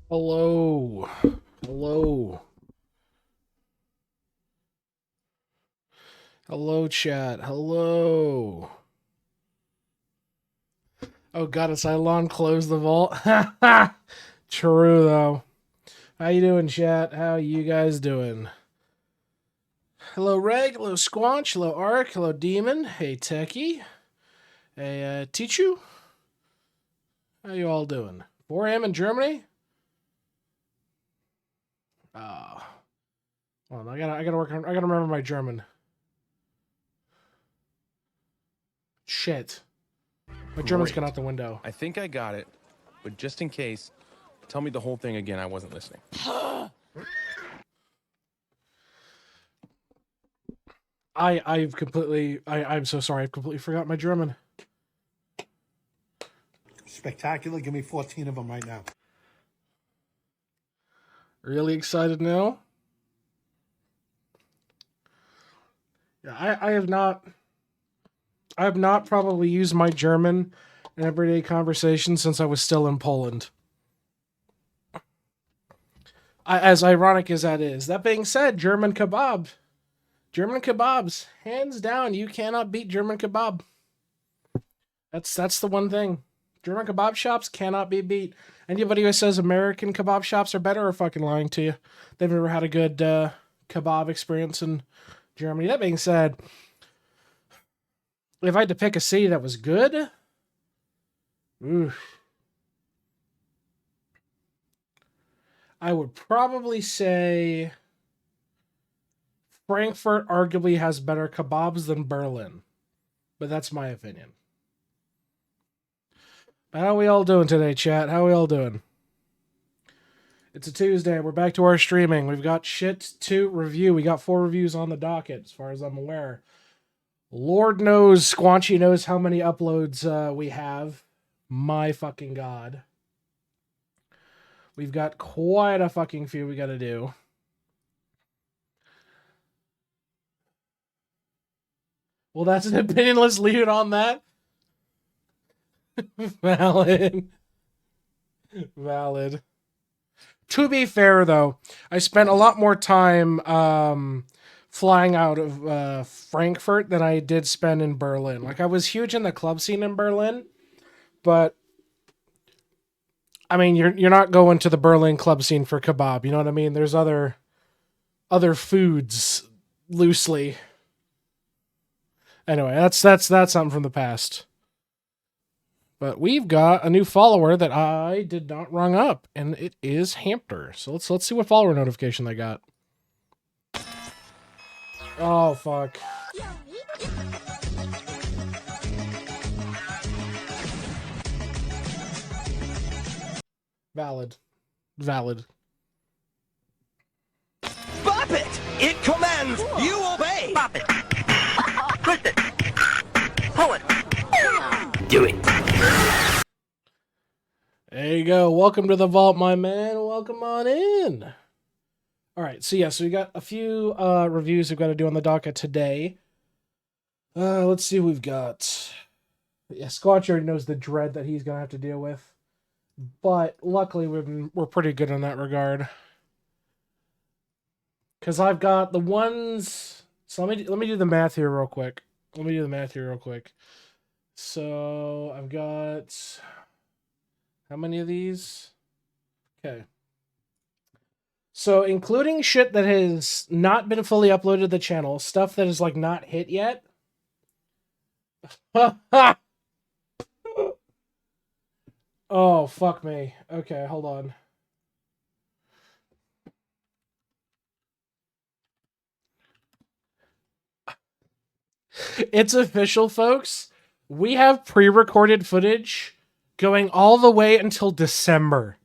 Hello. Hello. Hello, chat. Hello. Oh god, it's Idleon close the vault. True though. How you doing, chat? How you guys doing? Hello, Reg. Hello, Squanch. Hello, Ark. Hello, Demon. Hey, Techie. Hey, Tichu. How you all doing? 4 a.m. in Germany? Oh. Hold on, I gotta work on, I gotta remember my German. Shit. My German's gone Great. out the window. I think I got it, but just in case, tell me the whole thing again. I wasn't listening. I'm so sorry. I've completely forgot my German. Spectacular. Give me 14 of them right now. Really excited now. Yeah, I have not probably used my German in everyday conversation since I was still in Poland. As ironic as that is. That being said, German kebabs, hands down, you cannot beat German kebab. That's the one thing. German kebab shops cannot be beat. Anybody who says American kebab shops are better are fucking lying to you. They've never had a good kebab experience in Germany. That being said, if I had to pick a city that was good, I would probably say Frankfurt arguably has better kebabs than Berlin. But that's my opinion. How are we all doing today, chat? How are we all doing? It's a Tuesday. We're back to our streaming. We've got shit to review. We got 4 reviews on the docket, as far as I'm aware. Lord knows, Squanchy knows how many uploads we have. My fucking god. We've got quite a fucking few we gotta do. Well, that's an opinion. Let's leave it on that. Valid. Valid. To be fair, though, I spent a lot more time flying out of Frankfurt than I did spend in Berlin. Like, I was huge in the club scene in Berlin, but I mean, you're not going to the Berlin club scene for kebab. You know what I mean? There's other foods loosely. Anyway, that's something from the past. But we've got a new follower that I did not rung up, and it is Hamper. So let's see what follower notification they got. Oh fuck. Valid. Bop it! It commands! You obey! Bop it! Twist it! Pull it! Do it! There you go. Welcome to the vault, my man. Welcome on in. All right. So we got a few reviews we've got to do on the docket today. Let's see who we've got. Yeah, Scotch already knows the dread that he's gonna have to deal with, but luckily we're pretty good in that regard. Because I've got the ones. So let me do the math here real quick. So I've got how many of these? Okay. So including shit that has not been fully uploaded to the channel, stuff that is like not hit yet. Oh, fuck me. Okay, hold on. It's official, folks. We have pre-recorded footage going all the way until December.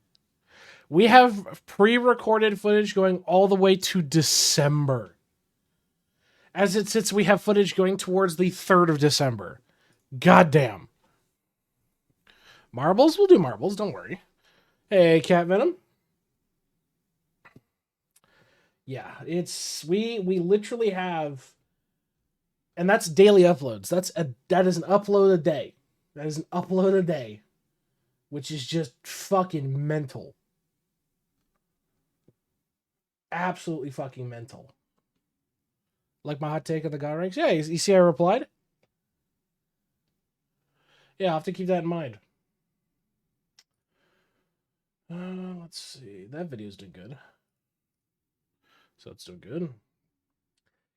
We have pre-recorded footage going all the way to December. As it sits, we have footage going towards the 3rd of December. Goddamn. Marbles? We'll do marbles, don't worry. Hey, Cat Venom. Yeah, it's we literally have, and that's daily uploads. That is an upload a day. Which is just fucking mental. absolutely fucking mental. Like my hot take on the God ranks? Yeah, you see I replied? Yeah, I'll have to keep that in mind. Let's see. That video's doing good. So it's doing good.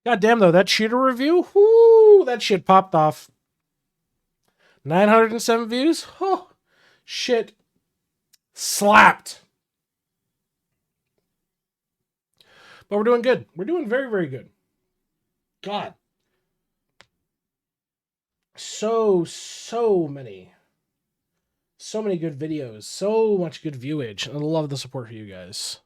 God damn, though, that cheater review, whoo, that shit popped off. 907 views? Oh, shit. Slapped. But we're doing good. We're doing very, very good. God. So many. So many good videos. So much good viewage. I love the support for you guys.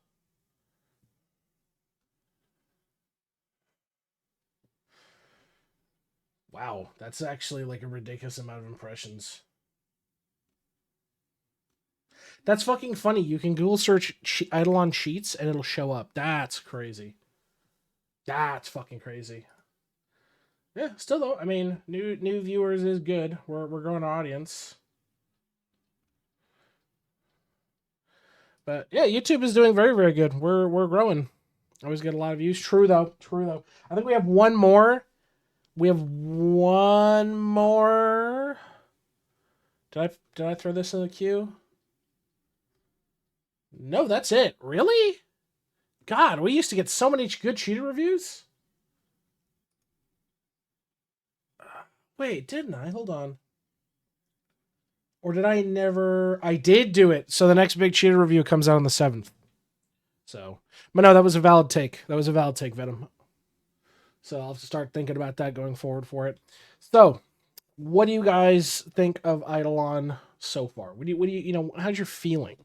Wow, that's actually like a ridiculous amount of impressions. That's fucking funny. You can Google search Idleon cheats and it'll show up. That's crazy. That's fucking crazy. Yeah, still though, I mean, new viewers is good. We're growing our audience. But yeah, YouTube is doing very, very good. We're growing. Always get a lot of views. True though. True though. I think we have one more. We have one more. Did I throw this in the queue? No, that's it. Really? God, we used to get so many good cheater reviews. Wait, didn't I? Hold on. Or did I never? I did do it. So the next big cheater review comes out on the 7th. So, but no, that was a valid take. That was a valid take, Venom. So I'll have to start thinking about that going forward for it. So, what do you guys think of Idleon so far? What do you how's your feeling?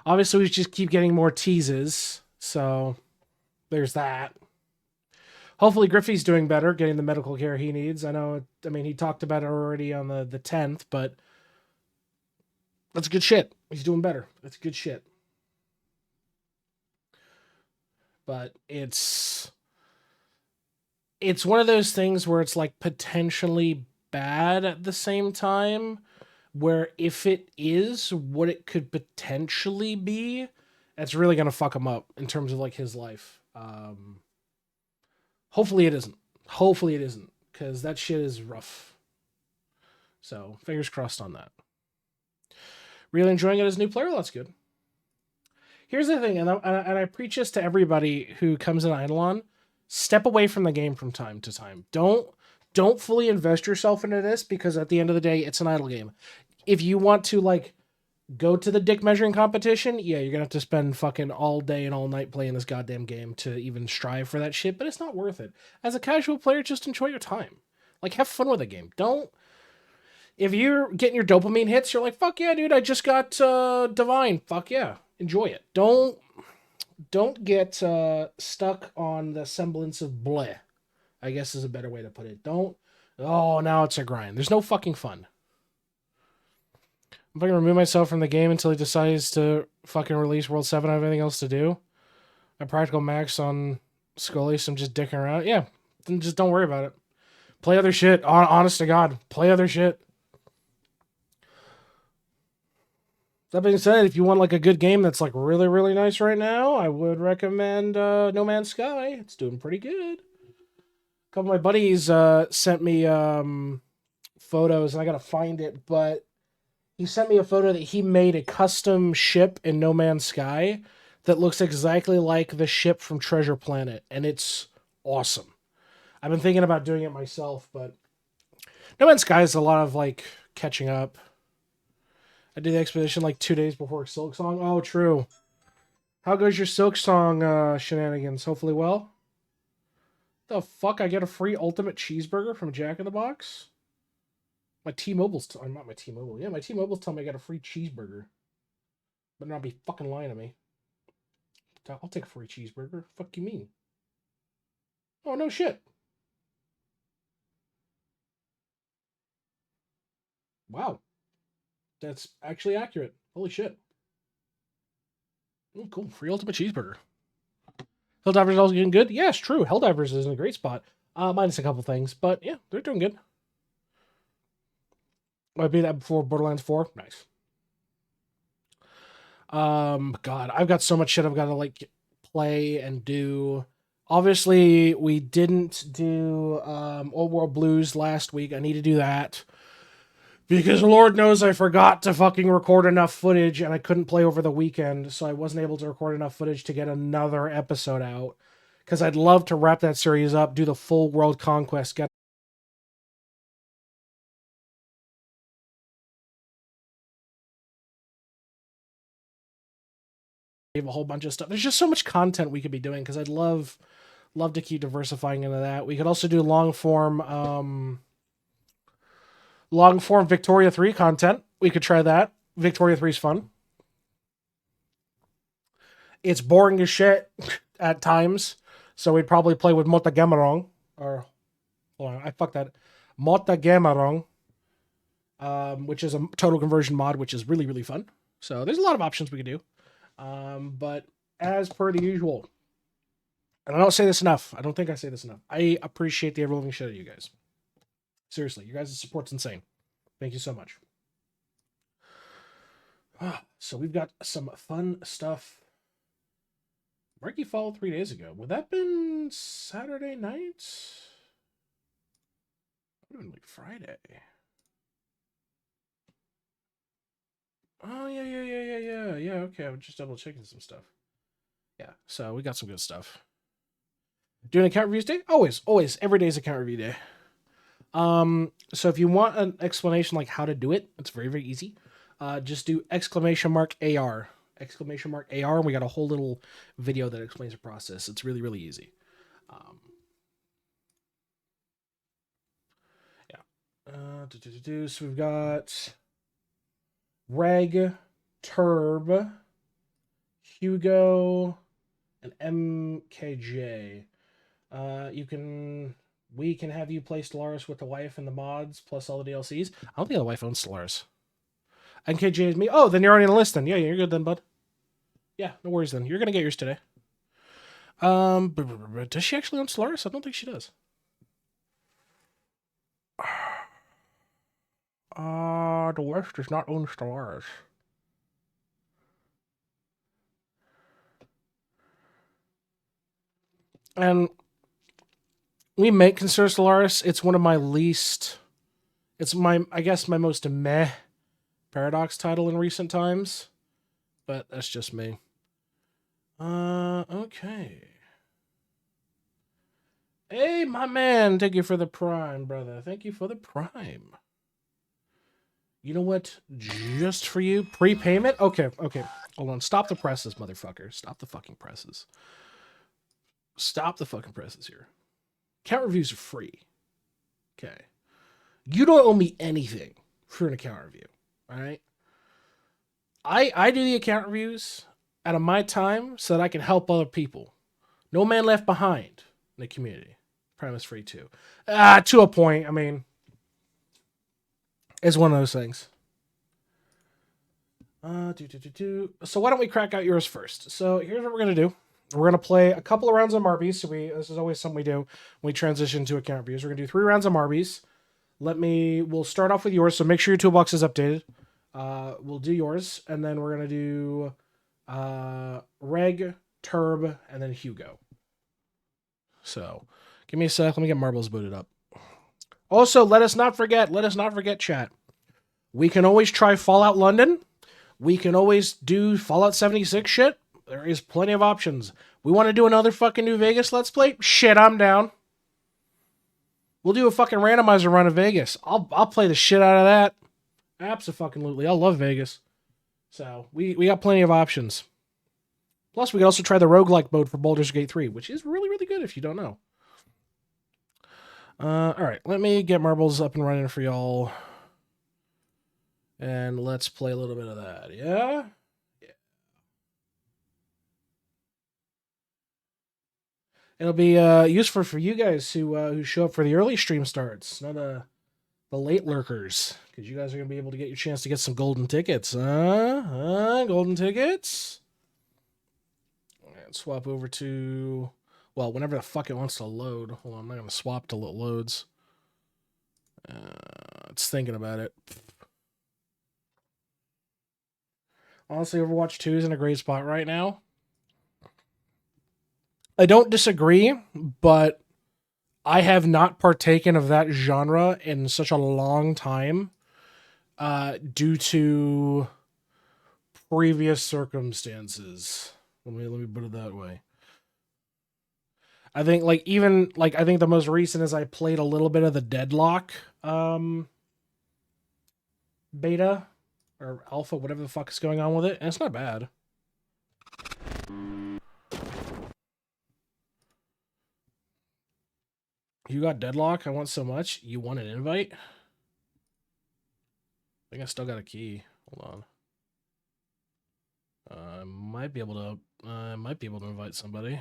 Obviously, we just keep getting more teases. So, there's that. Hopefully Griffey's doing better, getting the medical care he needs. I mean, he talked about it already on the 10th, but that's good shit. He's doing better. That's good shit. But it's one of those things where it's like potentially bad at the same time, where if it is what it could potentially be, it's really going to fuck him up in terms of like his life. Hopefully it isn't. Hopefully it isn't, because that shit is rough. So, fingers crossed on that. Really enjoying it as a new player? Well, that's good. Here's the thing, and I preach this to everybody who comes in Idleon. Step away from the game from time to time. Don't fully invest yourself into this, because at the end of the day, it's an idle game. If you want to, like, go to the dick measuring competition, yeah, you're gonna have to spend fucking all day and all night playing this goddamn game to even strive for that shit, but it's not worth it. As a casual player, just enjoy your time. Like, have fun with the game. If you're getting your dopamine hits, you're like, fuck yeah, dude, I just got Divine. Fuck yeah. Enjoy it. Don't get stuck on the semblance of bleh, I guess is a better way to put it. Now it's a grind. There's no fucking fun. I'm fucking remove myself from the game until he decides to fucking release World 7. I have anything else to do. I practical max on Scully, so I'm just dicking around. Yeah, then just don't worry about it. Play other shit. Honest to God, play other shit. That being said, if you want like a good game that's like really, really nice right now, I would recommend No Man's Sky. It's doing pretty good. A couple of my buddies sent me photos, and I gotta find it, but he sent me a photo that he made a custom ship in No Man's Sky that looks exactly like the ship from Treasure Planet, and it's awesome. I've been thinking about doing it myself, but No Man's Sky is a lot of like catching up. I did the expedition like 2 days before Silk Song. Oh, true. How goes your Silk Song shenanigans? Hopefully well. The fuck? I get a free ultimate cheeseburger from Jack in the Box? My T-Mobile's... not my T-Mobile. Yeah, my T-Mobile's telling me I got a free cheeseburger. Better not be fucking lying to me. I'll take a free cheeseburger. Fuck you mean? Oh, no shit. Wow. That's actually accurate. Holy shit. Oh, cool. Free ultimate cheeseburger. Helldivers also getting good? Yeah, it's true. Helldivers is in a great spot. Minus a couple things, but yeah, they're doing good. I beat that before Borderlands 4. Nice. God, I've got so much shit I've got to like play and do. Obviously, we didn't do Old World Blues last week. I need to do that. Because Lord knows I forgot to fucking record enough footage and I couldn't play over the weekend, so I wasn't able to record enough footage to get another episode out. Because I'd love to wrap that series up, do the full World Conquest, get a whole bunch of stuff. There's just so much content we could be doing because I'd love to keep diversifying into that. We could also do long form Victoria 3 content. We could try that. Victoria 3 is fun. It's boring as shit at times, so we'd probably play with Mota Gamarong. Or, hold on, I fucked that. Mota Gamarong, which is a total conversion mod, which is really, really fun. So there's a lot of options we could do. But as per the usual, and I don't say this enough. I don't think I say this enough. I appreciate the ever-living shit out of you guys. Seriously, you guys' support's insane. Thank you so much. So we've got some fun stuff. Marky Fall 3 days ago. Would that have been Saturday night? Would have been like Friday. Oh, yeah, okay, I'm just double checking some stuff. Yeah, so we got some good stuff. Doing account reviews day? Always. Every day is account review day. So if you want an explanation like how to do it, it's very, very easy. Just do !AR. !AR, and we got a whole little video that explains the process. It's really, really easy. So we've got Reg, Turb, Hugo, and MKJ. We can have you play Stellaris with the wife and the mods, plus all the DLCs. I don't think the wife owns Stellaris. MKJ is me. Oh, then you're already on the list then. Yeah, you're good then, bud. Yeah, no worries then. You're gonna get yours today. Does she actually own Stellaris? I don't think she does. The West does not own Stellaris. And we may consider Stellaris. It's one of my least. It's I guess my most meh Paradox title in recent times. But that's just me. Okay. Hey, my man. Thank you for the Prime, brother. Thank you for the Prime. You know what? Just for you. Prepayment? Okay. Hold on. Stop the presses, motherfucker. Stop the fucking presses. Stop the fucking presses here. Account reviews are free. Okay. You don't owe me anything for an account review. All right? I do the account reviews out of my time so that I can help other people. No man left behind in the community. Prime is free too. To a point. I mean, it's one of those things. So why don't we crack out yours first? So here's what we're going to do. We're going to play a couple of rounds of Marbies. This is always something we do when we transition to account reviews. We're going to do 3 rounds of Marbies. We'll start off with yours, so make sure your toolbox is updated. We'll do yours, and then we're going to do Reg, Turb, and then Hugo. So, give me a sec. Let me get marbles booted up. Also, let us not forget, chat. We can always try Fallout London. We can always do Fallout 76 shit. There is plenty of options. We want to do another fucking New Vegas Let's Play? Shit, I'm down. We'll do a fucking randomizer run of Vegas. I'll play the shit out of that. Abso-fucking-lutely. I love Vegas. So, we got plenty of options. Plus, we can also try the roguelike mode for Baldur's Gate 3, which is really, really good if you don't know. Alright, let me get marbles up and running for y'all. And let's play a little bit of that, yeah? Yeah. It'll be useful for you guys who show up for the early stream starts, not the late lurkers, because you guys are going to be able to get your chance to get some golden tickets, golden tickets? And swap over to, well, whenever the fuck it wants to load. Hold on, I'm not going to swap till it loads. It's thinking about it. Honestly, Overwatch 2 is in a great spot right now. I don't disagree, but I have not partaken of that genre in such a long time due to previous circumstances. Let me put it that way. I think I think the most recent is I played a little bit of the Deadlock beta or alpha, whatever the fuck is going on with it, and it's not bad. You got Deadlock? I want so much. You want an invite? I think I still got a key. Hold on. I might be able to invite somebody.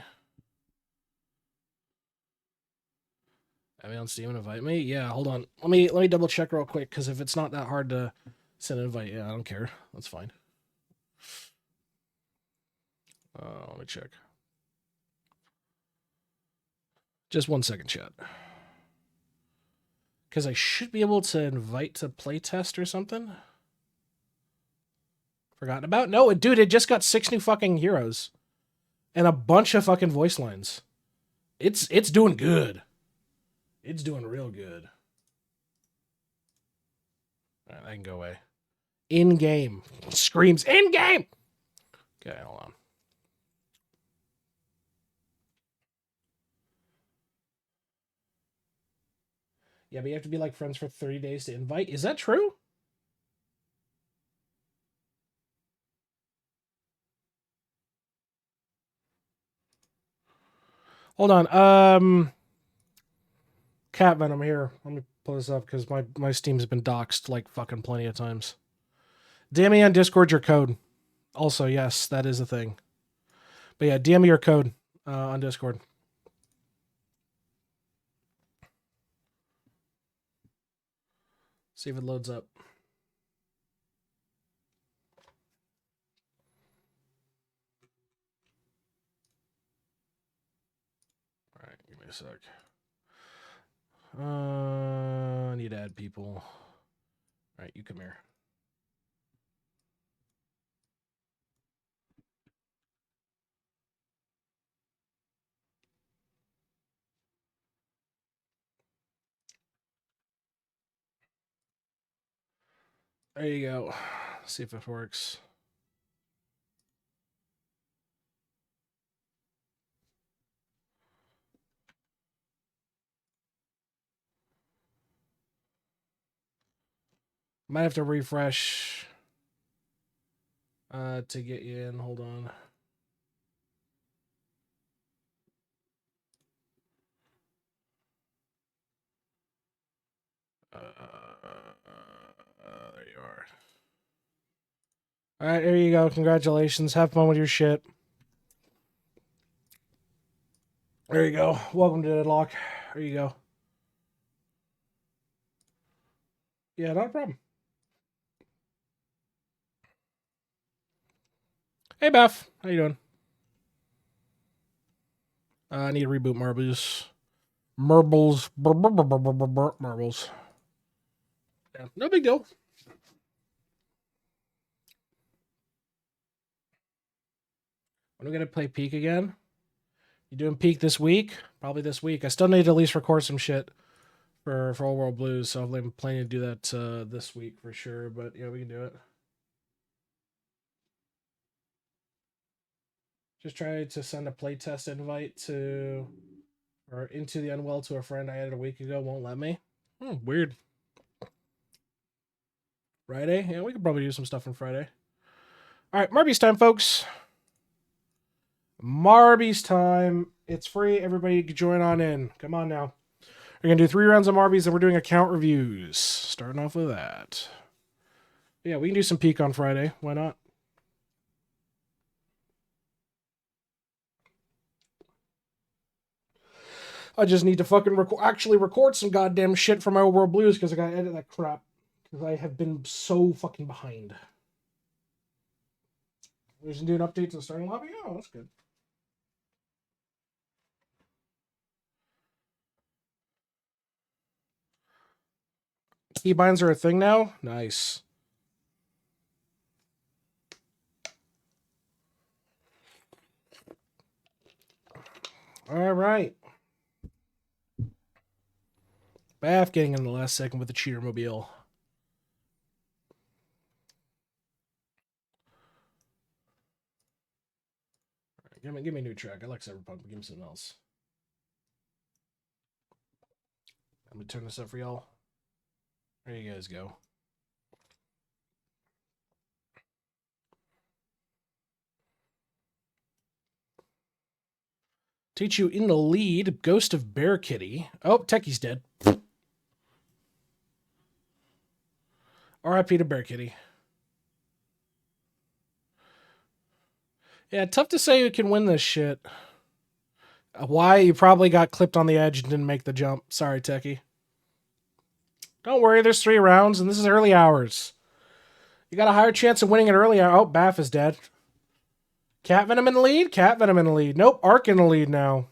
Have me on Steam and invite me? Yeah, hold on. Let me double check real quick, because if it's not that hard to send an invite, yeah, I don't care. That's fine. Let me check. Just 1 second, chat. Because I should be able to invite to playtest or something. Forgotten about? No, dude, it just got 6 new fucking heroes. And a bunch of fucking voice lines. It's doing good. It's doing real good. Alright, I can go away. In-game. Screams in-game! Okay, hold on. Yeah, but you have to be like friends for 30 days to invite. Is that true? Hold on. Catman, I'm here. Let me pull this up because my Steam's been doxxed like fucking plenty of times. DM me on Discord your code. Also, yes, that is a thing. But yeah, DM me your code on Discord. See if it loads up. All right, give me a sec. I need to add people. All right, you come here. There you go. See if it works. Might have to refresh to get you in. Hold on. There you are. All right, there you go. Congratulations. Have fun with your shit. There you go. Welcome to Deadlock. There you go. Yeah, not a problem. Hey, Beth. How you doing? I need to reboot Marbles. Marbles. Marbles. Yeah, no big deal. When are we going to play Peak again? You doing Peak this week? Probably this week. I still need to at least record some shit for Old World Blues, so I'm planning to do that this week for sure, but yeah, we can do it. Just tried to send a playtest invite into the Unwell to a friend I added a week ago. Won't let me. Weird. Friday? Yeah, we could probably do some stuff on Friday. All right, Marby's time, folks. Marby's time. It's free. Everybody can join on in. Come on now. We're going to do 3 rounds of Marby's, and we're doing account reviews. Starting off with that. Yeah, we can do some Peak on Friday. Why not? I just need to fucking actually record some goddamn shit for my Old World Blues because I gotta edit that crap. Because I have been so fucking behind. We should do an update to the starting lobby? Oh, that's good. Keybinds are a thing now? Nice. All right. Bath getting in the last second with the cheater mobile. Give me a new track. I like Cyberpunk, but give me something else. Let me turn this up for y'all. There you guys go. Teach you in the lead, Ghost of Bear Kitty. Oh, Techie's dead. RIP to Bear Kitty. Yeah, tough to say who can win this shit. Why? You probably got clipped on the edge and didn't make the jump. Sorry, Techie. Don't worry, there's 3 rounds, and this is early hours. You got a higher chance of winning it early. Oh, Baff is dead. Cat Venom in the lead? Cat Venom in the lead. Nope, Ark in the lead now.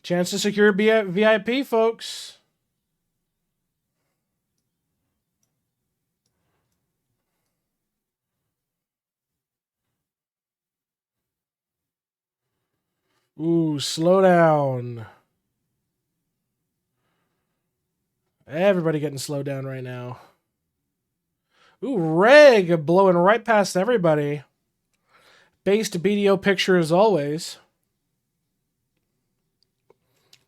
Chance to secure VIP, folks. Ooh, slow down. Everybody getting slowed down right now. Ooh, Reg blowing right past everybody. Based BDO picture as always.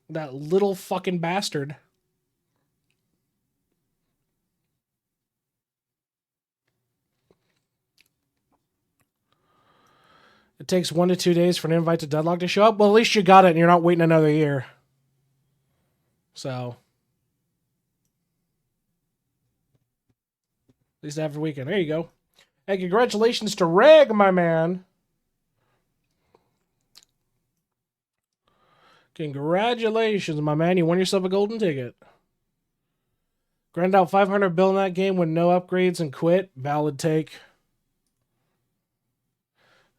That little fucking bastard. It takes 1 to 2 days for an invite to Deadlock to show up. Well, at least you got it and you're not waiting another year. So. At least after the weekend. There you go. Hey, congratulations to Reg, my man. Congratulations, my man. You won yourself a golden ticket. Grind out 500 bill in that game with no upgrades and quit. Valid take.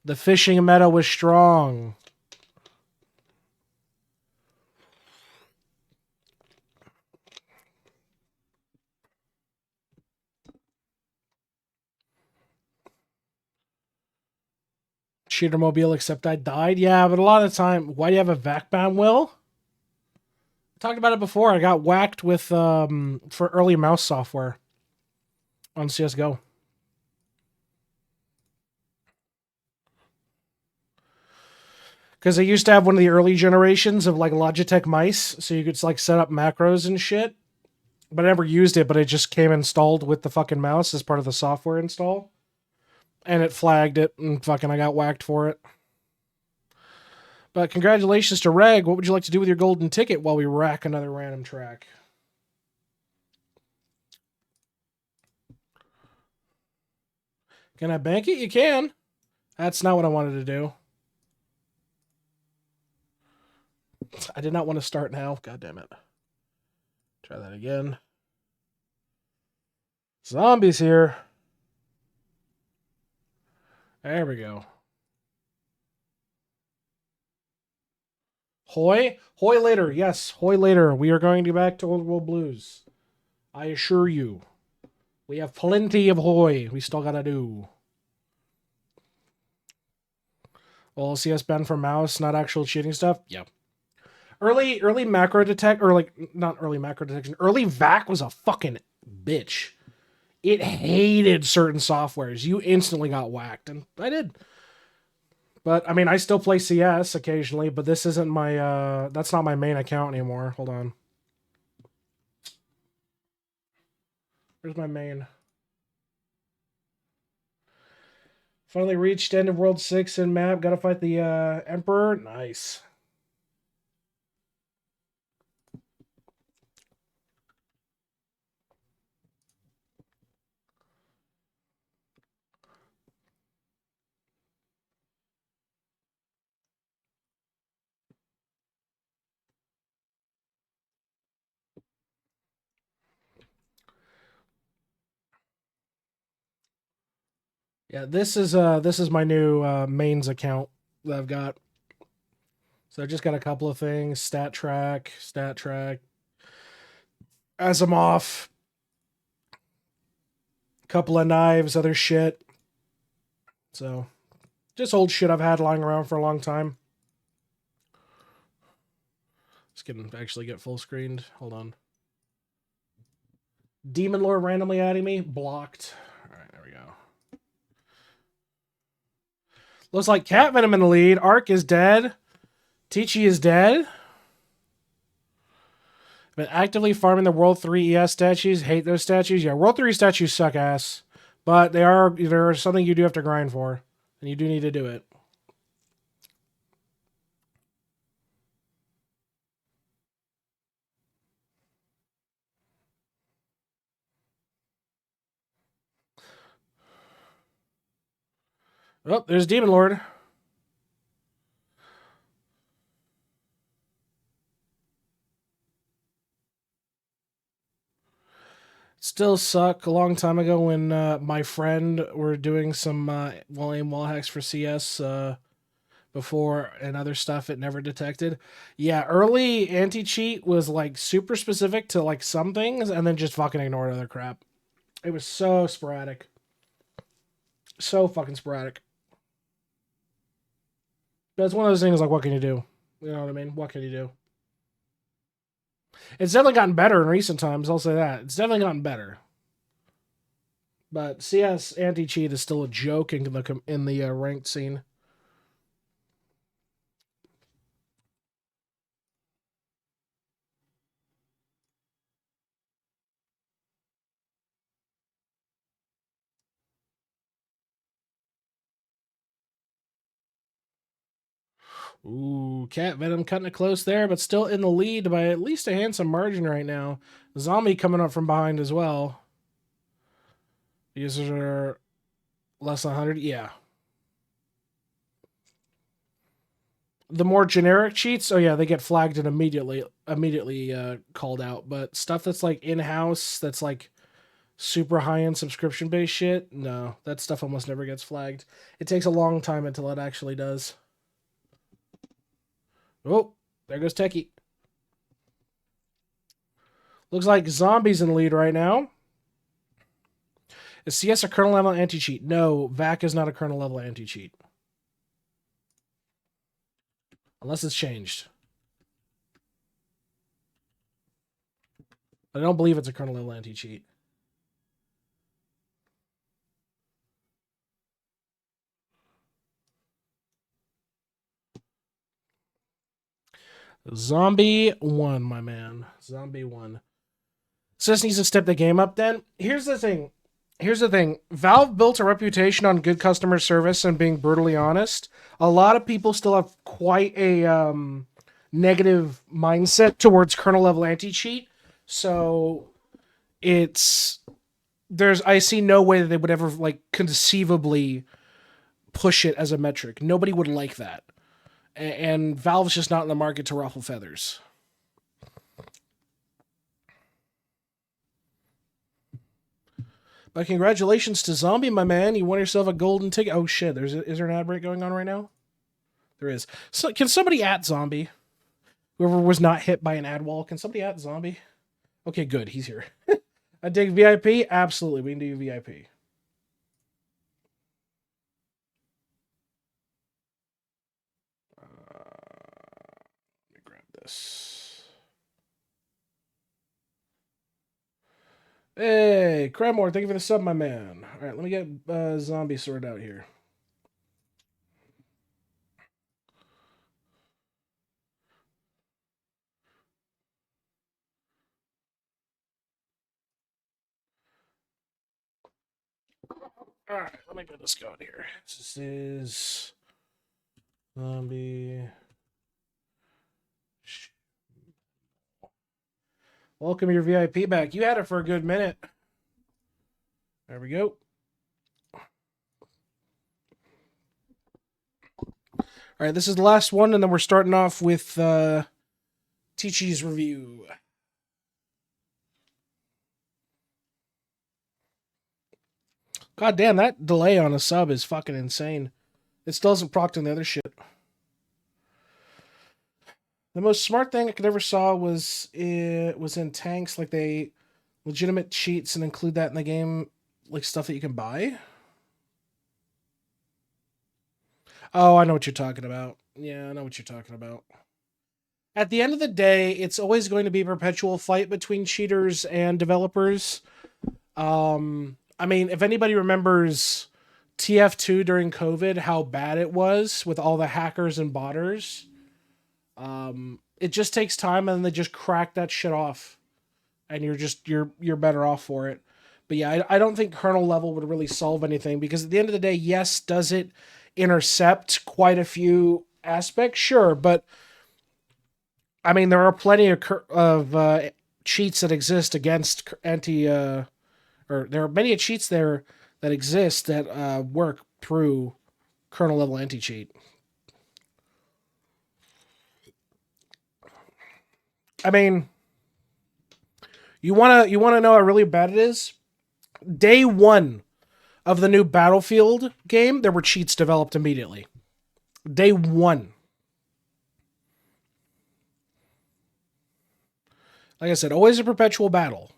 The fishing meta was strong. Cheater mobile, except I died. Yeah, but a lot of the time, why do you have a vac ban, Will? I talked about it before. I got whacked with for early mouse software on CS:GO. Because I used to have one of the early generations of like Logitech mice, so you could like set up macros and shit. But I never used it, but it just came installed with the fucking mouse as part of the software install. And it flagged it, and fucking I got whacked for it. But congratulations to Reg. What would you like to do with your golden ticket while we rack another random track? Can I bank it? You can. That's not what I wanted to do. I did not want to start now. God damn it. Try that again. Zombies here. There we go. Hoy? Hoy later. Yes, hoy later. We are going to get back to Old World Blues. I assure you. We have plenty of hoy we still gotta do. Well, CS ban for mouse, not actual cheating stuff? Yep. Early macro detect, or like, not early macro detection, early VAC was a fucking bitch. It hated certain softwares. You instantly got whacked, and I did. But, I mean, I still play CS occasionally, but this isn't my, that's not my main account anymore. Hold on. Where's my main? Finally reached end of World 6 in map. Gotta fight the Emperor. Nice. Yeah, this is my new mains account that I've got. So I just got a couple of things: stat track, Asimov, couple of knives, other shit. So Just old shit I've had lying around for a long time. Just can actually get full screened. Hold on. Demon Lord randomly adding me. Blocked. Alright, there we go. Looks like Cat Venom in the lead. Ark is dead. Teachy is dead. Been actively farming the World 3 ES statues. Hate those statues. Yeah, World 3 statues suck ass. But they're something you do have to grind for. And you do need to do it. Oh, there's Demon Lord. Still suck. A long time ago when my friend were doing some aim wall hacks for CS before and other stuff it never detected. Yeah, early anti-cheat was like super specific to like some things and then just fucking ignored other crap. It was so sporadic. So fucking sporadic. But it's one of those things like, what can you do? You know what I mean? What can you do? It's definitely gotten better in recent times, I'll say that. It's definitely gotten better. But CS anti-cheat is still a joke in the ranked scene. Ooh, Cat Venom cutting it close there, but still in the lead by at least a handsome margin right now. Zombie coming up from behind as well. Users are less than 100. Yeah. The more generic cheats, oh yeah, they get flagged and immediately called out. But stuff that's like in-house, that's like super high-end subscription-based shit, no, that stuff almost never gets flagged. It takes a long time until it actually does. Oh, there goes Techie. Looks like Zombie's in the lead right now. Is CS a kernel level anti-cheat? No, VAC is not a kernel level anti-cheat. Unless it's changed. I don't believe it's a kernel level anti-cheat. Zombie 1, my man. Zombie 1. Sis needs to step the game up then. Here's the thing. Valve built a reputation on good customer service and being brutally honest. A lot of people still have quite a negative mindset towards kernel level anti-cheat. So I see no way that they would ever like conceivably push it as a metric. Nobody would like that. And Valve's just not in the market to ruffle feathers. But congratulations to Zombie, my man. You won yourself a golden ticket. Oh shit, is there an ad break going on right now? There is. So can somebody at Zombie? Whoever was not hit by an ad wall, can somebody at Zombie? Okay, good. He's here. I dig VIP. Absolutely, we can do VIP. Let me grab this. Hey, Cremore, thank you for the sub, my man. All right, let me get Zombie sorted out here. All right, let me get this going here. This is Zombie. Welcome your VIP back. You had it for a good minute. There we go. All right, this is the last one, and then we're starting off with Teachy's review. God damn, that delay on a sub is fucking insane. It still doesn't proc on the other shit. The most smart thing I could ever saw was in tanks, like they legitimate cheats and include that in the game, like stuff that you can buy. Oh, I know what you're talking about. Yeah, I know what you're talking about. At the end of the day, it's always going to be a perpetual fight between cheaters and developers. I mean, if anybody remembers TF2 during COVID, how bad it was with all the hackers and botters, it just takes time, and then they just crack that shit off, and you're better off for it. But yeah, I don't think kernel level would really solve anything, because at the end of the day, yes, does it intercept quite a few aspects? Sure, but I mean, there are plenty of cheats that exist against or there are many cheats there that exist that work through kernel level anti cheat. I mean, you wanna know how really bad it is? Day one of the new Battlefield game, there were cheats developed immediately. Day one. Like I said, always a perpetual battle.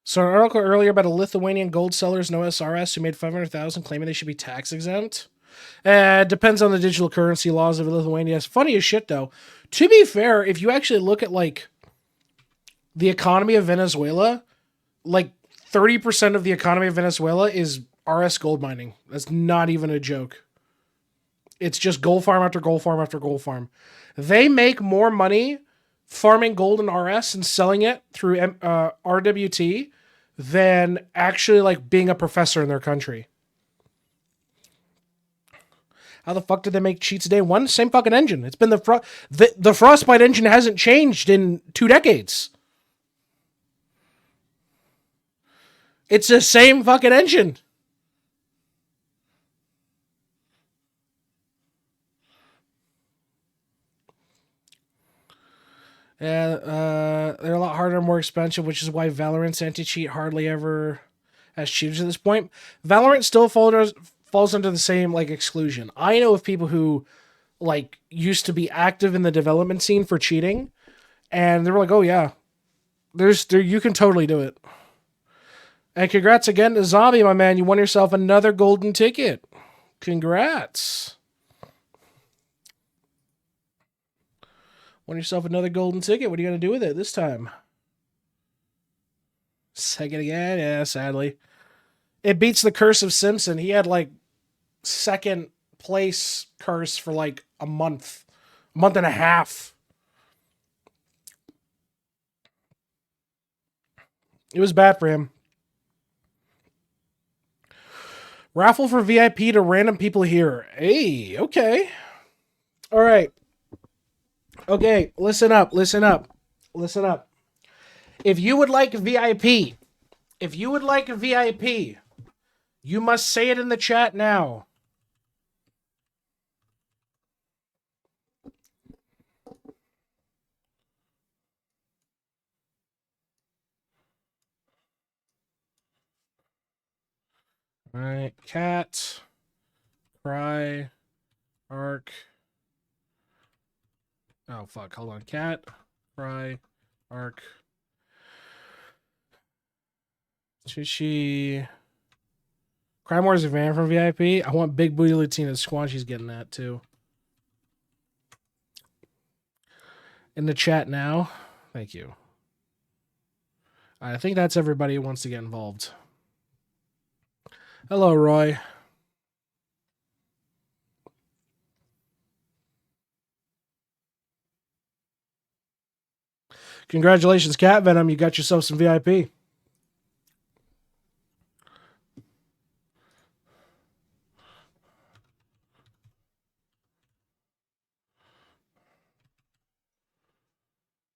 So an article earlier about a Lithuanian gold sellers no SRS who made 500,000 claiming they should be tax exempt. Depends on the digital currency laws of Lithuania. It's funny as shit though. To be fair, if you actually look at like the economy of Venezuela, like 30% of the economy of Venezuela is RS gold mining. That's not even a joke. It's just gold farm after gold farm after gold farm. They make more money farming gold in RS and selling it through RWT than actually like being a professor in their country. How the fuck did they make cheats day one? Same fucking engine. It's been the Frostbite engine hasn't changed in 2 decades. It's the same fucking engine. Yeah, they're a lot harder and more expensive, which is why Valorant's anti-cheat hardly ever has cheaters at this point. Valorant still falls under the same like exclusion. I know of people who like used to be active in the development scene for cheating, and they were like, "Oh yeah, you can totally do it." And congrats again to Zombie, my man. You won yourself another golden ticket. Congrats. Won yourself another golden ticket. What are you going to do with it this time? Second again? Yeah, sadly. It beats the curse of Simpson. He had like second place curse for like a month and a half. It was bad for him. Raffle for VIP to random people here. Hey, okay. All right. Okay, listen up. If you would like VIP, you must say it in the chat now. All right, cat, cry, arc. Oh fuck! Hold on, cat, cry, arc. Chichi. Crymore's a fan from VIP. I want Big Booty Latina. Squanchy's getting that too. In the chat now. Thank you. I think that's everybody who wants to get involved. Hello, Roy. Congratulations, Cat Venom. You got yourself some VIP.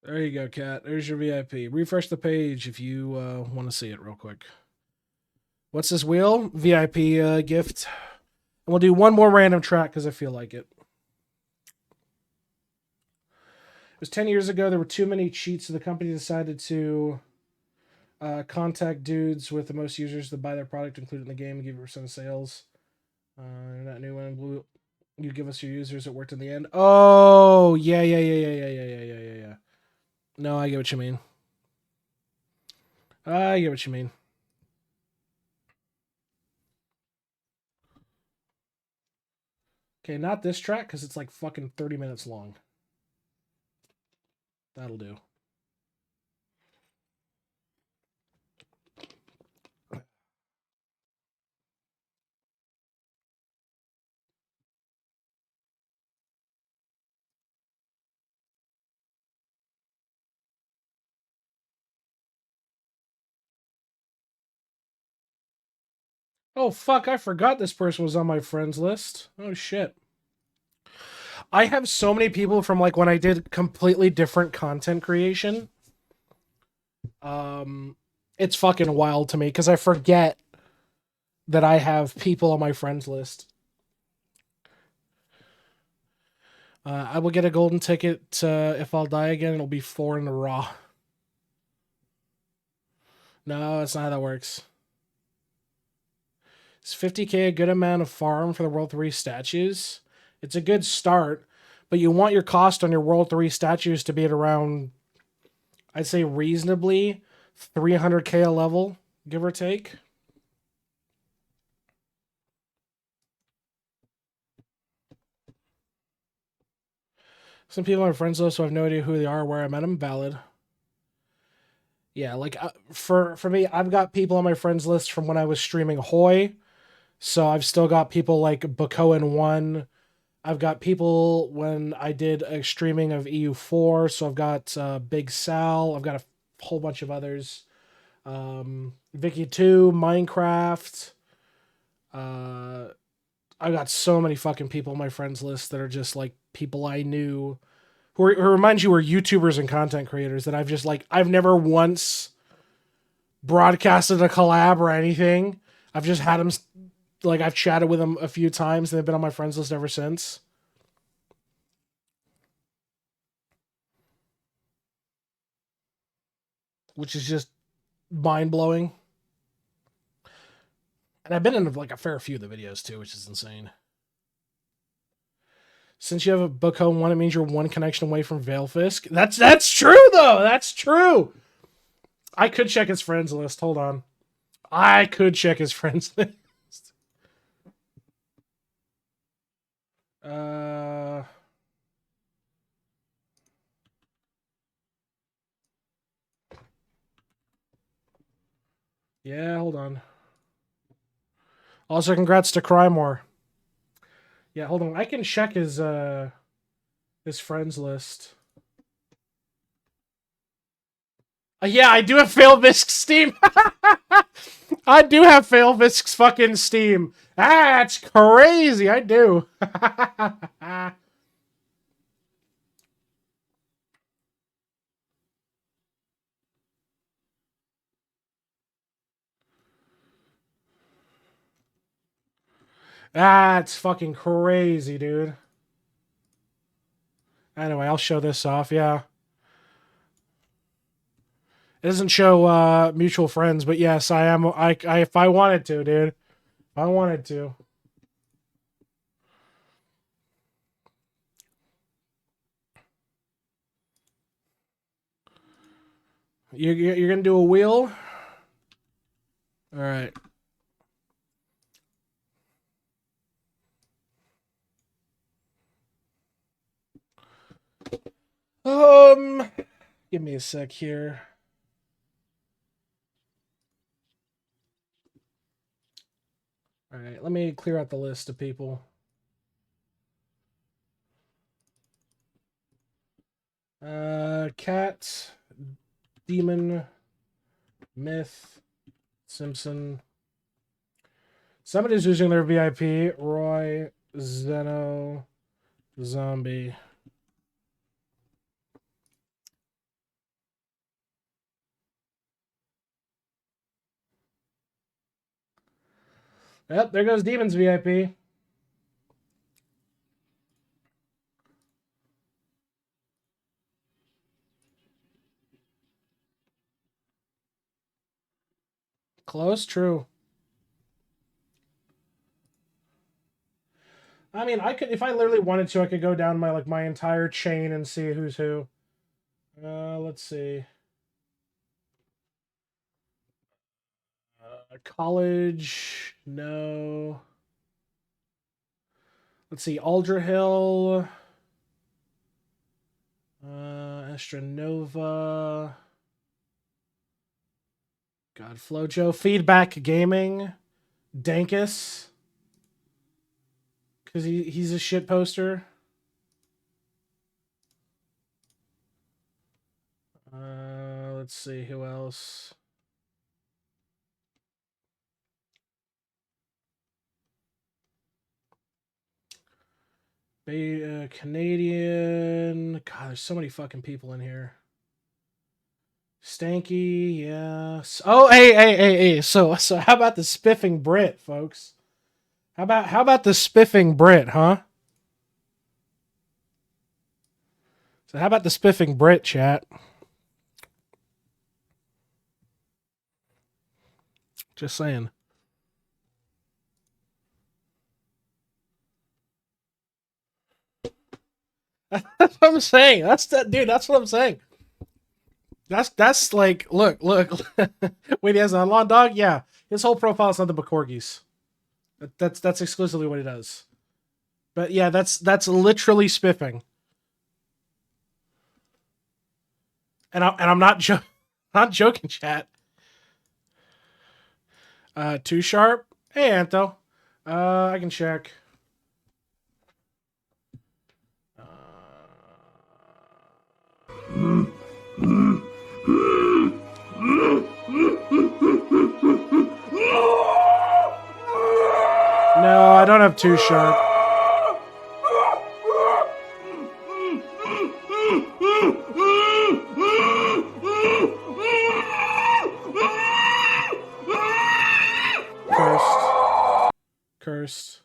There you go, Cat. There's your VIP. Refresh the page if you want to see it real quick. What's this wheel? VIP gift. And we'll do one more random track because I feel like it. It was 10 years ago. There were too many cheats, so the company decided to contact dudes with the most users to buy their product included in the game and give you % of sales. That new one, blue. You give us your users. It worked in the end. Oh, yeah. No, I get what you mean. I get what you mean. Okay, not this track, because it's like fucking 30 minutes long. That'll do. Oh, fuck, I forgot this person was on my friends list. Oh, shit. I have so many people from, like, when I did completely different content creation. It's fucking wild to me, because I forget that I have people on my friends list. I will get a golden ticket. If I'll die again, it'll be 4 in a raw. No, that's not how that works. Is 50k a good amount of farm for the World 3 statues? It's a good start, but you want your cost on your World 3 statues to be at around, I'd say reasonably, 300k a level, give or take. Some people on my friends list, so I have no idea who they are or where I met them. Valid. Yeah, like for me, I've got people on my friends list from when I was streaming Hoy. So I've still got people like Bakoan1. I've got people when I did a streaming of EU4. So I've got Big Sal. I've got a whole bunch of others. Vicky2, Minecraft. I've got so many fucking people on my friends list that are just like people I knew who remind you are YouTubers and content creators that I've just like, I've never once broadcasted a collab or anything. I've just had them, like, I've chatted with them a few times and they've been on my friends list ever since. Which is just mind blowing. And I've been in like a fair few of the videos too, which is insane. Since you have a book home one, it means you're one connection away from Veilfisk. That's true though. That's true. I could check his friends list. Hold on. I could check his friends list. Uh yeah, hold on. Also, congrats to Crymore. Yeah, hold on. I can check his friends list. Yeah, I do have Failvisk's Steam. I do have Failvisk's fucking Steam. That's crazy. I do. That's fucking crazy, dude. Anyway, I'll show this off. Yeah. It doesn't show mutual friends, but yes, I am. I if I wanted to, dude. If I wanted to. You're gonna do a wheel? All right. Give me a sec here. All right, let me clear out the list of people. Cat, Demon, Myth, Simpson. Somebody's using their VIP. Roy, Zeno, Zombie. Yep, there goes Demon's VIP. Close, true. I mean, I could, if I literally wanted to, I could go down my entire chain and see who's who. Let's see. College, no. Let's see, Aldrahill, Astronova, God, Flojo, Feedback Gaming, Dankus, because he's a shit poster. Let's see, who else? Canadian. God, there's so many fucking people in here. Stanky, yeah. Oh, hey. So how about the spiffing Brit, folks? How about the spiffing Brit, huh? So how about the spiffing Brit, chat? Just saying. That's what I'm saying. That's that dude. That's what I'm saying. That's like look. Wait, he has an unlawn dog. Yeah, his whole profile is nothing but corgis. That's exclusively what he does. But yeah, that's literally spiffing. And I'm not joking, chat. Too sharp. Hey, Anto. I can check. No, I don't have too sharp. Cursed.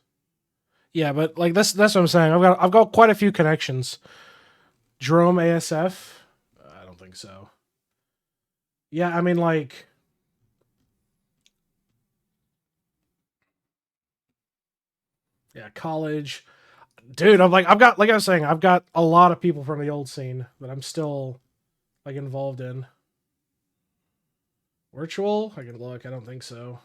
Yeah, but like that's what I'm saying. I've got quite a few connections. Jerome ASF? I don't think so. Yeah, I mean like yeah, college. Dude, I've got like I was saying, I've got a lot of people from the old scene that I'm still like involved in. Virtual? I can look. I don't think so.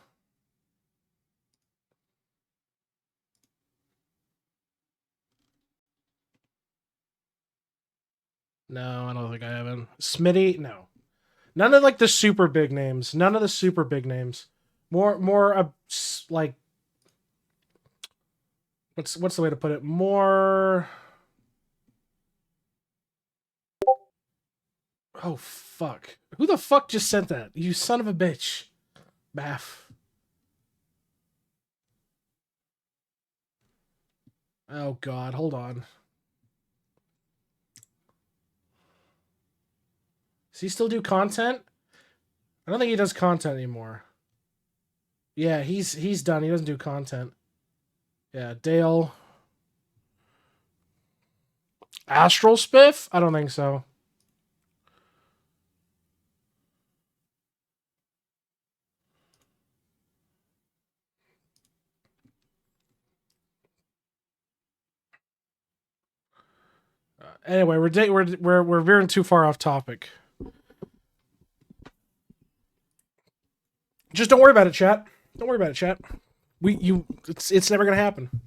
No, I don't think I haven't. Smitty? No. None of like the super big names. None of the super big names. More like what's the way to put it? More. Oh fuck! Who the fuck just sent that? You son of a bitch, Baff. Oh god, hold on. Does he still do content? I don't think he does content anymore. Yeah, he's done. He doesn't do content. Yeah, Dale. Astral Spiff? I don't think so. Anyway, we're veering too far off topic. Just don't worry about it, chat. Don't worry about it, chat. It's never gonna happen.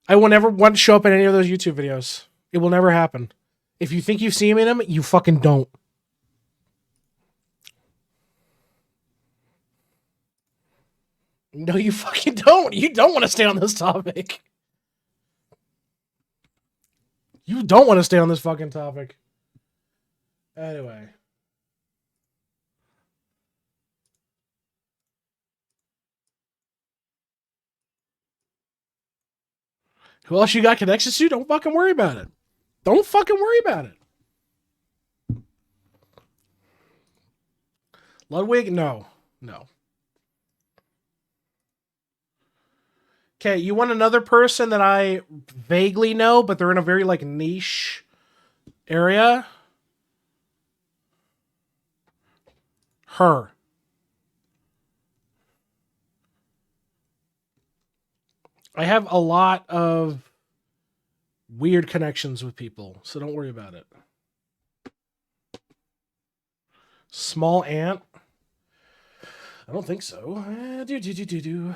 I will never once show up in any of those YouTube videos. It will never happen. If you think you've seen me in them, you fucking don't. No, you fucking don't. You don't want to stay on this topic. You don't want to stay on this fucking topic. Anyway. Who else you got connections to? Don't fucking worry about it. Don't fucking worry about it. Ludwig? No. No. Okay, you want another person that I vaguely know, but they're in a very like niche area? Her. I have a lot of weird connections with people, so don't worry about it. Small ant? I don't think so. Do.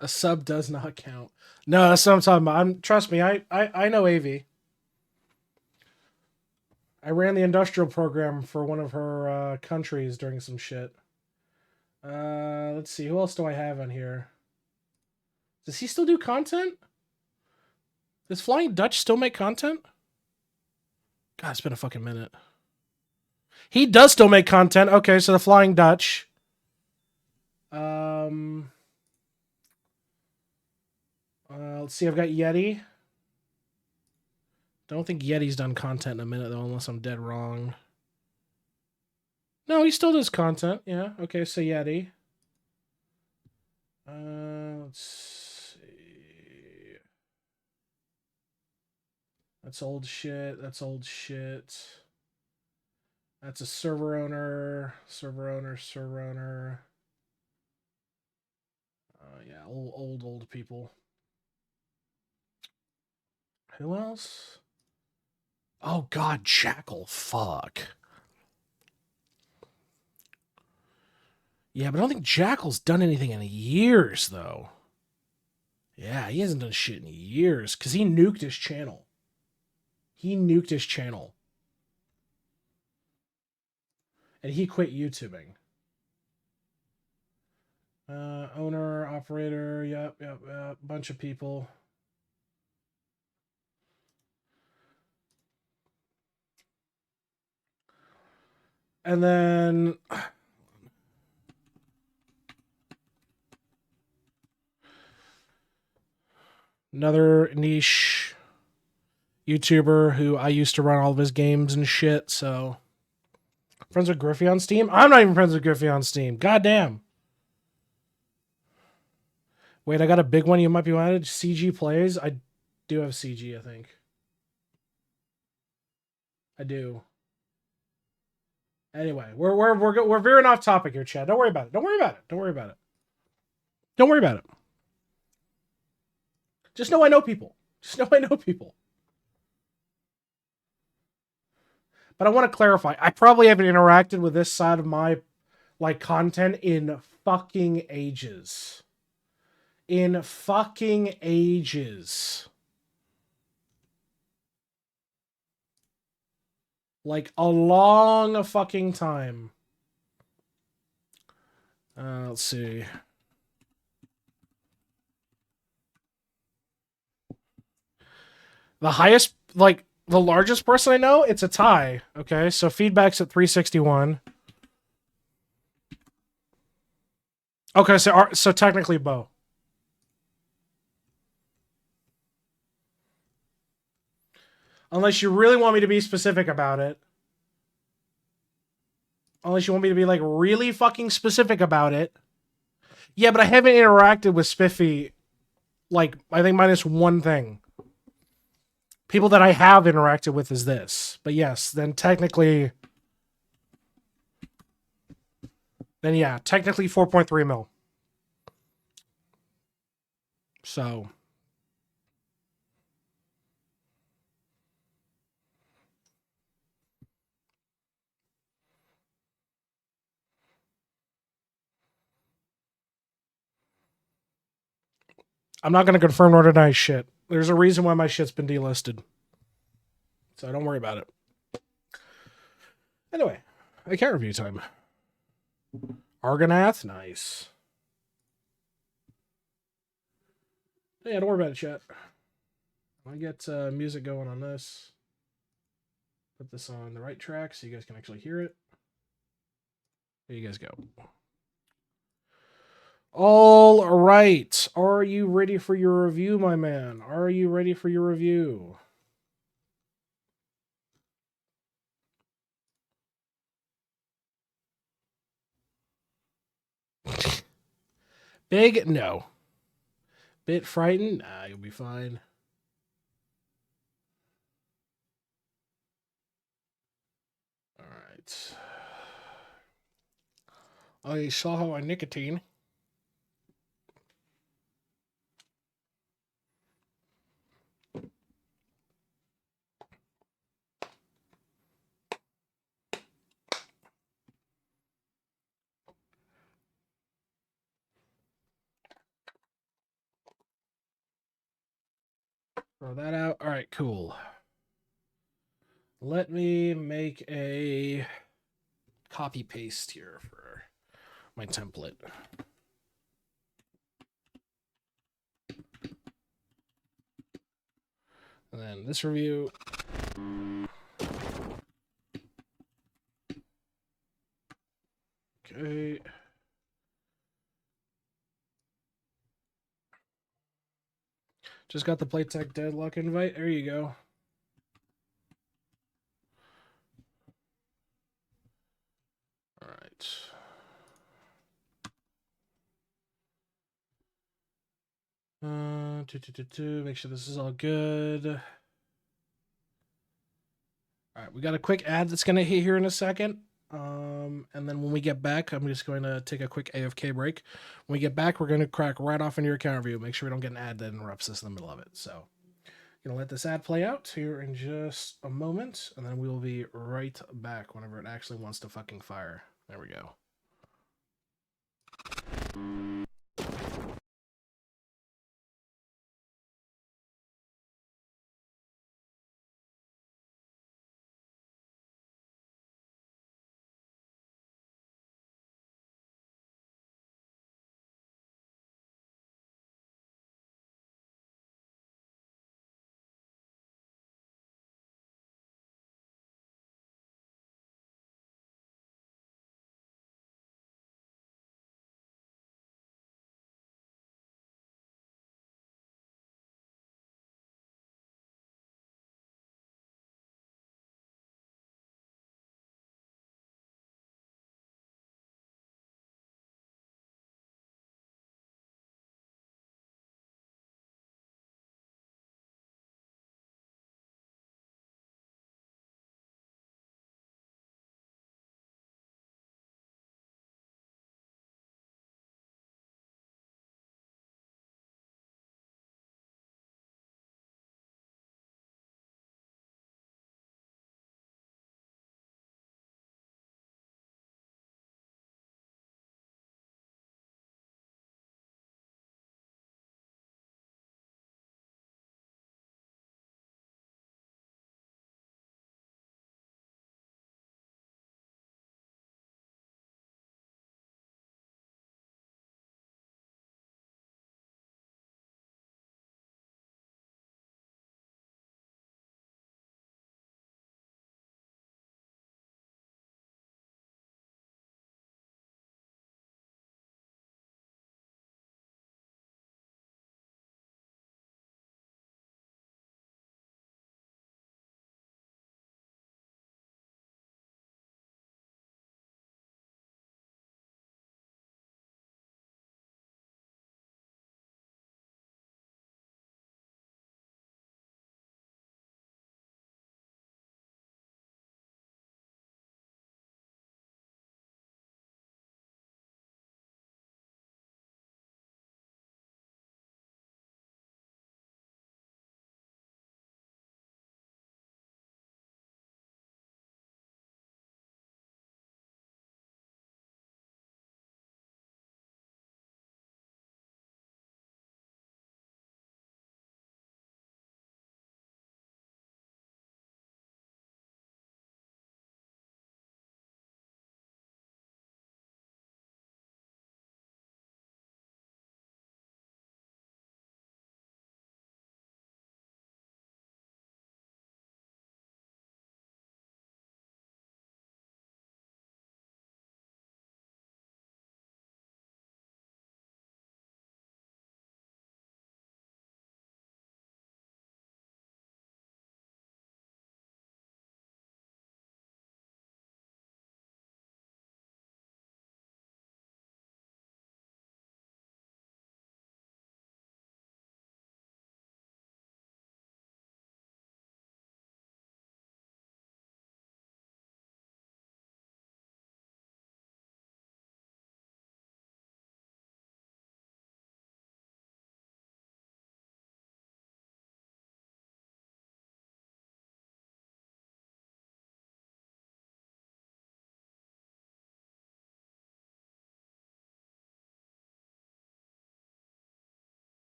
A sub does not count. No, that's what I'm talking about. Trust me, I know AV. I ran the industrial program for one of her countries during some shit. Let's see. Who else do I have on here? Does he still do content? Does Flying Dutch still make content? God, it's been a fucking minute. He does still make content. Okay, so the Flying Dutch. Let's see. I've got Yeti. Don't think Yeti's done content in a minute though, unless I'm dead wrong. No, he still does content. Yeah. Okay, so Yeti. Let's see. That's old shit. That's old shit. That's a server owner. Server owner. Server owner. Yeah, old people. Who else? Oh God, Jackal. Fuck. Yeah, but I don't think Jackal's done anything in years, though. Yeah, he hasn't done shit in years because he nuked his channel. He nuked his channel. And he quit YouTubing. Owner, operator, yep. Bunch of people. And then another niche YouTuber who I used to run all of his games and shit, so friends with Griffey on Steam? I'm not even friends with Griffey on Steam. Goddamn. Wait, I got a big one you might be wanted. CG Plays. I do have CG, I think. I do. Anyway, we're veering off topic here, Chad. Don't worry about it. Don't worry about it. Don't worry about it. Don't worry about it. Just know I know people. Just know I know people. But I want to clarify. I probably haven't interacted with this side of my content in fucking ages. In fucking ages. Like a long fucking time. Let's see. The highest, the largest person I know, it's a tie. Okay, so feedback's at 361. Okay, so technically Bo. Unless you really want me to be specific about it. Unless you want me to be really fucking specific about it. Yeah, but I haven't interacted with Spiffy I think minus one thing. People that I have interacted with is this. But yes, then technically 4.3 mil. So I'm not going to confirm nor deny shit. There's a reason why my shit's been delisted. So don't worry about it. Anyway, account review time. Argonath, nice. Yeah, don't worry about it, chat. I get music going on this. Put this on the right track so you guys can actually hear it. There you guys go. All right. Are you ready for your review, my man? Are you ready for your review? Big? No. Bit frightened? Nah, you'll be fine. All right. I saw how I nicotine. Throw that out. All right, cool. Let me make a copy paste here for my template. And then this review. Okay. Just got the Playtech Deadlock invite. There you go. All right. Make sure this is all good. All right, we got a quick ad that's gonna hit here in a second. And then when we get back, I'm just going to take a quick AFK break. When we get back, we're going to crack right off into your account review. Make sure we don't get an ad that interrupts us in the middle of it. So, gonna let this ad play out here in just a moment, and then we will be right back whenever it actually wants to fucking fire. There we go.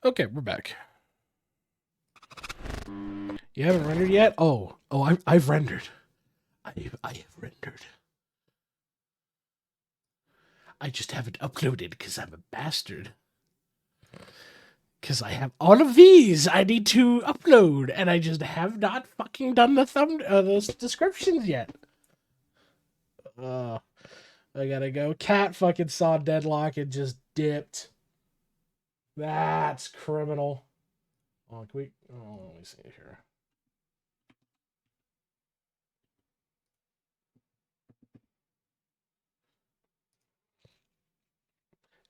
Okay, we're back. You haven't rendered yet? I've rendered. I have rendered. I just haven't uploaded because I'm a bastard. Because I have all of these I need to upload, and I just have not fucking done those descriptions yet. I gotta go. Cat fucking saw Deadlock and just dipped. That's criminal. Oh, let me see here.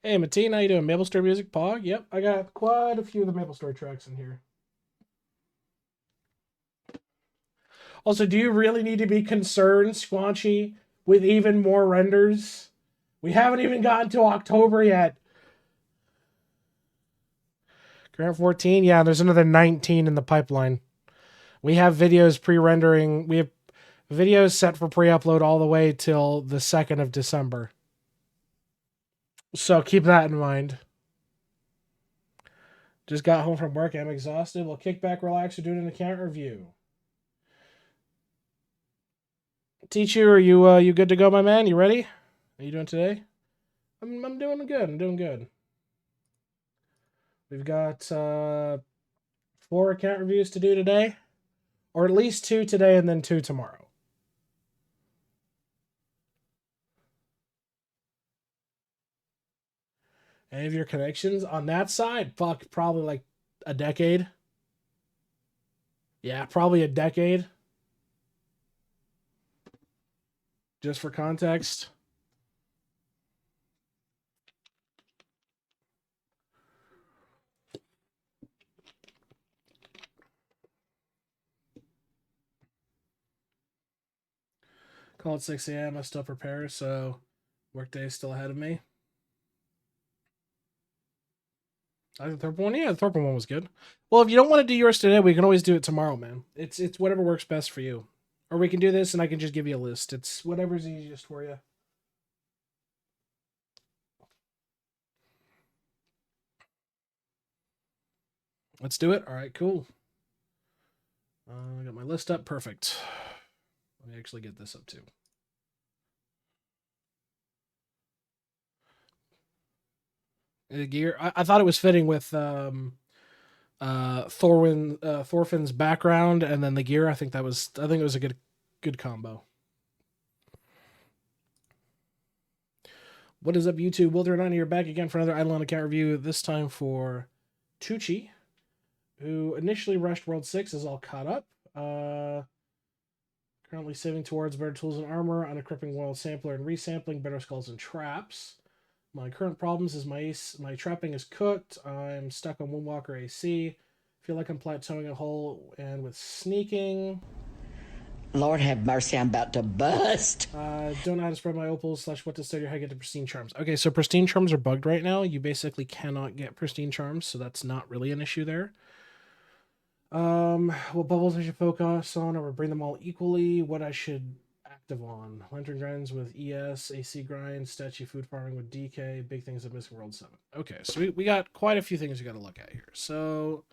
Hey, Mateen, how you doing? Maple Story Music, Pog? Yep, I got quite a few of the Maple Story tracks in here. Also, do you really need to be concerned, Squanchy, with even more renders? We haven't even gotten to October yet. Grant 14? Yeah, there's another 19 in the pipeline. We have videos pre-rendering. We have videos set for pre-upload all the way till the 2nd of December. So keep that in mind. Just got home from work. I'm exhausted. We'll kick back, relax, or do an account review. Teacher, are you good to go, my man? You ready? How you doing today? I'm doing good. I'm doing good. We've got 4 account reviews to do today, or at least 2 today and then 2 tomorrow. Any of your connections on that side? Fuck, probably like a decade. Yeah, probably a decade. Just for context. Call it 6 a.m. I still prepare, so workday is still ahead of me. I think the Thorpe one, yeah, the Thorpe one was good. Well, if you don't want to do yours today, we can always do it tomorrow, man. It's whatever works best for you. Or we can do this and I can just give you a list. It's whatever's easiest for you. Let's do it. All right, cool. I got my list up. Perfect. Let me actually get this up too. The gear. I thought it was fitting with Thorfinn's background and then the gear. I think it was a good combo. What is up, YouTube? Wilder9 here, back again for another Idleon account review. This time for Tucci, who initially rushed World 6, is all caught up. Currently saving towards better tools and armor, unequipping World Sampler and resampling better skulls and traps. My current problems is my trapping is cooked. I'm stuck on Windwalker AC. Feel like I'm plateauing a hole and with sneaking. Lord have mercy, I'm about to bust. Don't know how to spread my opals / what to study or how to get to pristine charms. Okay, so pristine charms are bugged right now. You basically cannot get pristine charms, so that's not really an issue there. What bubbles I should focus on or bring them all equally. What I should active on. Lantern grinds with ES, AC grind, statue food farming with DK, big things at Missing World 7. Okay, so we got quite a few things we got to look at here. So,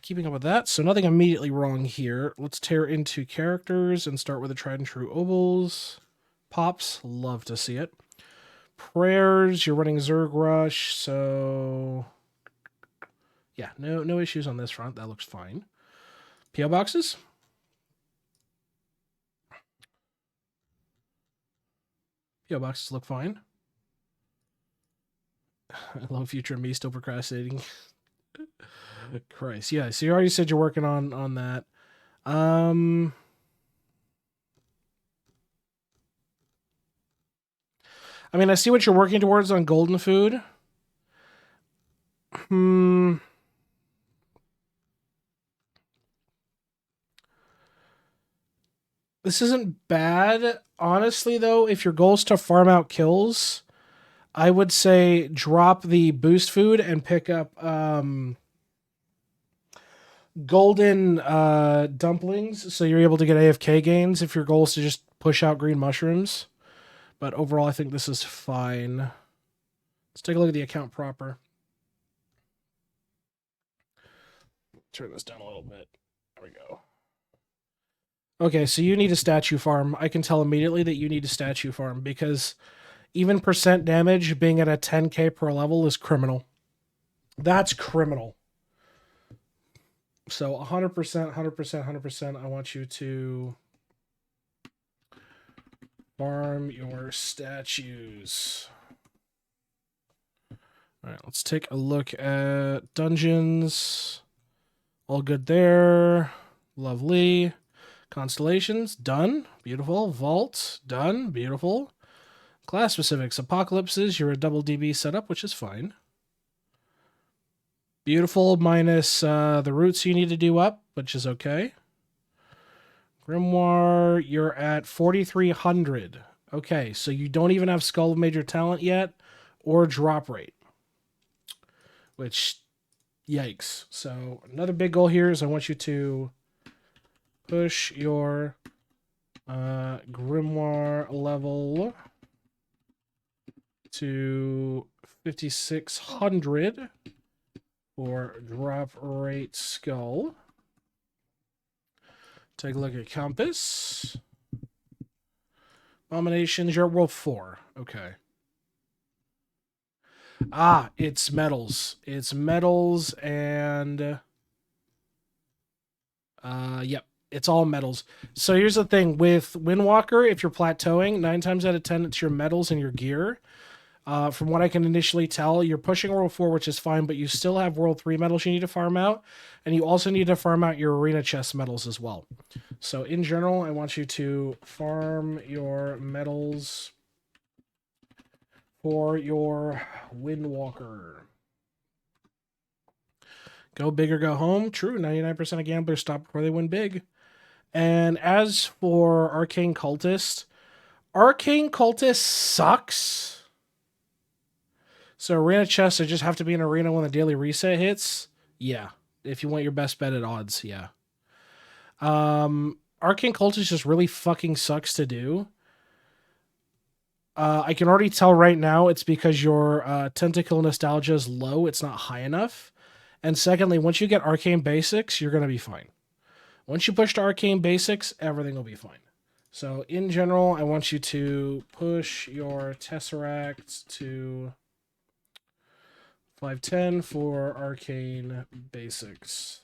keeping up with that, so nothing immediately wrong here. Let's tear into characters and start with the tried and true ovals. Pops, love to see it. Prayers, you're running Zerg Rush, so yeah, no issues on this front. That looks fine. PO boxes. PO boxes look fine. I love future me still procrastinating. Christ, yeah. So you already said you're working on that. I mean, I see what you're working towards on golden food. This isn't bad. Honestly, though, if your goal is to farm out kills, I would say drop the boost food and pick up golden dumplings, so you're able to get AFK gains if your goal is to just push out green mushrooms. But overall, I think this is fine. Let's take a look at the account proper. turn this down a little bit. There we go. Okay, so you need a statue farm. I can tell immediately that you need a statue farm because even percent damage being at a 10k per level is criminal. That's criminal. So 100%, 100%, 100%, I want you to farm your statues. All right, let's take a look at dungeons. All good there. Lovely. Constellations, done. Beautiful. Vault, done. Beautiful. Class specifics, apocalypses, you're a double DB setup, which is fine. Beautiful, minus the roots you need to do up, which is okay. Grimoire, you're at 4,300. Okay, so you don't even have Skull of Major Talent yet, or drop rate. Which, yikes. So another big goal here is I want you to push your Grimoire level to 5,600 for drop rate skull. Take a look at compass. Abominations, you're at world 4. Okay. Ah, it's metals. It's metals and yep, it's all metals. So here's the thing with Windwalker, if you're plateauing, 9 times out of 10 it's your metals and your gear. From what I can initially tell, you're pushing World 4, which is fine, but you still have World 3 medals you need to farm out, and you also need to farm out your arena chest medals as well. So in general, I want you to farm your medals for your Windwalker. Go big or go home. True, 99% of gamblers stop before they win big. And as for Arcane Cultist sucks. So arena chests, I just have to be in arena when the daily reset hits. Yeah. If you want your best bet at odds, yeah. Arcane Cultist just really fucking sucks to do. I can already tell right now it's because your Tentacle Nostalgia is low. It's not high enough. And secondly, once you get Arcane Basics, you're going to be fine. Once you push to Arcane Basics, everything will be fine. So in general, I want you to push your Tesseract to 510 for Arcane Basics.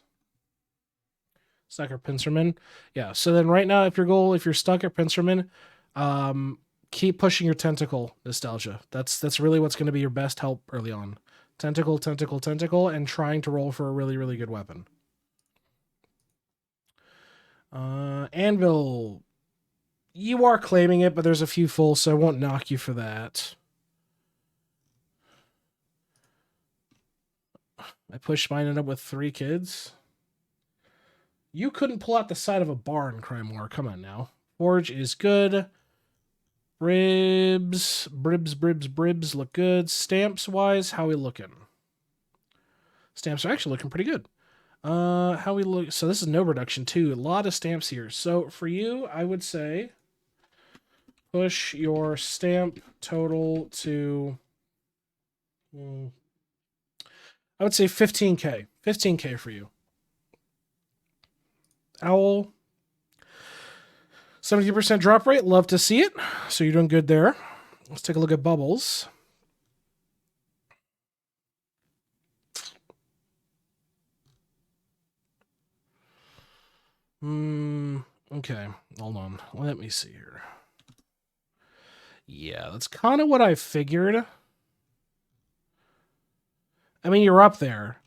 Stuck at Pincerman. Yeah, so then right now, if you're stuck at Pincerman, keep pushing your Tentacle Nostalgia. That's really what's going to be your best help early on. Tentacle, Tentacle, Tentacle, and trying to roll for a really, really good weapon. Anvil. You are claiming it, but there's a few full, so I won't knock you for that. I pushed mine up with 3 kids. You couldn't pull out the side of a barn, Crime War. Come on now. Forge is good. Bribs look good. Stamps-wise, how we looking? Stamps are actually looking pretty good. How we look? So this is no reduction too. A lot of stamps here. So for you, I would say push your stamp total to, I would say 15k. 15k for you. Owl. 70% drop rate. Love to see it. So you're doing good there. Let's take a look at bubbles. Okay. Hold on. Let me see here. Yeah, that's kind of what I figured. I mean, you're up there,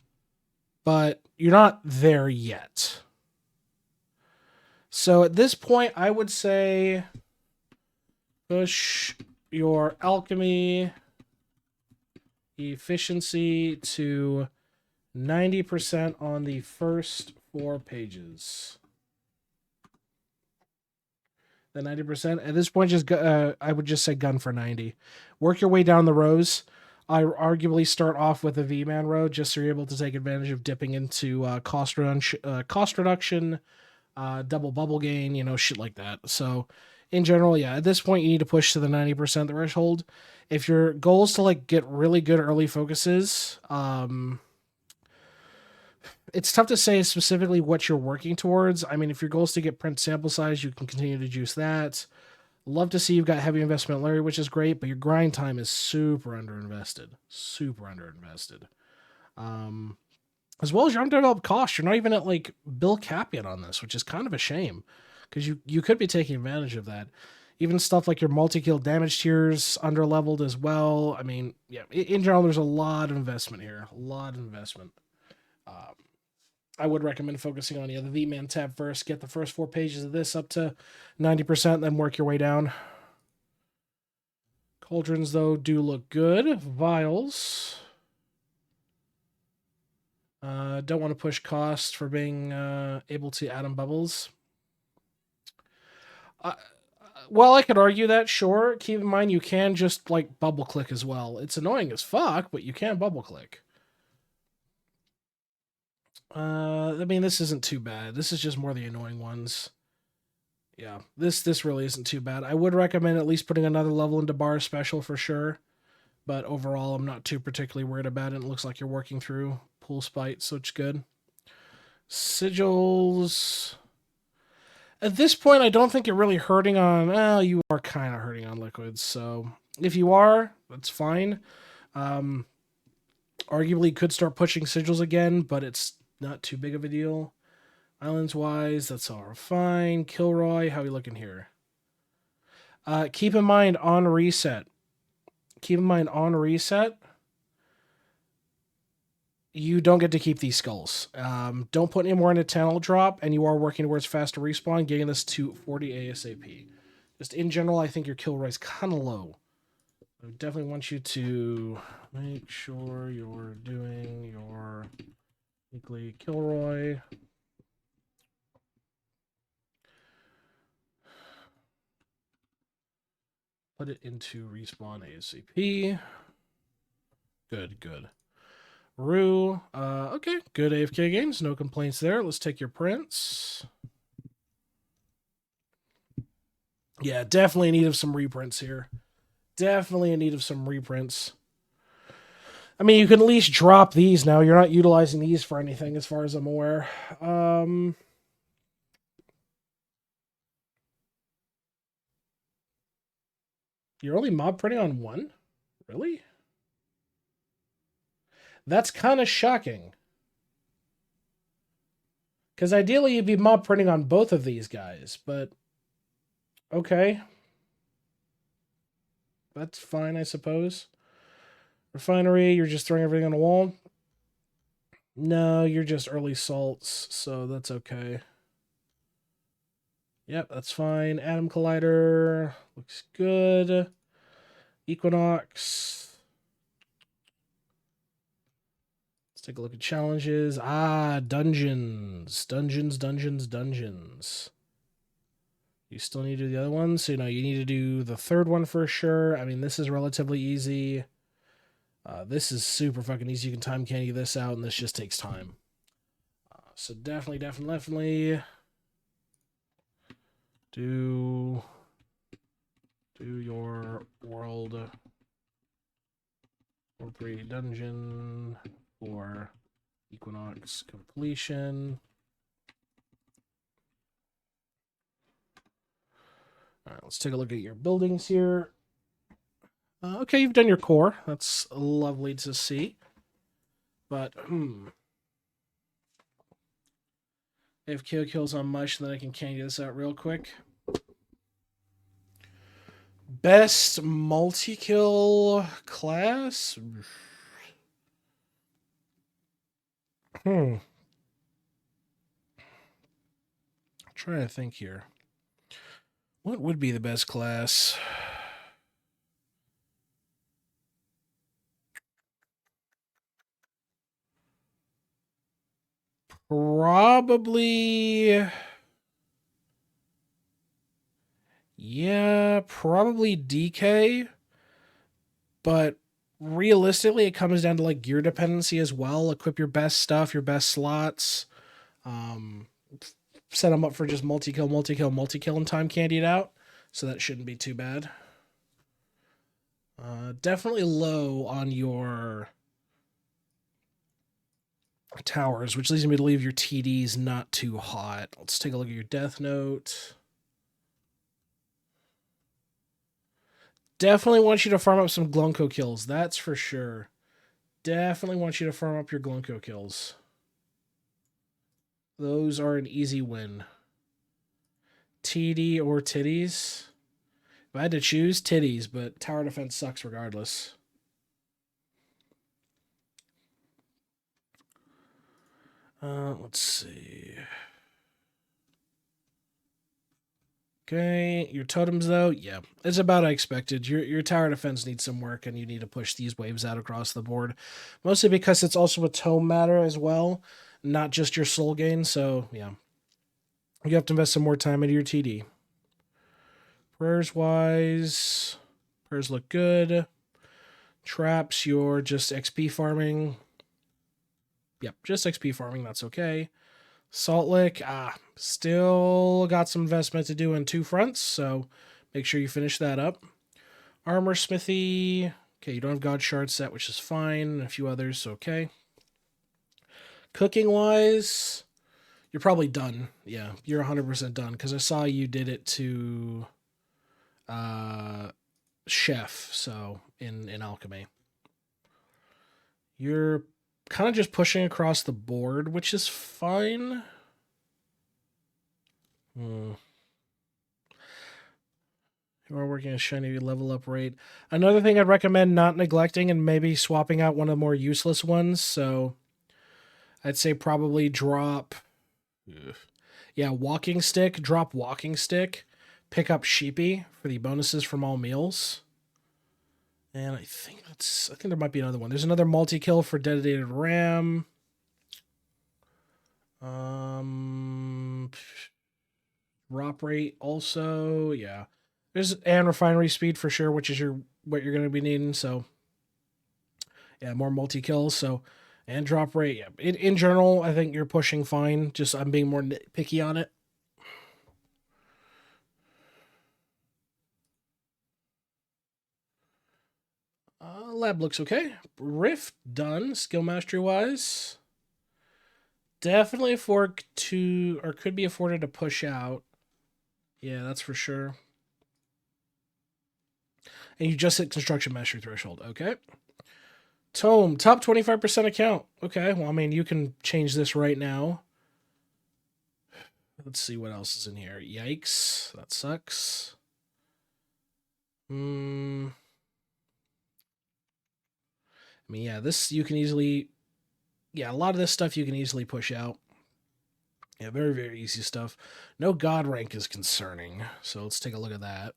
but you're not there yet. So at this point, I would say push your alchemy efficiency to 90% on the first 4 pages. The 90%. At this point, just I would just say gun for 90. Work your way down the rows. I arguably start off with a V-Man row just so you're able to take advantage of dipping into cost reduction, double bubble gain, you know, shit like that. So in general, yeah, at this point you need to push to the 90% threshold. If your goal is to like get really good early focuses, It's tough to say specifically what you're working towards. I mean, if your goal is to get print sample size, you can continue to juice that. Love to see you've got heavy investment Larry, which is great, but your grind time is super underinvested. Super underinvested. As well as your undeveloped cost. You're not even at like bill cap yet on this, which is kind of a shame. Because you could be taking advantage of that. Even stuff like your multi-kill damage tiers under-leveled as well. I mean, yeah, in general, there's a lot of investment here. A lot of investment. I would recommend focusing on the V-Man tab first. Get the first 4 pages of this up to 90%, then work your way down. Cauldrons, though, do look good. Vials. Don't want to push cost for being able to add on bubbles. Well, I could argue that, sure. Keep in mind, you can just, like, bubble click as well. It's annoying as fuck, but you can bubble click. I mean, this isn't too bad. This is just more the annoying ones. Yeah, this really isn't too bad. I would recommend at least putting another level into bar special for sure. But overall, I'm not too particularly worried about it. It looks like you're working through pool spite, so it's good. Sigils. At this point, I don't think you're really hurting on... Well, you are kind of hurting on liquids, so... If you are, that's fine. Arguably, could start pushing sigils again, but it's not too big of a deal. Islands-wise, that's all fine. Kilroy, how are we looking here? Keep in mind, on reset... you don't get to keep these skulls. Don't put any more into channel drop, and you are working towards faster respawn, getting this to 40 ASAP. Just in general, I think your kill rate is kind of low. I definitely want you to make sure you're doing your weekly Kilroy. Put it into respawn ASAP. Good. Rue. Okay, good AFK games. No complaints there. Let's take your prints. Yeah, definitely in need of some reprints here. Definitely in need of some reprints. I mean, you can at least drop these now. You're not utilizing these for anything as far as I'm aware. You're only mob printing on one? Really? That's kind of shocking. Because ideally you'd be mob printing on both of these guys, but... Okay. That's fine, I suppose. Refinery, you're just throwing everything on the wall? No, you're just early salts, so that's okay. Yep, that's fine. Atom Collider, looks good. Equinox. Let's take a look at challenges. Dungeons. Dungeons. You still need to do the other one, so you need to do the third one for sure. I mean, this is relatively easy. This is super fucking easy. You can time candy this out, and this just takes time. So definitely do your world or pre-dungeon for Equinox completion. All right, let's take a look at your buildings here. Okay, you've done your core. That's lovely to see. But, if KO kills on mush, then I can candy this out real quick. Best multi-kill class? I'm trying to think here. What would be the best class? Probably... Yeah, probably DK. But realistically, it comes down to like gear dependency as well. Equip your best stuff, your best slots. Set them up for just multi-kill, and time candy it out. So that shouldn't be too bad. Definitely low on your towers, which leads me to leave your TDs not too hot. Let's take a look at your death note. Definitely want you to farm up some Glunko kills. That's for sure. Definitely want you to farm up your Glunko kills. Those are an easy win. TD or titties? If I had to choose, titties, but tower defense sucks regardless. Let's see. Okay, your totems though, yeah, it's about I expected. Your tower defense needs some work, and you need to push these waves out across the board, mostly because it's also a tome matter as well, not just your soul gain. So yeah, you have to invest some more time into your TD. Prayers wise, prayers look good. Traps, you're just XP farming. Yep, just XP farming. That's okay. Salt Lick, still got some investment to do on two fronts, so make sure you finish that up. Armor Smithy, okay, you don't have God Shard set, which is fine. A few others, okay. Cooking-wise, you're probably done. Yeah, you're 100% done, because I saw you did it to Chef, so in Alchemy. You're kind of just pushing across the board, which is fine. You are working a shiny level up rate. Another thing I'd recommend not neglecting and maybe swapping out one of the more useless ones. So I'd say probably drop. Yeah, walking stick. Drop walking stick. Pick up sheepy for the bonuses from all meals. And I think there might be another one. There's another multi-kill for dedicated ram. Drop rate also, yeah. There's and refinery speed for sure, which is what you're going to be needing. So yeah, more multi-kills. So and drop rate, yeah. In general, I think you're pushing fine. Just I'm being more nitpicky on it. Lab looks okay. Rift done. Skill mastery wise, definitely afford to, or could be afforded to push out. Yeah, that's for sure. And you just hit construction mastery threshold. Okay. Tome, top 25% account. Okay, well, I mean, you can change this right now. Let's see what else is in here. Yikes, that sucks. I mean, yeah, this you can easily... Yeah, a lot of this stuff you can easily push out. Yeah, very, very easy stuff. No god rank is concerning, so let's take a look at that.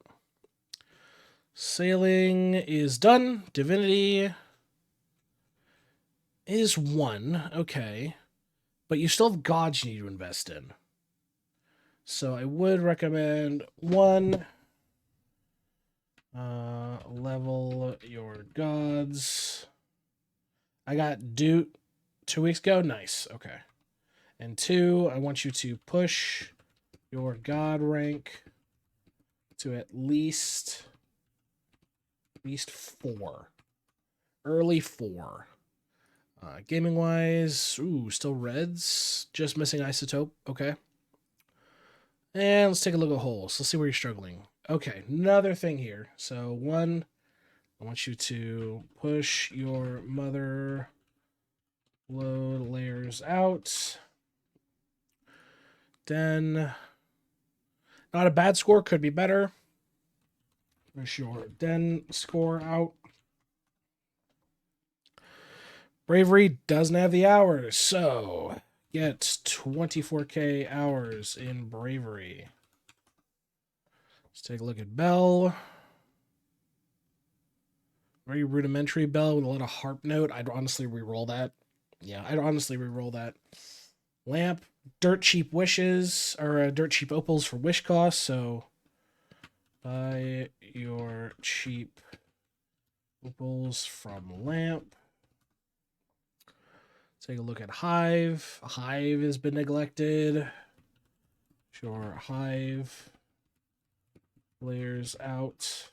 Sailing is done. Divinity is 1. Okay. But you still have gods you need to invest in. So I would recommend 1. Level your gods. I got Doot 2 weeks ago. Nice. Okay. And 2, I want you to push your god rank to at least 4. Early 4. Gaming wise, ooh, still reds. Just missing isotope. Okay. And let's take a look at holes. Let's see where you're struggling. Okay, another thing here. So 1, I want you to push your mother load layers out. Then, not a bad score, could be better. Push your Den score out. Bravery doesn't have the hours, so get 24k hours in Bravery. Let's take a look at Bell. Very rudimentary Bell with a lot of harp note. I'd honestly re-roll that. Yeah, I'd honestly re-roll that. Lamp, dirt cheap wishes, or dirt cheap opals for wish cost, so buy your cheap opals from Lamp. Take a look at Hive. Hive has been neglected. Sure, Hive. Layers out.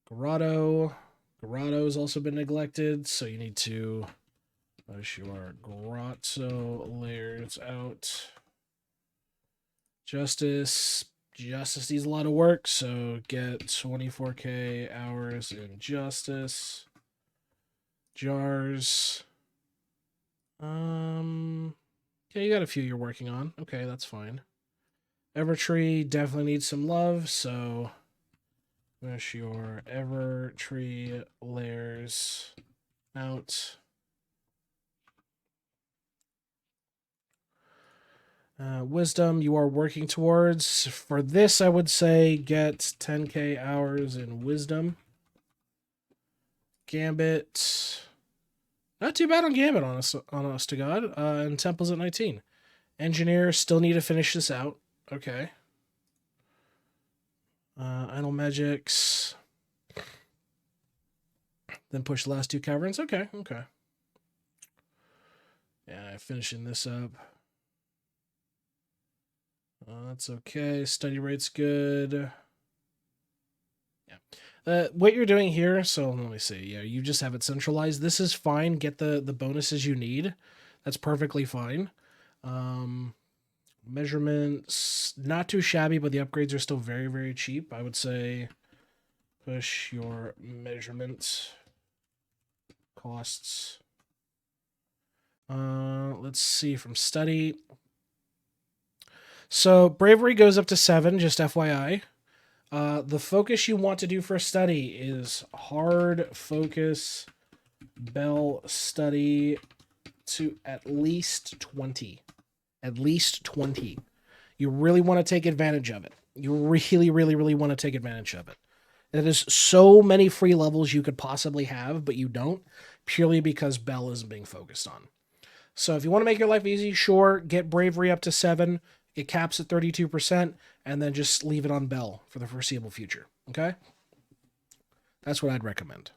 Grotto. Grotto has also been neglected, so you need to Push your grotto layers out. Justice needs a lot of work, so get 24k hours in Justice. Jars. Okay, you got a few you're working on. Okay, that's fine. Evertree definitely needs some love, so push your Evertree layers out. Wisdom, you are working towards. For this, I would say get 10k hours in Wisdom. Gambit. Not too bad on Gambit, honest to God. And Temple's at 19. Engineer, still need to finish this out. Okay. Idle Magics. Then push the last two caverns. Okay, okay. Yeah, finishing this up. That's okay. Study rate's good. Yeah. What you're doing here, so let me see. Yeah, you just have it centralized. This is fine. Get the bonuses you need. That's perfectly fine. Measurements, not too shabby, but the upgrades are still very, very cheap. I would say push your measurements costs. Let's see from study. So bravery goes up to 7, just FYI. The focus you want to do for study is hard focus bell study to at least 20. At least 20. You really want to take advantage of it. You really, really, really want to take advantage of it. It is so many free levels you could possibly have, but you don't, purely because Bell isn't being focused on. So if you want to make your life easy, sure, get bravery up to 7. It caps at 32%, and then just leave it on Bell for the foreseeable future. Okay? That's what I'd recommend.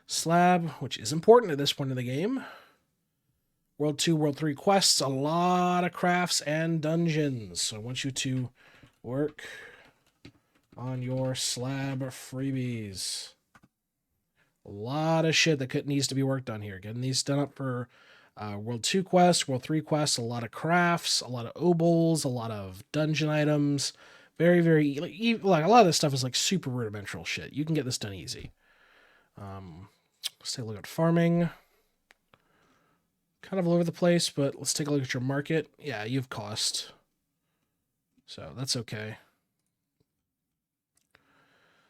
Slab, which is important at this point in the game. World 2, World 3 quests, a lot of crafts and dungeons. So I want you to work on your slab freebies. A lot of shit that needs to be worked on here. Getting these done up for World 2 quests, World 3 quests, a lot of crafts, a lot of obols, a lot of dungeon items. Very, very, like a lot of this stuff is like super rudimental shit. You can get this done easy. Let's take a look at farming. Kind of all over the place, but let's take a look at your market. Yeah, you have cost. So that's okay.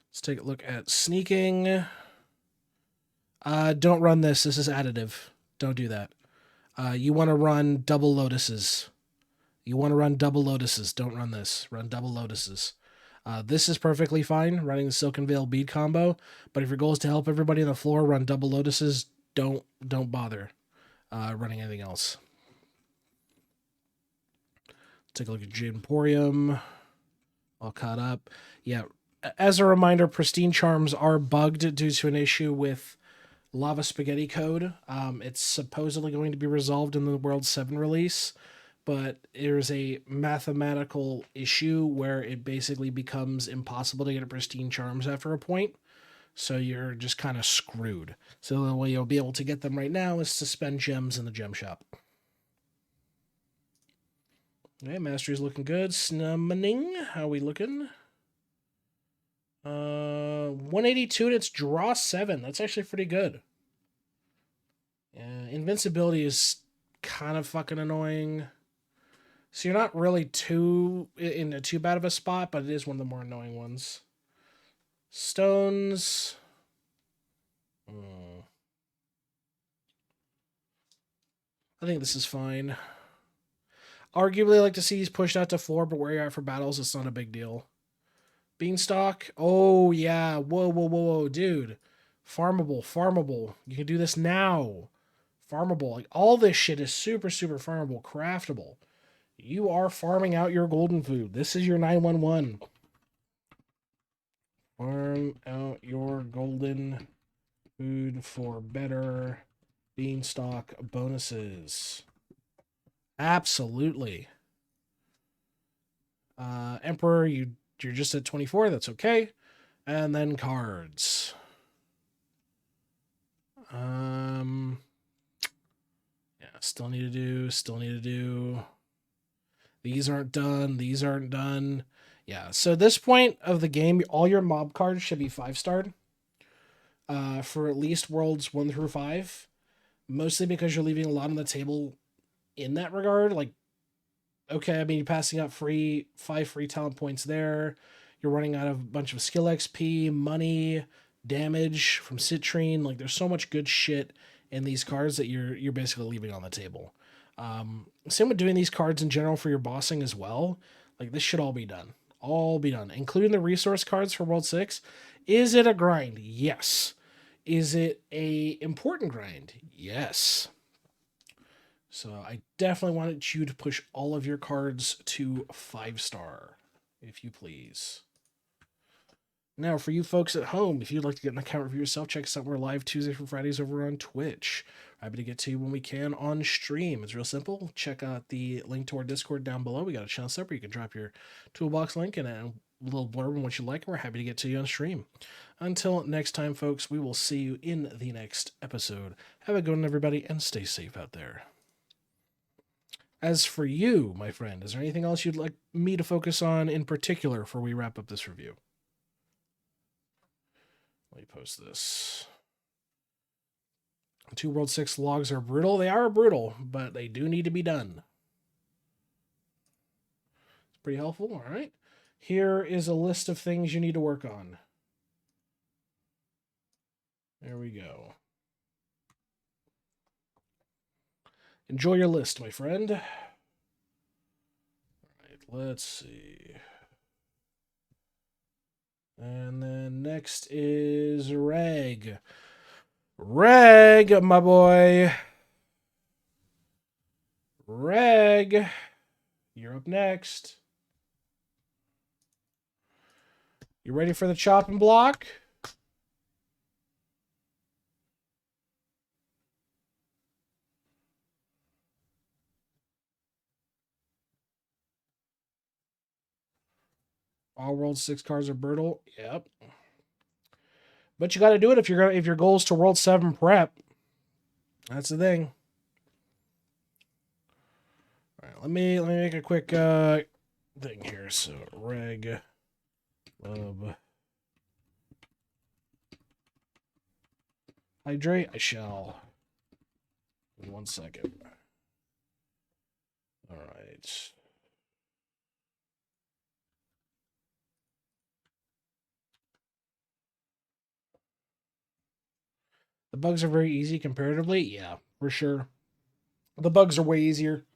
Let's take a look at sneaking. Don't run this. This is additive. Don't do that. You want to run double lotuses. You want to run double lotuses. Don't run this. Run double lotuses. This is perfectly fine, running the Silken Veil bead combo. But if your goal is to help everybody on the floor run double lotuses, don't bother running anything else. Take a look at Jade Emporium. All caught up. Yeah. As a reminder, Pristine Charms are bugged due to an issue with Lava Spaghetti code. It's supposedly going to be resolved in the World 7 release, but there's a mathematical issue where it basically becomes impossible to get a Pristine Charms after a point. So you're just kind of screwed. So the way you'll be able to get them right now is to spend gems in the gem shop. Okay, Mastery's looking good. Snummoning, how we looking? 182 and it's draw 7. That's actually pretty good. Invincibility is kind of fucking annoying. So you're not really too bad of a spot, but it is one of the more annoying ones. Stones. I think this is fine. Arguably, I like to see these pushed out to 4, but where you're at for battles, it's not a big deal. Beanstalk. Oh, yeah. Whoa, dude. Farmable. You can do this now. Farmable. Like, all this shit is super, super farmable. Craftable. You are farming out your golden food. This is your 911. Farm out your golden food for better beanstalk bonuses. Absolutely. Emperor, you're just at 24. That's okay. And then cards. still need to do, still need to do. These aren't done, these aren't done. Yeah, so this point of the game, all your mob cards should be 5-starred for at least worlds 1 through 5. Mostly because you're leaving a lot on the table in that regard. Like, okay, I mean, you're passing up 5 free talent points there. You're running out of a bunch of skill XP, money, damage from Citrine. Like, there's so much good shit in these cards that you're basically leaving on the table. Same with doing these cards in general for your bossing as well. Like, this should all be done. All be done, including the resource cards for World 6. Is it a grind? Yes. Is it a important grind? Yes. So I definitely wanted you to push all of your cards to 5-star, if you please. Now, for you folks at home, if you'd like to get an account review yourself, check us out. We're live Tuesdays through Fridays over on Twitch. Happy to get to you when we can on stream. It's real simple. Check out the link to our Discord down below. We got a channel set where you can drop your toolbox link and a little blurb on what you like, and we're happy to get to you on stream. Until next time, folks, we will see you in the next episode. Have a good one, everybody, and stay safe out there. As for you, my friend, is there anything else you'd like me to focus on in particular before we wrap up this review? Let me post this. 2 World 6 logs are brutal. They are brutal, but they do need to be done. It's pretty helpful. All right. Here is a list of things you need to work on. There we go. Enjoy your list, my friend. All right, let's see. And then next is Reg. Reg, my boy. Reg, you're up next. You ready for the chopping block? All World 6 cards are brutal. Yep. But you got to do it if your goal is to World 7 prep. That's the thing. All right, let me make a quick thing here. So Reg, love, hydrate. I shall. In 1 second. All right. The bugs are very easy comparatively. Yeah, for sure. The bugs are way easier.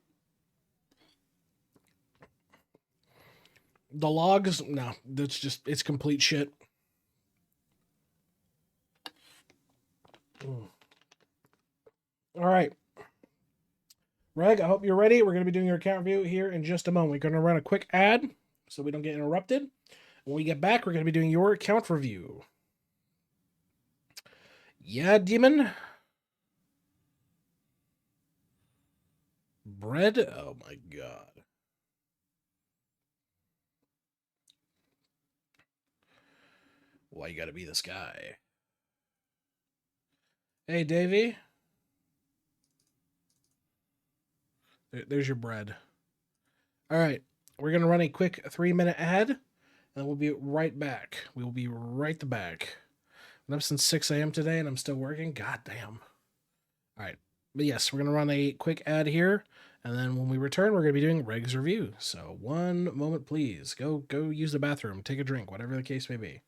The logs, no, it's complete shit. All right. Reg, I hope you're ready. We're going to be doing your account review here in just a moment. We're going to run a quick ad so we don't get interrupted. When we get back, we're going to be doing your account review. Yeah, demon. Bread? Oh my god. Why you gotta be this guy? Hey, Davey. There's your bread. All right. We're going to run a quick 3-minute ad, and we'll be right back. We will be right back. I'm up since 6 a.m. today, and I'm still working. God damn. All right. But yes, we're going to run a quick ad here, and then when we return, we're going to be doing Reg's review. So 1 moment, please. Go use the bathroom, take a drink, whatever the case may be.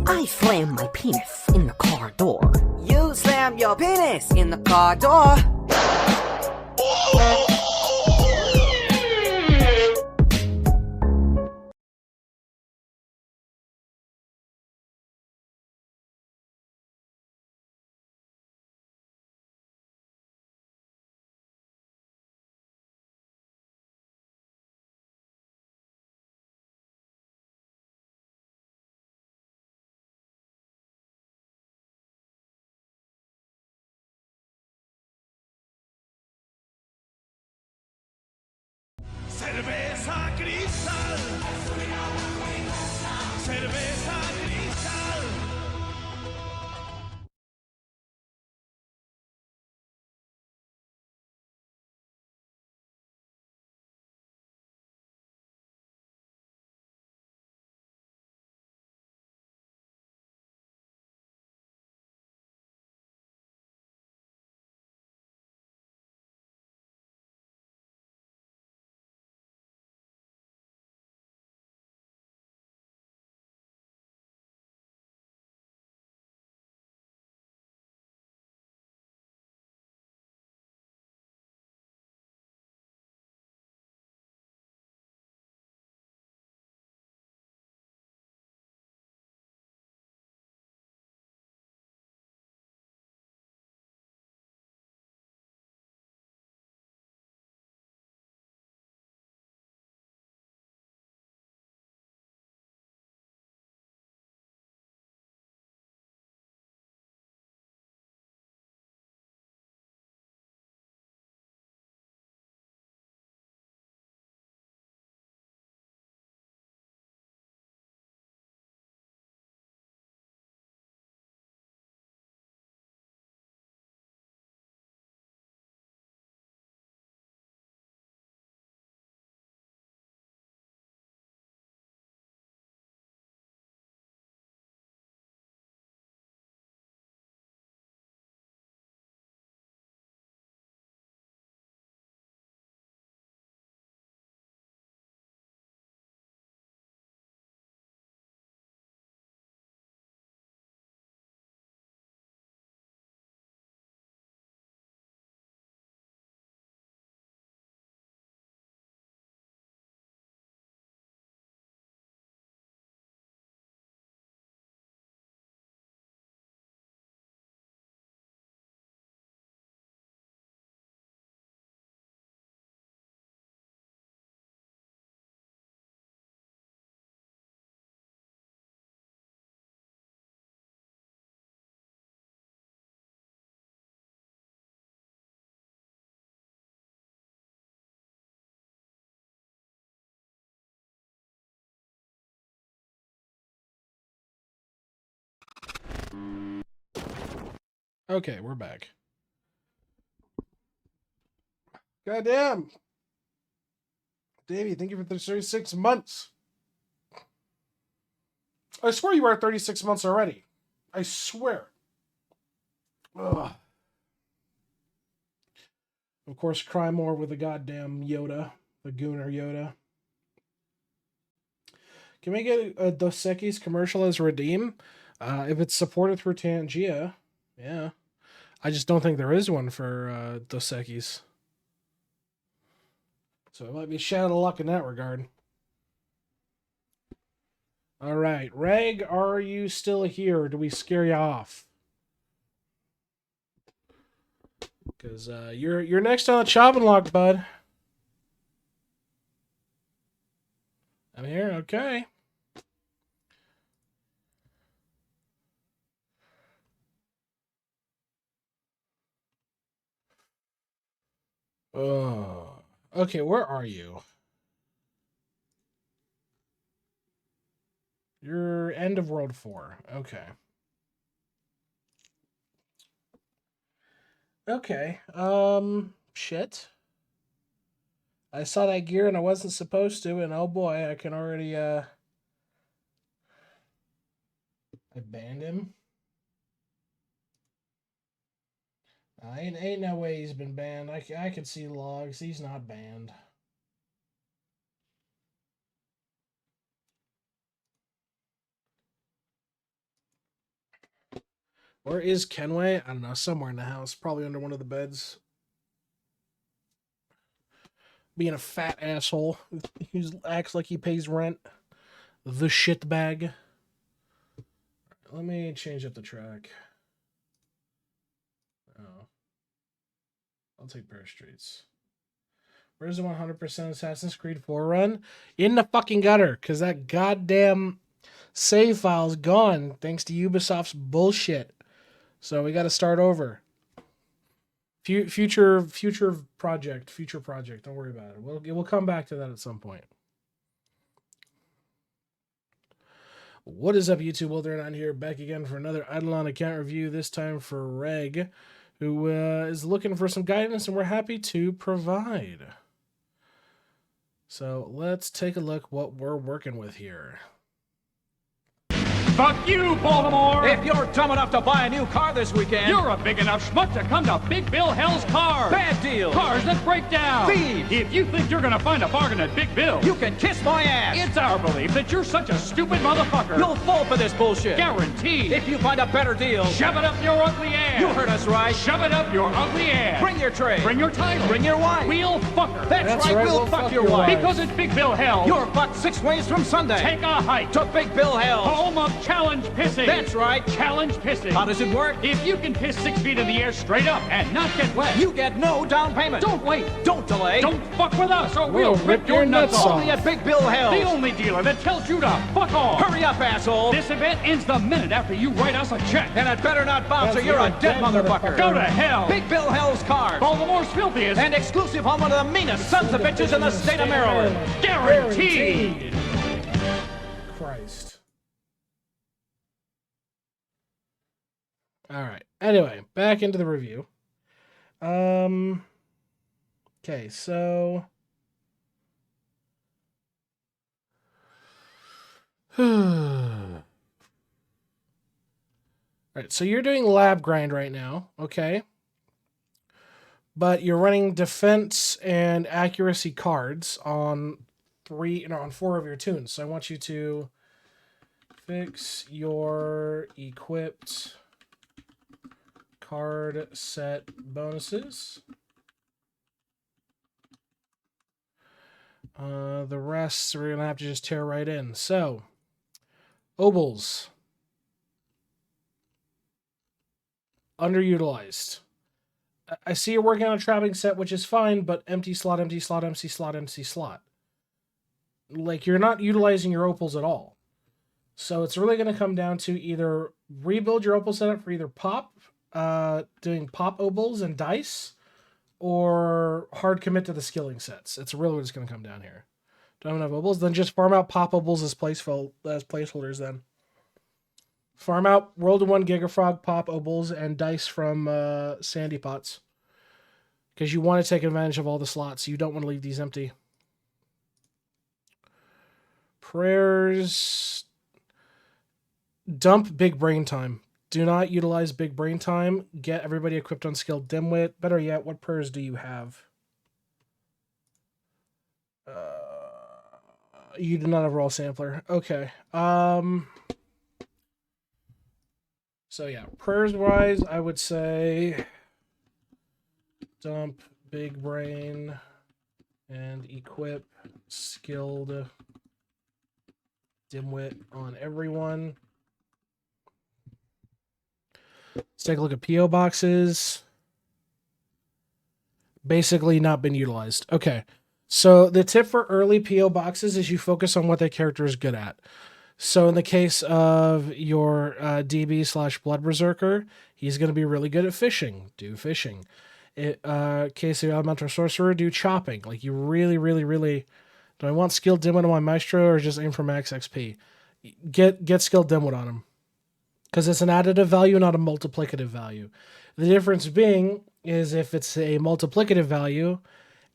I slammed my penis in the car door. You slammed your penis in the car door. Cerveza cristal. Cerveza cristal. Okay, we're back. Goddamn. Davey, thank you for the 36 months. I swear you were at 36 months already. I swear. Ugh. Of course, cry more with the goddamn Yoda. The Gooner Yoda. Can we get a Dos Equis commercial as redeem? If it's supported through Tangia, yeah. I just don't think there is one for Dos Equis. So it might be a shot of luck in that regard. All right, Reg, are you still here? Do we scare you off? Because you're next on the chopping block, bud. I'm here. Okay. Oh. Okay, where are you? You're end of World 4. Okay. Okay. Shit. I saw that gear and I wasn't supposed to, and oh boy, I can already, I banned him. Ain't no way he's been banned. I could see logs. He's not banned. Where is Kenway? I don't know. Somewhere in the house. Probably under one of the beds. Being a fat asshole. He acts like he pays rent. The shit bag. Let me change up the track. Oh. I'll take Bear Streets. Where's the 100% Assassin's Creed 4 run? In the fucking gutter, because that goddamn save file's gone thanks to Ubisoft's bullshit. So we got to start over. Future project. Don't worry about it. We'll come back to that at some point. What is up, YouTube? Will39 here, back again for another Idleon account review, this time for Reg, who is looking for some guidance, and we're happy to provide. So let's take a look what we're working with here. Fuck you, Baltimore! If you're dumb enough to buy a new car this weekend, You're a big enough schmuck to come to Big Bill Hell's Cars! bad deal. Cars that break down! Thieves. If you think you're gonna find a bargain at Big Bill, You can kiss my ass. it's our belief that you're such a stupid motherfucker! You'll fall for this bullshit. Guaranteed! If you find a better deal, Shove it up your ugly ass! you heard us right. Shove it up your ugly ass! Bring your tray. Bring your title! Bring your wife. We'll fuck her! That's right, we'll fuck your wife. Because at Big Bill Hell, You're fucked 6 ways from Sunday. take a hike to Big Bill Hell. home of challenge pissing! That's right. Challenge pissing! How does it work? If you can piss 6 feet in the air straight up and not get wet, You get no down payment. don't wait! Don't delay. Don't fuck with us or we'll We'll rip your nuts off! Only at Big Bill Hell. The only dealer that tells you to fuck off! Hurry up, asshole. This event ends the minute after you write us a check! And it better not bounce or That's you're a right, dead dead motherfucker. Go to hell! Big Bill Hell's Cars. Baltimore's filthiest And exclusive home of the meanest sons of bitches in the state of Maryland. guaranteed! Christ. All right. Anyway, back into the review. Okay, so all right, so you're doing lab grind right now, okay? But you're running defense and accuracy cards on 4 of your tunes. So I want you to fix your equipped card set bonuses. The rest we're gonna have to just tear right in. So, obols, underutilized. I see you're working on a trapping set, which is fine, but empty slot, empty slot, empty slot, empty slot. Like, you're not utilizing your opals at all. So it's really going to come down to either rebuild your opal setup for either pop, doing pop opals and dice, or hard commit to the skilling sets. It's really what it's going to come down here. Don't have enough opals? Then just farm out pop opals as placeholders then. Farm out World of 1 Gigafrog pop opals and dice from Sandy Pots. Because you want to take advantage of all the slots. You don't want to leave these empty. Prayers. Dump big brain time. Do not utilize big brain time. Get everybody equipped on skilled dimwit. Better yet, what prayers do you have? You do not have raw sampler. Okay. So yeah, prayers wise, I would say dump big brain and equip skilled dimwit on everyone. Let's take a look at PO boxes. Basically not been utilized. Okay. So the tip for early PO boxes is you focus on what that character is good at. So in the case of your DB/Blood Berserker, he's going to be really good at fishing. Do fishing. Case of Elemental Sorcerer, do chopping. Like, you really, really, really... Do I want skilled dimwit on my Maestro or just aim for max XP? Get skilled dimwit on him. Because it's an additive value, not a multiplicative value. The difference being, is if it's a multiplicative value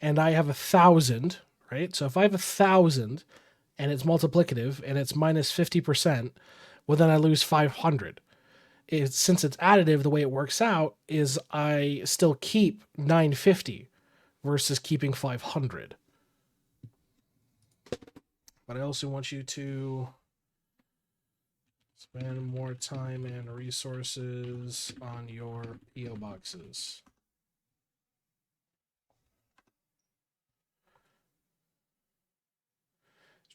and I have 1,000, right? So if I have 1,000 and it's multiplicative and it's minus 50%, well, then I lose 500. Since it's additive, the way it works out is I still keep 950 versus keeping 500. But I also want you to spend more time and resources on your PO boxes.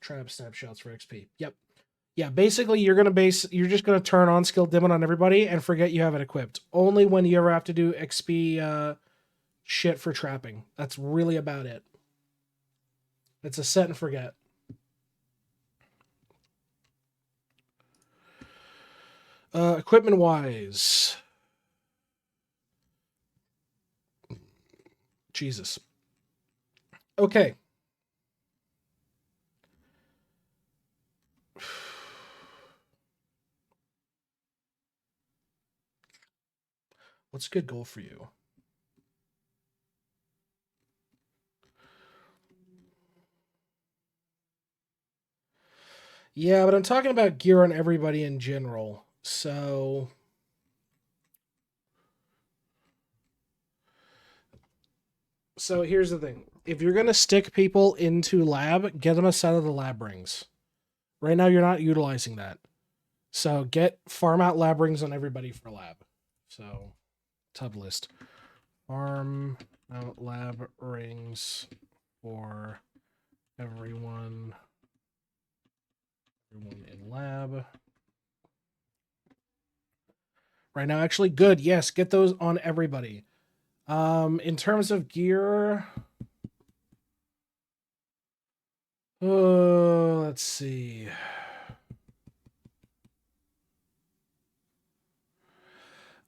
Trap snapshots for XP. Yep. Yeah, basically you're just gonna turn on skill limit on everybody and forget you have it equipped. Only when you ever have to do XP shit for trapping. That's really about it. It's a set and forget. Equipment wise. Jesus. Okay. What's a good goal for you? Yeah, but I'm talking about gear on everybody in general. So here's the thing. If you're going to stick people into lab, get them a set of the lab rings. Right now, you're not utilizing that. So farm out lab rings on everybody for lab. So, tub list. Farm out lab rings for everyone in lab. Right now, actually, good. Yes, get those on everybody. In terms of gear, let's see.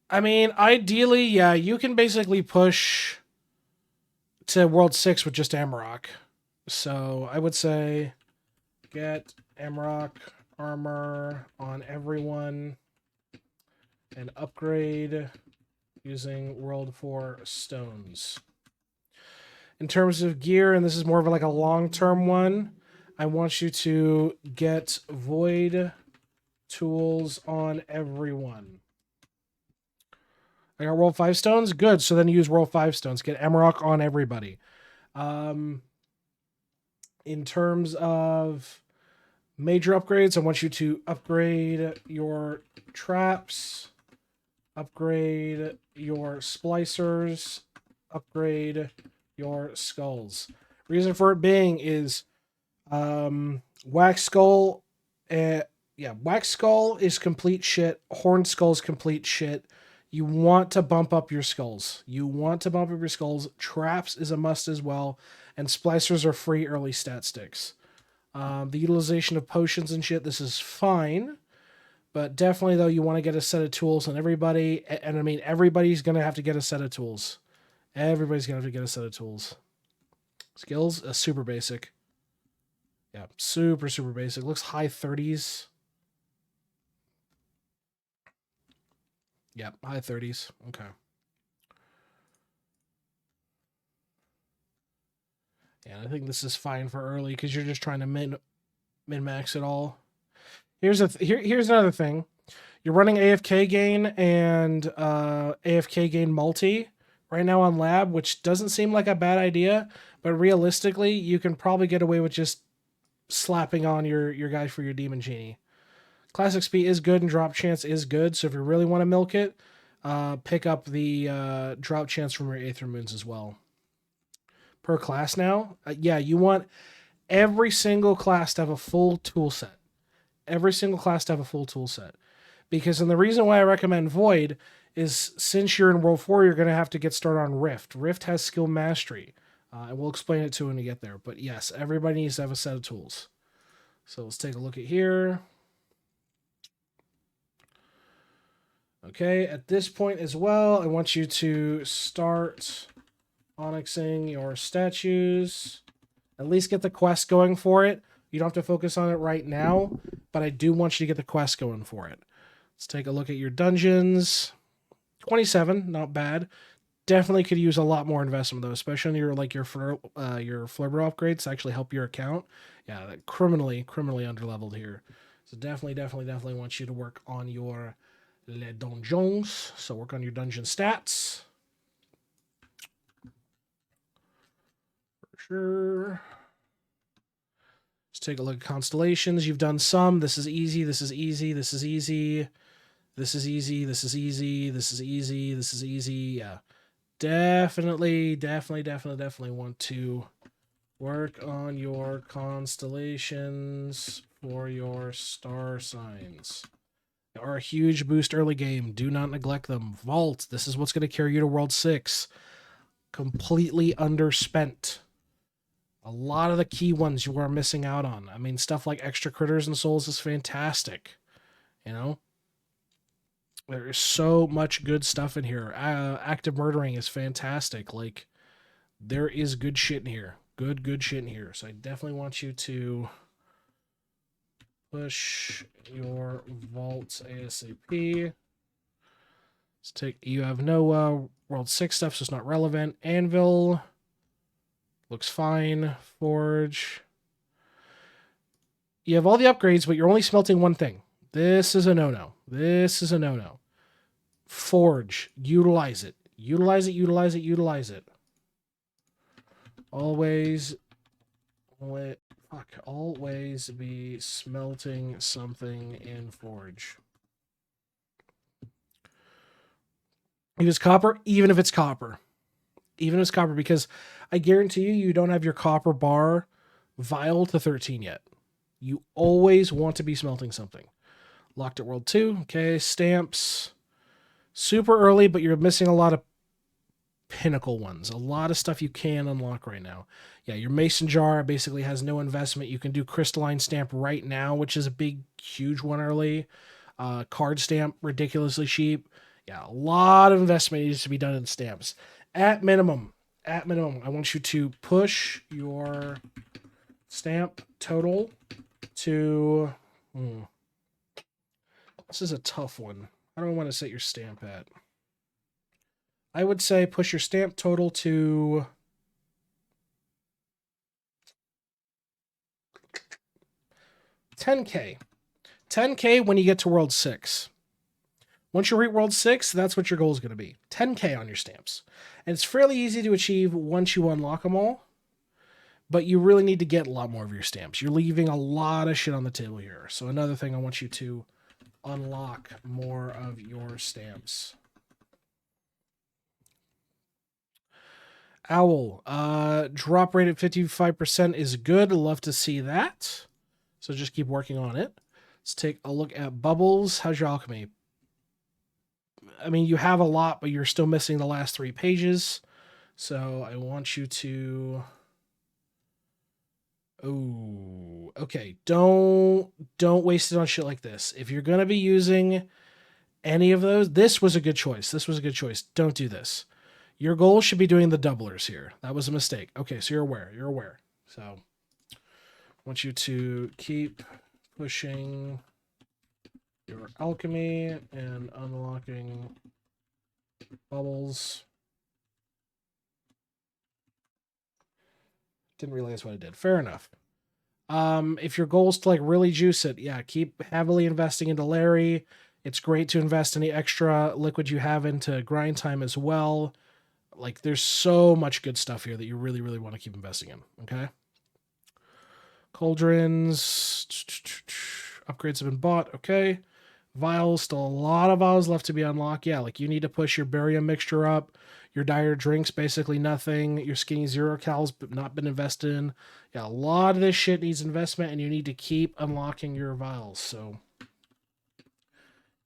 I mean, ideally, yeah, you can basically push to World 6 with just Amarok. So I would say get Amarok armor on everyone and upgrade using World 4 stones. In terms of gear, and this is more of like a long-term one, I want you to get Void tools on everyone. I got World 5 stones? Good, so then use World 5 stones. Get Amarok on everybody. In terms of major upgrades, I want you to upgrade your traps, upgrade your splicers, upgrade your skulls. Reason for it being is wax skull wax skull is complete shit. Horn skull's complete shit. You want to bump up your skulls. Traps is a must as well, and splicers are free early stat sticks. The utilization of potions and shit, this is fine. But definitely, though, you want to get a set of tools on everybody. And I mean, everybody's going to have to get a set of tools. Everybody's going to have to get a set of tools. Skills, super basic. Yeah, super, super basic. Looks high 30s. Yep, high 30s. Okay. Yeah, I think this is fine for early because you're just trying to min-max it all. Here's another thing. You're running AFK gain and AFK gain multi right now on lab, which doesn't seem like a bad idea, but realistically, you can probably get away with just slapping on your guy for your Demon Genie. Classic speed is good and drop chance is good, so if you really want to milk it, pick up the drop chance from your Aether Moons as well. Per class now, yeah, you want every single class to have a full tool set. Because and the reason why I recommend Void is since you're in World 4, you're going to have to get started on Rift. Rift has skill mastery. And we'll explain it to you when we get there. But yes, everybody needs to have a set of tools. So let's take a look at here. Okay, at this point as well, I want you to start onyxing your statues. At least get the quest going for it. You don't have to focus on it right now, but I do want you to get the quest going for it. Let's take a look at your dungeons. 27, not bad. definitely could use a lot more investment though, especially on your Flurbo upgrades to actually help your account. Yeah, criminally underleveled here. So definitely want you to work on your Les Donjons. So work on your dungeon stats. For sure. Let's take a look at constellations. You've done some. This is easy. This is easy. This is easy. This is easy. This is easy. This is easy. This is easy. Yeah. Definitely want to work on your constellations for your star signs. They are a huge boost early game. Do not neglect them. Vault. This is what's going to carry you to World 6. Completely underspent. A lot of the key ones you are missing out on. I mean, stuff like extra critters and souls is fantastic. You know? There is so much good stuff in here. Active murdering is fantastic. Like, there is good shit in here. Good shit in here. So I definitely want you to push your vaults ASAP. Let's take. You have no World 6 stuff, so it's not relevant. Anvil looks fine. Forge. You have all the upgrades, but you're only smelting one thing. This is a no-no. This is a no-no. Forge. Utilize it. Utilize it, utilize it, utilize it. Always be smelting something in Forge. If it's copper, even if it's copper. Even if it's copper, because I guarantee you don't have your copper bar vial to 13 yet. You always want to be smelting something. Locked at World 2. Okay, stamps. Super early, but you're missing a lot of pinnacle ones. A lot of stuff you can unlock right now. Yeah, your mason jar basically has no investment. You can do crystalline stamp right now, which is a big, huge one early. Card stamp, ridiculously cheap. Yeah, a lot of investment needs to be done in stamps. At minimum, I want you to push your stamp total to... This is a tough one. How do I want to set your stamp at? I would say push your stamp total to... $10K. $10K when you get to World 6. Once you reach World 6, that's what your goal is going to be. $10K on your stamps. And it's fairly easy to achieve once you unlock them all. But you really need to get a lot more of your stamps. You're leaving a lot of shit on the table here. So another thing I want you to unlock more of your stamps. Owl. Drop rate at 55% is good. Love to see that. So just keep working on it. Let's take a look at bubbles. How's your alchemy? I mean, you have a lot, but you're still missing the last 3 pages. So I want you to... Oh, okay. Don't waste it on shit like this. If you're going to be using any of those, this was a good choice. This was a good choice. Don't do this. Your goal should be doing the doublers here. That was a mistake. Okay, so you're aware. You're aware. So I want you to keep pushing your alchemy and unlocking bubbles. Didn't realize what I did. Fair enough. If your goal is to like really juice it, yeah, keep heavily investing into Larry. It's great to invest any extra liquid you have into grind time as well. Like, there's so much good stuff here that you really, really want to keep investing in. Okay. Cauldrons. Upgrades have been bought. Okay. Vials. Still a lot of vials left to be unlocked. Yeah, like you need to push your barium mixture up. Your dire drinks, basically nothing. Your skinny zero cals, but not been invested in. Yeah, a lot of this shit needs investment, and you need to keep unlocking your vials. So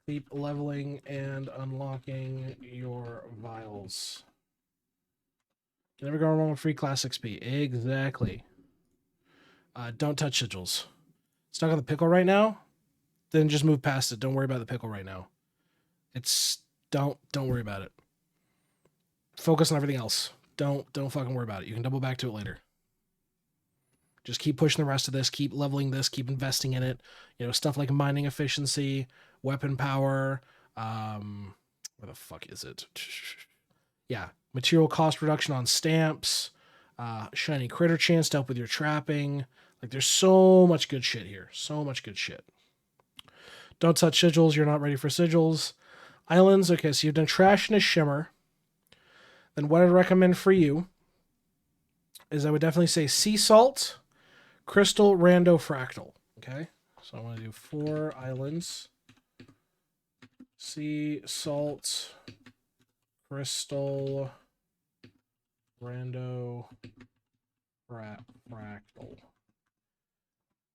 keep leveling and unlocking your vials. You never go wrong with free class XP. Exactly. Don't touch sigils. Stuck on the pickle right now? Then just move past it. Don't worry about the pickle right now. Don't worry about it. Focus on everything else. Don't fucking worry about it. You can double back to it later. Just keep pushing the rest of this. Keep leveling this. Keep investing in it. You know, stuff like mining efficiency, weapon power. Where the fuck is it? Yeah. material cost reduction on stamps, shiny critter chance to help with your trapping. Like, there's so much good shit here. So much good shit. Don't touch sigils. You're not ready for sigils. Islands. Okay, so you've done trash and a shimmer. Then what I'd recommend for you is I would definitely say sea salt, crystal, rando, fractal. Okay, so I want to do 4 islands. Sea salt, crystal, rando, fractal.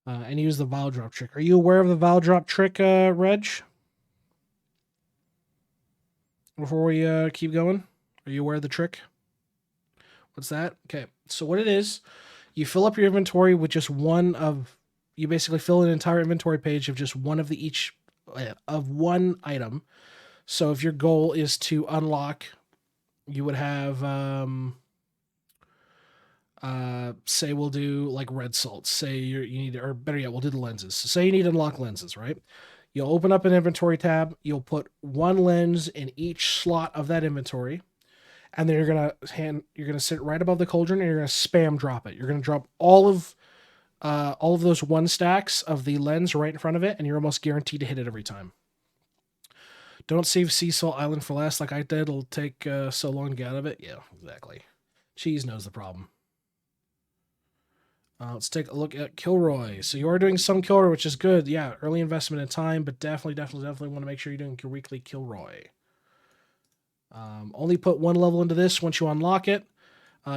And use the vial drop trick. Are you aware of the vial drop trick, Reg? Before we keep going, are you aware of the trick? What's that? Okay, so what it is, you fill up your inventory with just one of, you basically fill an entire inventory page of just one of the each, of one item. So if your goal is to unlock, you would have, say we'll do like red salt. Say you need, or better yet, we'll do the lenses. So say you need to unlock lenses, right? You'll open up an inventory tab. You'll put 1 lens in each slot of that inventory, and then you're gonna sit right above the cauldron and you're gonna spam drop it. You're gonna drop all of those 1 stacks of the lens right in front of it, and you're almost guaranteed to hit it every time. Don't save Sea Salt Island for last like I did. It'll take so long to get out of it. Yeah, exactly. Cheese knows the problem. Let's take a look at Kilroy. So you are doing some Kilroy, which is good. Yeah, early investment in time, but definitely want to make sure you're doing your weekly Kilroy. Only put 1 level into this once you unlock it.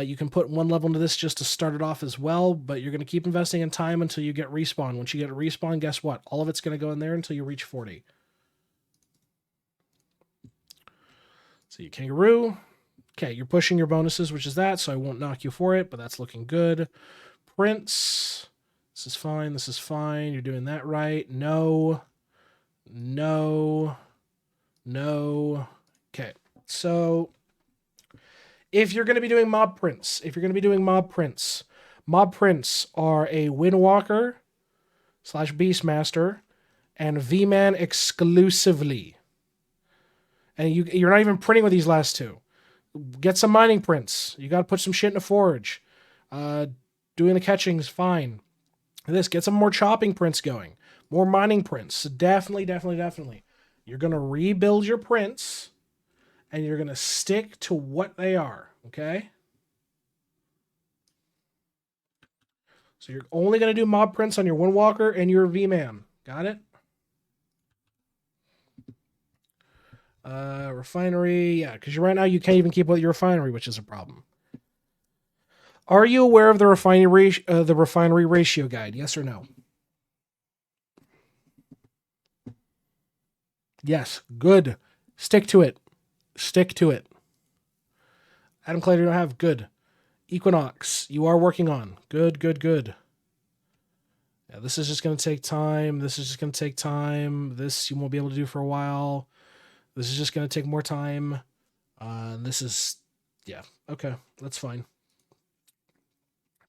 You can put 1 level into this just to start it off as well, but you're going to keep investing in time until you get respawn. Once you get a respawn, guess what? All of it's going to go in there until you reach 40. So you kangaroo. Okay, you're pushing your bonuses, which is that, so I won't knock you for it, but that's looking good. Prince. This is fine. This is fine. You're doing that right. No. No. No. Okay. So if you're going to be doing mob prints, mob prints are a Windwalker / Beastmaster and V-Man exclusively. And you're not even printing with these last 2. Get some mining prints. You got to put some shit in a forge. Doing the catching's fine. Get some more chopping prints going. More mining prints. So definitely. You're going to rebuild your prints, and you're going to stick to what they are, okay? So you're only going to do mob prints on your Windwalker and your V-Man. Got it? Refinery, yeah, because right now you can't even keep with your refinery, which is a problem. Are you aware of the refinery ratio guide? Yes or no? Yes. Good. Stick to it. Adam Clay, you don't have. Good. Equinox, you are working on. Good. Yeah, this is just going to take time. This you won't be able to do for a while. This is just going to take more time. Yeah. Okay. That's fine.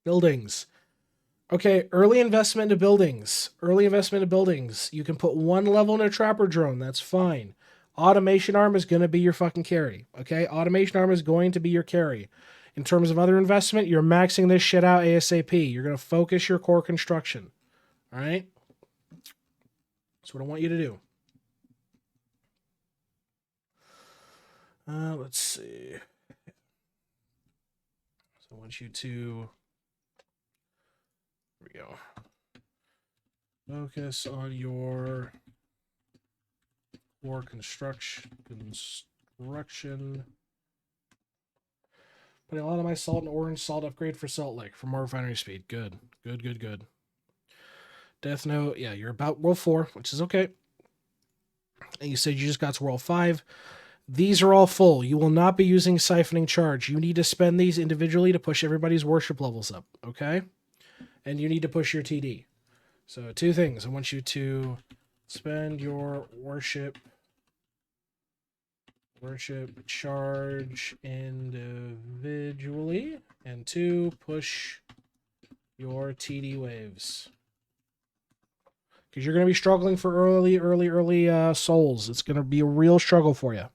Buildings. Okay, early investment into buildings. You can put 1 level in a trapper drone. That's fine. Automation arm is going to be your fucking carry. Okay, automation arm is going to be your carry. In terms of other investment, you're maxing this shit out ASAP. You're going to focus your core construction. All right? That's what I want you to do. Let's see. So I want you to... Here we go. Focus on your core construction. Putting a lot of my salt and orange salt upgrade for Salt Lake for more refinery speed. Good. Death Note, yeah, you're about World 4, which is okay. And you said you just got to World 5. These are all full. You will not be using siphoning charge. You need to spend these individually to push everybody's worship levels up, okay? And you need to push your TD. So 2 things. I want you to spend your worship charge individually. And 2, push your TD waves. Because you're going to be struggling for early souls. It's going to be a real struggle for you.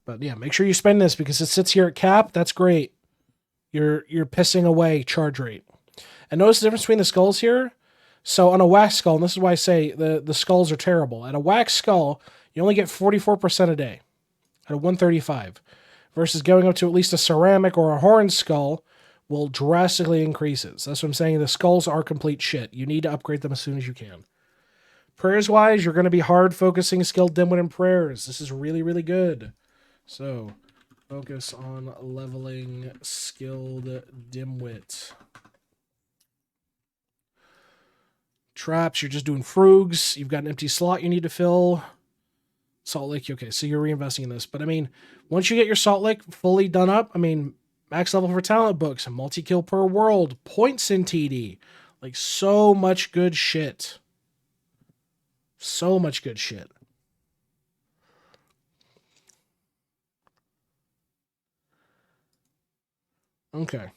But yeah, make sure you spend this because it sits here at cap. That's great. You're pissing away charge rate. And notice the difference between the skulls here. So on a wax skull, and this is why I say the skulls are terrible. At a wax skull, you only get 44% a day at a 135. Versus going up to at least a ceramic or a horn skull will drastically increase it. So that's what I'm saying. The skulls are complete shit. You need to upgrade them as soon as you can. Prayers-wise, you're going to be hard focusing skilled dimwit and prayers. This is really, really good. So, focus on leveling skilled dimwit. Traps, you're just doing frugs. You've got an empty slot you need to fill. Salt Lake, okay, so you're reinvesting in this. But I mean, once you get your Salt Lake fully done up, I mean, max level for talent books, multi-kill per world, points in TD. Like, so much good shit. So much good shit. Okay.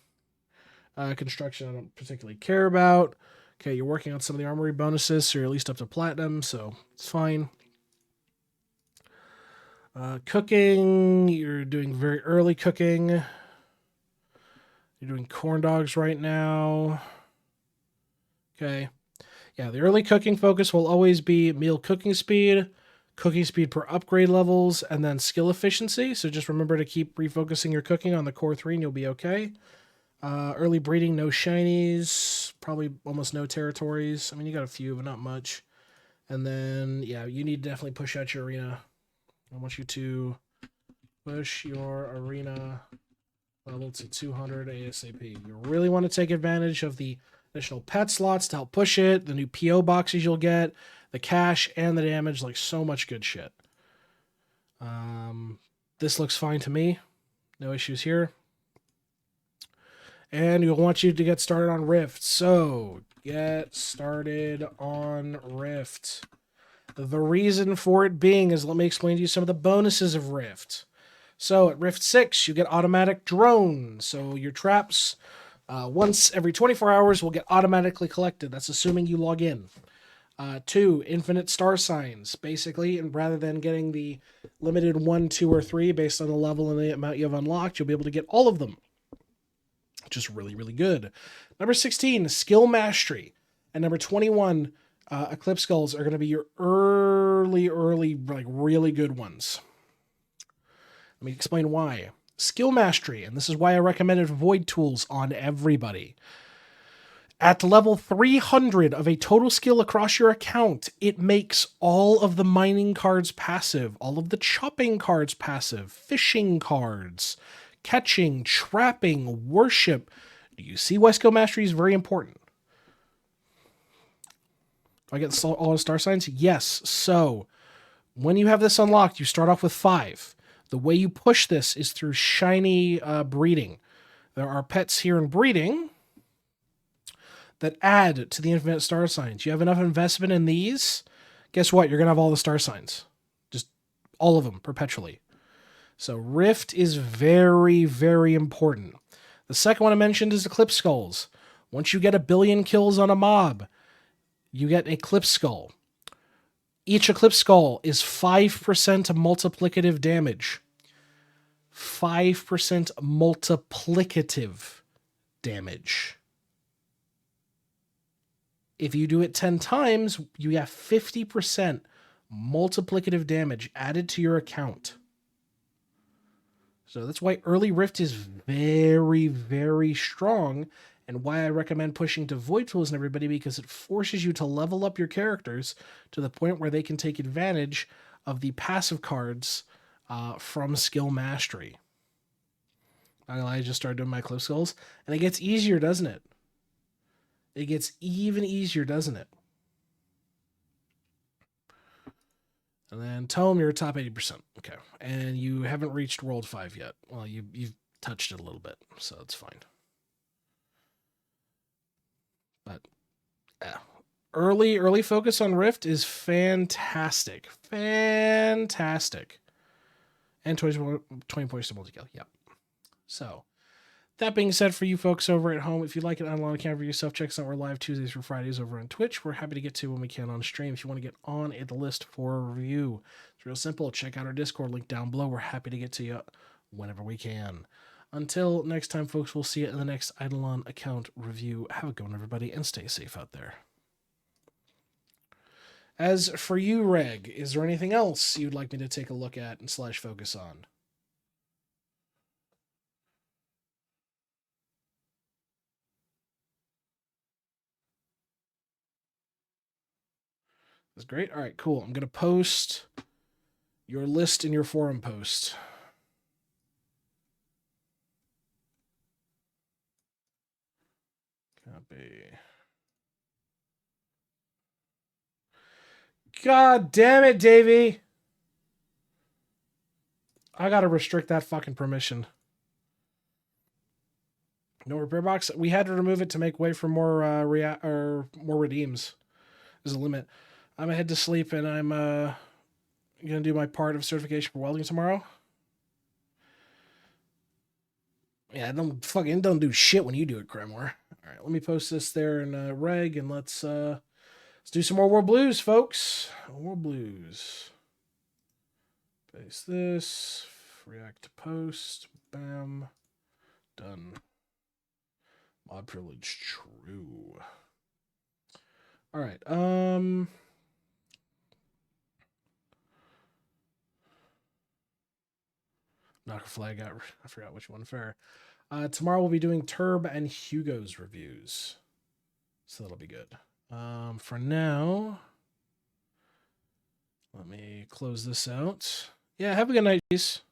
Construction I don't particularly care about. Okay, you're working on some of the armory bonuses, so you're at least up to platinum, so it's fine. Cooking, you're doing very early cooking. You're doing corn dogs right now. Okay. Yeah, the early cooking focus will always be meal cooking speed per upgrade levels, and then skill efficiency. So just remember to keep refocusing your cooking on the core 3 and you'll be okay. Early breeding, no shinies, probably almost no territories. I mean, you got a few, but not much. And then, yeah, you need to definitely push out your arena. I want you to push your arena level to 200 ASAP. You really want to take advantage of the additional pet slots to help push it, the new PO boxes you'll get, the cash, and the damage, like so much good shit. This looks fine to me. No issues here. And we'll want you to get started on Rift. So, get started on Rift. The reason for it being is, let me explain to you some of the bonuses of Rift. So, at Rift 6, you get automatic drone. So, your traps, once every 24 hours, will get automatically collected. That's assuming you log in. 2, infinite star signs, basically, and rather than getting the limited 1, 2, or 3 based on the level and the amount you have unlocked, you'll be able to get all of them, which is really, really good. Number 16, skill mastery. And number 21, Eclipse Skulls are going to be your early, like really good ones. Let me explain why. Skill mastery, and this is why I recommended Void Tools on everybody. At level 300 of a total skill across your account, it makes all of the mining cards passive, all of the chopping cards passive, fishing cards, catching, trapping, worship. Do you see why skill mastery is very important? Do I get all the star signs? Yes. So, when you have this unlocked, you start off with 5. The way you push this is through shiny breeding. There are pets here in breeding that add to the infinite star signs. You have enough investment in these, guess what? You're going to have all the star signs. Just all of them, perpetually. So Rift is very, very important. The second one I mentioned is Eclipse Skulls. Once you get 1 billion kills on a mob, you get an Eclipse Skull. Each Eclipse Skull is 5% multiplicative damage. 5% multiplicative damage. If you do it 10 times, you have 50% multiplicative damage added to your account. So that's why early Rift is very, very strong, and why I recommend pushing to Void Tools and everybody, because it forces you to level up your characters to the point where they can take advantage of the passive cards from Skill Mastery. I just started doing my Eclipse Skulls, and it gets easier, doesn't it? It gets even easier, doesn't it? And then Tome, you're top 80%. Okay. And you haven't reached World 5 yet. Well, you've touched it a little bit, so it's fine. But yeah. Early focus on Rift is fantastic. Fantastic. And 20 points to multi-kill. Yep. So That being said, for you folks over at home, if you'd like an unlocked account for yourself, check us out. We're live Tuesdays through Fridays over on Twitch. We're happy to get to when we can on stream. If you want to get on the list for a review, it's real simple. Check out our Discord link down below. We're happy to get to you whenever we can. Until next time, folks, we'll see you in the next Idleon account review. Have a good one, everybody, and stay safe out there. As for you, Reg, is there anything else you'd like me to take a look at and / focus on? That's great. All right, cool. I'm going to post your list in your forum post. Copy. God damn it, Davey. I got to restrict that fucking permission. No repair box. We had to remove it to make way for more more redeems. There's a limit. I'm gonna head to sleep, and I'm gonna do my part of certification for welding tomorrow. Yeah, don't do shit when you do it, Cremor. All right, let me post this there in Reg, and let's do some more World Blues, folks. World Blues. Paste this. React to post. Bam. Done. Mod privilege true. All right. Knock a flag out. I forgot which one. Fair. Tomorrow we'll be doing Turb and Hugo's reviews, so that'll be good. For now, let me close this out. Yeah, have a good night, guys.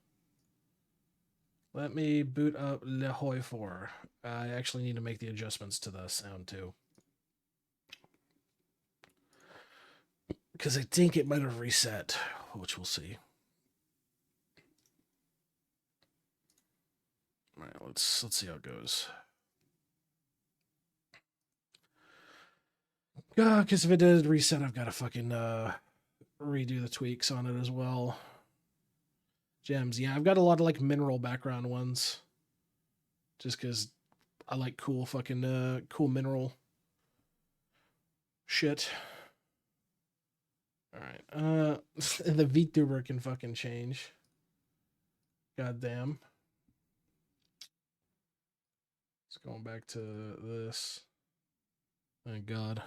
Let me boot up Le Hoi 4. I actually need to make the adjustments to the sound too, because I think it might have reset, which we'll see. All right, let's see how it goes. Because if it did reset, I've got to fucking redo the tweaks on it as well. Gems, yeah, I've got a lot of like mineral background ones, just because I like cool fucking cool mineral shit. All right, the VTuber can fucking change. Goddamn. It's going back to this. Thank God.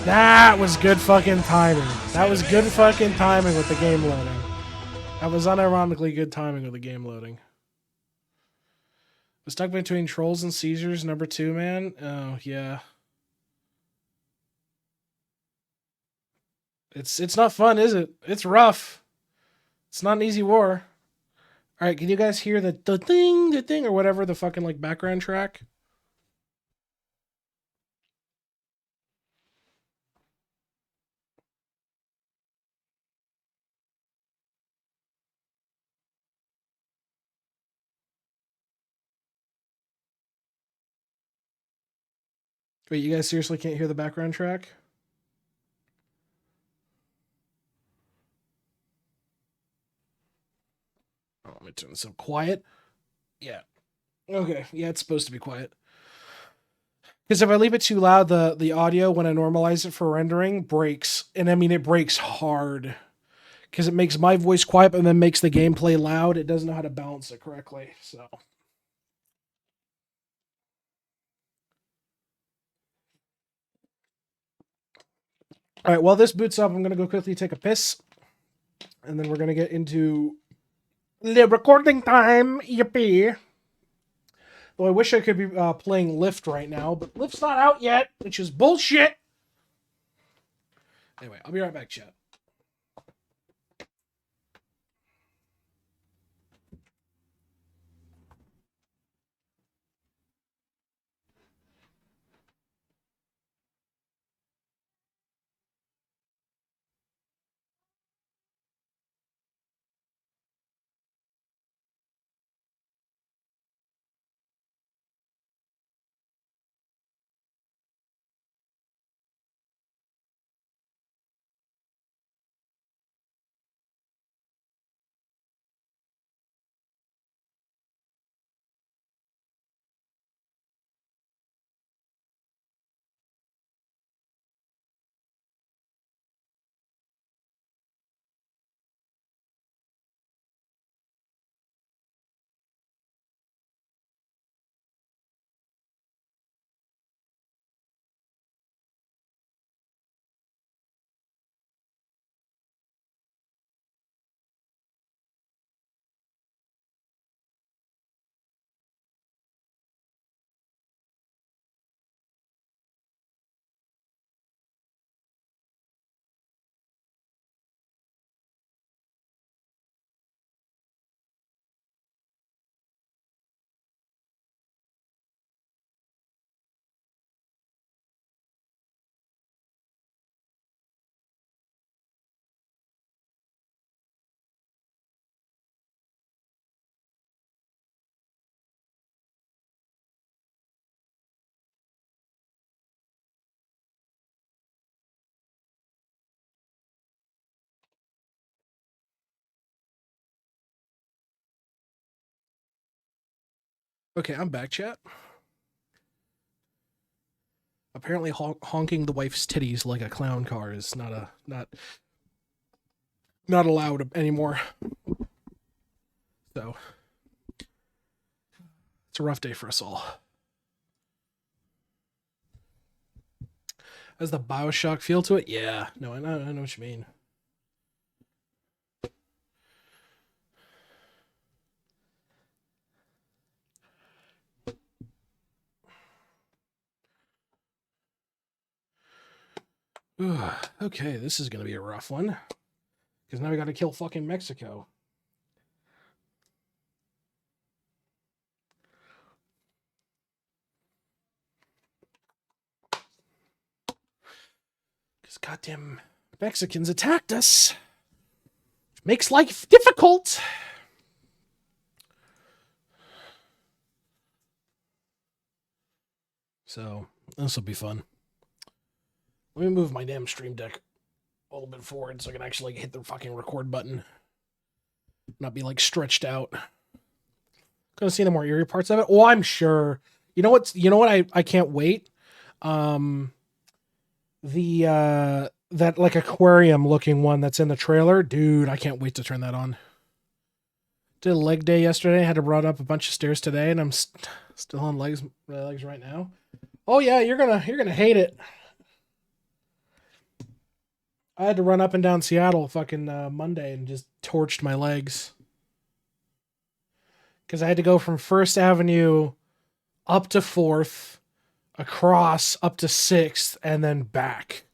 That was good fucking timing. That was good fucking timing with the game loading. That was unironically good timing with the game loading. Was stuck between Trolls and Seizures, number 2, man. Oh, yeah. It's not fun, is it? It's rough. It's not an easy war. All right, can you guys hear the thing, or whatever, the fucking like background track? Wait, you guys seriously can't hear the background track? Oh, let me turn this up. Quiet? Yeah. Okay, yeah, it's supposed to be quiet. Because if I leave it too loud, the audio, when I normalize it for rendering, breaks. And I mean, it breaks hard. Because it makes my voice quiet and then makes the gameplay loud. It doesn't know how to balance it correctly, so... All right, while this boots up, I'm going to go quickly take a piss. And then we're going to get into the recording time. Yippee. Though I wish I could be playing Lift right now, but Lift's not out yet, which is bullshit. Anyway, I'll be right back, chat. Okay, I'm back, chat. Apparently, honking the wife's titties like a clown car is not allowed anymore. So it's a rough day for us all. Has the Bioshock feel to it? Yeah. No, I know what you mean. Okay, this is gonna be a rough one. Because now we gotta kill fucking Mexico. Because goddamn Mexicans attacked us. Which makes life difficult. So, this will be fun. Let me move my damn stream deck a little bit forward so I can actually hit the fucking record button. Not be like stretched out. Gonna see the more eerie parts of it. Oh, I'm sure. You know what I can't wait? That like aquarium looking one that's in the trailer. Dude, I can't wait to turn that on. Did a leg day yesterday. Had to run up a bunch of stairs today, and I'm still on legs right now. Oh yeah, you're gonna hate it. I had to run up and down Seattle fucking Monday and just torched my legs. Because I had to go from 1st Avenue up to 4th, across up to 6th, and then back.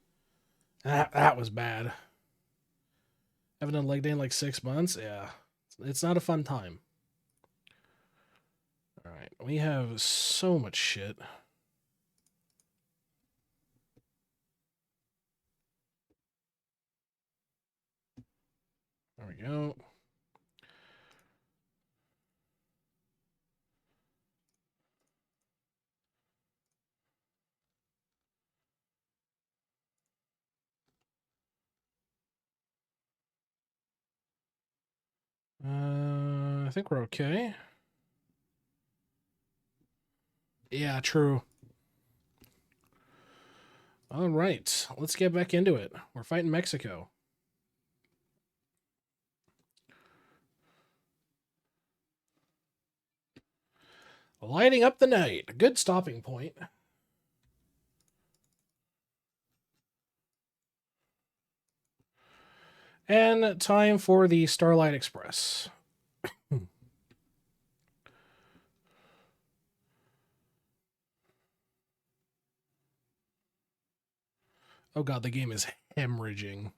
That was bad. Haven't done leg day in like 6 months? Yeah. It's not a fun time. Alright, we have so much shit. There we go. I think we're okay. Yeah, true. All right, let's get back into it. We're fighting Mexico. Lighting up the night. A good stopping point. And time for the Starlight Express. Oh god, the game is hemorrhaging.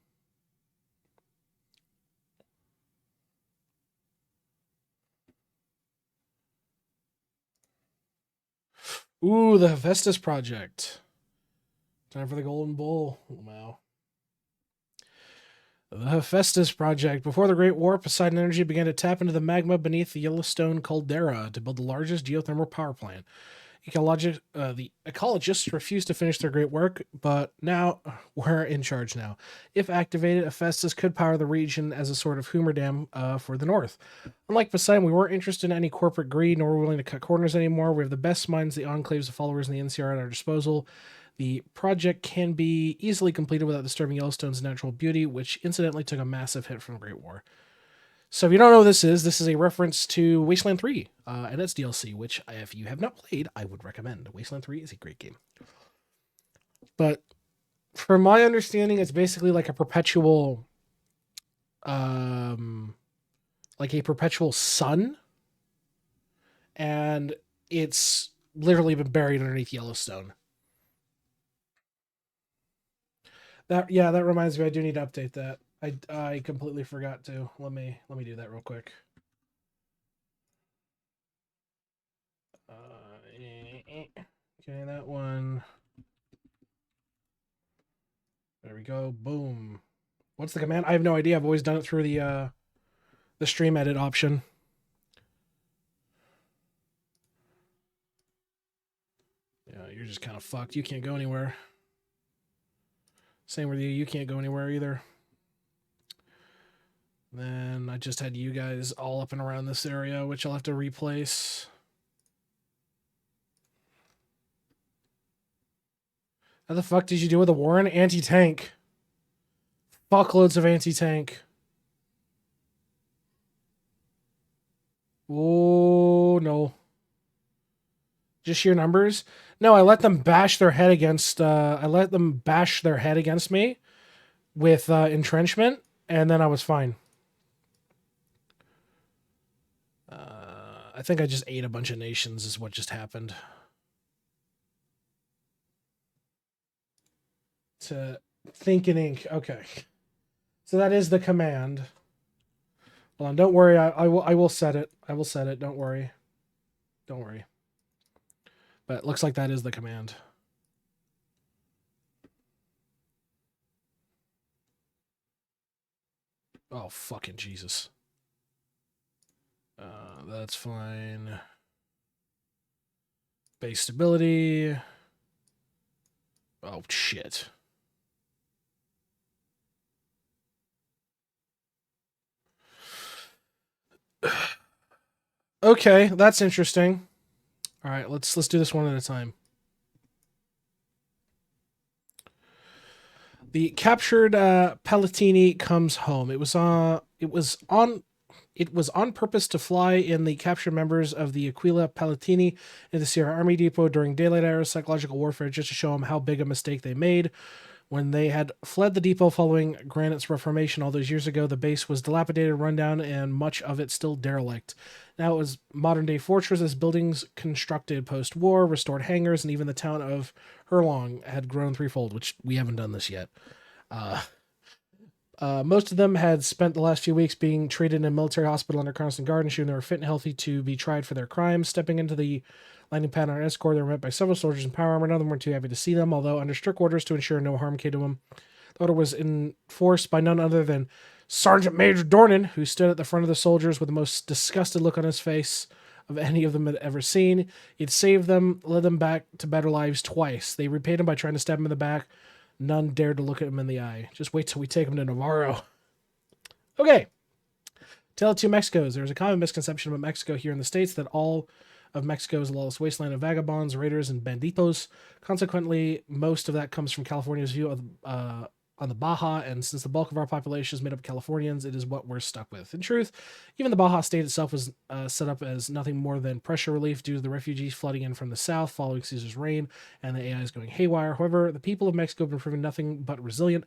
Ooh, the Hephaestus Project. Time for the Golden Bull. Wow. The Hephaestus Project. Before the Great War, Poseidon Energy began to tap into the magma beneath the Yellowstone caldera to build the largest geothermal power plant. The ecologists refused to finish their great work, but now we're in charge now. If activated, Hephaestus could power the region as a sort of Hoover Dam for the north. Unlike Poseidon, we weren't interested in any corporate greed, nor were we willing to cut corners anymore. We have the best minds, the enclaves, the followers, and the NCR at our disposal. The project can be easily completed without disturbing Yellowstone's natural beauty, which incidentally took a massive hit from the Great War. So if you don't know what this is a reference to Wasteland 3 and its DLC, which if you have not played, I would recommend. Wasteland 3 is a great game. But from my understanding, it's basically like a perpetual sun, and it's literally been buried underneath Yellowstone. That reminds me, I do need to update that. I completely forgot to. Let me do that real quick. Okay, that one. There we go. Boom. What's the command? I have no idea. I've always done it through the stream edit option. Yeah, you're just kind of fucked. You can't go anywhere. Same with you. You can't go anywhere either. Then I just had you guys all up and around this area, which I'll have to replace. How the fuck did you do with the Warren? Anti-tank. Fuckloads of anti-tank. Oh, no. Just sheer numbers? No, I let them bash their head against me with entrenchment, and then I was fine. I think I just ate a bunch of nations is what just happened. To think in ink. Okay. So that is the command. Hold on, don't worry. I will set it. I will set it. Don't worry. Don't worry. But it looks like that is the command. Oh, fucking Jesus. That's fine. Base stability. Oh, shit. Okay, that's interesting. All right, let's do this one at a time. The captured Palatini comes home. It was on purpose to fly in the captured members of the Aquila Palatini into Sierra Army Depot during daylight hours, psychological warfare, just to show them how big a mistake they made. When they had fled the depot following Granite's reformation all those years ago, the base was dilapidated, rundown, and much of it still derelict. Now it was modern-day fortresses, buildings constructed post-war, restored hangars, and even the town of Hurlong had grown threefold, which we haven't done this yet. Most of them had spent the last few weeks being treated in a military hospital under constant guard, ensuring they were fit and healthy to be tried for their crimes. Stepping into the landing pad on an escort, they were met by several soldiers in power armor. None of them were too happy to see them, although under strict orders to ensure no harm came to them. The order was enforced by none other than Sergeant Major Dornan, who stood at the front of the soldiers with the most disgusted look on his face of any of them had ever seen. He'd saved them, led them back to better lives twice. They repaid him by trying to stab him in the back. None dared to look at him in the eye. Just wait till we take him to Navarro. Okay. Tale of Two Mexicos. There's a common misconception about Mexico here in the States that all of Mexico is a lawless wasteland of vagabonds, raiders, and banditos. Consequently, most of that comes from California's view of on the Baja, and since the bulk of our population is made up of Californians, it is what we're stuck with. In truth, even the Baja state itself was set up as nothing more than pressure relief due to the refugees flooding in from the south following Caesar's reign and the AIs going haywire. However, the people of Mexico have been proven nothing but resilient,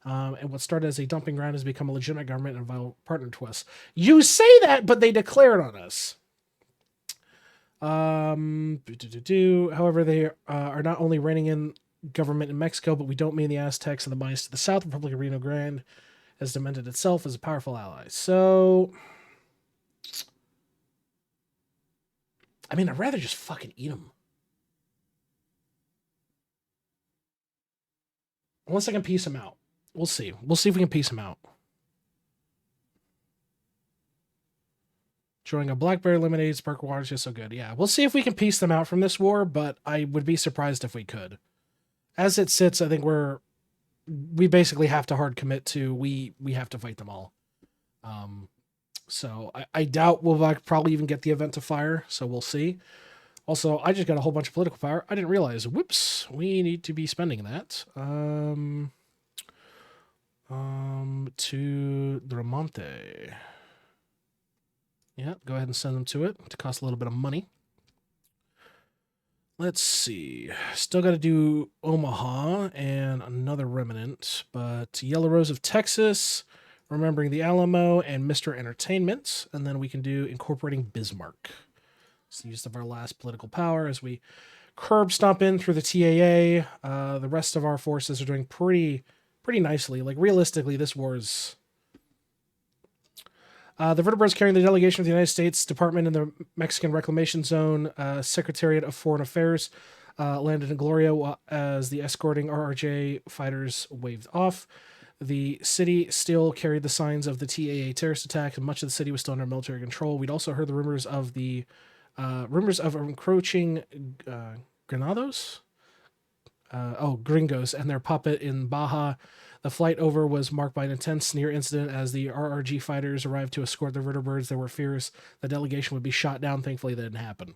and what started as a dumping ground has become a legitimate government and a vital partner to us. You say that, but they declared on us. However, they are not only reigning in government in Mexico, but we don't mean the Aztecs and the Mayas to the south. Republic of Rio Grande has cemented itself as a powerful ally. So, I mean, I'd rather just fucking eat them. Unless I can piece them out. We'll see. We'll see if we can piece them out. Showing a blackberry lemonade, sparkle water is just so good. Yeah, we'll see if we can piece them out from this war, but I would be surprised if we could. As it sits, I think we basically have to hard commit to we have to fight them all. So I doubt we'll probably even get the event to fire, so we'll see. Also, I just got a whole bunch of political power. I didn't realize. Whoops, we need to be spending that. To Dramonte. Yeah, go ahead and send them to it. To cost a little bit of money. Let's see. Still got to do Omaha and another remnant, but Yellow Rose of Texas, Remembering the Alamo, and Mr. Entertainment, and then we can do Incorporating Bismarck. It's the use of our last political power as we curb stomp in through the TAA. The rest of our forces are doing pretty nicely. Like, realistically, this war is... the vertebrates carrying the delegation of the United States Department in the Mexican Reclamation Zone, Secretariat of Foreign Affairs, landed in Gloria as the escorting RRJ fighters waved off. The city still carried the signs of the TAA terrorist attack, and much of the city was still under military control. We'd also heard the rumors of encroaching Gringos and their puppet in Baja. The flight over was marked by an intense near incident as the RRG fighters arrived to escort the vertebrates. There were fears the delegation would be shot down. Thankfully, that didn't happen.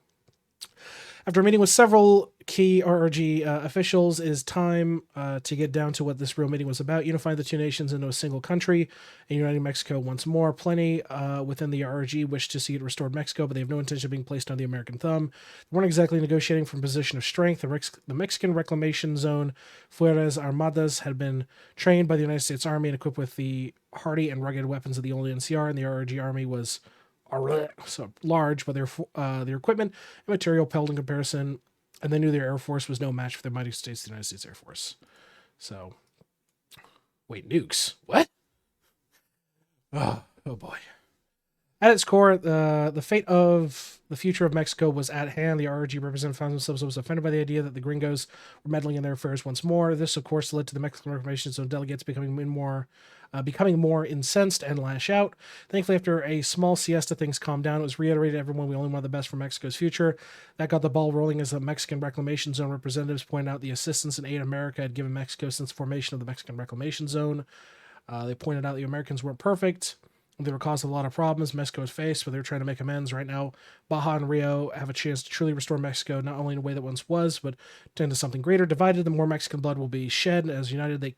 After meeting with several key RRG officials, it is time to get down to what this real meeting was about, unifying the two nations into a single country and uniting Mexico once more. Plenty within the RRG wish to see it restored Mexico, but they have no intention of being placed under the American thumb. They weren't exactly negotiating from a position of strength. The Mexican Reclamation Zone Fuerzas Armadas had been trained by the United States Army and equipped with the hardy and rugged weapons of the old NCR, and the RRG Army was so large, but their equipment and material paled in comparison, and they knew their Air Force was no match for the United States Air Force. So, wait, nukes? What? Oh boy. At its core, the fate of the future of Mexico was at hand. The RRG representative found themselves offended by the idea that the gringos were meddling in their affairs once more. This, of course, led to the Mexican Reclamation Zone delegates becoming more incensed and lash out. Thankfully, after a small siesta, things calmed down. It was reiterated to everyone we only want the best for Mexico's future. That got the ball rolling as the Mexican Reclamation Zone representatives pointed out the assistance and aid America had given Mexico since the formation of the Mexican Reclamation Zone. They pointed out the Americans weren't perfect. They were causing a lot of problems Mexico has faced, but they're trying to make amends right now. Baja and Rio have a chance to truly restore Mexico, not only in a way that once was, but turn to something greater. Divided, the more Mexican blood will be shed. As united, they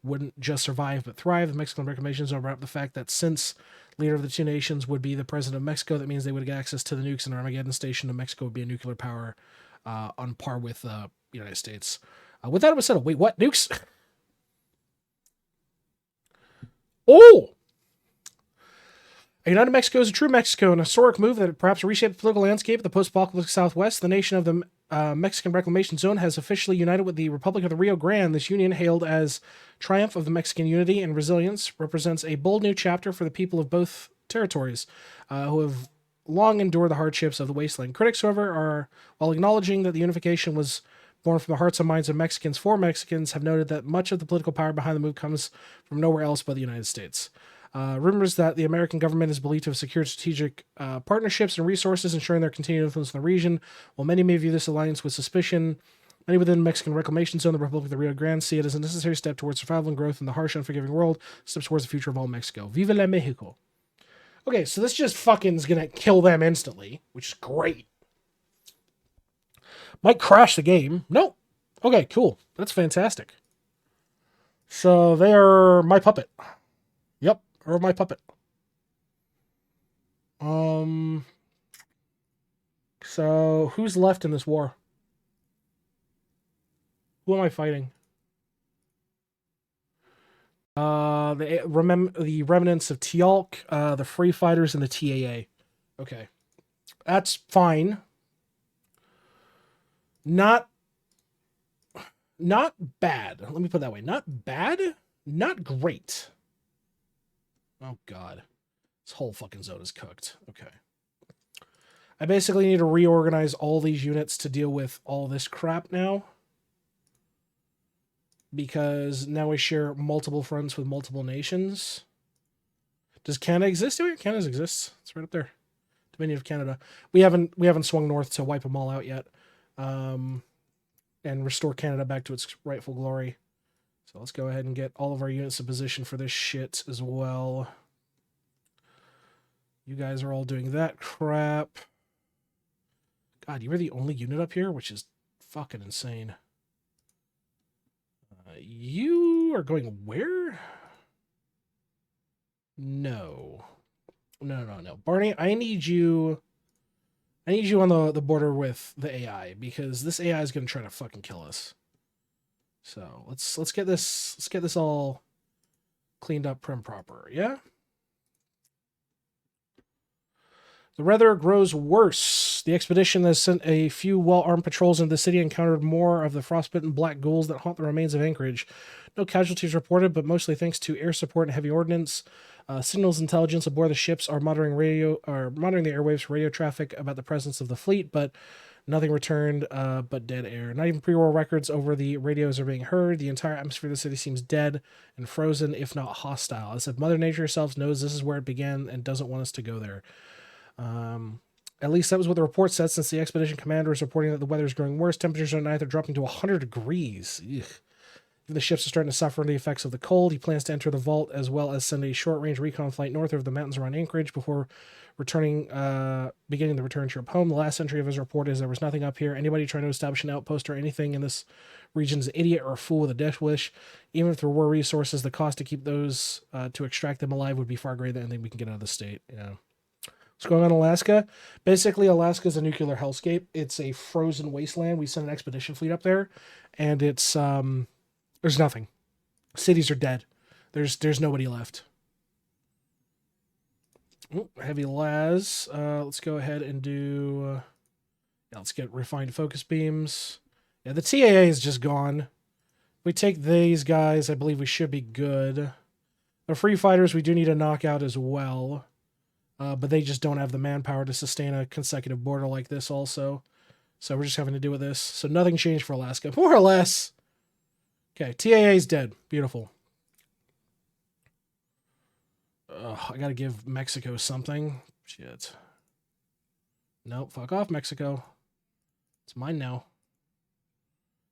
wouldn't just survive, but thrive. The Mexican Reclamation Zone brought up the fact that since leader of the two nations would be the president of Mexico, that means they would get access to the nukes in Armageddon Station, and Mexico would be a nuclear power on par with the United States. With that, it was settled. Wait, what? Nukes? Oh! A united Mexico is a true Mexico, an historic move that perhaps reshaped the political landscape of the post-apocalyptic Southwest. The nation of the Mexican Reclamation Zone has officially united with the Republic of the Rio Grande. This union, hailed as triumph of the Mexican unity and resilience, represents a bold new chapter for the people of both territories, who have long endured the hardships of the wasteland. Critics, however, while acknowledging that the unification was born from the hearts and minds of Mexicans for Mexicans, have noted that much of the political power behind the move comes from nowhere else but the United States. Rumors that the American government is believed to have secured strategic partnerships and resources, ensuring their continued influence in the region. While many may view this alliance with suspicion, many within the Mexican Reclamation Zone, the Republic of the Rio Grande, see it as a necessary step towards survival and growth in the harsh, unforgiving world, steps towards the future of all Mexico. Viva la Mexico. Okay, so this just fucking is gonna kill them instantly, which is great. Might crash the game. No. Okay, cool. That's fantastic. So they are my puppet. Yep. Or my puppet. So who's left in this war? Who am I fighting? The remnants of Teal'c, the Free Fighters, and the TAA. Okay. That's fine. Not bad. Let me put it that way. Not bad, not great. Oh, God. This whole fucking zone is cooked. Okay. I basically need to reorganize all these units to deal with all this crap now. Because now we share multiple fronts with multiple nations. Does Canada exist? Oh, yeah, Canada exists. It's right up there. Dominion of Canada. We haven't swung north to wipe them all out yet. And restore Canada back to its rightful glory. So let's go ahead and get all of our units in position for this shit as well. You guys are all doing that crap. God, you were the only unit up here, which is fucking insane. You are going where? No. No. Barney, I need you on the border with the AI, because this AI is going to try to fucking kill us. So let's get this all cleaned up prim proper, yeah? The weather grows worse. The expedition that sent a few well-armed patrols into the city encountered more of the frostbitten black ghouls that haunt the remains of Anchorage. No casualties reported, but mostly thanks to air support and heavy ordnance. Signals intelligence aboard the ships are monitoring the airwaves for radio traffic about the presence of the fleet, but nothing returned but dead air. Not even pre-war records over the radios are being heard. The entire atmosphere of the city seems dead and frozen, if not hostile, as if Mother Nature herself knows this is where it began and doesn't want us to go there. At least that was what the report said, since the expedition commander is reporting that the weather is growing worse. Temperatures are at night are dropping to 100 degrees. Ugh. The ships are starting to suffer the effects of the cold. He plans to enter the vault as well as send a short-range recon flight north over the mountains around Anchorage before beginning the return trip home. The last entry of his report is there was nothing up here. Anybody trying to establish an outpost or anything in this region is an idiot or a fool with a death wish. Even if there were resources, the cost to keep those to extract them alive would be far greater than anything we can get out of the state. Yeah. What's going on in Alaska? Basically, Alaska is a nuclear hellscape. It's a frozen wasteland. We sent an expedition fleet up there, and it's there's nothing. Cities are dead. There's nobody left. Ooh, heavy las. Let's go ahead and do. Let's get refined focus beams. Yeah, the TAA is just gone. If we take these guys, I believe we should be good. The free fighters we do need to knock out as well. But they just don't have the manpower to sustain a consecutive border like this also. So we're just having to deal with this. So nothing changed for Alaska, more or less. Okay, TAA is dead. Beautiful. I gotta give Mexico something. Shit. Nope, fuck off, Mexico. It's mine now.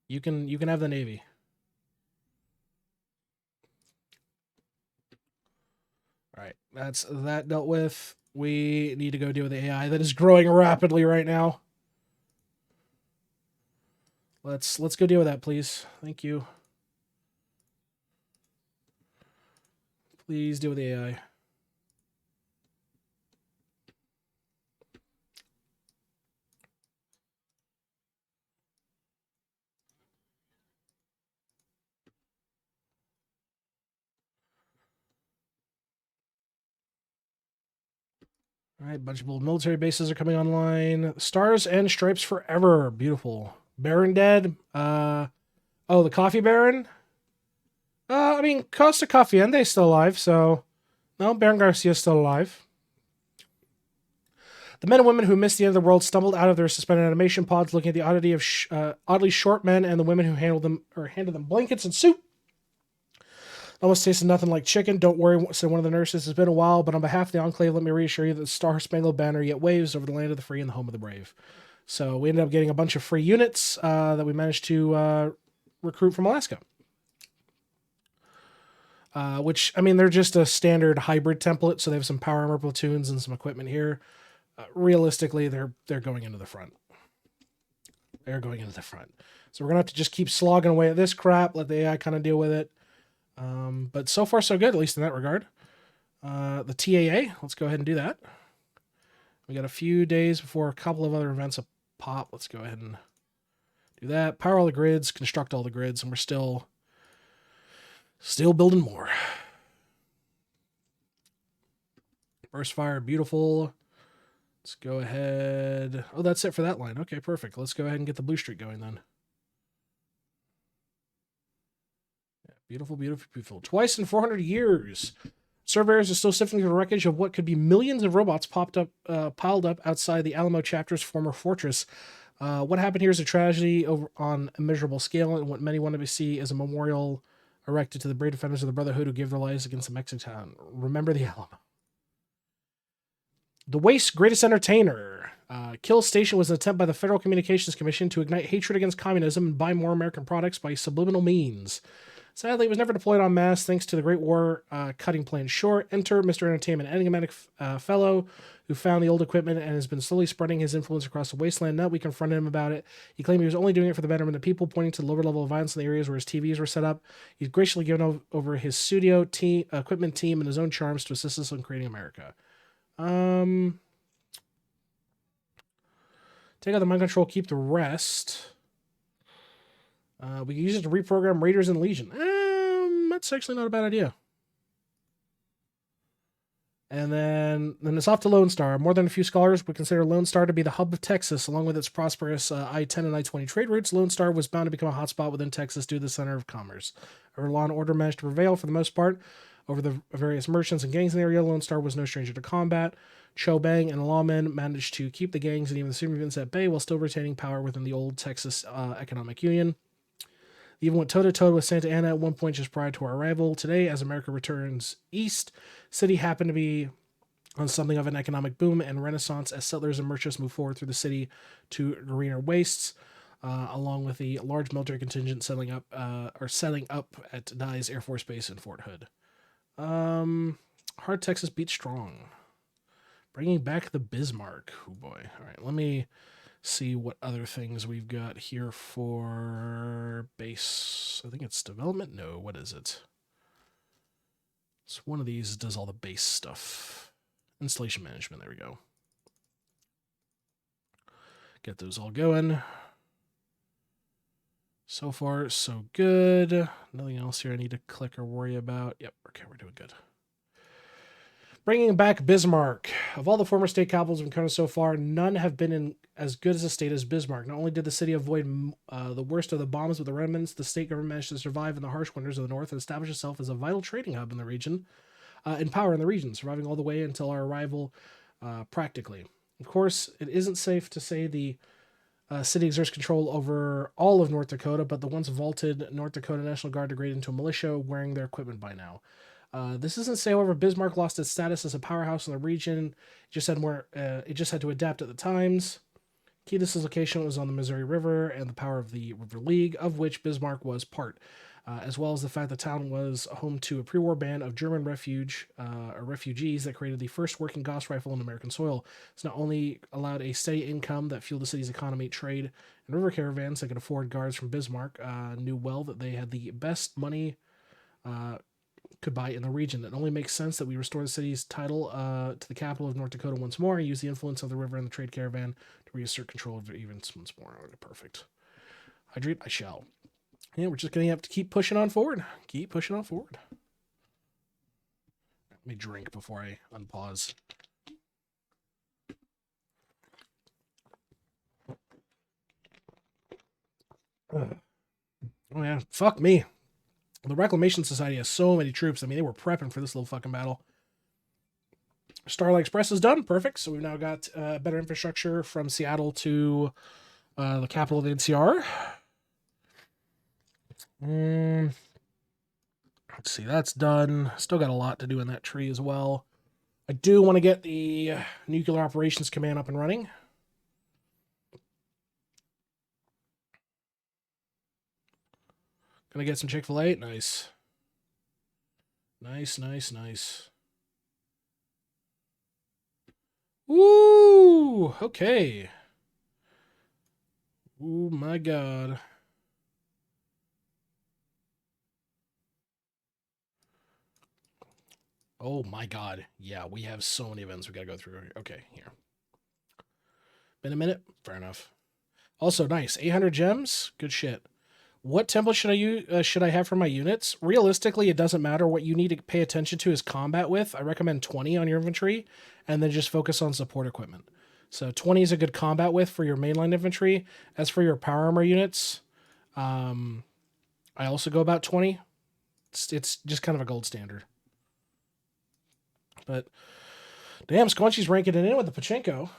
You can have the Navy. All right, that's that dealt with. We need to go deal with the AI that is growing rapidly right now. Let's go deal with that, please. Thank you. Please deal with the AI. All right, bunch of little military bases are coming online. Stars and Stripes forever. Beautiful. Baron dead. Oh, the Coffee Baron? I mean, Costa Caffiende is still alive, so... No, Baron Garcia is still alive. The men and women who missed the end of the world stumbled out of their suspended animation pods looking at the oddity of oddly short men and the women who handed them blankets and soup. Almost tasted nothing like chicken. Don't worry, said one of the nurses. It's been a while, but on behalf of the Enclave, let me reassure you that the Star-Spangled Banner yet waves over the land of the free and the home of the brave. So we ended up getting a bunch of free units that we managed to recruit from Alaska. Which, I mean, they're just a standard hybrid template, so they have some power armor platoons and some equipment here. Realistically, they're going into the front. They're going into the front. So we're going to have to just keep slogging away at this crap, let the AI kind of deal with it. But so far so good, at least in that regard. The TAA, let's go ahead and do that. We got a few days before a couple of other events pop. Let's go ahead and do that. Power all the grids, construct all the grids, and we're still building more. Burst fire, beautiful. Let's go ahead. Oh, that's it for that line. Okay, perfect. Let's go ahead and get the blue streak going then. Beautiful, beautiful, beautiful. Twice in 400 years. Surveyors are still sifting through the wreckage of what could be millions of robots piled up outside the Alamo chapter's former fortress. What happened here is a tragedy on a measurable scale, and what many want to see is a memorial erected to the brave defenders of the Brotherhood who gave their lives against the Mexican. Remember the Alamo. The Waste's greatest entertainer. Kill Station was an attempt by the Federal Communications Commission to ignite hatred against communism and buy more American products by subliminal means. Sadly, it was never deployed en masse thanks to the Great War cutting plans short. Enter Mr. Entertainment, an enigmatic fellow who found the old equipment and has been slowly spreading his influence across the wasteland. Now we confronted him about it. He claimed he was only doing it for the betterment of people, pointing to the lower level of violence in the areas where his TVs were set up. He's graciously given over his studio equipment team and his own charms to assist us in creating America. Take out the mind control, keep the rest. We can use it to reprogram Raiders and Legion. That's actually not a bad idea. And then it's off to Lone Star. More than a few scholars would consider Lone Star to be the hub of Texas, along with its prosperous I-10 and I-20 trade routes. Lone Star was bound to become a hotspot within Texas due to the center of commerce. However, law and order managed to prevail for the most part over the various merchants and gangs in the area. Lone Star was no stranger to combat. Cho Bang and lawmen managed to keep the gangs and even the supervillains at bay while still retaining power within the old Texas Economic Union. They even went toe-to-toe with Santa Ana at one point just prior to our arrival. Today, as America returns east, city happened to be on something of an economic boom and renaissance as settlers and merchants move forward through the city to greener wastes. along with a large military contingent setting up at Dye's Air Force Base in Fort Hood. Hard Texas beat strong. Bringing back the Bismarck. Oh boy. All right, let me see what other things we've got here for base. I think it's development. No, what is it? It's one of these does all the base stuff. Installation management. There we go. Get those all going. So far, so good. Nothing else here I need to click or worry about. Yep, okay, we're doing good. Bringing back Bismarck. Of all the former state capitals we've encountered so far, none have been in as good as a state as Bismarck. Not only did the city avoid the worst of the bombs with the remnants, the state government managed to survive in the harsh winters of the north and establish itself as a vital trading hub in the region, in power in the region, surviving all the way until our arrival practically. Of course, it isn't safe to say the city exerts control over all of North Dakota, but the once vaulted North Dakota National Guard degraded into a militia wearing their equipment by now. This isn't to say, however, Bismarck lost its status as a powerhouse in the region. It just had to adapt at the times. Key to this location was on the Missouri River and the power of the River League, of which Bismarck was part, as well as the fact the town was home to a pre-war band of German refugees that created the first working Gauss rifle on American soil. It's not only allowed a steady income that fueled the city's economy, trade, and river caravans that could afford guards from Bismarck knew well that they had the best money could buy in the region. That only makes sense that we restore the city's title to the capital of North Dakota once more and use the influence of the river and the trade caravan to reassert control of it even once more. Okay, perfect. Hydrate, I shall. Yeah, we're just going to have to keep pushing on forward. Keep pushing on forward. Let me drink before I unpause. Oh yeah, fuck me. The Reclamation Society has so many troops. I mean, they were prepping for this little fucking battle. Starlight Express is done. Perfect. So we've now got better infrastructure from Seattle to the capital of the NCR. Let's see. That's done. Still got a lot to do in that tree as well. I do want to get the Nuclear Operations Command up and running. Gonna get some Chick-fil-A. Nice. Nice, nice, nice. Ooh, okay. Oh my god. Oh my god. Yeah, we have so many events we gotta go through. Okay, here. Been a minute? Fair enough. Also, nice. 800 gems? Good shit. What template should I use? Should I have for my units? Realistically, it doesn't matter. What you need to pay attention to is combat with. I recommend 20 on your infantry, and then just focus on support equipment. So 20 is a good combat with for your mainline infantry. As for your power armor units, I also go about 20. It's just kind of a gold standard. But damn, Squanchy's ranking it in with the Pachinko.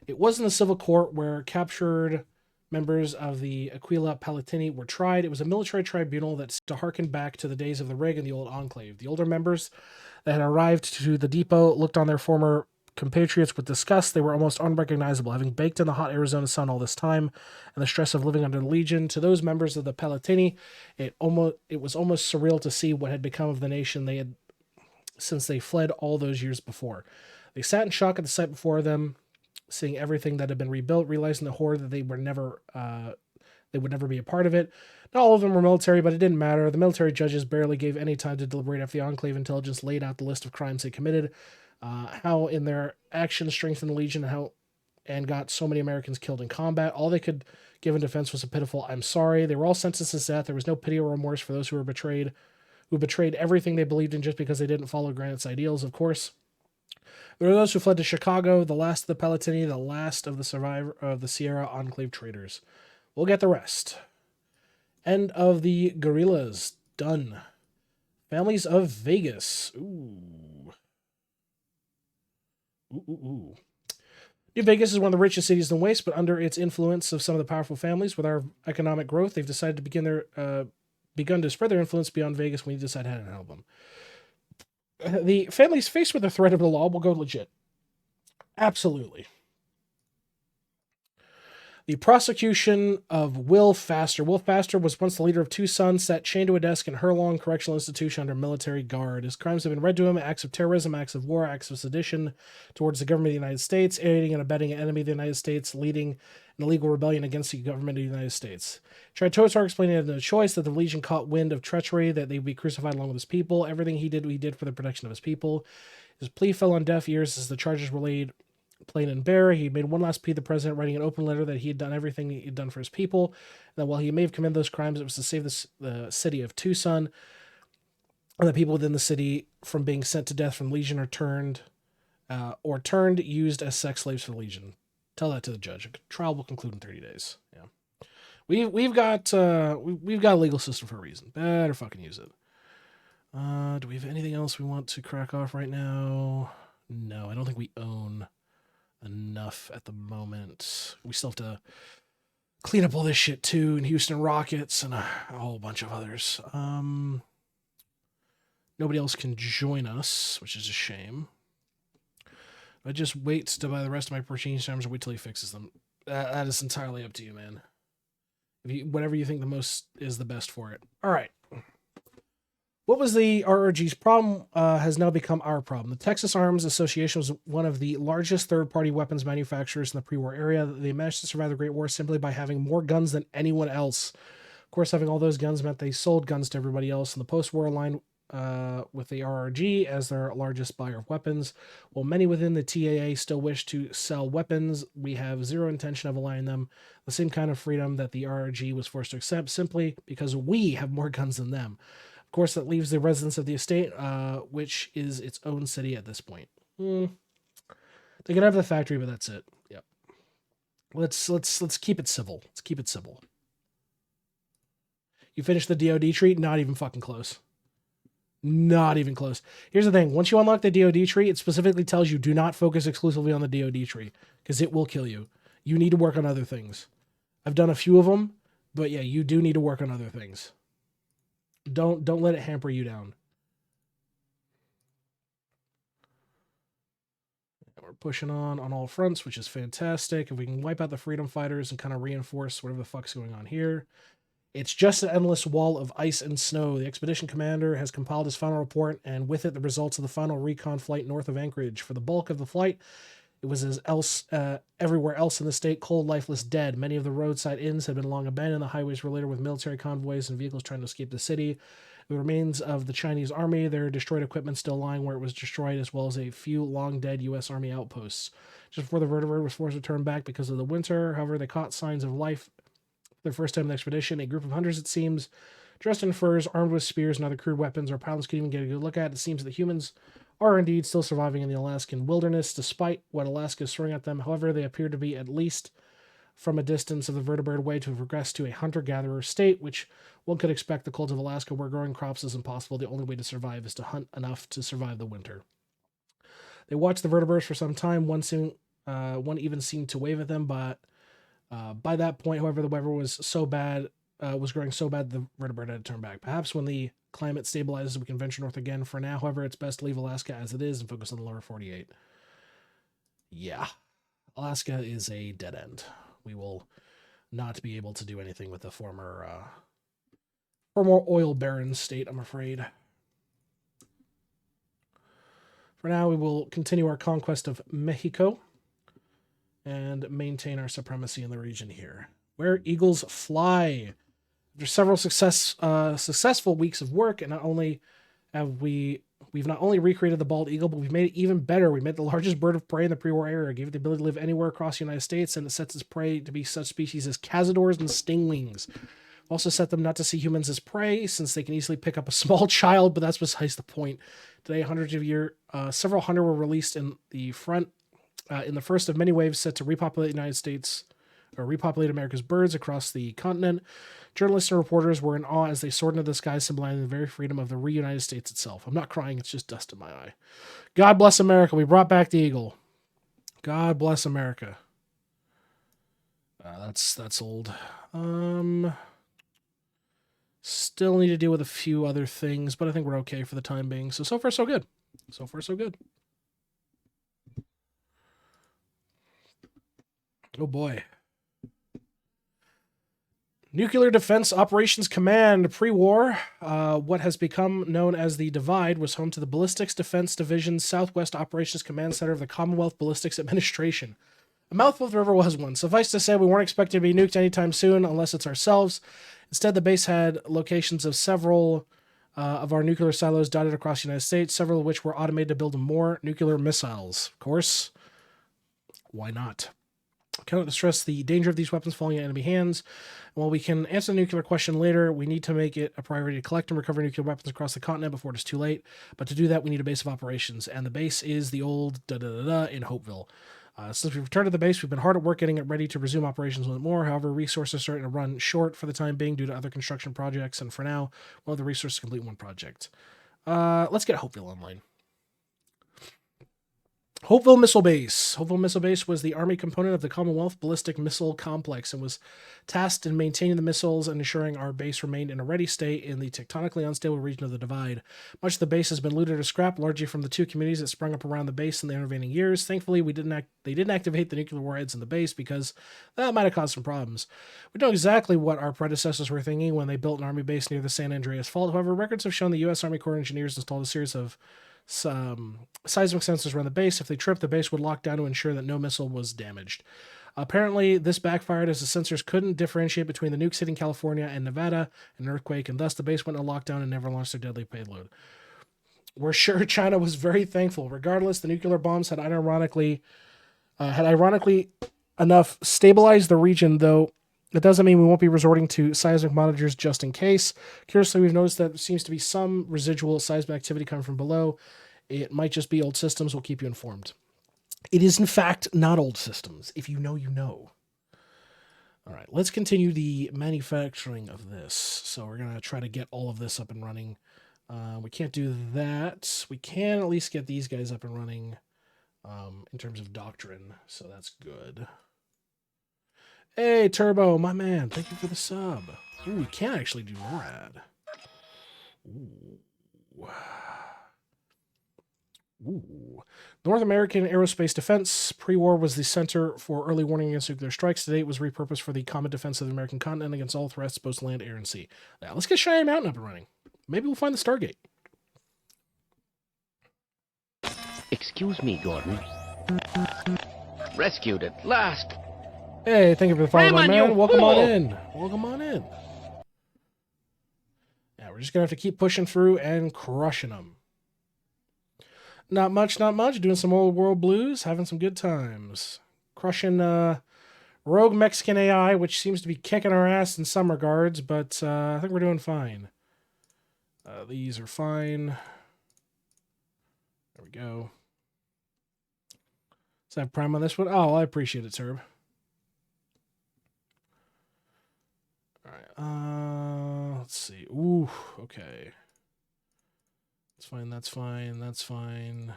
It was in the civil court where captured members of the Aquila Palatini were tried. It was a military tribunal that's to harken back to the days of the Rig and the old Enclave. The older members that had arrived to the depot looked on their former compatriots with disgust. They were almost unrecognizable, having baked in the hot Arizona sun all this time and the stress of living under the Legion. To those members of the Palatini, it was almost surreal to see what had become of the nation they had since they fled all those years before. They sat in shock at the sight before them, seeing everything that had been rebuilt, realizing the horror that they would never be a part of it. Not all of them were military, but it didn't matter. The military judges barely gave any time to deliberate after the Enclave intelligence laid out the list of crimes they committed, how in their actions strengthened the Legion, and got so many Americans killed in combat. All they could give in defense was a pitiful "I'm sorry." They were all sentenced to death. There was no pity or remorse for those who betrayed everything they believed in just because they didn't follow Granite's ideals, of course. There are those who fled to Chicago, the last of the Palatini, the last of the survivor of the Sierra Enclave traitors. We'll get the rest. End of the guerrillas. Done. Families of Vegas. Ooh. Ooh. New Vegas is one of the richest cities in the West, but under its influence of some of the powerful families, with our economic growth, they've decided to begun to spread their influence beyond Vegas. We need to decide how to help them. The families faced with the threat of the law will go legit. Absolutely. The prosecution of Will Faster. Will Faster was once the leader of Tucson, sat chained to a desk in Hurlong Correctional Institution under military guard. His crimes have been read to him: acts of terrorism, acts of war, acts of sedition towards the government of the United States, aiding and abetting an enemy of the United States, leading an illegal rebellion against the government of the United States. Tried explaining he had no choice, that the Legion caught wind of treachery, that they would be crucified along with his people. Everything he did for the protection of his people. His plea fell on deaf ears as the charges were laid plain and bare. He made one last plea to the president, writing an open letter that he had done everything he had done for his people, and that while he may have committed those crimes, it was to save the city of Tucson, and the people within the city from being sent to death from Legion or turned used as sex slaves for the Legion. Tell that to the judge. A trial will conclude in 30 days. Yeah, we've got a legal system for a reason. Better fucking use it. Do we have anything else we want to crack off right now? No, I don't think we own enough at the moment. We still have to clean up all this shit too, and Houston Rockets and a whole bunch of others. Nobody else can join us, which is a shame. I just wait to buy the rest of my purchasing items or wait till he fixes them. That is entirely up to you, man. Whatever you think the most is the best for it. All right. What was the RRG's problem has now become our problem. The Texas Arms Association was one of the largest third-party weapons manufacturers in the pre-war area. They managed to survive the Great War simply by having more guns than anyone else. Of course, having all those guns meant they sold guns to everybody else in the post-war aligned with the RRG as their largest buyer of weapons. While many within the TAA still wish to sell weapons, we have zero intention of allowing them the same kind of freedom that the RRG was forced to accept simply because we have more guns than them. Of course, that leaves the residents of the estate, which is its own city at this point. They can have the factory, but that's it. Yep. Let's keep it civil. Let's keep it civil. You finish the DoD tree? Not even fucking close. Not even close. Here's the thing. Once you unlock the DoD tree, it specifically tells you do not focus exclusively on the DoD tree because it will kill you. You need to work on other things. I've done a few of them, but yeah, you do need to work on other things. Don't let it hamper you down. We're pushing on all fronts, which is fantastic. If we can wipe out the freedom fighters and kind of reinforce whatever the fuck's going on here. It's just an endless wall of ice and snow. The expedition commander has compiled his final report, and with it the results of the final recon flight north of Anchorage. For the bulk of the flight, it was as everywhere else in the state, cold, lifeless, dead. Many of the roadside inns had been long abandoned. The highways were littered with military convoys and vehicles trying to escape the city. The remains of the Chinese army, their destroyed equipment still lying where it was destroyed, as well as a few long-dead U.S. Army outposts. Just before the vertebrate was forced to turn back because of the winter, however, they caught signs of life their first time in the expedition. A group of hunters, it seems, dressed in furs, armed with spears and other crude weapons our pilots couldn't even get a good look at. It seems that humans are indeed still surviving in the Alaskan wilderness, despite what Alaska is throwing at them. However, they appear to be, at least from a distance of the vertebrate away, to have regressed to a hunter-gatherer state, which one could expect the cold of Alaska, where growing crops is impossible. The only way to survive is to hunt enough to survive the winter. They watched the vertebrates for some time. One even seemed to wave at them, but by that point, however, the weather was growing so bad, the vertebrate had to turn back. Perhaps when the climate stabilizes, we can venture north again. For now, however, it's best to leave Alaska as it is and focus on the lower 48. Yeah, Alaska is a dead end. We will not be able to do anything with the former oil baron state, I'm afraid. For now, we will continue our conquest of Mexico and maintain our supremacy in the region here. Where eagles fly. After several successful weeks of work, and not only have we've not only recreated the bald eagle, but we've made it even better. We made the largest bird of prey in the pre-war era, gave it the ability to live anywhere across the United States, and it sets its prey to be such species as cazadors and stinglings. Also set them not to see humans as prey, since they can easily pick up a small child, but that's besides the point. Today, several hunter were released in the first of many waves set to repopulate the United States, or repopulate America's birds across the continent. Journalists and reporters were in awe as they soared into the sky, symbolizing the very freedom of the reunited States itself. I'm not crying, it's just dust in my eye. God bless America. We brought back the eagle. God bless America. That's old. Still need to deal with a few other things, but I think we're okay for the time being. So far, so good. So far, so good. Oh boy. Nuclear Defense Operations Command pre-war, what has become known as the Divide, was home to the Ballistics Defense Division's Southwest Operations Command Center of the Commonwealth Ballistics Administration. A mouthful if there ever was one. Suffice to say, we weren't expecting to be nuked anytime soon, unless it's ourselves. Instead, the base had locations of several of our nuclear silos dotted across the United States, several of which were automated to build more nuclear missiles. Of course, why not? I cannot stress the danger of these weapons falling into enemy hands. While we can answer the nuclear question later, we need to make it a priority to collect and recover nuclear weapons across the continent before it is too late. But to do that, we need a base of operations, and the base is the old da-da-da-da in Hopeville. Since we've returned to the base, we've been hard at work getting it ready to resume operations once more. However, resources are starting to run short for the time being due to other construction projects, and for now, we'll have the resources to complete one project. Let's get Hopeville online. Hopeville Missile Base. Hopeville Missile Base was the Army component of the Commonwealth Ballistic Missile Complex and was tasked in maintaining the missiles and ensuring our base remained in a ready state in the tectonically unstable region of the Divide. Much of the base has been looted or scrapped, largely from the two communities that sprung up around the base in the intervening years. Thankfully, they didn't activate the nuclear warheads in the base because that might have caused some problems. We know exactly what our predecessors were thinking when they built an Army base near the San Andreas Fault. However, records have shown the U.S. Army Corps of Engineers installed a series of seismic sensors around the base. If they tripped, the base would lock down to ensure that no missile was damaged. Apparently, this backfired as the sensors couldn't differentiate between the nukes hitting California and Nevada in an earthquake, and thus the base went into lockdown and never launched their deadly payload. We're sure China was very thankful. Regardless, the nuclear bombs had ironically enough stabilized the region, though it doesn't mean we won't be resorting to seismic monitors just in case. Curiously, we've noticed that there seems to be some residual seismic activity coming from below. It might just be old systems. We'll keep you informed. It is, in fact, not old systems. If you know, you know. All right, let's continue the manufacturing of this. So we're going to try to get all of this up and running. We can't do that. We can at least get these guys up and running in terms of doctrine. So that's good. Hey, Turbo, my man. Thank you for the sub. Ooh, we can actually do NORAD. Ooh. North American Aerospace Defense. Pre-war was the center for early warning against nuclear strikes. Today it was repurposed for the common defense of the American continent against all threats, both land, air, and sea. Now, let's get Cheyenne Mountain up and running. Maybe we'll find the Stargate. Excuse me, Gordon. Rescued at last. Hey, thank you for the follow, my man. Welcome on in. Welcome on in. Yeah, we're just going to have to keep pushing through and crushing them. Not much, not much. Doing some old world blues, having some good times. Crushing rogue Mexican AI, which seems to be kicking our ass in some regards, but I think we're doing fine. These are fine. There we go. Does that have Prime on this one? Oh, I appreciate it, Turb. Alright, let's see. Ooh, okay. That's fine, that's fine, that's fine.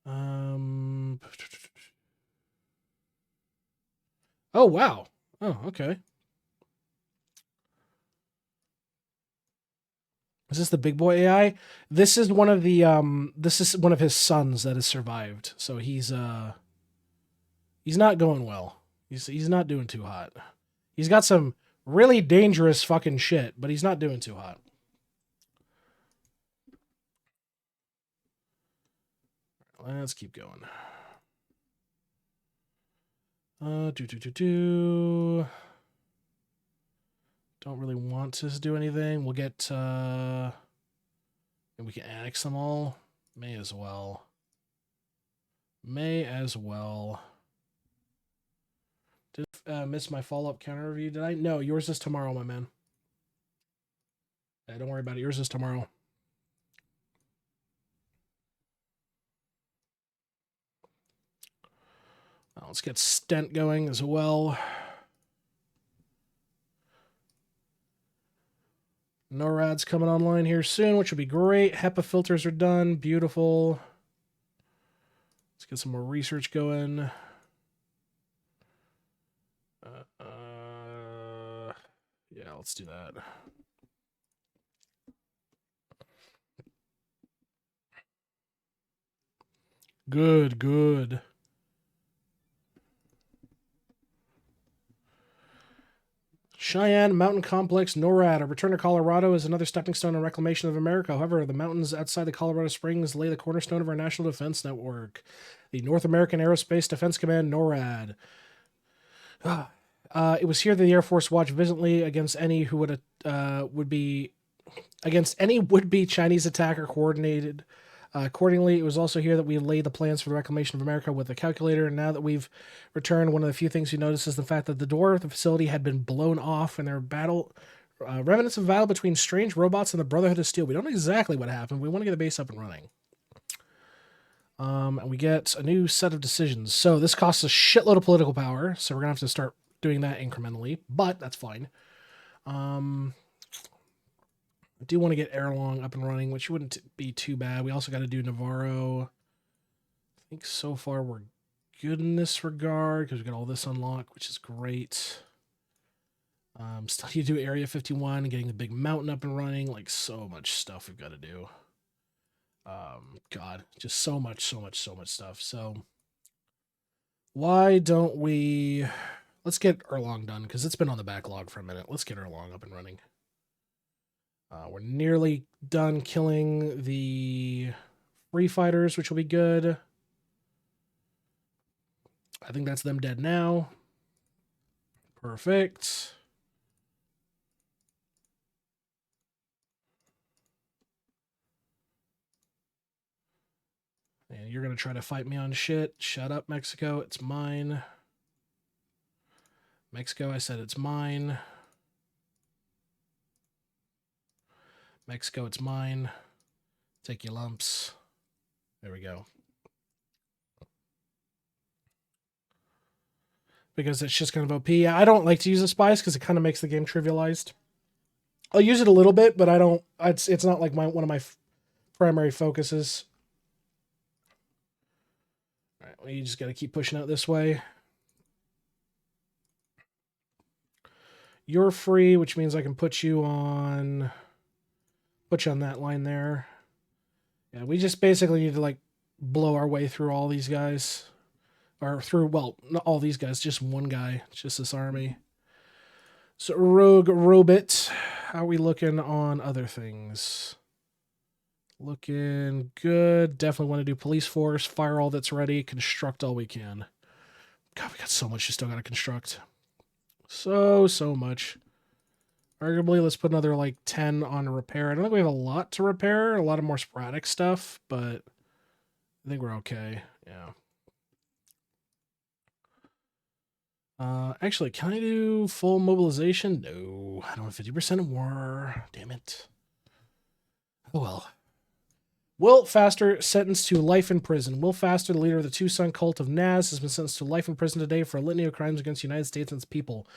Oh, wow. Oh, okay. Is this the big boy AI? This is one of the this is one of his sons that has survived. So he's not going well. He's not doing too hot. He's got some really dangerous fucking shit, but he's not doing too hot. Let's keep going. Don't really want to do anything. We'll get and we can annex them all. May as well. May as well. Did miss my follow-up counter review? Did I? No, yours is tomorrow, my man. Yeah, don't worry about it. Yours is tomorrow. Let's get Stent going as well. NORAD's coming online here soon, which will be great. HEPA filters are done. Beautiful. Let's get some more research going. Yeah, let's do that. Good, good. Cheyenne Mountain Complex, NORAD. A return to Colorado is another stepping stone in reclamation of America. However, the mountains outside the Colorado Springs lay the cornerstone of our national defense network. The North American Aerospace Defense Command, NORAD. It was here that the Air Force watched vigilantly against any who would be Chinese attack or coordinated. Accordingly, it was also here that we laid the plans for the reclamation of America with a calculator. And now that we've returned, one of the few things you notice is the fact that the door of the facility had been blown off, and there were remnants of battle between strange robots and the Brotherhood of Steel. We don't know exactly what happened. We want to get the base up and running. And we get a new set of decisions. So this costs a shitload of political power, so we're going to have to start doing that incrementally, but that's fine. I do want to get Idleon up and running, which wouldn't be too bad. We also got to do Navarro. I think so far we're good in this regard because we got all this unlocked, which is great. Still need to do Area 51 and getting the big mountain up and running. Like, so much stuff we've got to do. God, just so much stuff. So why don't we... Let's get Idleon done, because it's been on the backlog for a minute. Let's get Idleon up and running. We're nearly done killing the free fighters, which will be good. I think that's them dead now. Perfect. And you're going to try to fight me on shit. Shut up, Mexico. It's mine. Mexico, I said it's mine. Mexico, it's mine. Take your lumps. There we go. Because it's just kind of OP. Yeah, I don't like to use the spies because it kind of makes the game trivialized. I'll use it a little bit, but I don't. It's not like one of my primary focuses. All right, well, you just got to keep pushing out this way. You're free, which means I can put you on that line there. Yeah, we just basically need to like blow our way through all these guys. Or through, well, not all these guys, just one guy. It's just this army. So Rogue Robit, how are we looking on other things? Looking good. Definitely want to do police force, fire all that's ready, construct all we can. God, we got so much you still got to construct. So much. Arguably, let's put another like 10 on repair. I don't think we have a lot to repair, a lot of more sporadic stuff, but I think we're okay. Yeah. Actually, can I do full mobilization? No, I don't have 50% of war. Damn it. Oh well. Will Faster sentenced to life in prison. Will Faster, the leader of the Tucson cult of Naz, has been sentenced to life in prison today for a litany of crimes against the United States and its people.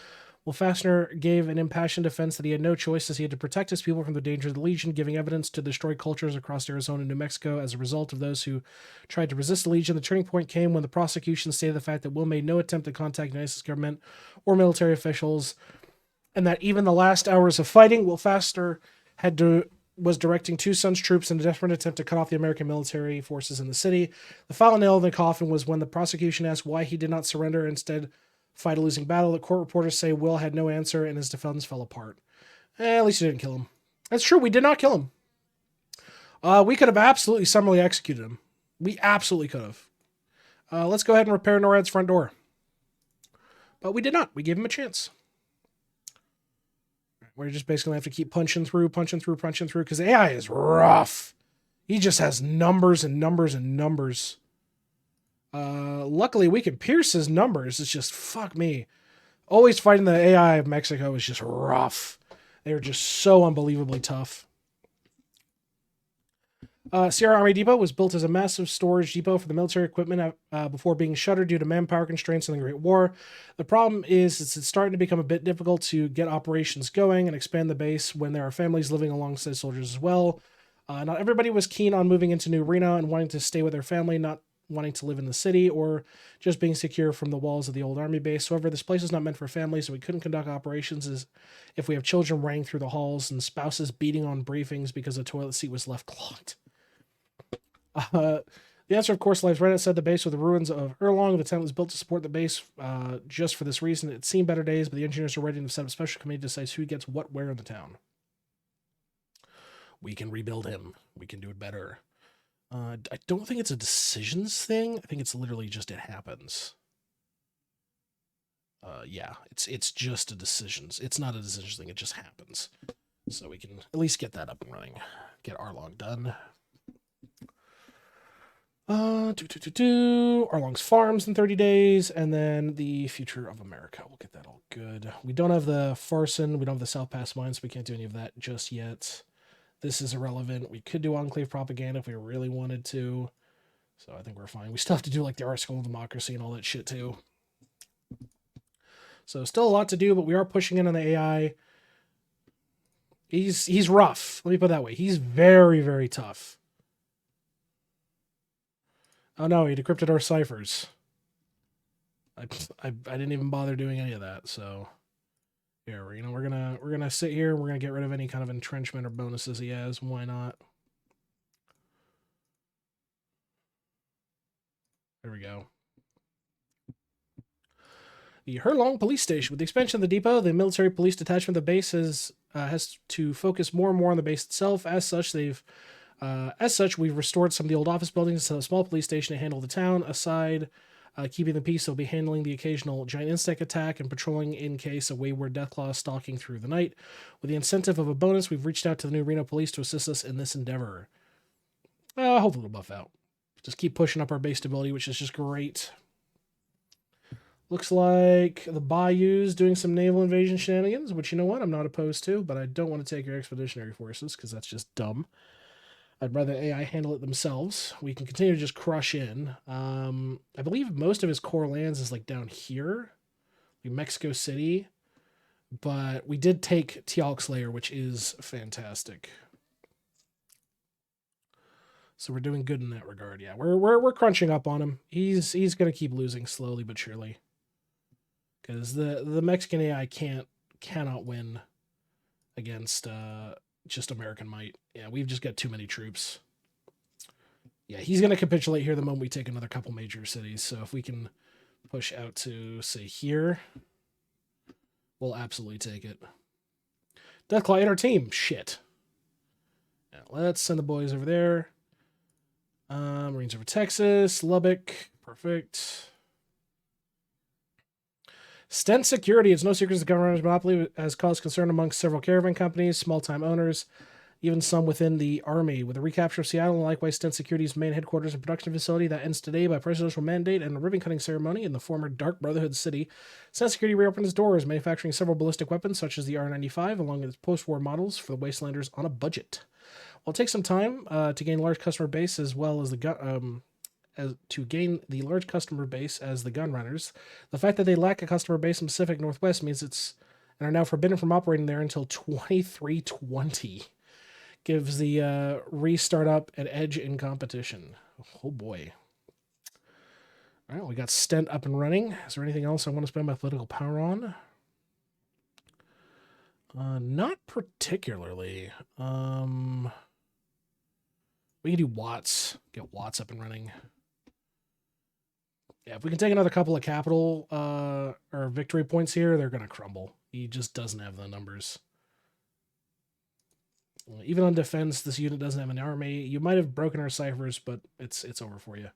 Will Fastener gave an impassioned defense that he had no choice as he had to protect his people from the danger of the Legion, giving evidence to destroy cultures across Arizona and New Mexico as a result of those who tried to resist the Legion. The turning point came when the prosecution stated the fact that Will made no attempt to contact the United States government or military officials, and that even the last hours of fighting, Will Faster was directing Tucson's troops in a desperate attempt to cut off the American military forces in the city. The final nail in the coffin was when the prosecution asked why he did not surrender, instead fight a losing battle. The court reporters say Will had no answer and his defense fell apart. At least you didn't kill him. That's true. We did not kill him. We could have absolutely summarily executed him. We absolutely could have. Let's go ahead and repair NORAD's front door. But we did not. We gave him a chance. We're just basically going to have to keep punching through, because the AI is rough. He just has numbers and numbers and numbers. Luckily, we can pierce his numbers. It's just, fuck me. Always fighting the AI of Mexico is just rough. They're just so unbelievably tough. Sierra Army Depot was built as a massive storage depot for the military equipment before being shuttered due to manpower constraints in the Great War. The problem is it's starting to become a bit difficult to get operations going and expand the base when there are families living alongside soldiers as well. Not everybody was keen on moving into New Reno and wanting to stay with their family, not wanting to live in the city or just being secure from the walls of the old army base. However, this place is not meant for families, so we couldn't conduct operations as if we have children running through the halls and spouses beating on briefings because the toilet seat was left clogged. The answer, of course, lies right outside the base with the ruins of Erlong. The tent was built to support the base just for this reason. It's seen better days, but the engineers are ready to set up a special committee to decide who gets what where in the town. We can rebuild him. We can do it better. I don't think it's a decisions thing. I think it's literally just it happens. Yeah, it's just a decisions. It's not a decisions thing. It just happens. So we can at least get that up and running. Get Arlong done. Arlong's farms in 30 days, and then the future of America. We'll get that all good. We don't have the Farson. We don't have the South Pass mines, so we can't do any of that just yet. This is irrelevant. We could do Enclave propaganda if we really wanted to. So I think we're fine. We still have to do like the Arsenal of Democracy and all that shit too. So still a lot to do, but we are pushing in on the AI. He's rough. Let me put it that way. He's very, very tough. Oh no, he decrypted our ciphers. I didn't even bother doing any of that. So here, we're gonna sit here and we're gonna get rid of any kind of entrenchment or bonuses he has. Why not? There we go. The Herlong Police Station. With the expansion of the depot, the military police detachment of the base has to focus more and more on the base itself. As such, we've restored some of the old office buildings to a small police station to handle the town. Aside, keeping the peace, they'll be handling the occasional giant insect attack and patrolling in case a wayward Deathclaw is stalking through the night. With the incentive of a bonus, we've reached out to the new Reno Police to assist us in this endeavor. Hopefully it'll buff out. Just keep pushing up our base stability, which is just great. Looks like the Bayou's doing some naval invasion shenanigans, which, you know what, I'm not opposed to, but I don't want to take your expeditionary forces, because that's just dumb. I'd rather AI handle it themselves. We can continue to just crush in. I believe most of his core lands is, like, down here, like Mexico City, but we did take Teal'c Slayer, which is fantastic. So we're doing good in that regard. Yeah, we're crunching up on him. He's going to keep losing slowly but surely. Because the Mexican AI cannot win against just American might. Yeah, we've just got too many troops. Yeah, he's going to capitulate here the moment we take another couple major cities. So if we can push out to, say, here, we'll absolutely take it. Deathclaw in our team. Shit. Yeah, let's send the boys over there. Marines over Texas. Lubbock. Perfect. Stent Security. It's no secret the government's monopoly has caused concern amongst several caravan companies, small-time owners, even some within the Army. With the recapture of Seattle and likewise Stent Security's main headquarters and production facility that ends today by presidential mandate and a ribbon-cutting ceremony in the former Dark Brotherhood city, Stent Security reopened its doors, manufacturing several ballistic weapons such as the R-95, along with its post-war models for the Wastelanders on a budget. While it takes some time to gain a large customer base as well as the large customer base as the gun runners, the fact that they lack a customer base in Pacific Northwest means and are now forbidden from operating there until 2320. Gives the restart up an edge in competition. Oh boy. All right, we got Stent up and running. Is there anything else I want to spend my political power on? Not particularly. We can do Watts. Get Watts up and running. Yeah, if we can take another couple of capital or victory points here, they're going to crumble. He just doesn't have the numbers. Even on defense, this unit doesn't have an army. You might have broken our ciphers, but it's over for you.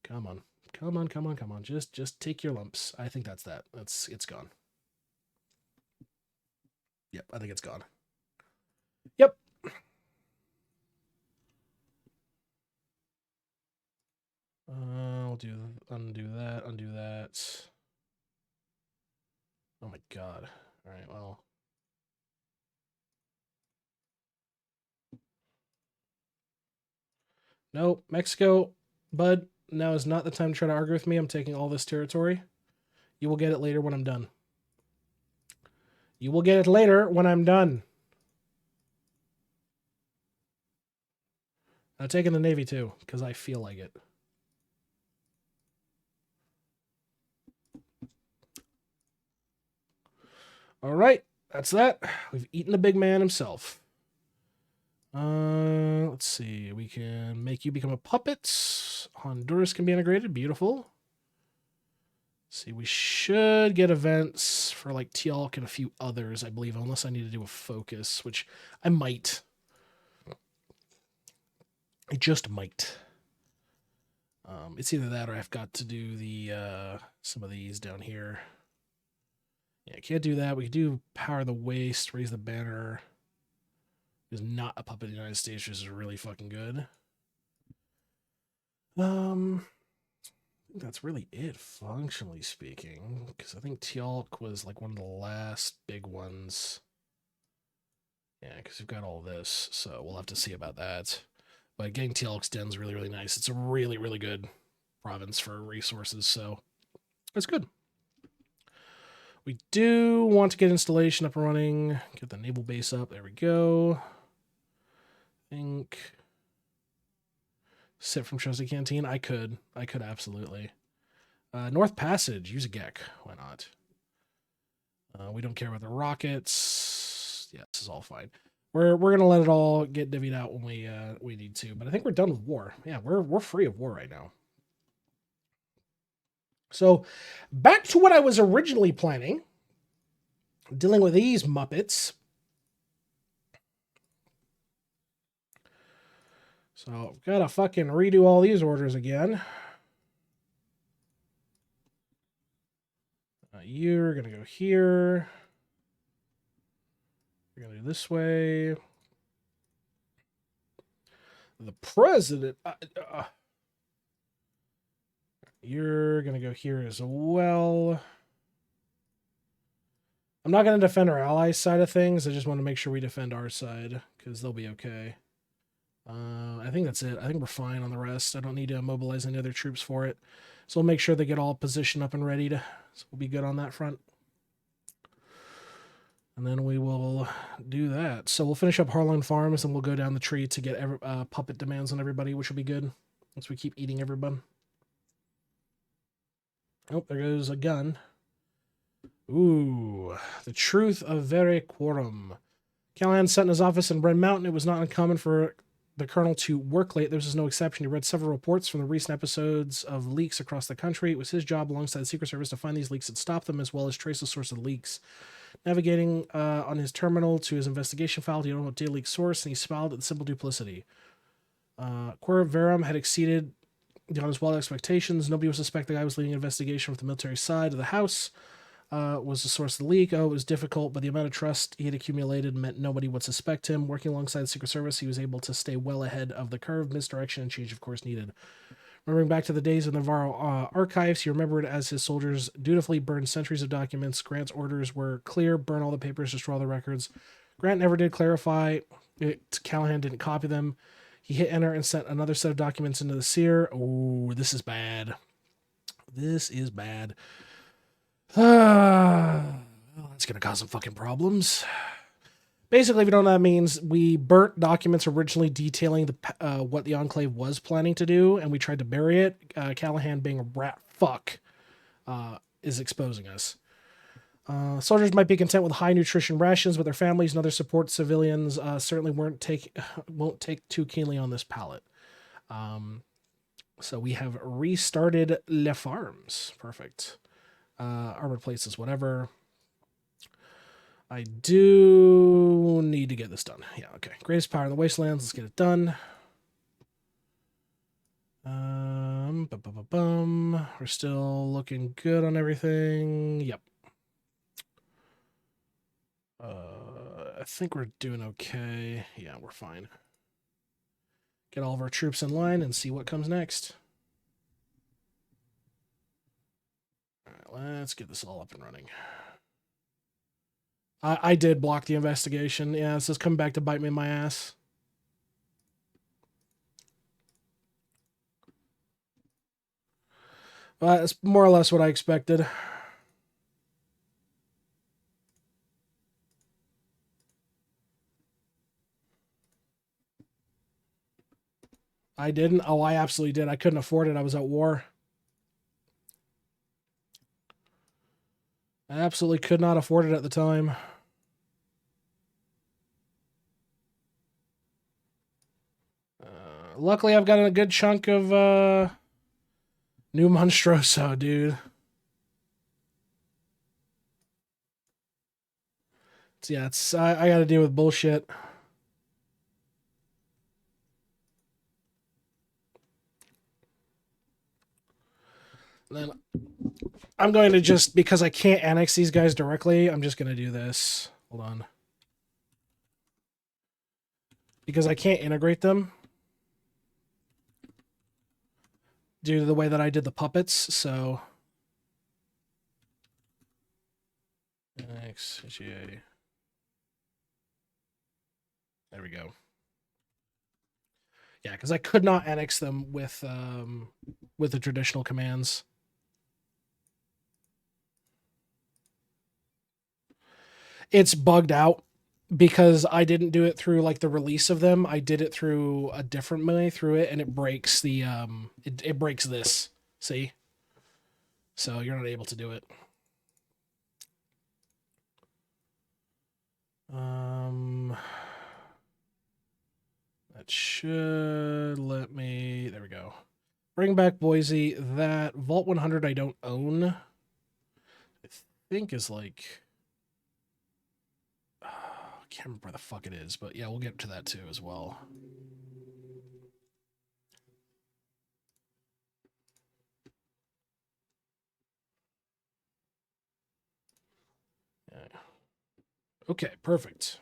Come on. Come on, come on, come on. Just take your lumps. I think that's that. It's gone. Yep, I think it's gone. Yep. I'll undo that. Oh my god. All right, well. Nope, Mexico, bud, now is not the time to try to argue with me. I'm taking all this territory. You will get it later when I'm done. You will get it later when I'm done. I'm taking the Navy too, because I feel like it. All right, that's that. We've eaten the big man himself. Let's see. We can make you become a puppet. Honduras can be integrated. Beautiful. Let's see, we should get events for like Teal'c and a few others, I believe, unless I need to do a focus, which I might. I just might. It's either that or I've got to do the some of these down here. Yeah, can't do that. We can do Power the Waste, Raise the Banner. Is not a puppet in the United States, which is really fucking good. I think that's really it, functionally speaking, because I think Teal'c was like one of the last big ones. Yeah, because we've got all this, so we'll have to see about that. But getting Teal'c's Den is really, really nice. It's a really, really good province for resources, so it's good. We do want to get installation up and running. Get the naval base up. There we go. I think sit from Trusty Canteen. I could absolutely. North Passage. Use a Gek. Why not? We don't care about the rockets. Yeah, this is all fine. We're gonna let it all get divvied out when we need to. But I think we're done with war. Yeah, we're free of war right now. So back to what I was originally planning. Dealing with these Muppets. So I've got to fucking redo all these orders again. You're going to go here. You're going to do this way. The president... you're going to go here as well. I'm not going to defend our allies' side of things. I just want to make sure we defend our side, because they'll be okay. I think that's it. I think we're fine on the rest. I don't need to mobilize any other troops for it. So we'll make sure they get all positioned up and ready to... So we'll be good on that front. And then we will do that. So we'll finish up Harlan Farms, and we'll go down the tree to get puppet demands on everybody, which will be good. Once we keep eating everyone. Oh, there goes a gun. Ooh, the truth of Vere Quorum. Callahan sat in his office in Red Mountain. It was not uncommon for the colonel to work late. This was no exception. He read several reports from the recent episodes of leaks across the country. It was his job alongside the Secret Service to find these leaks and stop them, as well as trace the source of the leaks. Navigating on his terminal to his investigation file, he don't know data leak source, and he smiled at the simple duplicity. Quorum Verum had exceeded beyond his wild expectations. Nobody would suspect the guy was leading an investigation from the military side of the house. Was the source of the leak. Oh, it was difficult, but the amount of trust he had accumulated meant nobody would suspect him. Working alongside the Secret Service, he was able to stay well ahead of the curve. Misdirection and change, of course, needed. Remembering back to the days of the Navarro archives, he remembered as his soldiers dutifully burned centuries of documents. Grant's orders were clear: burn all the papers, destroy all the records. Grant never did clarify it. Callahan didn't copy them. He hit enter and sent another set of documents into the seer. Oh, this is bad. This is bad. That's going to cause some fucking problems. Basically, if you don't know what that means, we burnt documents originally detailing the what the Enclave was planning to do, and we tried to bury it. Callahan, being a rat fuck, is exposing us. Soldiers might be content with high nutrition rations, but their families and other support civilians certainly won't take too keenly on this pallet. So we have restarted Les Farms. Perfect. Armored places, whatever. I do need to get this done. Yeah, okay. Greatest power in the wastelands. Let's get it done. We're still looking good on everything. Yep. I think we're doing okay. Yeah, we're fine. Get all of our troops in line and see what comes next. All right, let's get this all up and running. I did block the investigation. Yeah, this is coming back to bite me in my ass. It's more or less what I expected. I didn't? Oh, I absolutely did. I couldn't afford it. I was at war. I absolutely could not afford it at the time. Luckily, I've got a good chunk of new Monstroso, dude. So yeah, I got to deal with bullshit. And then I'm going to just, because I can't annex these guys directly, I'm just going to do this. Hold on. Because I can't integrate them due to the way that I did the puppets, so... XGA. There we go. Yeah, because I could not annex them with the traditional commands. It's bugged out because I didn't do it through like the release of them. I did it through a different way through it, and it breaks the it breaks this. See? So you're not able to do it. That should let me. There we go. Bring back Boise. That Vault 100 I don't own. I think is like. I can't remember where the fuck it is, but yeah, we'll get to that too as well. Yeah. Okay, perfect.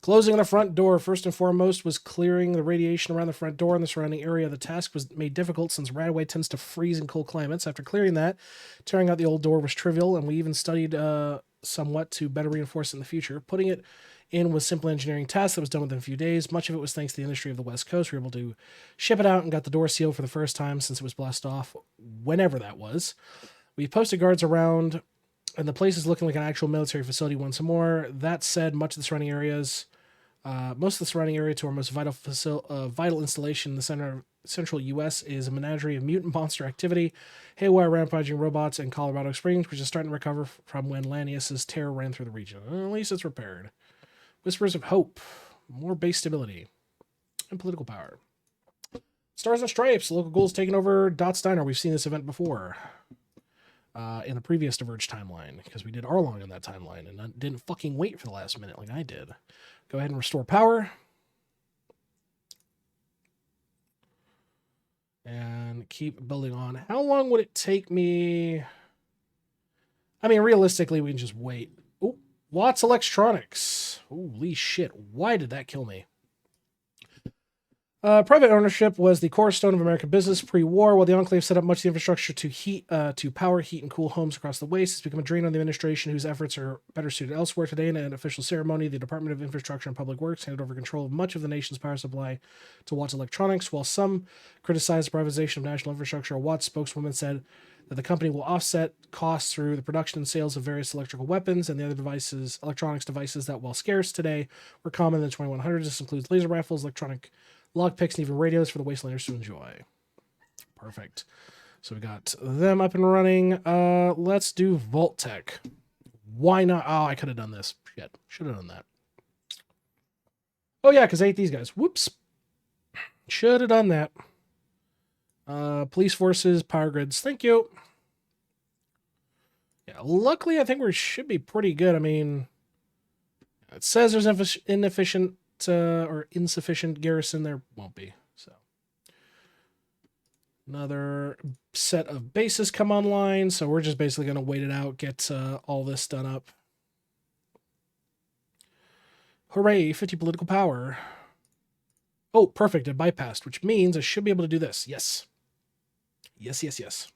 Closing the front door, first and foremost, was clearing the radiation around the front door and the surrounding area. The task was made difficult since Radaway tends to freeze in cold climates. After clearing that, tearing out the old door was trivial, and we even studied somewhat to better reinforce it in the future. Putting it in was simple engineering task that was done within a few days. Much of it was thanks to the industry of the West Coast. We were able to ship it out and got the door sealed for the first time since it was blasted off, whenever that was. We posted guards around, and the place is looking like an actual military facility once more. That said, most of the surrounding area to our most vital installation in the central U.S. is a menagerie of mutant monster activity, haywire rampaging robots, and Colorado Springs, which is starting to recover from when Lanius's terror ran through the region. At least it's repaired. Whispers of hope, more base stability, and political power. Stars and Stripes, local goals taking over Dot Steiner. We've seen this event before. In the previous Diverge timeline, because we did Arlong in that timeline, and I didn't fucking wait for the last minute like I did. Go ahead and restore power. And keep building on. How long would it take me? I mean, realistically, we can just wait. Oh, Watts Electronics. Holy shit. Why did that kill me? Private ownership was the cornerstone of American business pre-war. While the Enclave set up much of the infrastructure to power, heat, and cool homes across the waste, it's become a drain on the administration, whose efforts are better suited elsewhere. Today, in an official ceremony, the Department of Infrastructure and Public Works handed over control of much of the nation's power supply to Watts Electronics. While some criticized the privatization of national infrastructure, a Watts spokeswoman said that the company will offset costs through the production and sales of various electrical weapons and the other electronics devices that, while scarce today, were common in the 2100s. This includes laser rifles, electronic lockpicks, and even radios for the wastelanders to enjoy. Perfect. So we got them up and running. Let's do Vault Tech. Why not? Oh, I could have done this. Shit. Should have done that. Oh, yeah, because I ate these guys. Whoops. Should have done that. Police forces, power grids. Thank you. Yeah, luckily, I think we should be pretty good. I mean, it says there's inefficient or insufficient garrison. There won't be. So another set of bases come online, so we're just basically going to wait it out, get all this done up. Hooray, 50 political power. Oh, perfect, it bypassed, which means I should be able to do this. Yes. Yes.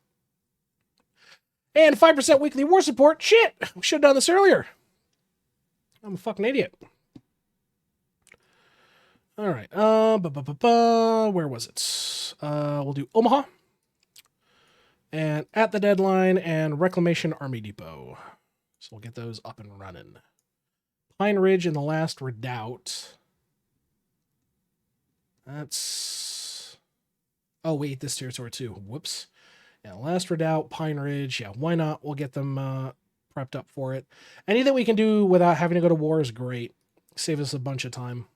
And 5% weekly war support. Shit, we should have done this earlier. I'm a fucking idiot. All right. Where was it? We'll do Omaha. And At the Deadline and Reclamation Army Depot. So we'll get those up and running. Pine Ridge and the Last Redoubt. That's... Oh, wait, this territory too. Whoops. Yeah, Last Redoubt, Pine Ridge. Yeah, why not? We'll get them prepped up for it. Anything we can do without having to go to war is great. Save us a bunch of time.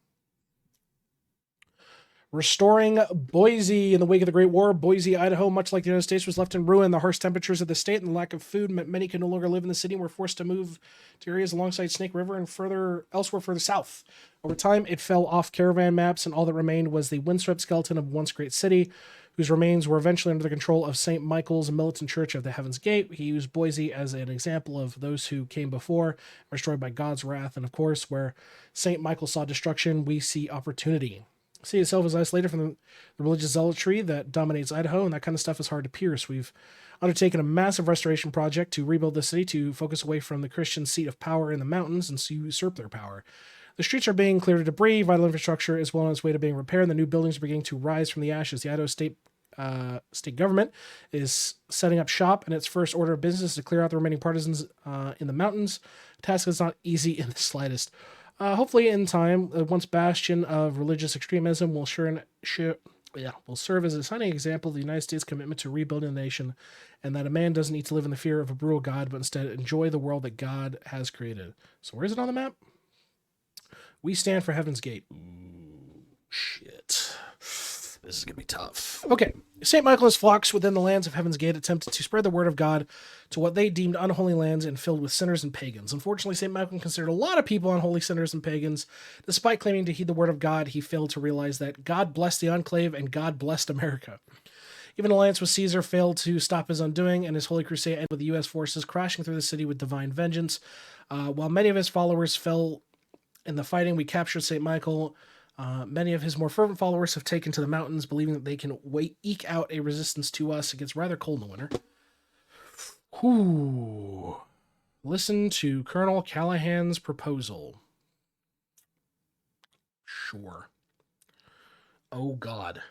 Restoring Boise. In the wake of the Great War, Boise, Idaho, much like the United States, was left in ruin. The harsh temperatures of the state and the lack of food meant many could no longer live in the city and were forced to move to areas alongside Snake River and elsewhere further south. Over time, it fell off caravan maps, and all that remained was the windswept skeleton of once great city, whose remains were eventually under the control of St. Michael's Militant Church of the Heaven's Gate. He used Boise as an example of those who came before, destroyed by God's wrath, and of course, where St. Michael saw destruction, we see opportunity. The city itself is isolated from the religious zealotry that dominates Idaho, and that kind of stuff is hard to pierce. We've undertaken a massive restoration project to rebuild the city to focus away from the Christian seat of power in the mountains and to usurp their power. The streets are being cleared of debris, vital infrastructure is well on its way to being repaired, and the new buildings are beginning to rise from the ashes. The Idaho state government is setting up shop, and its first order of business is to clear out the remaining partisans in the mountains. The task is not easy in the slightest. Hopefully, in time, once bastion of religious extremism will serve as a shining example of the United States' commitment to rebuilding the nation, and that a man doesn't need to live in the fear of a brutal God, but instead enjoy the world that God has created. So where is it on the map? We stand for Heaven's Gate. Ooh, shit. This is going to be tough. Okay. St. Michael's flocks within the lands of Heaven's Gate attempted to spread the word of God to what they deemed unholy lands and filled with sinners and pagans. Unfortunately, St. Michael considered a lot of people unholy sinners and pagans. Despite claiming to heed the word of God, he failed to realize that God blessed the enclave and God blessed America. Even alliance with Caesar failed to stop his undoing, and his holy crusade ended with the U.S. forces crashing through the city with divine vengeance. While many of his followers fell in the fighting, we captured St. Michael. Many of his more fervent followers have taken to the mountains, believing that they can eke out a resistance to us. It gets rather cold in the winter. Whew. Listen to Colonel Callahan's proposal. Sure. Oh, God.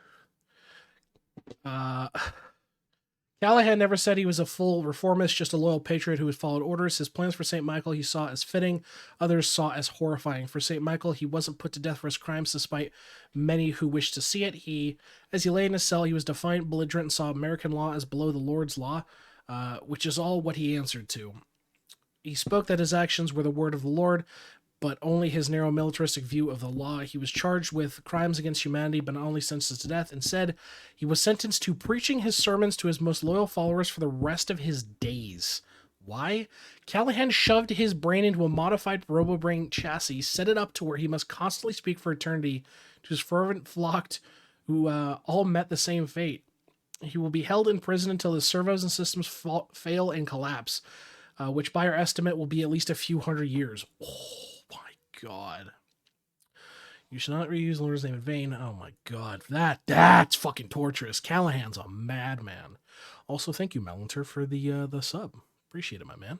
Callahan never said he was a full reformist, just a loyal patriot who had followed orders. His plans for St. Michael he saw as fitting, others saw as horrifying. For St. Michael, he wasn't put to death for his crimes, despite many who wished to see it. As he lay in his cell, he was defiant, belligerent, and saw American law as below the Lord's law, which is all what he answered to. He spoke that his actions were the word of the Lord, but only his narrow militaristic view of the law. He was charged with crimes against humanity, but not only sentenced to death. Instead, he was sentenced to preaching his sermons to his most loyal followers for the rest of his days. Why? Callahan shoved his brain into a modified RoboBrain chassis, set it up to where he must constantly speak for eternity to his fervent flock who all met the same fate. He will be held in prison until his servos and systems fail and collapse, which by our estimate will be at least a few hundred years. Oh. God. You should not reuse the Lord's name in vain. Oh my God. That's fucking torturous. Callahan's a madman. Also, thank you, Melanter, for the sub. Appreciate it, my man.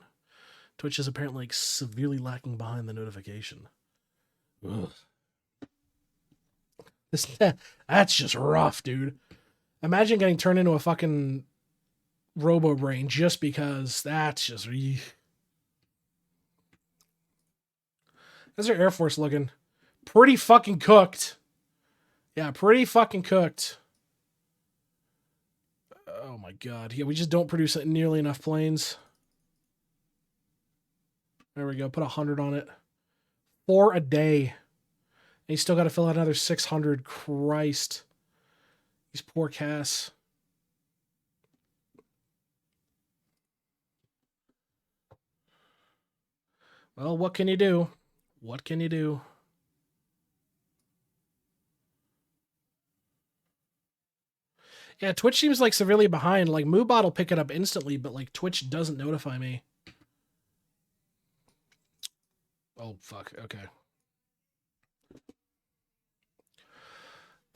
Twitch is apparently like severely lacking behind the notification. Ugh. That's just rough, dude. Imagine getting turned into a fucking RoboBrain just because that's just... How's your Air Force looking? Pretty fucking cooked. Yeah, pretty fucking cooked. Oh my God. Yeah, we just don't produce nearly enough planes. There we go. Put 100 on it. 4 a day. And you still got to fill out another 600. Christ. These poor Cass. Well, what can you do? What can you do? Yeah, Twitch seems like severely behind. Like, Moobot will pick it up instantly, but like Twitch doesn't notify me. Oh, fuck. Okay.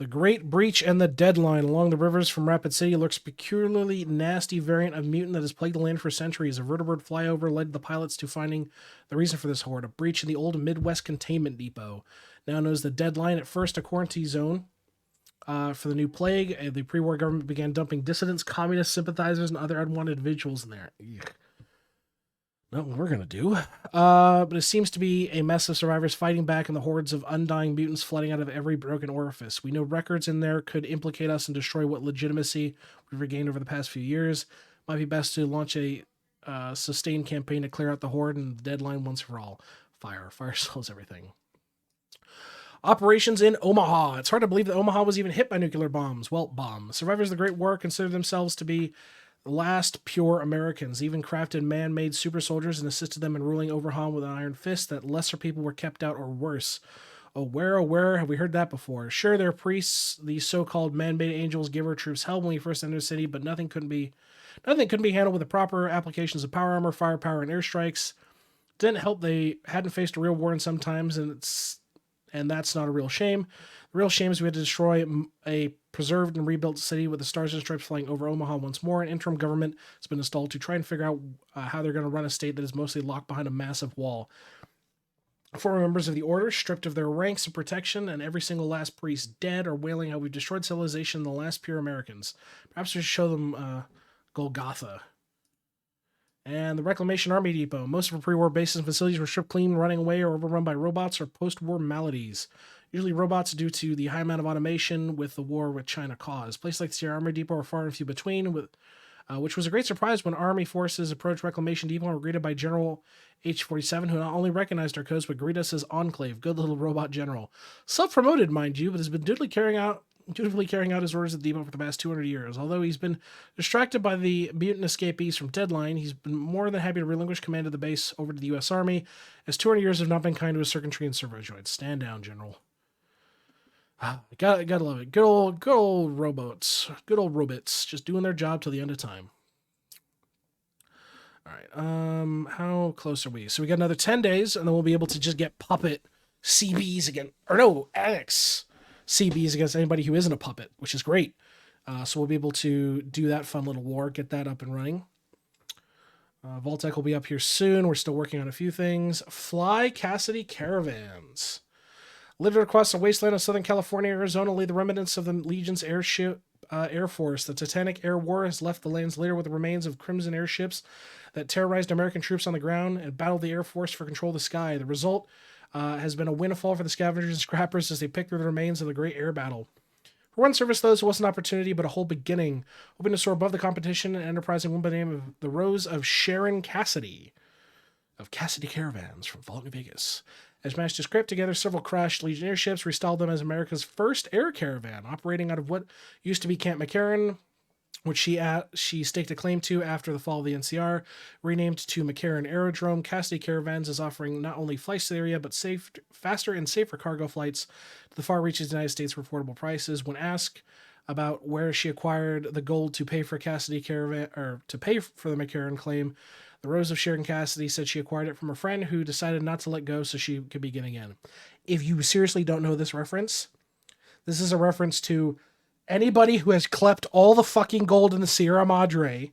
The Great Breach and the Deadline. Along the rivers from Rapid City lurks a peculiarly nasty variant of mutant that has plagued the land for centuries. A vertebrate flyover led the pilots to finding the reason for this horde. A breach in the old Midwest Containment Depot, now known as the Deadline. At first a quarantine zone for the new plague, the pre-war government began dumping dissidents, communist sympathizers, and other unwanted individuals in there. Ugh. Not what we're going to do. But it seems to be a mess of survivors fighting back and the hordes of undying mutants flooding out of every broken orifice. We know records in there could implicate us and destroy what legitimacy we've regained over the past few years. Might be best to launch a sustained campaign to clear out the horde and the Deadline once for all. Fire. Fire slows everything. Operations in Omaha. It's hard to believe that Omaha was even hit by nuclear bombs. Well, bombs. Survivors of the Great War consider themselves to be the last pure Americans, even crafted man-made super soldiers and assisted them in ruling Omaha with an iron fist that lesser people were kept out or worse. Oh, where have we heard that before? Sure, there are priests, these so-called man-made angels give our troops hell when we first entered the city, but nothing couldn't be handled with the proper applications of power armor, firepower, and airstrikes. Didn't help they hadn't faced a real war in some times, and that's not a real shame. The real shame is we had to destroy a preserved and rebuilt city with the stars and stripes flying over Omaha once more. An interim government has been installed to try and figure out how they're going to run a state that is mostly locked behind a massive wall. Former members of the Order, stripped of their ranks and protection, and every single last priest dead, are wailing how we've destroyed civilization and the last pure Americans. Perhaps we should show them Golgotha. And the Reclamation Army Depot. Most of our pre-war bases and facilities were stripped clean, running away, or overrun by robots or post-war maladies. Usually robots due to the high amount of automation with the war with China caused. Places like the Sierra Army Depot are far and few between, which was a great surprise when Army forces approached Reclamation Depot and were greeted by General H-47, who not only recognized our codes, but greeted us as Enclave, good little robot general. Self-promoted, mind you, but has been dutifully carrying out his orders at the depot for the past 200 years. Although he's been distracted by the mutant escapees from Deadline, he's been more than happy to relinquish command of the base over to the U.S. Army, as 200 years have not been kind to his circuitry and servo droids. Stand down, General. Gotta love it. Good old robots. Good old robots, just doing their job till the end of time. All right. How close are we? So we got another 10 days, and then we'll be able to just get puppet CBs again. Or no, annex CBs against anybody who isn't a puppet, which is great. So we'll be able to do that fun little war, get that up and running. Vault-Tec will be up here soon. We're still working on a few things. Fly Cassidy caravans. Lived across the wasteland of Southern California, Arizona, lay the remnants of the Legion's Air Force. The Titanic Air War has left the lands later with the remains of Crimson airships that terrorized American troops on the ground and battled the Air Force for control of the sky. The result has been a windfall for the scavengers and scrappers as they pick through the remains of the Great Air Battle. For one service, though, this wasn't an opportunity, but a whole beginning, hoping to soar above the competition and enterprising one by the name of the Rose of Sharon Cassidy, of Cassidy Caravans from Vault, New Vegas, has managed to scrape together several crashed Legion airships, restyled them as America's first air caravan, operating out of what used to be Camp McCarran, which she staked a claim to after the fall of the NCR. Renamed to McCarran Aerodrome, Cassidy Caravans is offering not only flights to the area, but faster and safer cargo flights to the far reaches of the United States for affordable prices. When asked about where she acquired the gold to pay for Cassidy Caravan, or to pay for the McCarran claim, the Rose of Sharon Cassidy said she acquired it from a friend who decided not to let go so she could be getting in. If you seriously don't know this reference, this is a reference to anybody who has klept all the fucking gold in the Sierra Madre.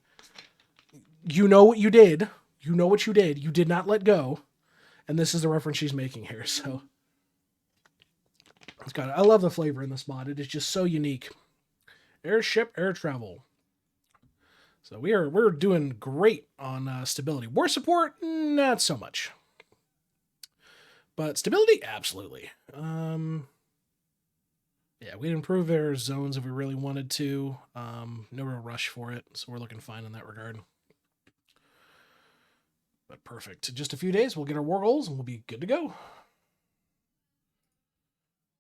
You know what you did. You know what you did. You did not let go. And this is the reference she's making here. So it's got it. I love the flavor in this mod. It is just so unique. Airship air travel. So we're doing great on stability. War support, not so much. But stability, absolutely. Yeah, we'd improve their zones if we really wanted to. No real rush for it, so we're looking fine in that regard. But perfect. In just a few days, we'll get our war goals and we'll be good to go.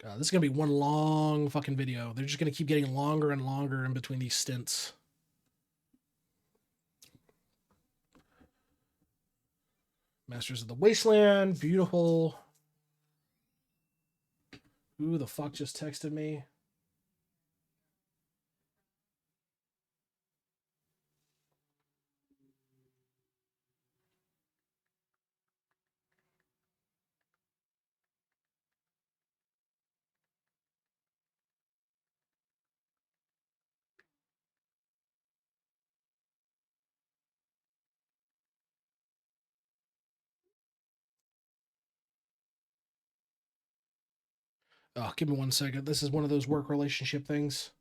God, this is going to be one long fucking video. They're just going to keep getting longer and longer in between these stints. Masters of the Wasteland, beautiful. Who the fuck just texted me? Oh, give me 1 second. This is one of those work relationship things.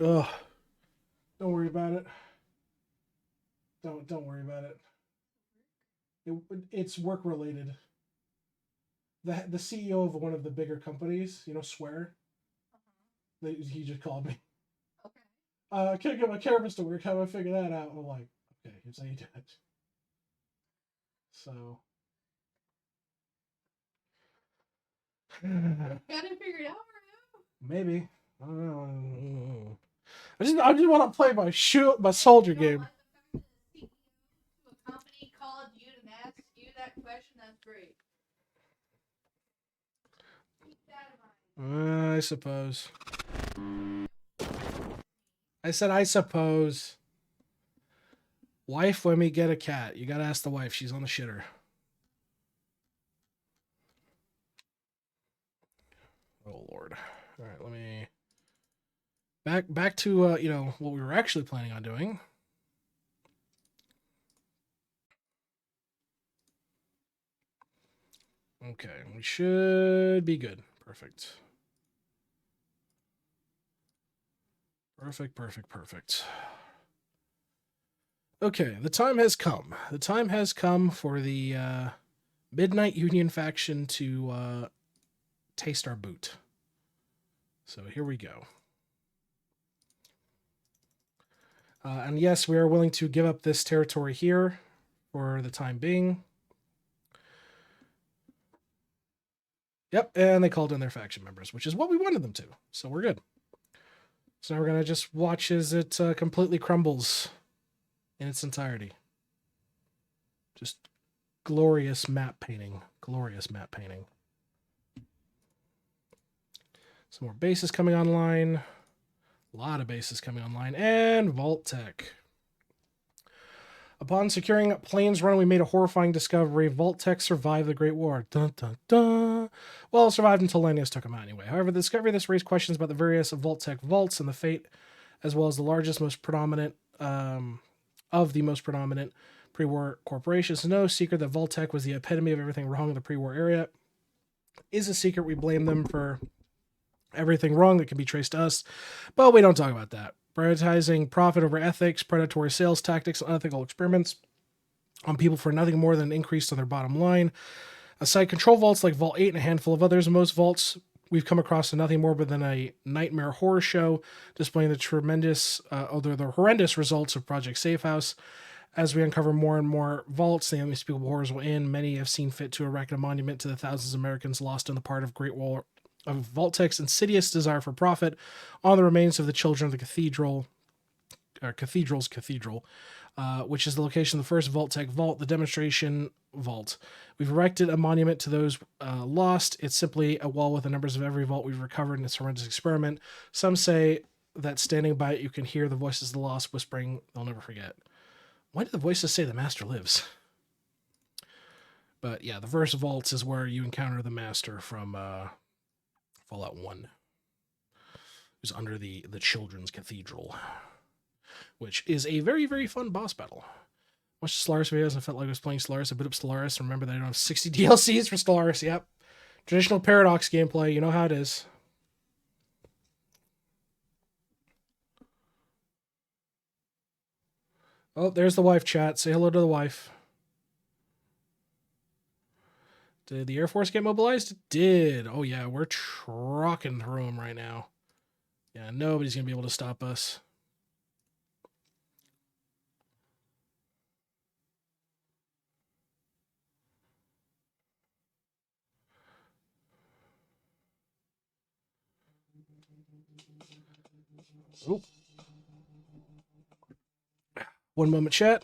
Ugh. Don't worry about it. Don't worry about it. It's work related. The CEO of one of the bigger companies, Swear, he just called me. I can't get my cameras to work. How do I figure that out? I'm like, okay, here's how you do it. So. Got it figured out for Maybe. I don't know. I just want to play my soldier game. a company called you and asked you that question. That's great. Keep that in mind. I suppose. I said, I suppose. Wife, when we get a cat, you gotta ask the wife. She's on the shitter. Oh Lord. All right, let me back to what we were actually planning on doing. Okay, we should be good. Perfect. Perfect. Okay, the time has come. The time has come for the Midnight Union faction to taste our boot. So here we go. And yes, we are willing to give up this territory here for the time being. Yep, and they called in their faction members, which is what we wanted them to. So we're good. So now we're going to just watch as it completely crumbles in its entirety. Just glorious map painting. Glorious map painting. Some more bases coming online. A lot of bases coming online. And Vault Tech. Upon securing Plains Run, we made a horrifying discovery. Vault Tech survived the Great War. Dun, dun, dun. Well, it survived until Lannius took him out anyway. However, the discovery of this raised questions about the various Vault Tech vaults and the fate, as well as the largest, most predominant, of the most predominant pre-war corporations. No secret that Vault Tech was the epitome of everything wrong in the pre-war era. Is a secret. We blame them for everything wrong that can be traced to us, but we don't talk about that. Prioritizing profit over ethics, predatory sales tactics, and unethical experiments on people for nothing more than an increase to their bottom line. Aside control vaults like Vault 8 and a handful of others, most vaults we've come across are nothing more than a nightmare horror show displaying the horrendous results of Project Safe House. As we uncover more and more vaults, the unspeakable horrors will end. Many have seen fit to erect a monument to the thousands of Americans lost in the part of Great War of Vault Tech's insidious desire for profit on the remains of the children of the cathedral's cathedral, which is the location of the first Vault Tech vault, the demonstration vault. We've erected a monument to those lost. It's simply a wall with the numbers of every vault we've recovered in this horrendous experiment. Some say that standing by it, you can hear the voices of the lost whispering, they'll never forget. Why do the voices say the master lives? But yeah, the first vaults is where you encounter the master from Fallout 1, who's under the children's cathedral, which is a very, very fun boss battle. Watched Stellaris videos and felt like I was playing Stellaris. I boot up Stellaris. Remember that I don't have 60 DLCs for Stellaris. Yep. Traditional Paradox gameplay. You know how it is. Oh, there's the wife, chat. Say hello to the wife. Did the Air Force get mobilized? It did. Oh, yeah. We're trucking through them right now. Yeah, nobody's going to be able to stop us. Oh. One moment, chat.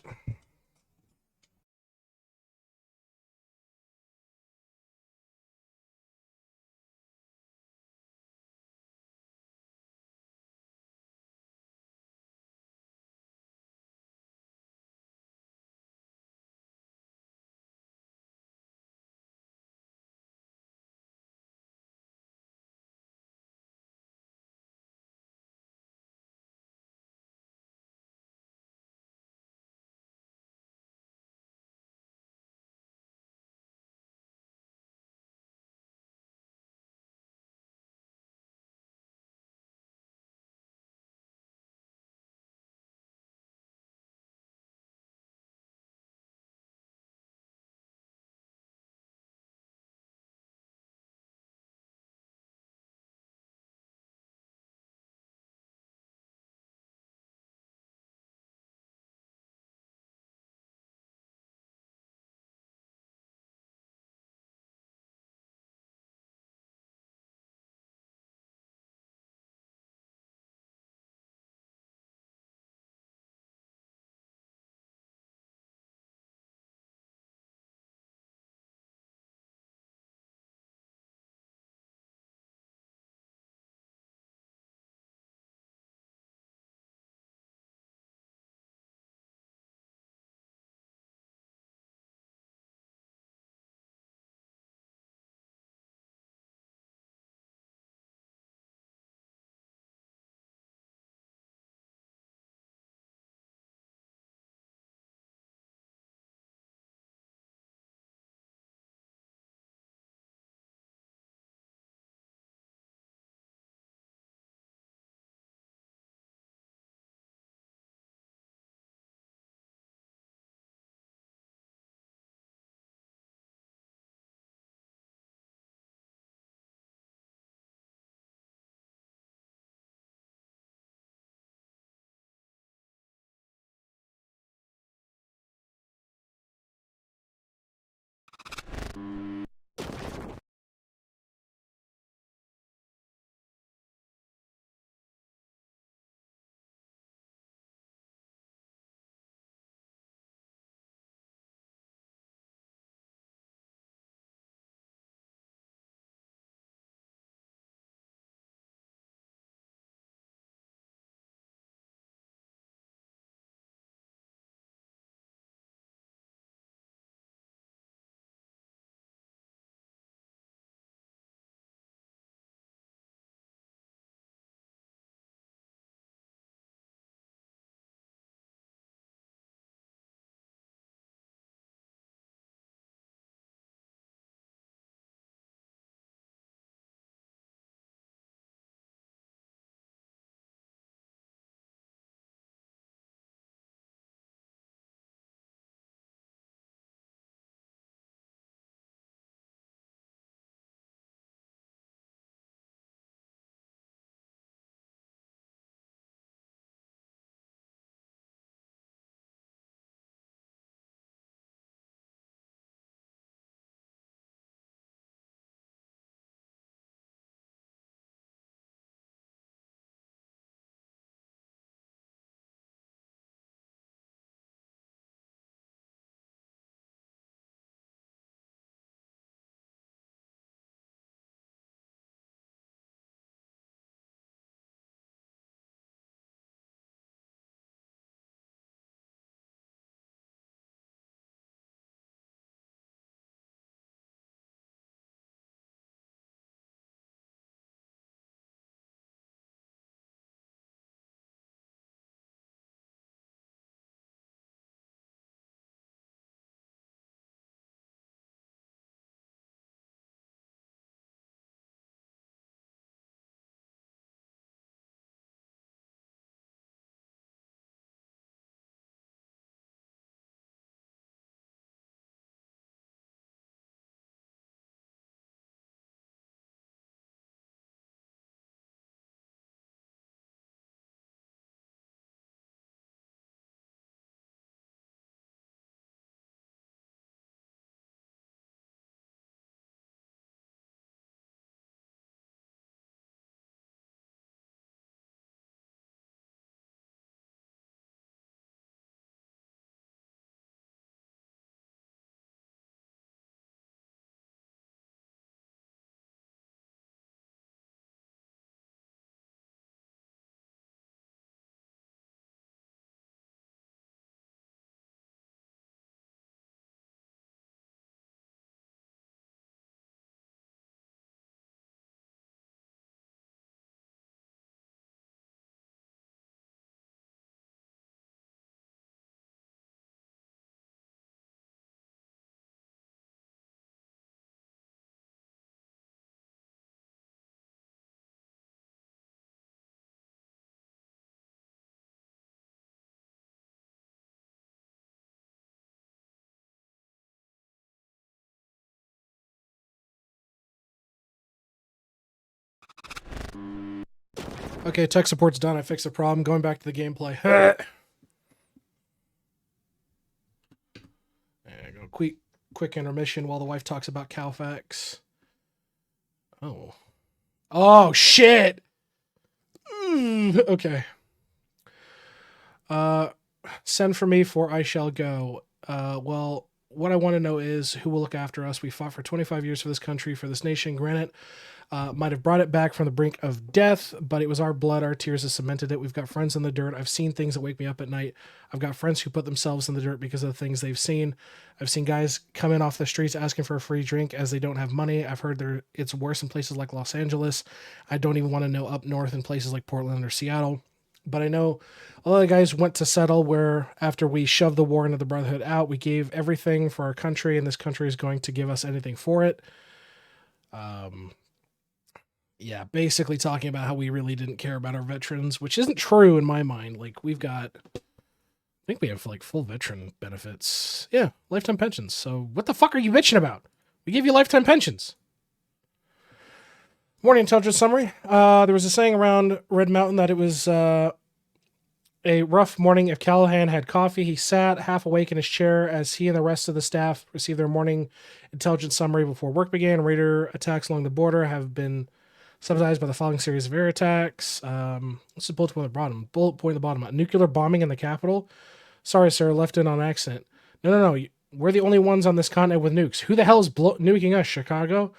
Okay, tech support's done. I fixed the problem. Going back to the gameplay. There you go. Quick intermission while the wife talks about Cowfax. Oh. Oh, shit! Okay. Send for me, for I shall go. Well, what I want to know is who will look after us. We fought for 25 years for this country, for this nation. Granted, might have brought it back from the brink of death, but it was our blood, our tears that cemented it. We've got friends in the dirt. I've seen things that wake me up at night. I've got friends who put themselves in the dirt because of the things they've seen. I've seen guys come in off the streets asking for a free drink as they don't have money. I've heard it's worse in places like Los Angeles. I don't even want to know up north in places like Portland or Seattle. But I know a lot of guys went to settle where after we shoved the war into the Brotherhood out, we gave everything for our country, and this country is going to give us anything for it. Yeah, basically talking about how we really didn't care about our veterans, which isn't true in my mind. Like, we've got, I think we have like full veteran benefits. Yeah, lifetime pensions. So what the fuck are you bitching about? We give you lifetime pensions. Morning intelligence summary. There was a saying around Red Mountain that it was a rough morning. If Callahan had coffee, he sat half awake in his chair as he and the rest of the staff received their morning intelligence summary before work began. Raider attacks along the border have been subsidized by the following series of air attacks. What's the bullet point at the bottom? Bullet point at the bottom. Nuclear bombing in the capital. Sorry, sir, left in on accident. No. We're the only ones on this continent with nukes. Who the hell is nuking us, Chicago?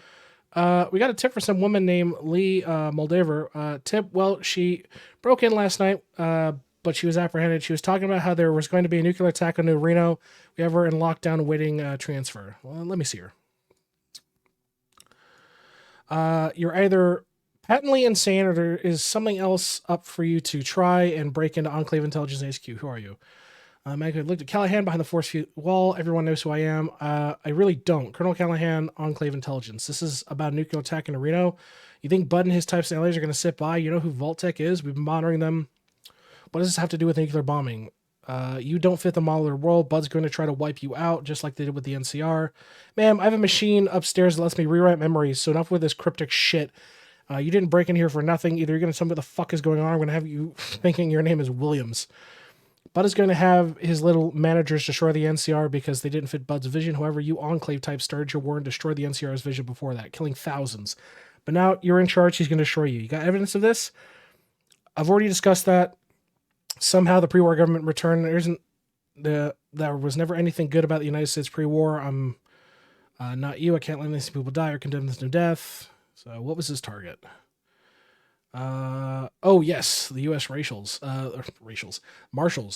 We got a tip for some woman named Lee Moldaver. Tip, well, she broke in last night, but she was apprehended. She was talking about how there was going to be a nuclear attack on New Reno. We have her in lockdown awaiting transfer. Well, let me see her. You're either patently insane or there is something else up for you to try and break into Enclave Intelligence HQ. Who are you? Meg looked at Callahan behind the force field wall. Everyone knows who I am. I really don't. Colonel Callahan, Enclave Intelligence. This is about a nuclear attack in Reno. You think Bud and his types of allies are going to sit by? You know who Vault-Tec is? We've been monitoring them. What does this have to do with nuclear bombing? You don't fit the model of the world. Bud's going to try to wipe you out, just like they did with the NCR. Ma'am, I have a machine upstairs that lets me rewrite memories, so enough with this cryptic shit. You didn't break in here for nothing. Either you're going to tell me what the fuck is going on, or I'm going to have you thinking your name is Williams. Bud is going to have his little managers destroy the NCR because they didn't fit Bud's vision. However, you Enclave type started your war and destroyed the NCR's vision before that, killing thousands. But now you're in charge, he's going to destroy you. You got evidence of this? I've already discussed that. Somehow the pre-war government returned. There was never anything good about the United States pre-war. I'm not you. I can't let innocent people die or condemn them to death. So what was his target? Yes, the U.S. Marshals.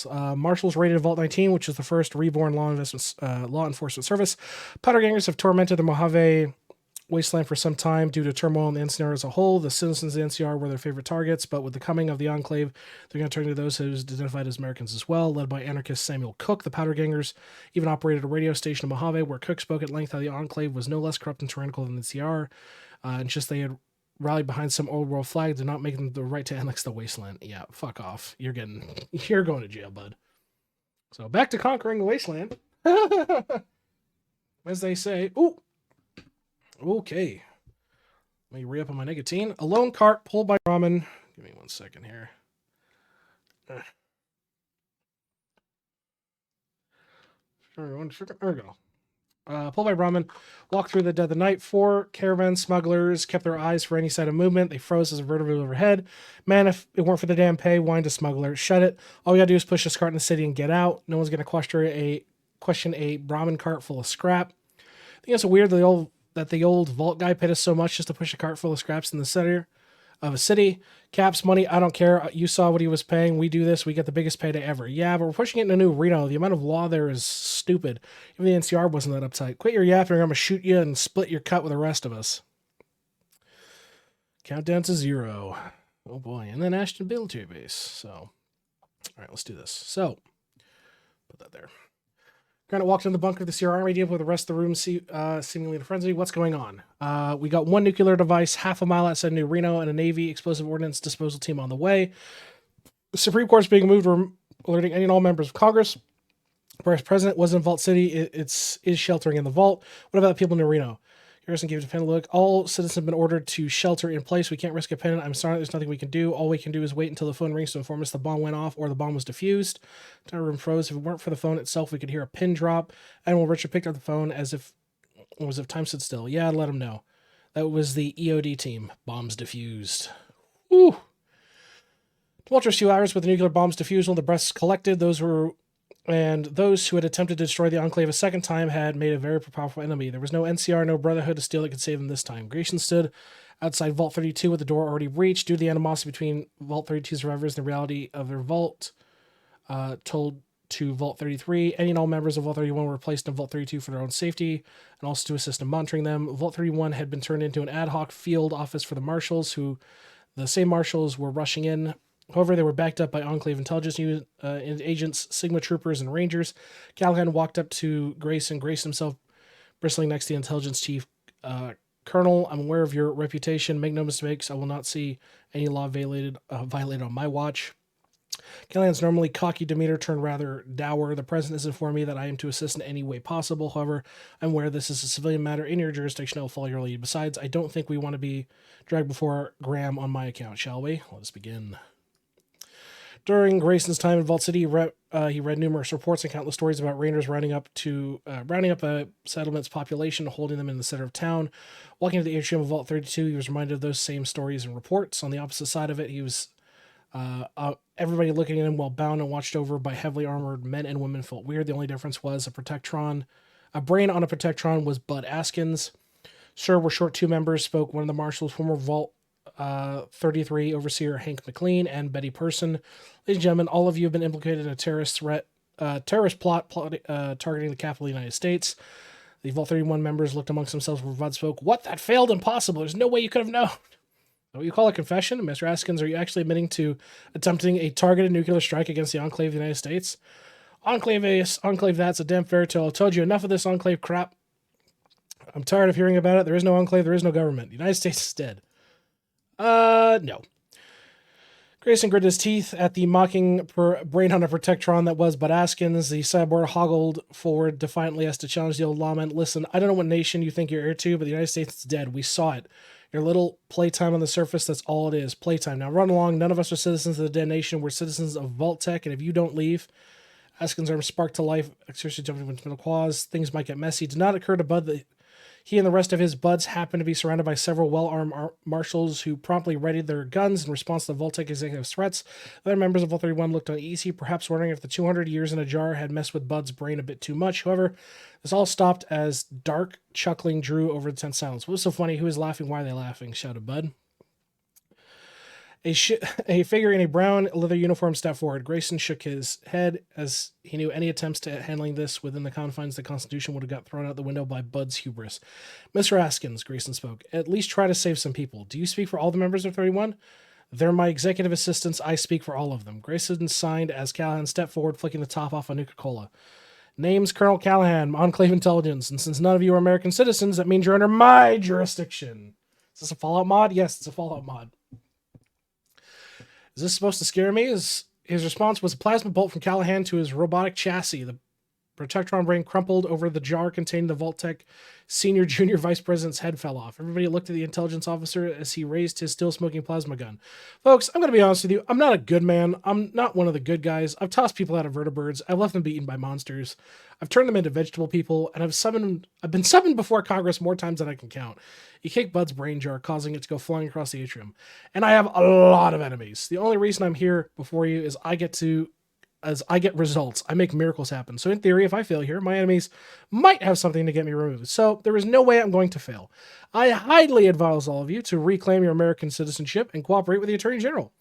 Marshals raided Vault 19, which is the first reborn law enforcement service. Powder gangers have tormented the Mojave wasteland for some time due to turmoil in the NCR as a whole. The citizens of the NCR were their favorite targets, but with the coming of the Enclave, they're going to turn to those who are identified as Americans as well. Led by anarchist Samuel Cook, the Powder gangers even operated a radio station in Mojave where Cook spoke at length how the Enclave was no less corrupt and tyrannical than the NCR. And just they had rallied behind some old world flag did not make them the right to annex the wasteland. Yeah, fuck off. You're going to jail, bud. So back to conquering the wasteland. As they say. Ooh. Okay. Let me re-up on my nicotine. A lone cart pulled by Ramen. Give me 1 second here. There we go. Pulled by Ramen, walked through the dead of the night. 4 caravan smugglers kept their eyes for any sign of movement. They froze as a vertebrae overhead. Man, if it weren't for the damn pay, whined a smuggler. Shut it. All we gotta do is push this cart in the city and get out. No one's gonna question a Brahmin cart full of scrap. I think it's weird that the old vault guy paid us so much just to push a cart full of scraps in the center of a city. Caps money, I don't care. You saw what he was paying. We do this. We get the biggest payday ever. Yeah, but we're pushing it into New Reno. The amount of law there is stupid. Even the NCR wasn't that uptight. Quit your yapping or I'm going to shoot you and split your cut with the rest of us. Countdown to 0. Oh boy. And then Ashton military base. So, all right, let's do this. So, put that there. Granite walked in the bunker of the Sierra Army deal with the rest of the room seemingly in a frenzy. What's going on? We got 1 nuclear device half a mile outside New Reno and a Navy explosive ordnance disposal team on the way. The Supreme Court's being moved, alerting any and all members of Congress. Whereas President was in Vault City, is sheltering in the vault. What about the people in New Reno? Garrison gave a look. All citizens have been ordered to shelter in place. We can't risk a pennant. I'm sorry, there's nothing we can do. All we can do is wait until the phone rings to inform us the bomb went off or the bomb was defused. Entire room froze. If it weren't for the phone itself, we could hear a pin drop. And when Richard picked up the phone as if time stood still. Yeah, I'd let him know. That was the EOD team. Bombs defused. Woo! Tumultuous few hours with the nuclear bombs defusal, the breaths collected. Those who had attempted to destroy the Enclave a second time had made a very powerful enemy. There was no NCR, no Brotherhood of Steel that could save them this time. Grayson stood outside Vault 32 with the door already breached. Due to the animosity between Vault 32 survivors and the reality of their vault, told to Vault 33. Any and all members of Vault 31 were placed in Vault 32 for their own safety and also to assist in monitoring them. Vault 31 had been turned into an ad hoc field office for the marshals, the same marshals were rushing in. However, they were backed up by Enclave intelligence unit agents, Sigma troopers, and rangers. Callahan walked up to Grayson himself, bristling next to the intelligence chief. Colonel, I'm aware of your reputation. Make no mistakes. I will not see any law violated on my watch. Callahan's normally cocky demeanor turned rather dour. The president has informed me that I am to assist in any way possible. However, I'm aware this is a civilian matter in your jurisdiction. I will follow your lead. Besides, I don't think we want to be dragged before Graham on my account, shall we? Let us begin. During Grayson's time in Vault City, he read numerous reports and countless stories about raiders rounding up a settlement's population, holding them in the center of town. Walking to the atrium of Vault 32, he was reminded of those same stories and reports. On the opposite side of it, he was everybody looking at him while bound and watched over by heavily armored men and women felt weird. The only difference was a brain on a Protectron was Bud Askins. Sir, we're short two members, spoke one of the marshals, former Vault 33 overseer Hank McLean and Betty Person. Ladies and gentlemen, all of you have been implicated in a terrorist plot targeting the capital of the United States. The Vault 31 members looked amongst themselves where Bud spoke. What? That failed? Impossible. There's no way you could have known. What you call a confession? Mr. Askins, are you actually admitting to attempting a targeted nuclear strike against the Enclave of the United States? Enclave that's a damn fairy tale. I told you enough of this Enclave crap. I'm tired of hearing about it. There is no Enclave, there is no government. The United States is dead. No. Grayson gritted his teeth at the mocking brain hunter Protectron that was Bud Askins. The cyborg hoggled forward defiantly as to challenge the old lawman. Listen, I don't know what nation you think you're heir to, but the United States is dead. We saw it. Your little playtime on the surface, that's all it is. Playtime. Now run along. None of us are citizens of the dead nation. We're citizens of Vault Tech, and if you don't leave, Askins' arm sparked to life, exercising jumping into middle claws. Things might get messy. It did not occur to Bud that he and the rest of his buds happened to be surrounded by several well-armed marshals who promptly readied their guns in response to the Vault-Tec executive's threats. Other members of Vault 31 looked uneasy, perhaps wondering if the 200 years in a jar had messed with Bud's brain a bit too much. However, this all stopped as dark chuckling drew over the tense silence. What was so funny? Who is laughing? Why are they laughing? Shouted Bud. A figure in a brown leather uniform stepped forward. Grayson shook his head as he knew any attempts to handling this within the confines of the Constitution would have got thrown out the window by Bud's hubris. Mr. Askins, Grayson spoke, at least try to save some people. Do you speak for all the members of 31? They're my executive assistants. I speak for all of them. Grayson signed as Callahan stepped forward, flicking the top off a Nuka-Cola. Name's Colonel Callahan, Enclave Intelligence, and since none of you are American citizens, that means you're under my jurisdiction. Is this a Fallout mod? Yes, it's a Fallout mod. Is this supposed to scare me? His response was a plasma bolt from Callahan to his robotic chassis. The Protectron brain crumpled over the jar containing the Vault-Tec senior junior vice president's head fell off. Everybody looked at the intelligence officer as he raised his still smoking plasma gun. Folks, I'm going to be honest with you. I'm not a good man. I'm not one of the good guys. I've tossed people out of vertebrates. I've left them be eaten by monsters. I've turned them into vegetable people, and I've been summoned before Congress more times than I can count. He kicked Bud's brain jar, causing it to go flying across the atrium. And I have a lot of enemies. The only reason I'm here before you is I get results. I make miracles happen. So in theory, if I fail here, my enemies might have something to get me removed. So there is no way I'm going to fail. I highly advise all of you to reclaim your American citizenship and cooperate with the Attorney General.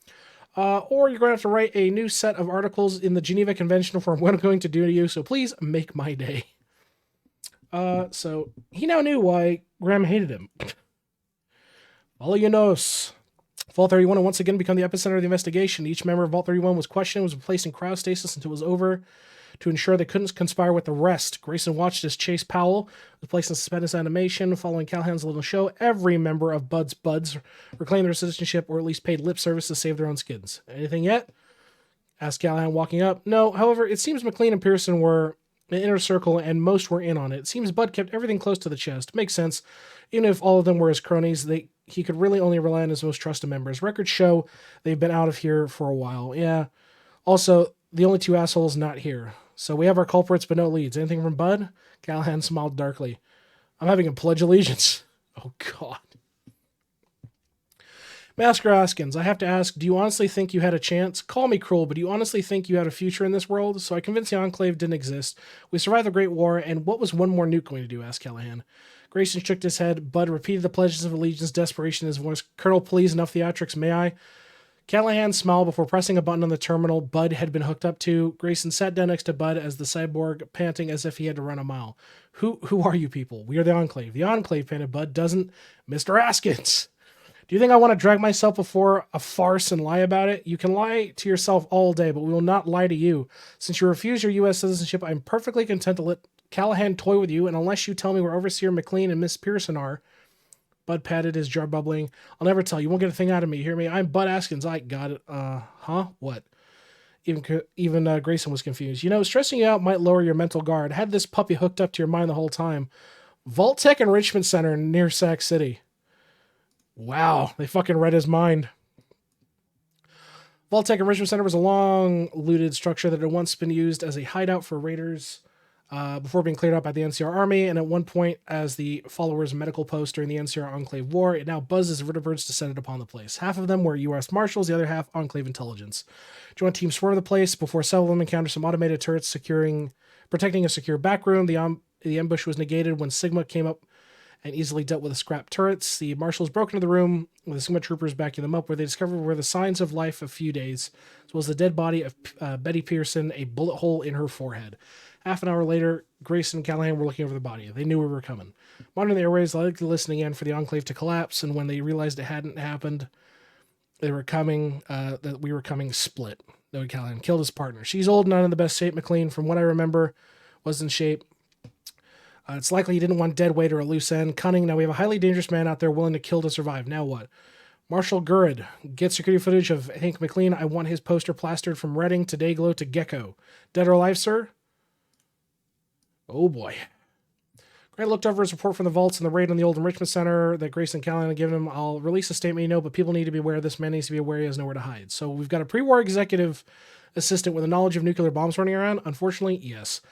Or you're going to have to write a new set of articles in the Geneva Convention for what I'm going to do to you. So please make my day. So he now knew why Graham hated him. Follow your nose. Vault 31 had once again become the epicenter of the investigation. Each member of Vault 31 was questioned and was placed in cryostasis until it was over to ensure they couldn't conspire with the rest. Grayson watched as Chase Powell was placed in suspended animation. Following Callahan's little show, every member of Bud's Buds reclaimed their citizenship or at least paid lip service to save their own skins. Anything yet? Asked Callahan, walking up. No, however, it seems McLean and Pearson were an inner circle and most were in on it. It seems Bud kept everything close to the chest. Makes sense. Even if all of them were his cronies, he could really only rely on his most trusted members. Records show they've been out of here for a while. Yeah. Also, the only two assholes not here. So we have our culprits, but no leads. Anything from Bud? Callahan smiled darkly. I'm having a pledge allegiance. Oh, God. Master Askins, I have to ask, do you honestly think you had a chance? Call me cruel, but do you honestly think you had a future in this world? So I convinced the Enclave didn't exist. We survived the Great War, and what was one more nuke going to do? Asked Callahan. Grayson shook his head. Bud repeated the pledges of allegiance, desperation in his voice. Colonel, please, enough theatrics, may I? Callahan smiled before pressing a button on the terminal Bud had been hooked up to. Grayson sat down next to Bud as the cyborg, panting as if he had to run a mile. Who are you people? We are the Enclave. The Enclave, panted Bud, doesn't... Mr. Askins! Do you think I want to drag myself before a farce and lie about it? You can lie to yourself all day, but we will not lie to you. Since you refuse your U.S. citizenship, I'm perfectly content to let Callahan toy with you, and unless you tell me where Overseer McLean and Miss Pearson are... Bud patted his jaw, bubbling. I'll never tell. You won't get a thing out of me. You hear me? I'm Bud Askins. I got it. Huh? What? Even Grayson was confused. You know, stressing you out might lower your mental guard. Had this puppy hooked up to your mind the whole time. Vault Tech Enrichment Center near Sac City. Wow. They fucking read his mind. Vault-Tec Enrichment Center was a long-looted structure that had once been used as a hideout for raiders before being cleared out by the NCR Army, and at one point as the followers' medical post during the NCR Enclave War. It now buzzes as vertebrates descended upon the place. Half of them were U.S. Marshals, the other half Enclave intelligence. Joint teams swarmed the place before several of them encountered some automated turrets protecting a secure back room. The ambush was negated when Sigma came up and easily dealt with the scrap turrets. The marshals broke into the room with the Sigma troopers backing them up, where they discovered were the signs of life of a few days, as well as the dead body of Betty Pearson, a bullet hole in her forehead. Half an hour later, Grayson and Callahan were looking over the body. They knew we were coming. Monitoring the airways, likely listening in for the Enclave to collapse, and when they realized it hadn't happened, they were coming, that we were coming split. Though Callahan killed his partner. She's old, not in the best shape. McLean, from what I remember, was in shape. It's likely he didn't want dead weight or a loose end. Cunning. Now we have a highly dangerous man out there willing to kill to survive. Now what? Marshal Gurrid. Get security footage of Hank McLean. I want his poster plastered from Reading to Dayglow to Gecko. Dead or alive, sir? Oh boy. Grant looked over his report from the vaults and the raid on the old enrichment center that Grayson and Callahan had given him. I'll release a statement, but people need to be aware. This man needs to be aware he has nowhere to hide. So we've got a pre-war executive assistant with a knowledge of nuclear bombs running around. Unfortunately, yes.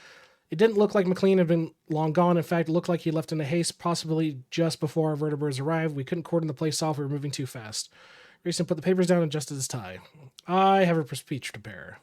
It didn't look like McLean had been long gone. In fact, it looked like he left in a haste, possibly just before our vertebrates arrived. We couldn't cordon the place off. We were moving too fast. Grayson put the papers down and adjusted his tie. I have a speech to prepare.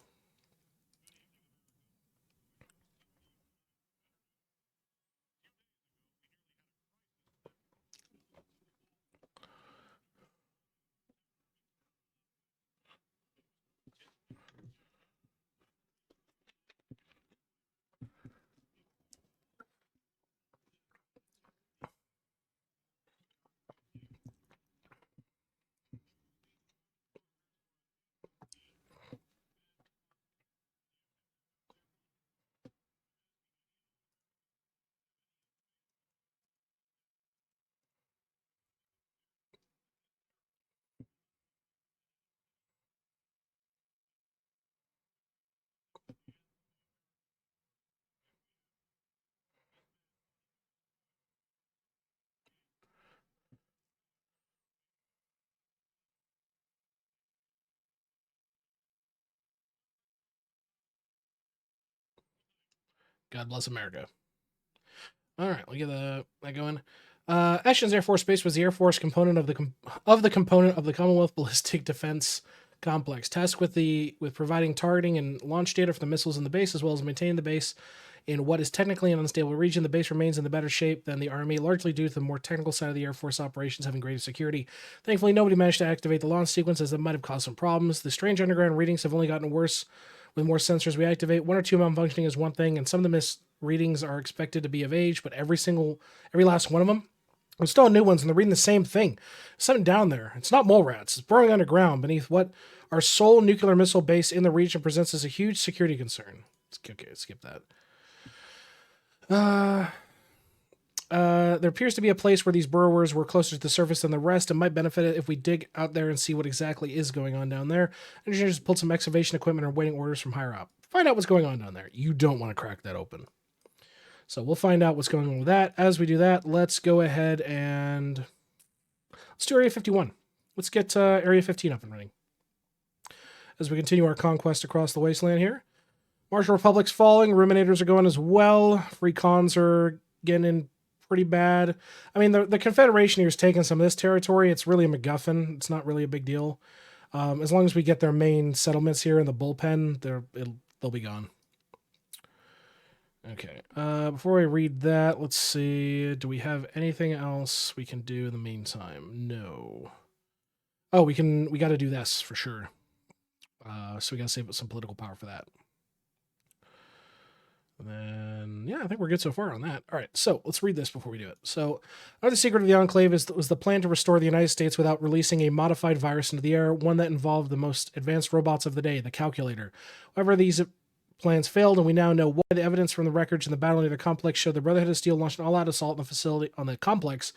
God bless America. All right, we'll get that going. Ashton's Air Force Base was the Air Force component of the component of the Commonwealth Ballistic Defense Complex, tasked with providing targeting and launch data for the missiles in the base, as well as maintaining the base in what is technically an unstable region. The base remains in the better shape than the Army, largely due to the more technical side of the Air Force operations having greater security. Thankfully, nobody managed to activate the launch sequence, as it might have caused some problems. The strange underground readings have only gotten worse with more sensors we activate. One or two malfunctioning is one thing, and some of the missed readings are expected to be of age, but every last one of them, we're still new ones, and they're reading the same thing. Something down there. It's not mole rats. It's burrowing underground beneath what our sole nuclear missile base in the region presents as a huge security concern. Okay, skip that. There appears to be a place where these burrowers were closer to the surface than the rest, and might benefit it if we dig out there and see what exactly is going on down there. Engineers pulled some excavation equipment and are waiting orders from higher up. Find out what's going on down there. You don't want to crack that open. So we'll find out what's going on with that. As we do that, let's go ahead and let's do Area 51. Let's get Area 15 up and running as we continue our conquest across the wasteland here. Martial Republic's falling. Ruminators are going as well. Free cons are getting in pretty bad. I mean, the Confederation here is taking some of this territory. It's really a MacGuffin. It's not really a big deal. As long as we get their main settlements here in the bullpen, they'll be gone. Okay. Before I read that, let's see. Do we have anything else we can do in the meantime? No. Oh, we got to do this for sure. So we got to save up some political power for that. And then, yeah, I think we're good so far on that. All right, so let's read this before we do it. So, another secret of the Enclave was the plan to restore the United States without releasing a modified virus into the air, one that involved the most advanced robots of the day, the calculator. However, these plans failed, and we now know why. The evidence from the records in the battle near the complex showed the Brotherhood of Steel launched an all-out assault on the facility on the complex,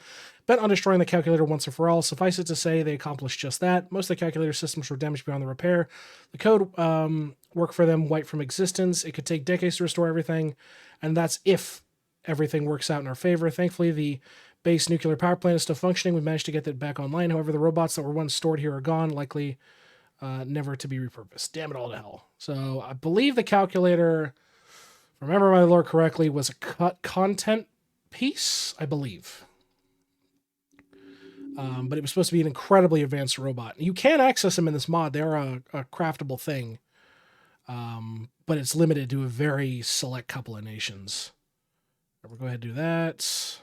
bent on destroying the calculator once and for all. Suffice it to say, they accomplished just that. Most of the calculator systems were damaged beyond the repair. The code worked for them, wiped from existence. It could take decades to restore everything, and that's if everything works out in our favor. Thankfully, the base nuclear power plant is still functioning. We managed to get that back online. However, the robots that were once stored here are gone, likely never to be repurposed. Damn it all to hell. So I believe the calculator, if I remember my lore correctly, was a cut content piece, I believe. But it was supposed to be an incredibly advanced robot. You can access them in this mod. They're a craftable thing. But it's limited to a very select couple of nations. We'll go ahead and do that.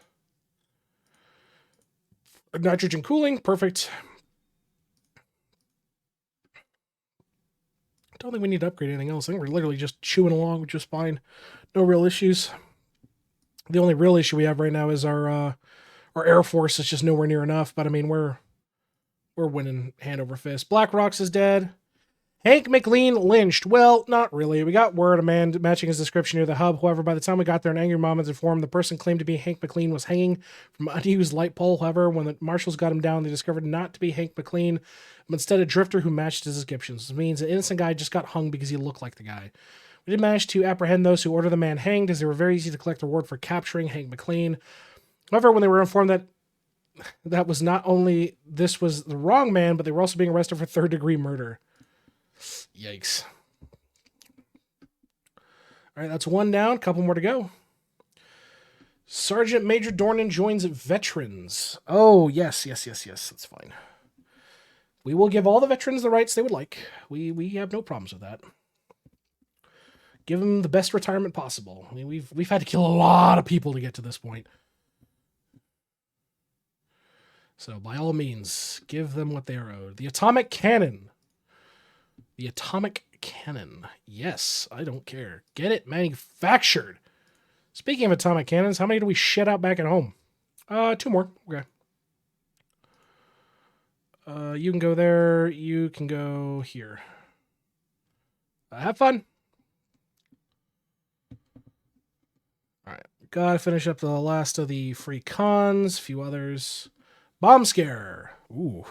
Nitrogen cooling, perfect. Don't think we need to upgrade anything else. I think we're literally just chewing along just fine. No real issues. The only real issue we have right now is our Air Force is just nowhere near enough. But I mean, we're winning hand over fist. Black Rocks is dead. Hank McLean lynched. Well, not really. We got word a man matching his description near the hub. However, by the time we got there, an angry mom was informed the person claimed to be Hank McLean was hanging from an unused light pole. However, when the marshals got him down, they discovered not to be Hank McLean, but instead a drifter who matched his descriptions. This means an innocent guy just got hung because he looked like the guy. We did manage to apprehend those who ordered the man hanged, as they were very easy to collect a reward for capturing Hank McLean. However, when they were informed that was not only this was the wrong man, but they were also being arrested for third-degree murder. Yikes. All right, that's one down. Couple more to go. Sergeant Major Dornan joins veterans. Oh, yes. That's fine. We will give all the veterans the rights they would like. We have no problems with that. Give them the best retirement possible. I mean, we've had to kill a lot of people to get to this point. So, by all means, give them what they are owed. The atomic cannon. The atomic cannon. Yes, I don't care. Get it manufactured. Speaking of atomic cannons, how many do we shit out back at home? 2 more. Okay. You can go there. You can go here. Have fun. All right. Gotta finish up the last of the free cons. A few others. Bomb scare. Ooh.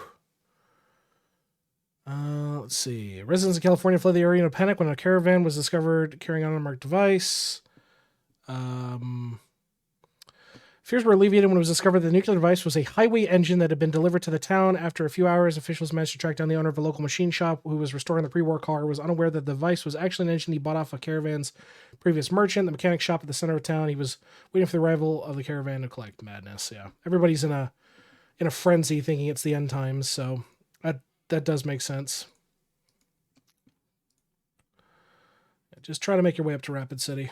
Let's see. Residents of California fled the area in a panic when a caravan was discovered carrying an unmarked device. Fears were alleviated when it was discovered that the nuclear device was a highway engine that had been delivered to the town. After a few hours, officials managed to track down the owner of a local machine shop who was restoring the pre-war car, was unaware that the device was actually an engine he bought off a caravan's previous merchant, the mechanic shop at the center of town. He was waiting for the arrival of the caravan to collect. Madness, yeah. Everybody's in a frenzy thinking it's the end times, so that does make sense. Just try to make your way up to Rapid City.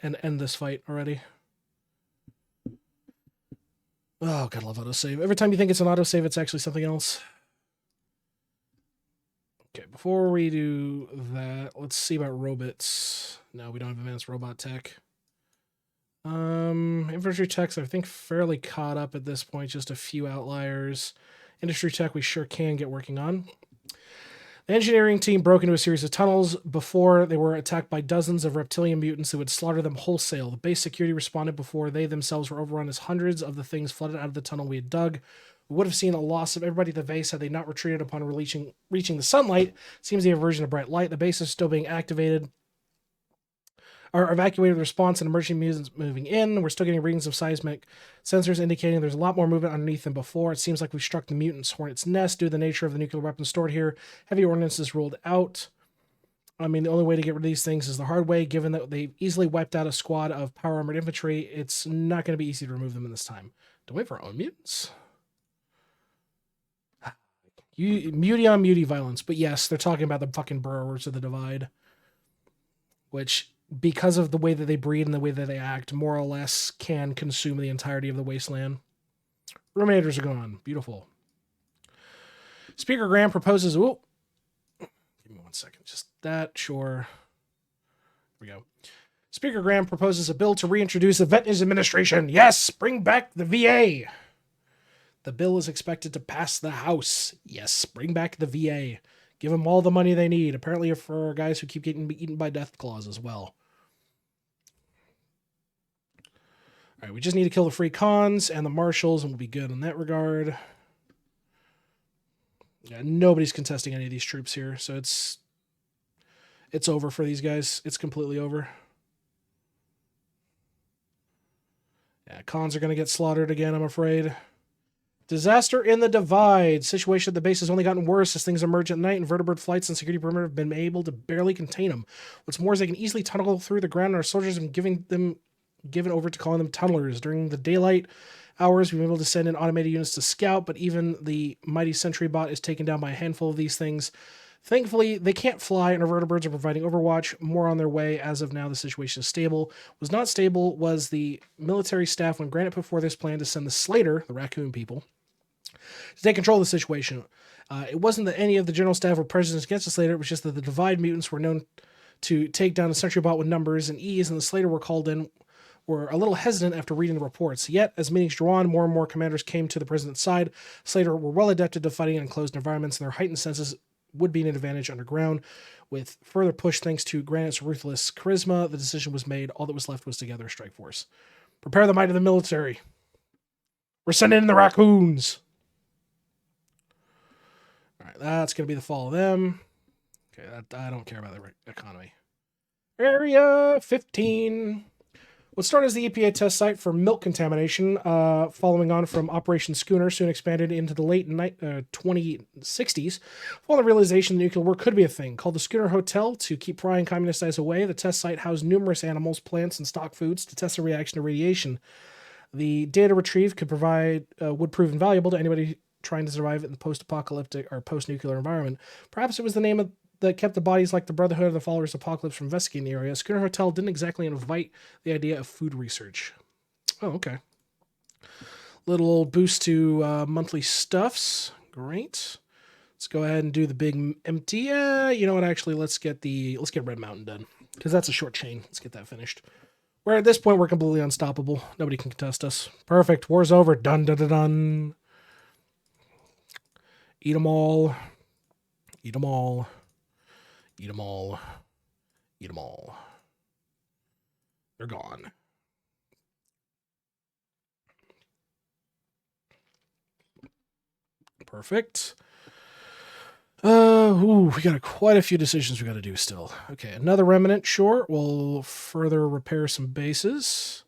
And end this fight already. Oh, gotta love autosave. Every time you think it's an autosave, it's actually something else. Okay, before we do that, let's see about robots. No, we don't have advanced robot tech. Infantry techs, I think, fairly caught up at this point. Just a few outliers. Industry tech, we sure can get working on. The engineering team broke into a series of tunnels before they were attacked by dozens of reptilian mutants who would slaughter them wholesale. The base security responded before they themselves were overrun as hundreds of the things flooded out of the tunnel we had dug. We would have seen a loss of everybody at the base had they not retreated upon reaching the sunlight. Seems the aversion of bright light. The base is still being activated. Or evacuated response and emergency mutants moving in. We're still getting readings of seismic sensors indicating there's a lot more movement underneath than before. It seems like we've struck the mutants' hornet's nest due to the nature of the nuclear weapons stored here. Heavy ordnance ruled out. I mean, the only way to get rid of these things is the hard way, given that they easily wiped out a squad of power armored infantry. It's not going to be easy to remove them in this time. Don't wait for our own mutants. Muty on muty violence. But yes, they're talking about the fucking burrowers of the divide. Which, because of the way that they breed and the way that they act, more or less can consume the entirety of the wasteland. Ruminators are gone. Beautiful. Speaker Graham proposes... Ooh. Give me 1 second. Just that. Sure. Here we go. Speaker Graham proposes a bill to reintroduce the Veterans Administration. Yes! Bring back the VA! The bill is expected to pass the House. Yes, bring back the VA. Give them all the money they need. Apparently for guys who keep getting eaten by death claws as well. All right, we just need to kill the free cons and the marshals, and we'll be good in that regard. Yeah, nobody's contesting any of these troops here, so it's over for these guys. It's completely over. Yeah, cons are going to get slaughtered again, I'm afraid. Disaster in the Divide. Situation at the base has only gotten worse as things emerge at night, and vertebrate flights and security perimeter have been able to barely contain them. What's more is they can easily tunnel through the ground, and our soldiers have been given over to calling them tunnelers. During the daylight hours, we've been able to send in automated units to scout, but even the mighty sentry bot is taken down by a handful of these things. Thankfully, they can't fly, and our vertebrates are providing overwatch. More on their way. As of now, the situation is stable. What was not stable was the military staff when Granite put forth this plan to send the Slater, the raccoon people, to take control of the situation. It wasn't that any of the general staff were prejudiced against the Slater, it was just that the Divide mutants were known to take down a sentry bot with numbers and ease, and the Slater were a little hesitant after reading the reports. Yet, as meetings drew on, more and more commanders came to the president's side. Slater were well adapted to fighting in enclosed environments, and their heightened senses would be an advantage underground. With further push thanks to Granite's ruthless charisma, the decision was made. All that was left was to gather a strike force. Prepare the might of the military. We're sending in the raccoons. All right, that's going to be the fall of them. Okay, I don't care about the economy. Area 15. What started as the EPA test site for milk contamination, following on from Operation Schooner, soon expanded into the late 2060s. Following the realization that nuclear war could be a thing. Called the Schooner Hotel to keep prying communist eyes away, the test site housed numerous animals, plants, and stock foods to test the reaction to radiation. The data retrieved would prove invaluable to anybody trying to survive in the post-apocalyptic or post-nuclear environment. Perhaps it was the name that kept the bodies like the Brotherhood of the Followers of Apocalypse from investigating the area. Schooner Hotel didn't exactly invite the idea of food research. Oh, okay. Little old boost to monthly stuffs. Great. Let's go ahead and do the big empty. You know what? Actually, let's get Red Mountain done because that's a short chain. Let's get that finished. Where at this point we're completely unstoppable. Nobody can contest us. Perfect. War's over. Dun dun dun dun. Eat them all. Eat them all. Eat them all. Eat them all. They're gone. Perfect. We got quite a few decisions we got to do still. Okay, another remnant. Sure, we'll further repair some bases.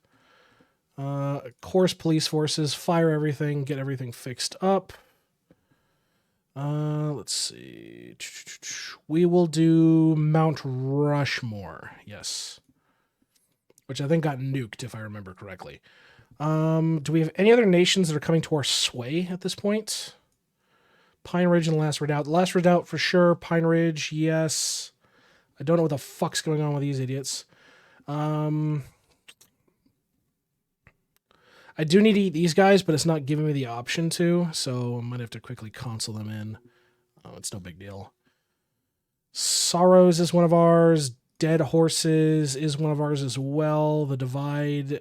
Course police forces, fire everything, get everything fixed up. Let's see. We will do Mount Rushmore. Yes. Which I think got nuked, if I remember correctly. Do we have any other nations that are coming to our sway at this point? Pine Ridge and Last Redoubt. The Last Redoubt for sure. Pine Ridge, yes. I don't know what the fuck's going on with these idiots. I do need to eat these guys, but it's not giving me the option to, so I might have to quickly console them in. Oh, it's no big deal. Sorrows is one of ours. Dead Horses is one of ours as well. The Divide.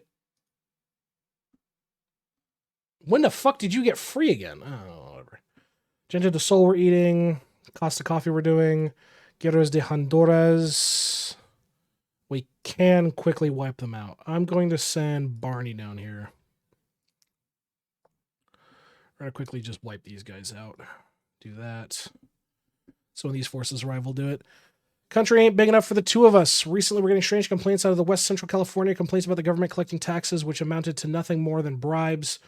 When the fuck did you get free again? Oh, whatever. Gente de Sol we're eating. Costa Coffee we're doing. Guerras de Honduras. We can quickly wipe them out. I'm going to send Barney down here. We're going to quickly just wipe these guys out. Do that. So when these forces arrive, we'll do it. Country ain't big enough for the two of us. Recently, we're getting strange complaints out of the West Central California. Complaints about the government collecting taxes, which amounted to nothing more than bribes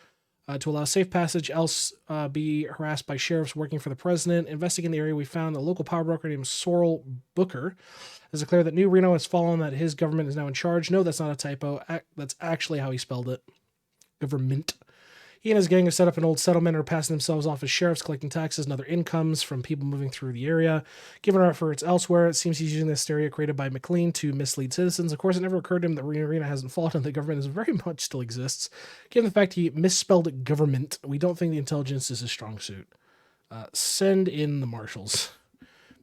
to allow safe passage, else be harassed by sheriffs working for the president. Investigating the area, we found a local power broker named Sorrel Booker has declared that New Reno has fallen, that his government is now in charge. No, that's not a typo. That's actually how he spelled it. Government. He and his gang have set up an old settlement and are passing themselves off as sheriffs, collecting taxes and other incomes from people moving through the area. Given our efforts elsewhere, it seems he's using this area created by McLean to mislead citizens. Of course, it never occurred to him that Reno hasn't fallen and the government is very much still exists. Given the fact he misspelled government, we don't think the intelligence is his strong suit. Send in the marshals.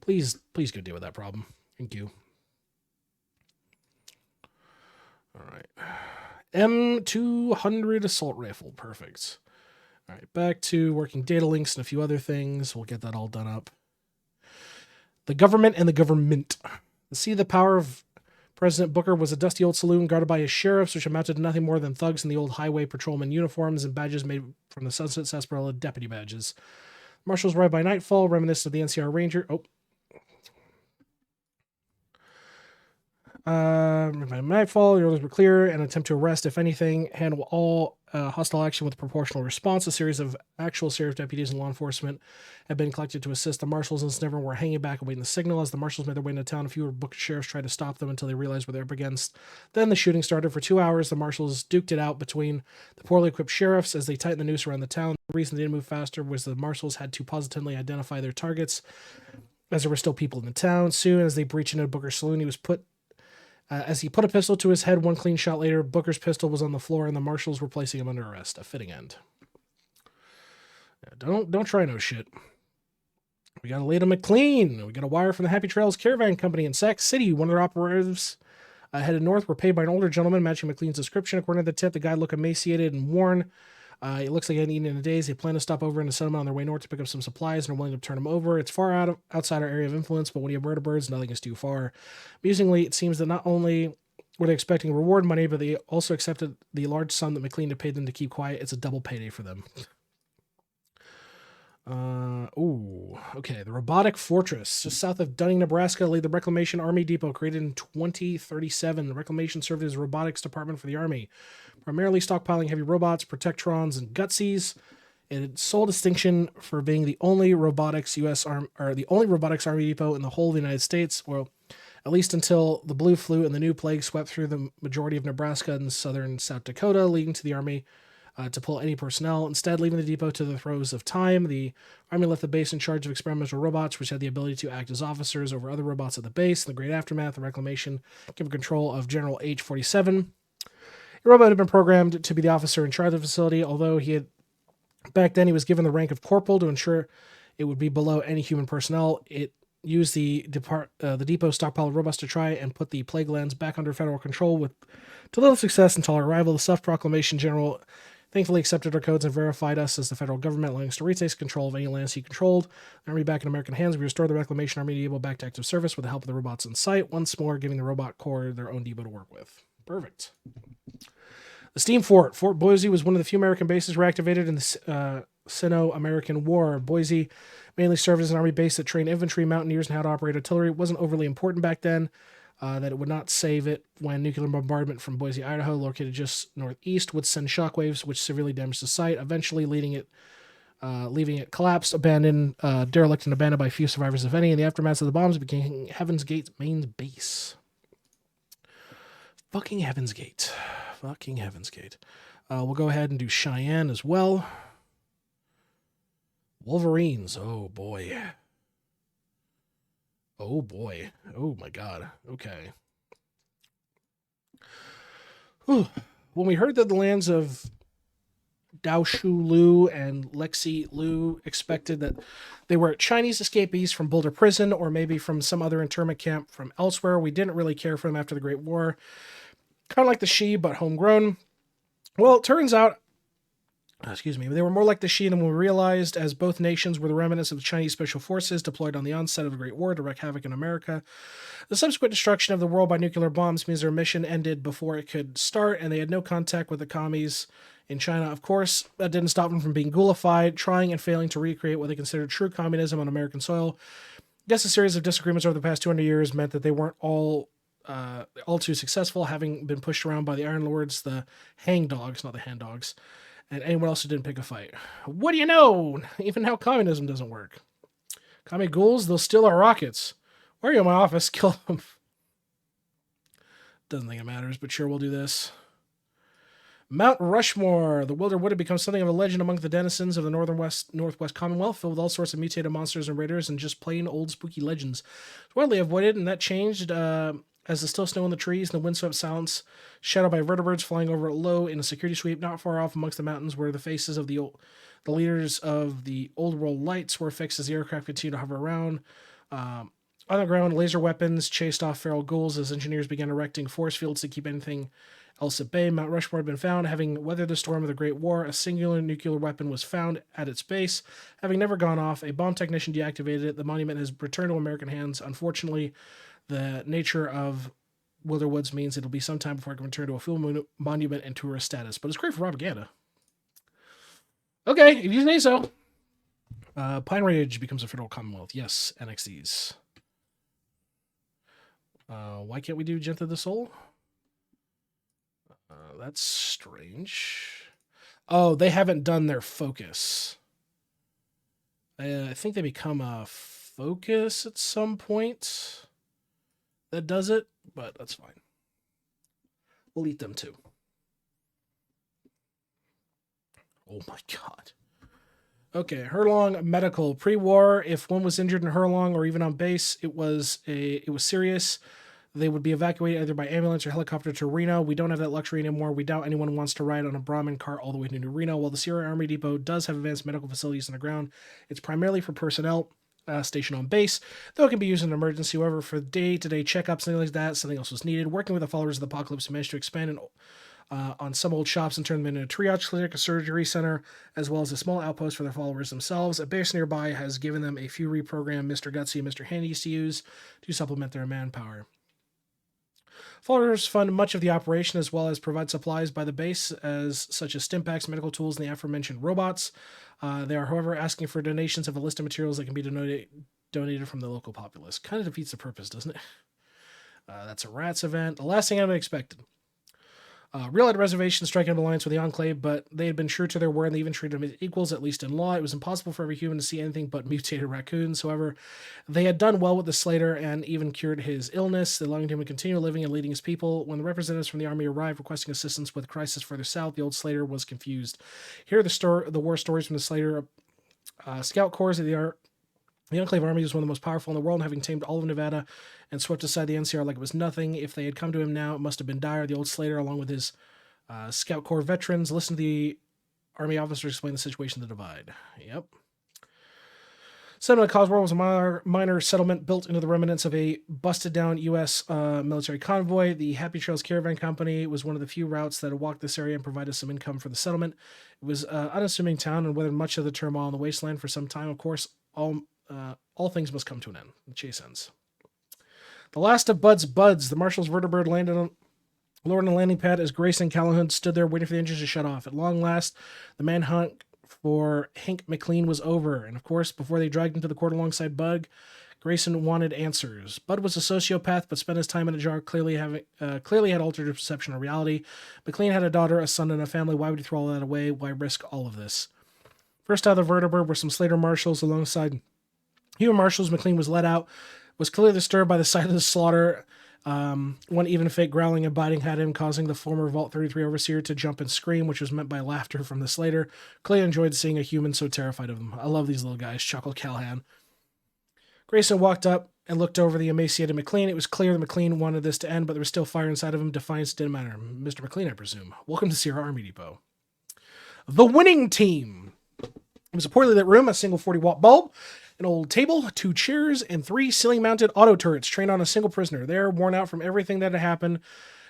Please go deal with that problem. Thank you. All right. M200 assault rifle. Perfect. All right, back to working data links and a few other things. We'll get that all done up. The government and the government. To see the power of President Booker was a dusty old saloon guarded by his sheriffs, which amounted to nothing more than thugs in the old highway patrolman uniforms and badges made from the Sunset Sarsaparilla deputy badges. Marshals arrived by nightfall, reminiscent of the NCR Ranger. By nightfall, the orders were clear. An attempt to arrest, if anything, handle all hostile action with a proportional response. A series of actual sheriff deputies and law enforcement had been collected to assist the marshals, and everyone were hanging back awaiting the signal. As the marshals made their way into town, a few Booker sheriffs tried to stop them until they realized what they were up against. Then the shooting started. For 2 hours, the marshals duked it out between the poorly equipped sheriffs as they tightened the noose around the town. The reason they didn't move faster was the marshals had to positively identify their targets, as there were still people in the town. Soon as they breached into Booker's saloon, as he put a pistol to his head, one clean shot later, Booker's pistol was on the floor, and the marshals were placing him under arrest. A fitting end. Yeah, don't try no shit. We got a Leda McLean. We got a wire from the Happy Trails Caravan Company in Sac City. One of their operatives headed north were paid by an older gentleman, matching McLean's description. According to the tip, the guy looked emaciated and worn. It looks like he hadn't eaten in a days. They plan to stop over in a settlement on their way north to pick up some supplies and are willing to turn him over. It's far outside our area of influence, but when you have murder birds, nothing is too far. Amusingly, it seems that not only were they expecting reward money, but they also accepted the large sum that McLean had paid them to keep quiet. It's a double payday for them. Okay. The Robotic Fortress, just south of Dunning, Nebraska, lay the Reclamation Army Depot, created in 2037. The Reclamation served as a robotics department for the Army, primarily stockpiling heavy robots, protectrons, and gutsies. Its sole distinction for being the only robotics Army Depot in the whole of the United States, well, at least until the blue flu and the new plague swept through the majority of Nebraska and southern South Dakota, leading to the Army to pull any personnel. Instead, leaving the depot to the throes of time, the Army left the base in charge of experimental robots, which had the ability to act as officers over other robots at the base. In the great aftermath, the Reclamation gave control of General H-47. The robot had been programmed to be the officer in charge of the facility, although back then he was given the rank of corporal to ensure it would be below any human personnel. It used the depot stockpile of robots to try and put the plague lands back under federal control to little success until our arrival. The self-proclamation general thankfully accepted our codes and verified us as the federal government, allowing us to retake control of any lands he controlled. The Army back in American hands, we restored the Reclamation Army Depot back to active service with the help of the robots in sight, once more giving the Robot Corps their own depot to work with. Perfect. The Steam Fort. Fort Boise was one of the few American bases reactivated in the Sino-American War. Boise mainly served as an Army base that trained infantry, mountaineers, and how to operate artillery. It wasn't overly important back then. That it would not save it when nuclear bombardment from Boise, Idaho, located just northeast, would send shockwaves which severely damaged the site, eventually leaving it collapsed, abandoned, derelict, and abandoned by few survivors, if any. In the aftermath of the bombs, it became Heaven's Gate's main base. Fucking Heaven's Gate. Fucking Heaven's Gate. We'll go ahead and do Cheyenne as well. Wolverines. Oh, boy. Oh, boy. Oh, my God. Okay. Whew. When we heard that the lands of Dao Shu Lu and Lexi Lu expected that they were Chinese escapees from Boulder Prison or maybe from some other internment camp from elsewhere, we didn't really care for them after the Great War. Kind of like the Shi, but homegrown. Well, it turns out, they were more like the Shi than we realized, as both nations were the remnants of the Chinese Special Forces deployed on the onset of the Great War to wreak havoc in America. The subsequent destruction of the world by nuclear bombs means their mission ended before it could start, and they had no contact with the commies in China. Of course, that didn't stop them from being ghoulified, trying and failing to recreate what they considered true communism on American soil. I guess a series of disagreements over the past 200 years meant that they weren't all too successful, having been pushed around by the Iron Lords, the hang dogs, not the hand dogs, and anyone else who didn't pick a fight. What do you know? Even now communism doesn't work. Commie ghouls, they'll steal our rockets. Why are you in my office? Kill them. Doesn't think it matters, but sure, we'll do this. Mount Rushmore. The Wilder Wood had become something of a legend among the denizens of the Northwest Commonwealth, filled with all sorts of mutated monsters and raiders and just plain old spooky legends. It's widely avoided, and that changed as the still snow in the trees and the windswept silence, shadowed by vertebrates flying over it low in a security sweep not far off amongst the mountains, where the faces of the leaders of the old world lights were fixed as the aircraft continued to hover around. On the ground, laser weapons chased off feral ghouls as engineers began erecting force fields to keep anything else at bay. Mount Rushmore had been found, having weathered the storm of the Great War. A singular nuclear weapon was found at its base, having never gone off. A bomb technician deactivated it. The monument has returned to American hands. Unfortunately, the nature of Wilder Woods means it'll be some time before it can return to a full monument and tourist status. But it's great for propaganda. Okay, if you say so. Pine Ridge becomes a federal commonwealth. Yes, annex these. Why can't we do Gem to the Soul? That's strange. Oh, they haven't done their focus. I think they become a focus at some point that does it, but that's fine. We'll eat them too. Oh my god. Okay, Hurlong Medical. Pre-war, if one was injured in Hurlong or even on base, it was serious. They would be evacuated either by ambulance or helicopter to Reno. We don't have that luxury anymore. We doubt anyone wants to ride on a Brahmin cart all the way to New Reno. While the Sierra Army Depot does have advanced medical facilities on the ground, it's primarily for personnel stationed on base, though it can be used in an emergency. However, for day-to-day checkups, something like that, something else was needed. Working with the followers of the apocalypse, we managed to expand on some old shops and turn them into a triage clinic, a surgery center, as well as a small outpost for their followers themselves. A base nearby has given them a few reprogrammed Mr. Gutsy and Mr. Handy to use to supplement their manpower. Followers fund much of the operation as well as provide supplies by the base, such as stimpaks, medical tools, and the aforementioned robots. They are, however, asking for donations of a list of materials that can be donated from the local populace. Kind of defeats the purpose, doesn't it? That's a rats event. The last thing I would have expected. Real had reservations striking an alliance with the Enclave, but they had been true to their word and they even treated them as equals, at least in law. It was impossible for every human to see anything but mutated raccoons. However, they had done well with the Slater and even cured his illness, allowing him to continue living and leading his people. When the representatives from the army arrived requesting assistance with crisis further south, the old Slater was confused. Here are the war stories from the Slater scout corps of the Enclave Army was one of the most powerful in the world, and having tamed all of Nevada and swept aside the NCR like it was nothing. If they had come to him now, it must have been dire. The old Slater, along with his Scout Corps veterans, listened to the Army officers explain the situation of the divide. Yep. Settlement of Cosworld was a minor settlement built into the remnants of a busted-down U.S. Military convoy. The Happy Trails Caravan Company was one of the few routes that had walked this area and provided some income for the settlement. It was an unassuming town and weathered much of the turmoil in the wasteland for some time. Of course, all things must come to an end. The chase ends. The last of Bud's buds. The Marshall's vertibird landed on the landing pad as Grayson Callahan stood there waiting for the engines to shut off. At long last, the manhunt for Hank McLean was over. And of course, before they dragged him to the court alongside Bud, Grayson wanted answers. Bud was a sociopath, but spent his time in a jar, clearly had altered his perception of reality. McLean had a daughter, a son, and a family. Why would he throw all that away? Why risk all of this? First out of the vertibird were some Slater Marshals alongside human Marshals. McLean was let out, was clearly disturbed by the sight of the slaughter. One even fake growling and biting had him, causing the former Vault 33 overseer to jump and scream, which was met by laughter from the Slater. Clay enjoyed seeing a human so terrified of him. I love these little guys, chuckled Callahan. Grayson walked up and looked over the emaciated McLean. It was clear that McLean wanted this to end, but there was still fire inside of him. Defiance didn't matter. Mr. McLean, I presume. Welcome to Sierra Army Depot. The winning team. It was a poorly lit room, a single 40-watt bulb, an old table, 2 chairs, and 3 ceiling-mounted auto turrets trained on a single prisoner. There, worn out from everything that had happened,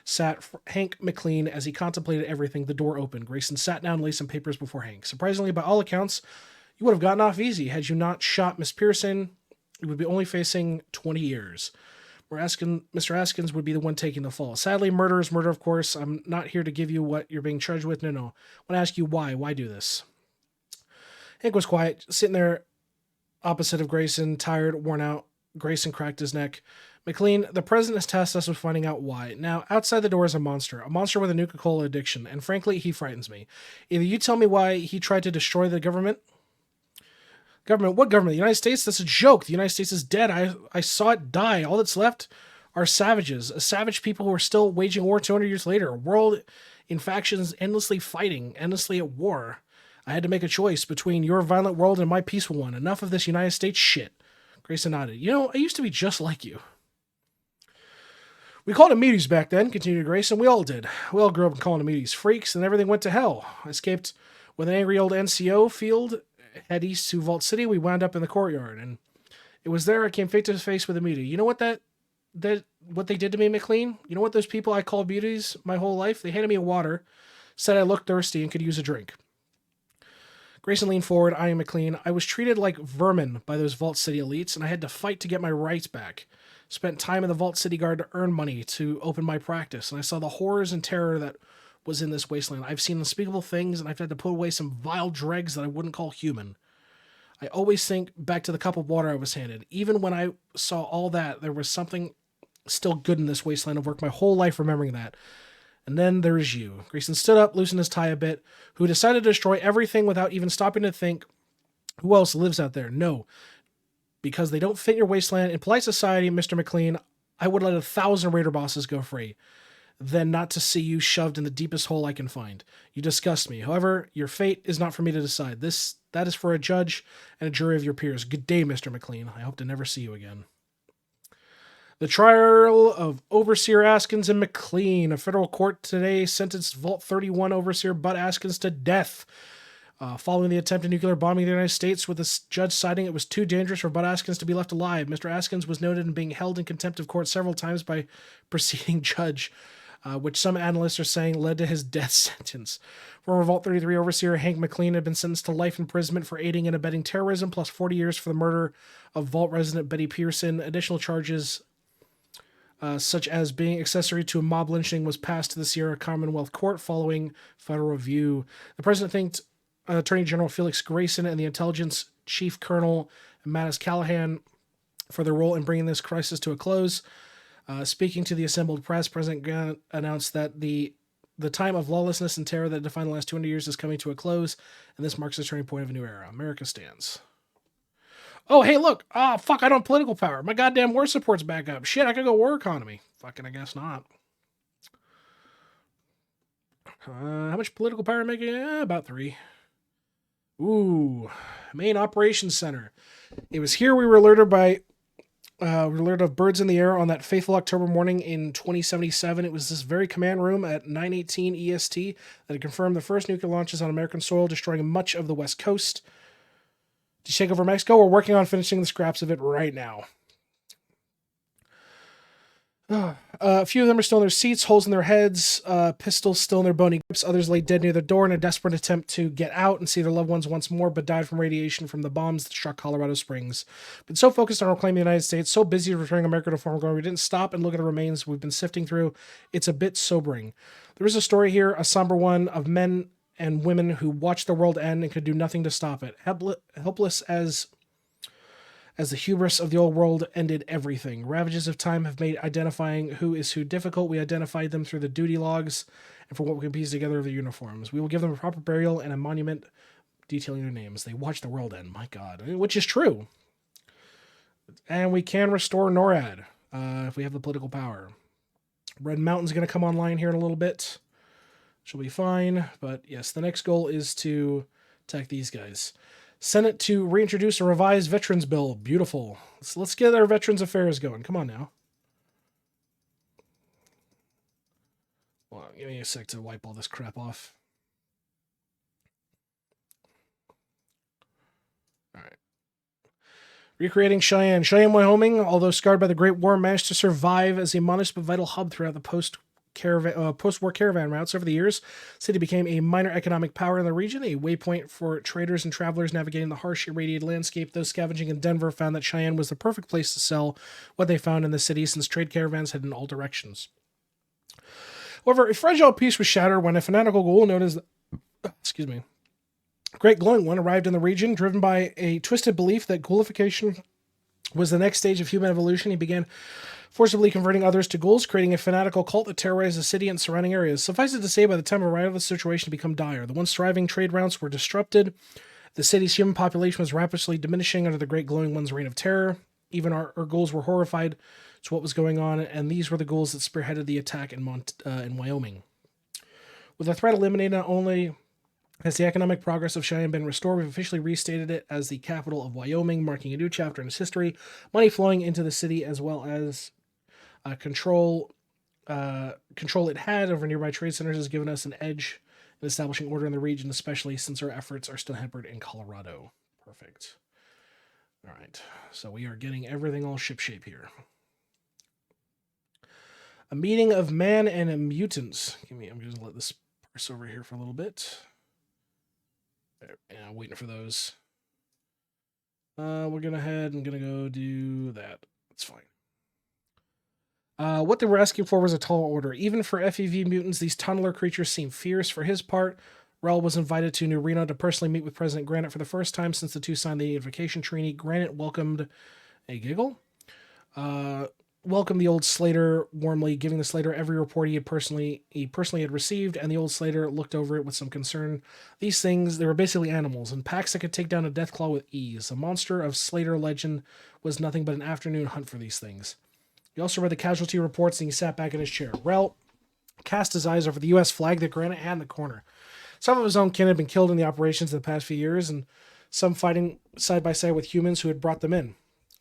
sat Hank McLean as he contemplated everything. The door opened. Grayson sat down and laid some papers before Hank. Surprisingly, by all accounts, you would have gotten off easy. Had you not shot Miss Pearson, you would be only facing 20 years. Mr. Askins would be the one taking the fall. Sadly, murder is murder, of course. I'm not here to give you what you're being charged with. No. I want to ask you why. Why do this? Hank was quiet, sitting there opposite of Grayson, tired, worn out. Grayson cracked his neck. McLean, the president has tasked us with finding out why. Now, outside the door is a monster with a Nuka-Cola addiction, and frankly, he frightens me. Either you tell me why he tried to destroy the government. Government? What government? The United States? That's a joke. The United States is dead. I saw it die. All that's left are savages. A savage people who are still waging war 200 years later. A world in factions endlessly fighting, endlessly at war. I had to make a choice between your violent world and my peaceful one. Enough of this United States shit. Grayson nodded. You know, I used to be just like you. We called them muties back then, continued Grayson. We all did. We all grew up calling them muties freaks, and everything went to hell. I escaped with an angry old NCO field, head east to Vault City. We wound up in the courtyard, and it was there I came face to face with a mutie. You know what what they did to me, McLean? You know what those people I called muties my whole life? They handed me a water, said I looked thirsty and could use a drink. Grayson leaned forward, eyeing McLean. I was treated like vermin by those Vault City elites, and I had to fight to get my rights back. Spent time in the Vault City Guard to earn money to open my practice, and I saw the horrors and terror that was in this wasteland. I've seen unspeakable things, and I've had to put away some vile dregs that I wouldn't call human. I always think back to the cup of water I was handed. Even when I saw all that, there was something Still good in this wasteland. I've worked my whole life remembering that. And then there's you. Grayson stood up, loosened his tie a bit, who decided to destroy everything without even stopping to think, who else lives out there? No. Because they don't fit your wasteland. In polite society, Mr. McLean, I would let 1,000 raider bosses go free than not to see you shoved in the deepest hole I can find. You disgust me. However, your fate is not for me to decide. That is for a judge and a jury of your peers. Good day, Mr. McLean. I hope to never see you again. The trial of Overseer Askins and McLean. A federal court today sentenced Vault 31 Overseer Bud Askins to death following the attempted nuclear bombing of the United States, with the judge citing it was too dangerous for Bud Askins to be left alive. Mr. Askins was noted in being held in contempt of court several times by preceding judge, which some analysts are saying led to his death sentence. Former Vault 33 Overseer Hank McLean had been sentenced to life imprisonment for aiding and abetting terrorism, plus 40 years for the murder of Vault resident Betty Pearson. Additional charges such as being accessory to a mob lynching was passed to the Sierra Commonwealth Court following federal review. The president thanked Attorney General Felix Grayson and the Intelligence Chief Colonel Mattis Callahan for their role in bringing this crisis to a close. Speaking to the assembled press, President Grant announced that the time of lawlessness and terror that defined the last 200 years is coming to a close, and this marks the turning point of a new era. America stands. Oh, hey, look. Ah, fuck, I don't have political power. My goddamn war support's back up. Shit, I could go war economy. Fucking, I guess not. How much political power am I making? About 3. Ooh, main operations center. It was here we were alerted of birds in the air on that fateful October morning in 2077. It was this very command room at 9:18 EST that had confirmed the first nuclear launches on American soil, destroying much of the West Coast. To take over Mexico, we're working on finishing the scraps of it right now. A few of them are still in their seats, holes in their heads, pistols still in their bony grips. Others lay dead near the door in a desperate attempt to get out and see their loved ones once more, but died from radiation from the bombs that struck Colorado Springs. Been so focused on reclaiming the United States, so busy returning America to former glory, we didn't stop and look at the remains we've been sifting through. It's a bit sobering. There is a story here, a somber one, of men and women who watched the world end and could do nothing to stop it. Helpless as the hubris of the old world ended everything. Ravages of time have made identifying who is who difficult. We identified them through the duty logs and for what we can piece together of their uniforms. We will give them a proper burial and a monument detailing their names. They watched the world end, my God. Which is true. And we can restore NORAD if we have the political power. Red Mountain's going to come online here in a little bit. She'll be fine. But yes, the next goal is to attack these guys. Senate to reintroduce a revised veterans bill. Beautiful. Let's get our Veterans Affairs going. Come on now. Well, give me a sec to wipe all this crap off. All right. Recreating Cheyenne. Cheyenne, Wyoming, although scarred by the Great War, managed to survive as a modest but vital hub throughout the post-war caravan routes. Over the years, the city became a minor economic power in the region, a waypoint for traders and travelers navigating the harsh, irradiated landscape. Those scavenging in Denver found that Cheyenne was the perfect place to sell what they found in the city, since trade caravans headed in all directions. However, a fragile peace was shattered when a fanatical ghoul known as the Great Glowing One arrived in the region, driven by a twisted belief that ghoulification was the next stage of human evolution. He began forcibly converting others to ghouls, creating a fanatical cult that terrorized the city and surrounding areas. Suffice it to say, by the time of arrival, the situation had become dire. The once thriving trade routes were disrupted. The city's human population was rapidly diminishing under the Great Glowing One's reign of terror. Even our ghouls were horrified to what was going on, and these were the ghouls that spearheaded the attack in Wyoming. With the threat eliminated, not only has the economic progress of Cheyenne been restored, we've officially restated it as the capital of Wyoming, marking a new chapter in its history. Money flowing into the city, as well as control it had over nearby trade centers, has given us an edge in establishing order in the region, especially since our efforts are still hampered in Colorado. Perfect. All right, so we are getting everything all shipshape here. A meeting of man and mutants. I'm going to let this parse over here for a little bit. Yeah, waiting for those. We're going to head and going to go do that. That's fine. What they were asking for was a tall order. Even for FEV mutants, these tunneler creatures seem fierce. For his part, Rel was invited to New Reno to personally meet with President Granite for the first time since the two signed the unification treaty. Granite welcomed a giggle. welcomed the old Slater warmly, giving the Slater every report he personally had received, and the old Slater looked over it with some concern. These things, they were basically animals, and packs that could take down a Deathclaw with ease. A monster of Slater legend was nothing but an afternoon hunt for these things. He also read the casualty reports, and he sat back in his chair. Rel cast his eyes over the U.S. flag, the granite hat in the corner. Some of his own kin had been killed in the operations of the past few years, and some fighting side by side with humans who had brought them in.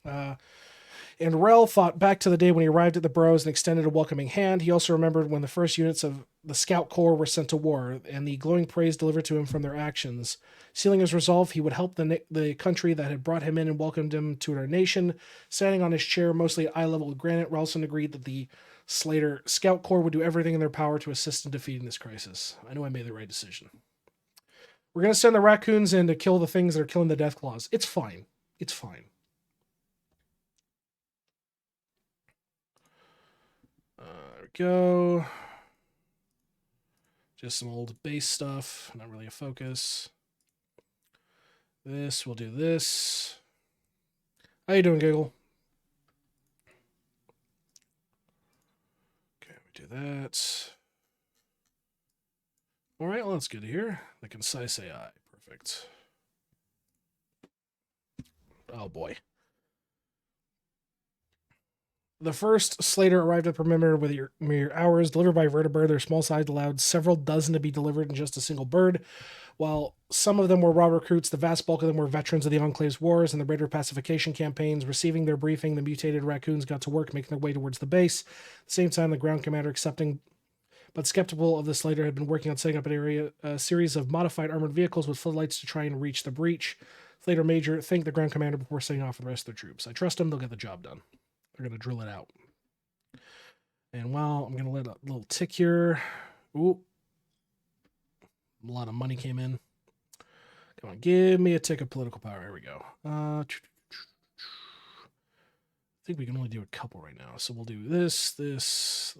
And Rel thought back to the day when he arrived at the Bros and extended a welcoming hand. He also remembered when the first units of the Scout Corps were sent to war, and the glowing praise delivered to him from their actions. Sealing his resolve, he would help the country that had brought him in and welcomed him to our nation. Standing on his chair, mostly at eye level with granite, Relson agreed that the Slater Scout Corps would do everything in their power to assist in defeating this crisis. I knew I made the right decision. We're going to send the raccoons in to kill the things that are killing the Deathclaws. It's fine. It's fine. There we go. Just some old base stuff. Not really a focus. This, we'll do this. How you doing, Giggle? Okay, we do that. All right, well, that's good to hear. The concise AI. Perfect. Oh, boy. The first Slater arrived at the perimeter with mere hours, delivered by vertibird. Their small size allowed several dozen to be delivered in just a single bird. While some of them were raw recruits, the vast bulk of them were veterans of the Enclave's wars and the Raider pacification campaigns. Receiving their briefing, the mutated raccoons got to work making their way towards the base. At the same time, the ground commander, accepting but skeptical of the Slater, had been working on setting up a series of modified armored vehicles with floodlights to try and reach the breach. Slater Major thanked the ground commander before setting off with the rest of their troops. I trust them, they'll get the job done. They're going to drill it out. And well, I'm going to let a little tick here. Ooh. A lot of money came in. Come on, give me a tick of political power. Here we go. I think we can only do a couple right now. So we'll do this,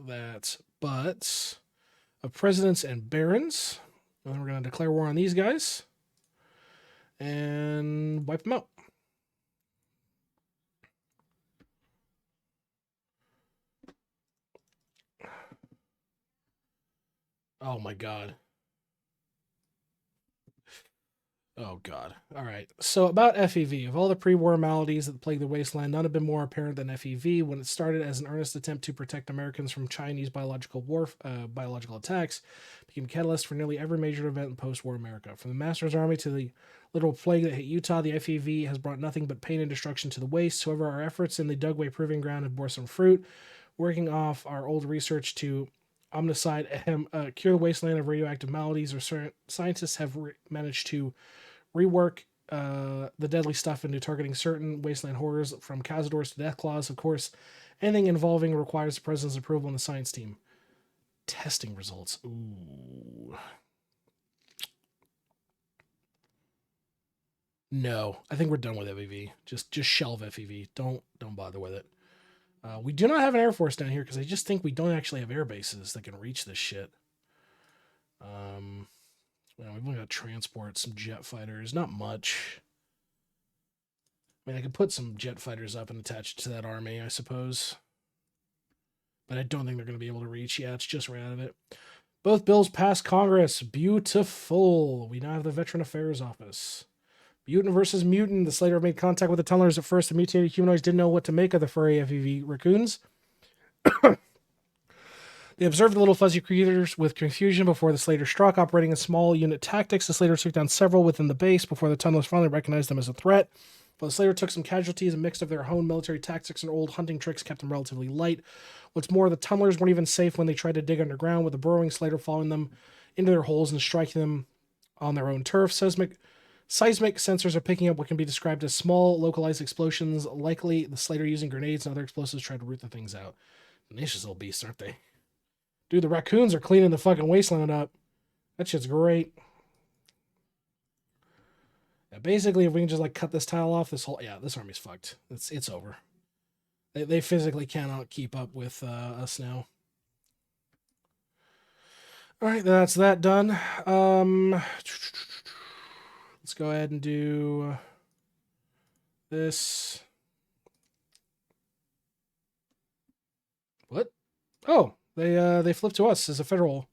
that, but of presidents and barons. And then we're going to declare war on these guys. And wipe them out. Oh my god. Oh god. Alright. So about FEV. Of all the pre-war maladies that plague the wasteland, none have been more apparent than FEV. When it started as an earnest attempt to protect Americans from Chinese biological attacks, it became a catalyst for nearly every major event in post-war America. From the Master's Army to the literal plague that hit Utah, the FEV has brought nothing but pain and destruction to the wastes. However, our efforts in the Dugway Proving Ground have bore some fruit. Working off our old research to omnicide, cure the wasteland of radioactive maladies, or scientists have managed to rework the deadly stuff into targeting certain wasteland horrors, from Cazadors to Deathclaws. Of course, anything involving requires the president's approval on the science team. Testing results. Ooh. No, I think we're done with FEV. Just shelve FEV. Don't bother with it. We do not have an Air Force down here because I just think we don't actually have air bases that can reach this shit. Well, we've only got transport, some jet fighters, not much. I mean, I could put some jet fighters up and attach it to that army, I suppose. But I don't think they're going to be able to reach. Yeah, it's just right out of it. Both bills passed Congress. Beautiful. We now have the Veteran Affairs Office. Mutant versus mutant. The Slater made contact with the tunnelers at first. The mutated humanoids didn't know what to make of the furry FEV raccoons. They observed the little fuzzy creatures with confusion before the Slater struck. Operating in small unit tactics, the Slater took down several within the base before the tunnelers finally recognized them as a threat. But the Slater took some casualties, a mix of their own military tactics and old hunting tricks kept them relatively light. What's more, the tunnelers weren't even safe when they tried to dig underground, with the burrowing Slater following them into their holes and striking them on their own turf. Seismic sensors are picking up what can be described as small, localized explosions. Likely, the Slater using grenades and other explosives tried to root the things out. Tenacious little beasts, aren't they? Dude, the raccoons are cleaning the fucking wasteland up. That shit's great. Yeah, basically, if we can just like cut this tile off, this army's fucked. It's over. They physically cannot keep up with us now. All right, that's that done. Let's go ahead and do this. What? Oh, they flipped to us as a federal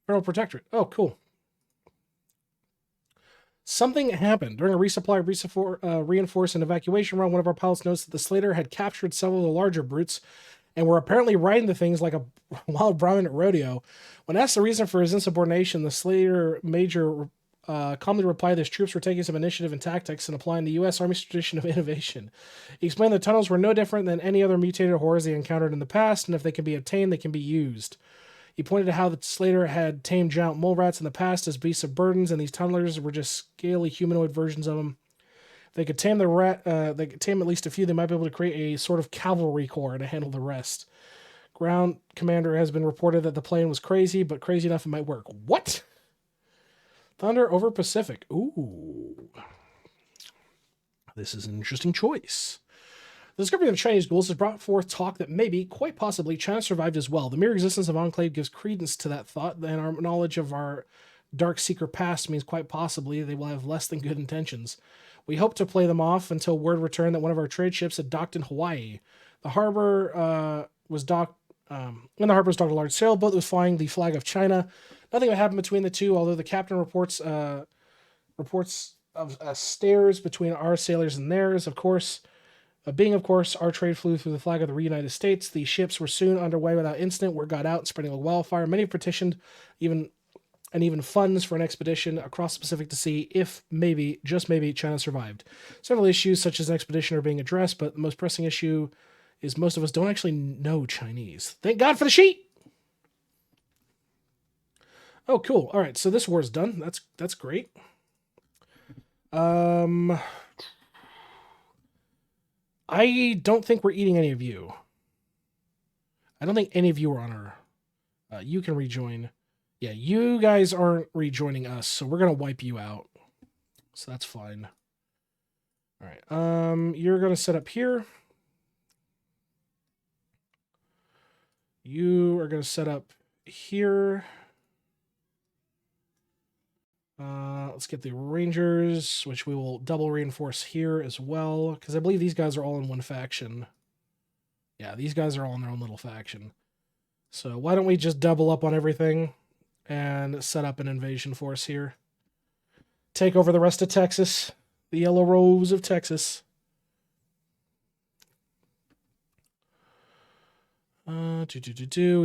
protectorate. Oh, cool. Something happened. During a resupply, reinforce, and evacuation run, one of our pilots noticed that the Slater had captured several of the larger brutes and were apparently riding the things like a wild Brahmin at rodeo. When asked the reason for his insubordination, the Slater major calmly replied that his troops were taking some initiative and tactics and applying the U.S. Army's tradition of innovation. He explained the tunnels were no different than any other mutated horrors they encountered in the past, and if they can be obtained, they can be used. He pointed to how the Slater had tamed giant mole rats in the past as beasts of burdens, and these tunnelers were just scaly humanoid versions of them. If they could tame they could tame at least a few, they might be able to create a sort of cavalry corps to handle the rest. Ground commander has been reported that the plane was crazy, but crazy enough it might work. What? Thunder over Pacific. Ooh. This is an interesting choice. The discovery of Chinese ghouls has brought forth talk that maybe, quite possibly, China survived as well. The mere existence of Enclave gives credence to that thought, and our knowledge of our dark secret past means quite possibly they will have less than good intentions. We hope to play them off until word returned that one of our trade ships had docked in Hawaii. The harbor was docked. In the harbor was docked a large sailboat that was flying the flag of China. Nothing had happened between the two, although the captain reports of stares between our sailors and theirs. Of course, our trade flew through the flag of the United States. The ships were soon underway without incident. Word got out, spreading like wildfire. Many petitioned, even funds for an expedition across the Pacific to see if maybe, just maybe, China survived. Several issues such as an expedition are being addressed, but the most pressing issue is most of us don't actually know Chinese. Thank God for the sheet! Oh, cool. All right, so this war's done. That's great. I don't think we're eating any of you. I don't think any of you are on our... you can rejoin. Yeah, you guys aren't rejoining us, so we're going to wipe you out. So that's fine. All right. You're going to set up here. You are going to set up here. Let's get the Rangers, which we will double reinforce here as well, because I believe these guys are all in one faction. Yeah, these guys are all in their own little faction. So why don't we just double up on everything and set up an invasion force here. Take over the rest of Texas. The Yellow Rose of Texas. We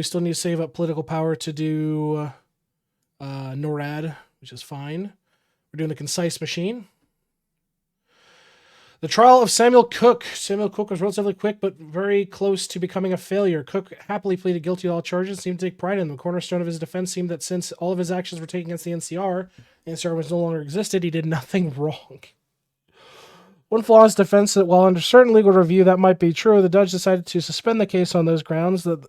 still need to save up political power to do NORAD, which is fine. We're doing the Concise Machine. The trial of Samuel Cook. Samuel Cook was relatively quick, but very close to becoming a failure. Cook happily pleaded guilty to all charges, seemed to take pride in them. The cornerstone of his defense seemed that since all of his actions were taken against the NCR was no longer existed, he did nothing wrong. One flaw in his defense that while under certain legal review that might be true, the judge decided to suspend the case on those grounds that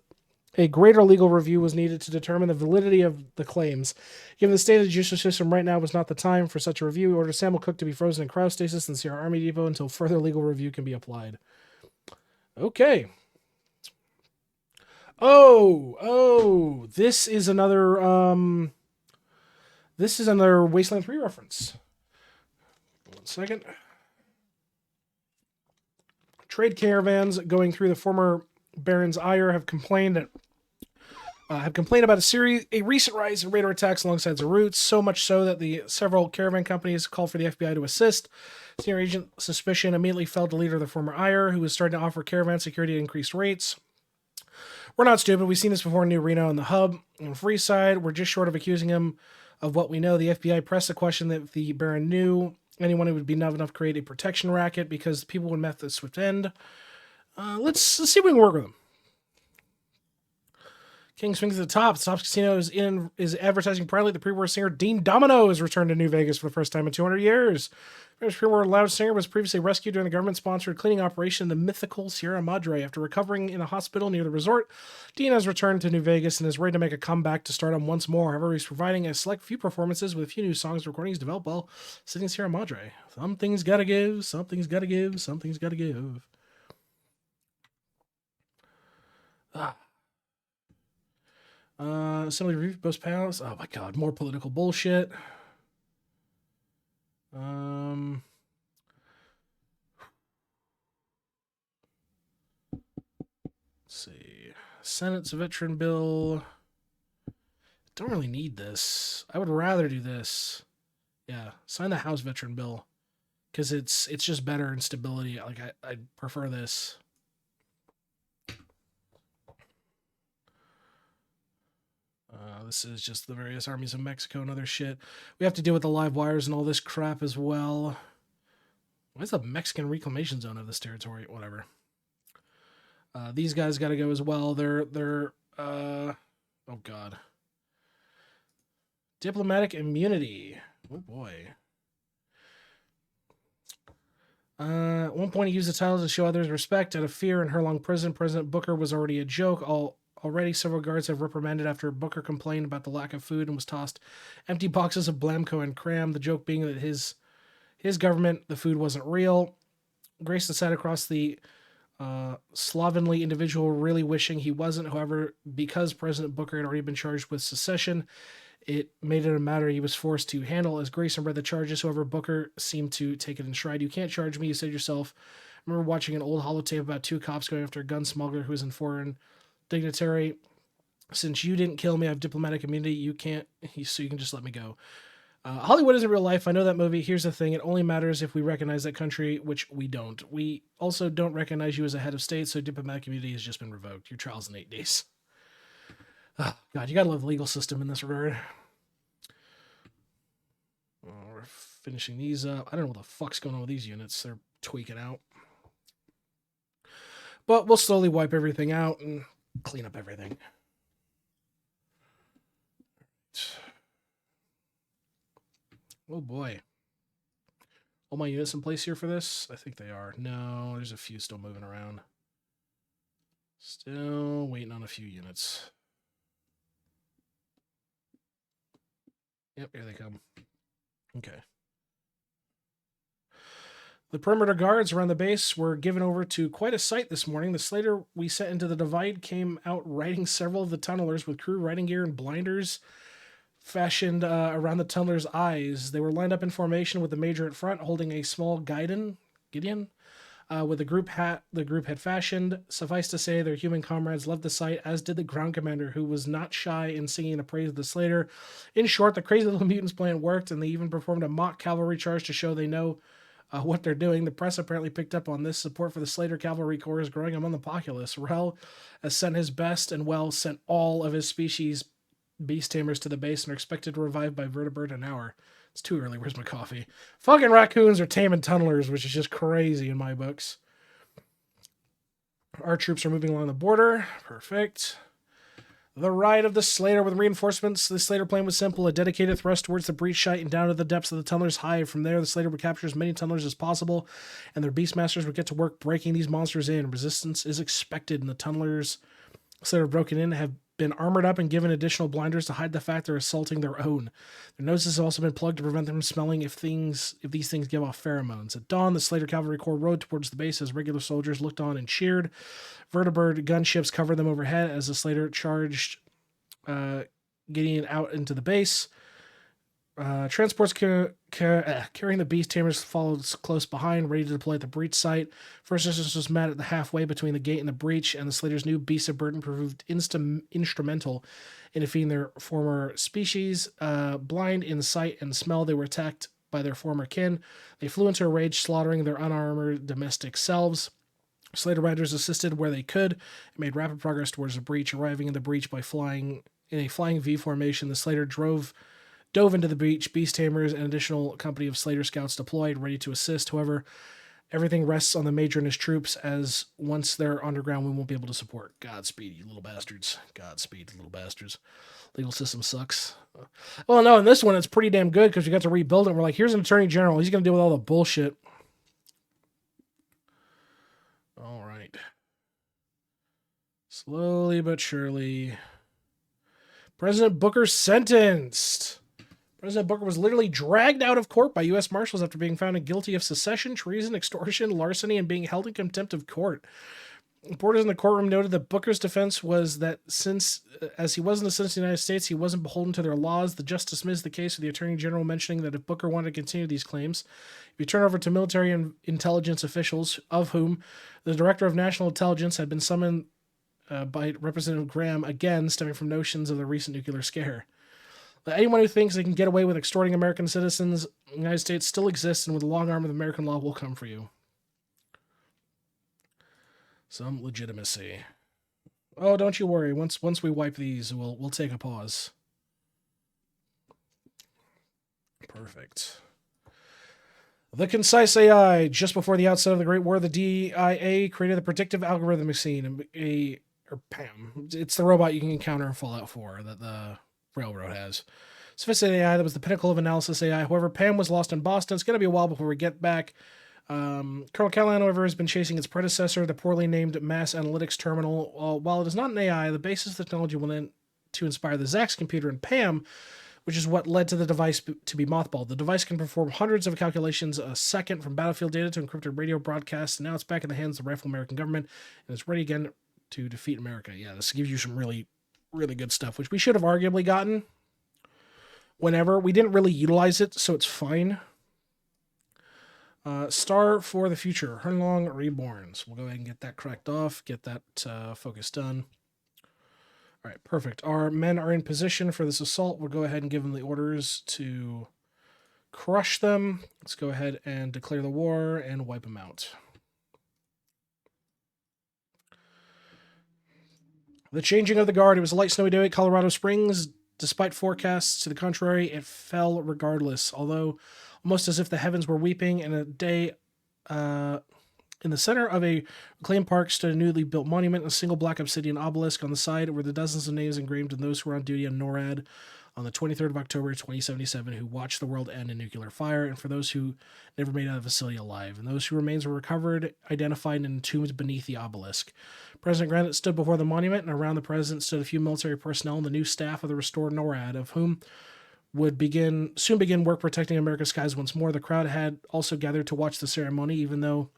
a greater legal review was needed to determine the validity of the claims. Given the state of the judicial system right now was not the time for such a review, he ordered Samuel Cook to be frozen in cryostasis in the Sierra Army Depot until further legal review can be applied. Okay. Oh, this is another Wasteland 3 reference. 1 second. Trade caravans going through the former Baron's Ire have complained about a recent rise in radar attacks alongside the routes, so much so that the several caravan companies called for the FBI to assist. Senior Agent Suspicion immediately fell to leader of the former Ire, who was starting to offer caravan security at increased rates. We're not stupid. We've seen this before in New Reno and the Hub. On Freeside, we're just short of accusing him of what we know. The FBI pressed the question that the Baron knew anyone who would be enough to create a protection racket because people would met the swift end. Let's see if we can work with him. King swings at the top. The Tops Casino is advertising proudly. The pre-war singer Dean Domino has returned to New Vegas for the first time in 200 years. The pre-war loud singer was previously rescued during the government-sponsored cleaning operation in the mythical Sierra Madre. After recovering in a hospital near the resort, Dean has returned to New Vegas and is ready to make a comeback to stardom once more. However, he's providing a select few performances with a few new songs and recordings developed while sitting in Sierra Madre. Something's gotta give, something's gotta give, something's gotta give. Assembly review post panels. Oh my god, more political bullshit. Let's see. Senate's veteran bill. Don't really need this. I would rather do this. Yeah, sign the House veteran bill. Because it's just better in stability. Like, I prefer this. This is just the various armies of Mexico and other shit. We have to deal with the live wires and all this crap as well. Why is the Mexican reclamation zone of this territory? Whatever. These guys got to go as well. They're oh god. Diplomatic immunity. Oh boy. At one point, he used the title to show others respect out of fear in Herlong prison. President Booker was already a joke. Already, several guards have reprimanded after Booker complained about the lack of food and was tossed empty boxes of Blamco and Cram. The joke being that his government, the food wasn't real. Grayson sat across the slovenly individual, really wishing he wasn't. However, because President Booker had already been charged with secession, it made it a matter he was forced to handle. As Grayson read the charges, however, Booker seemed to take it in stride. You can't charge me, you said yourself. I remember watching an old holotape about 2 cops going after a gun smuggler who was in foreign dignitary. Since you didn't kill me, I have diplomatic immunity. You can't, so you can just let me go. Hollywood isn't real life. I know that movie. Here's the thing. It only matters if we recognize that country, which we don't. We also don't recognize you as a head of state, so diplomatic immunity has just been revoked. Your trial's in 8 days. Oh, God, you gotta love the legal system in this regard. We're finishing these up. I don't know what the fuck's going on with these units. They're tweaking out. But we'll slowly wipe everything out and clean up everything. Oh boy. All my units in place here for this? I think they are. No, there's a few still moving around. Still waiting on a few units. Yep, here they come. Okay. The perimeter guards around the base were given over to quite a sight this morning. The Slater we sent into the Divide came out riding several of the tunnelers with crew riding gear and blinders fashioned around the tunnelers' eyes. They were lined up in formation with the major at front, holding a small Gideon, with the group had fashioned. Suffice to say, their human comrades loved the sight, as did the ground commander, who was not shy in singing the praise of the Slater. In short, the crazy little mutants plan worked, and they even performed a mock cavalry charge to show they know what they're doing. The press apparently picked up on this. Support for the Slater Cavalry Corps is growing among the populace. Rel has sent his best and sent all of his species beast tamers to the base and are expected to revive by vertebrate an hour. It's too early. Where's my coffee? Fucking raccoons are taming tunnelers, which is just crazy in my books. Our troops are moving along the border. Perfect. The ride of the Slater with reinforcements. The Slater plan was simple. A dedicated thrust towards the breach site and down to the depths of the tunnelers' hive. From there, the Slater would capture as many tunnelers as possible, and their beastmasters would get to work breaking these monsters in. Resistance is expected, and the tunnelers Slater broken in have been armored up and given additional blinders to hide the fact they're assaulting their own. Their noses have also been plugged to prevent them from smelling if these things give off pheromones. At dawn, the Slater Cavalry Corps rode towards the base as regular soldiers looked on and cheered. Vertibird gunships covered them overhead as the Slater charged, getting out into the base. Transports carrying the beast tamers followed close behind, ready to deploy at the breach site. First Resistance was met at the halfway between the gate and the breach, and the Slater's new beast of burden proved instrumental in defeating their former species. Blind in sight and smell, they were attacked by their former kin. They flew into a rage, slaughtering their unarmored domestic selves. Slater riders assisted where they could and made rapid progress towards the breach, arriving in the breach by flying in a flying V formation. The Slater dove into the breach. Beast Tamers and an additional company of Slater scouts deployed, ready to assist. However, everything rests on the Major and his troops, as once they're underground, we won't be able to support. Godspeed, you little bastards. Godspeed, little bastards. Legal system sucks. Well, no, in this one, it's pretty damn good because we got to rebuild it. We're like, here's an attorney general. He's going to deal with all the bullshit. All right. Slowly but surely. President Booker sentenced. President Booker was literally dragged out of court by U.S. Marshals after being found guilty of secession, treason, extortion, larceny, and being held in contempt of court. Reporters in the courtroom noted that Booker's defense was that since, as he wasn't a citizen of the United States, he wasn't beholden to their laws. The judge dismissed the case with the Attorney General mentioning that if Booker wanted to continue these claims, if you turn over to military and intelligence officials, of whom the Director of National Intelligence had been summoned by Representative Graham, again stemming from notions of the recent nuclear scare. Anyone who thinks they can get away with extorting American citizens in the United States still exists, and with the long arm of American law will come for you. Some legitimacy. Oh, don't you worry. Once we wipe these, we'll take a pause. Perfect. The concise AI. Just before the outset of the Great War, the DIA created the predictive algorithm machine, or PAM. It's the robot you can encounter in Fallout 4 that the Railroad has. Sophisticated AI that was the pinnacle of analysis AI. However, PAM was lost in Boston. It's going to be a while before we get back. Colonel Callahan, however, has been chasing its predecessor, the poorly named Mass Analytics Terminal. While it is not an AI, the basis of the technology will then to inspire the Zax computer and PAM, which is what led to the device to be mothballed. The device can perform hundreds of calculations a second from battlefield data to encrypted radio broadcasts, and now it's back in the hands of the rightful American government, and it's ready again to defeat America. Yeah, this gives you some really, really good stuff, which we should have arguably gotten whenever. We didn't really utilize it, so it's fine. Star for the future. Hernlong Reborns. We'll go ahead and get that cracked off, get that focus done. All right, perfect. Our men are in position for this assault. We'll go ahead and give them the orders to crush them. Let's go ahead and declare the war and wipe them out. The changing of the guard. It was a light snowy day at Colorado Springs. Despite forecasts to the contrary, it fell regardless, although almost as if the heavens were weeping. In a day, in the center of a reclaimed park stood a newly built monument, a single black obsidian obelisk. On the side were the dozens of names engraved of those who were on duty on NORAD on the 23rd of October, 2077, who watched the world end in nuclear fire, and for those who never made it out of the facility alive, and those whose remains were recovered, identified, and entombed beneath the obelisk. President Grant stood before the monument, and around the president stood a few military personnel and the new staff of the restored NORAD, of whom would soon begin work protecting America's skies once more. The crowd had also gathered to watch the ceremony, though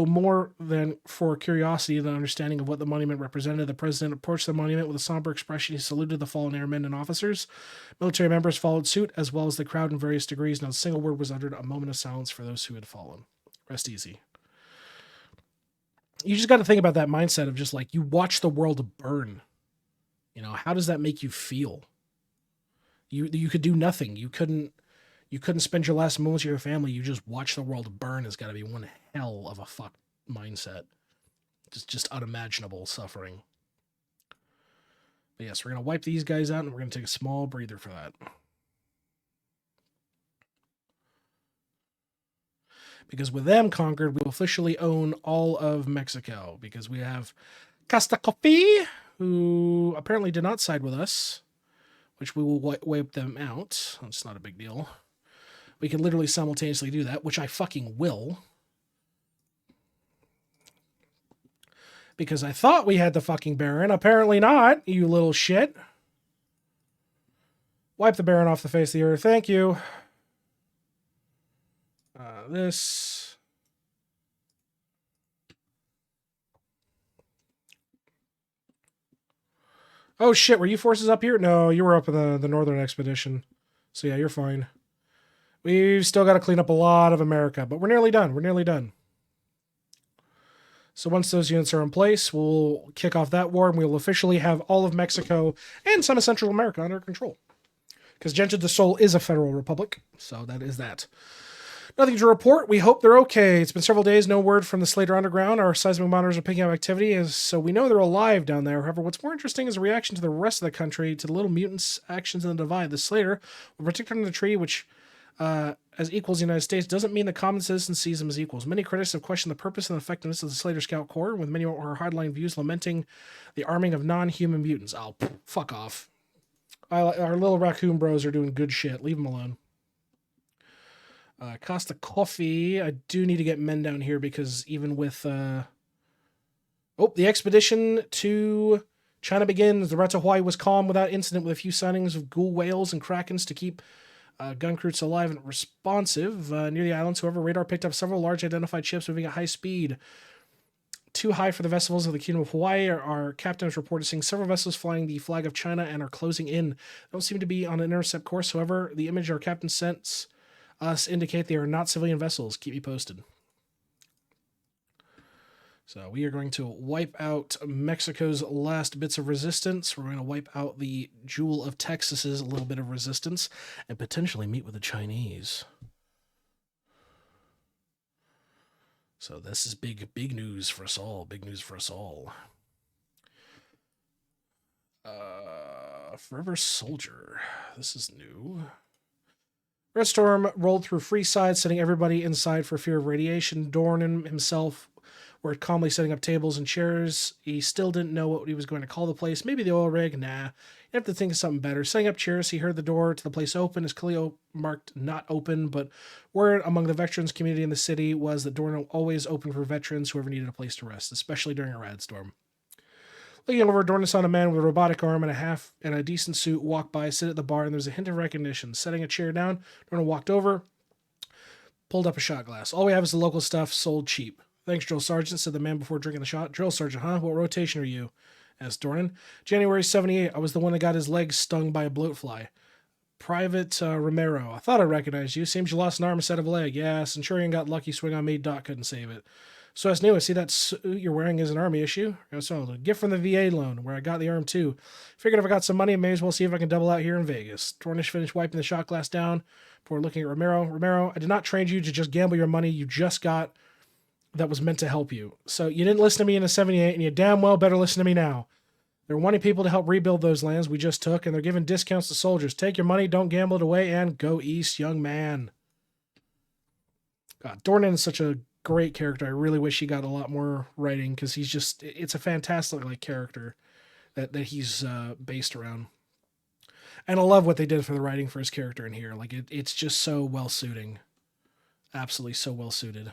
more than for curiosity than understanding of what the monument represented. The president approached the monument with a somber expression. He saluted the fallen airmen and officers. Military members followed suit, as well as the crowd in various degrees. Not a single word was uttered. A moment of silence for those who had fallen. Rest easy. You just got to think about that mindset of just like, you watch the world burn. You know, how does that make you feel? You could do nothing. You couldn't spend your last moments with your family. You just watch the world burn. Has got to be one hell of a fuck mindset. Just unimaginable suffering. But yes, we're going to wipe these guys out, and we're going to take a small breather for that. Because with them conquered, we will officially own all of Mexico. Because we have Costa Coffee, who apparently did not side with us, which we will wipe them out. That's not a big deal. We can literally simultaneously do that, which I fucking will. Because I thought we had the fucking Baron. Apparently not, you little shit. Wipe the Baron off the face of the earth. Thank you. This. Oh shit, were you forces up here? No, you were up in the Northern Expedition. So yeah, you're fine. We've still got to clean up a lot of America, but we're nearly done. We're nearly done. So once those units are in place, we'll kick off that war, and we'll officially have all of Mexico and some of Central America under control. Because Gente de Sol is a federal republic, so that is that. Nothing to report. We hope they're okay. It's been several days, no word from the Slater Underground. Our seismic monitors are picking up activity, so we know they're alive down there. However, what's more interesting is the reaction to the rest of the country, to the little mutants' actions in the divide. The Slater will protect them in the tree, which, as equals the United States, doesn't mean the common citizen sees them as equals. Many critics have questioned the purpose and effectiveness of the Slater Scout Corps, with many more hardline views lamenting the arming of non-human mutants. Oh, fuck off. Our little raccoon bros are doing good shit. Leave them alone. Costa Coffee. I do need to get men down here because even with... the expedition to China begins. The route to Hawaii was calm without incident, with a few sightings of ghoul whales and krakens to keep gun crews alive and responsive. Near the islands, however, radar picked up several large identified ships moving at high speed. Too high for the vessels of the Kingdom of Hawaii. Our captains reported seeing several vessels flying the flag of China and are closing in. They don't seem to be on an intercept course. However, the image our captain sent us indicate they are not civilian vessels. Keep me posted. So we are going to wipe out Mexico's last bits of resistance. We're going to wipe out the Jewel of Texas's little bit of resistance and potentially meet with the Chinese. So this is big news for us all. Big news for us all. Forever Soldier. This is new. Red Storm rolled through Freeside, setting everybody inside for fear of radiation. Dornan himself were calmly setting up tables and chairs. He still didn't know what he was going to call the place. Maybe the oil rig? Nah. You have to think of something better. Setting up chairs, he heard the door to the place open. As Cleo marked not open, but word among the veterans community in the city was that Dornan always opened for veterans, whoever needed a place to rest, especially during a rad storm. Looking over, Dornan saw a man with a robotic arm and a decent suit walk by, sit at the bar, and there was a hint of recognition. Setting a chair down, Dornan walked over, pulled up a shot glass. All we have is the local stuff, sold cheap. Thanks, Drill Sergeant, said the man before drinking the shot. Drill Sergeant, huh? What rotation are you? Asked Dornan. January 78. I was the one that got his leg stung by a bloatfly. Private Romero. I thought I recognized you. Seems you lost an arm instead of a leg. Yeah, Centurion got lucky swing on me. Doc couldn't save it. So that's new. I see that suit you're wearing is an army issue. So a gift from the VA loan, where I got the arm too. Figured if I got some money, I may as well see if I can double out here in Vegas. Dornish finished wiping the shot glass down before looking at Romero. Romero, I did not train you to just gamble your money you just got that was meant to help you. So you didn't listen to me in the 78, and you damn well better listen to me now. They're wanting people to help rebuild those lands we just took, and they're giving discounts to soldiers. Take your money, don't gamble it away, and go east, young man. God, Dornan is such a great character. I really wish he got a lot more writing, because it's a fantastic character that he's based around. And I love what they did for the writing for his character in here. It's just so well suiting. Absolutely so well suited.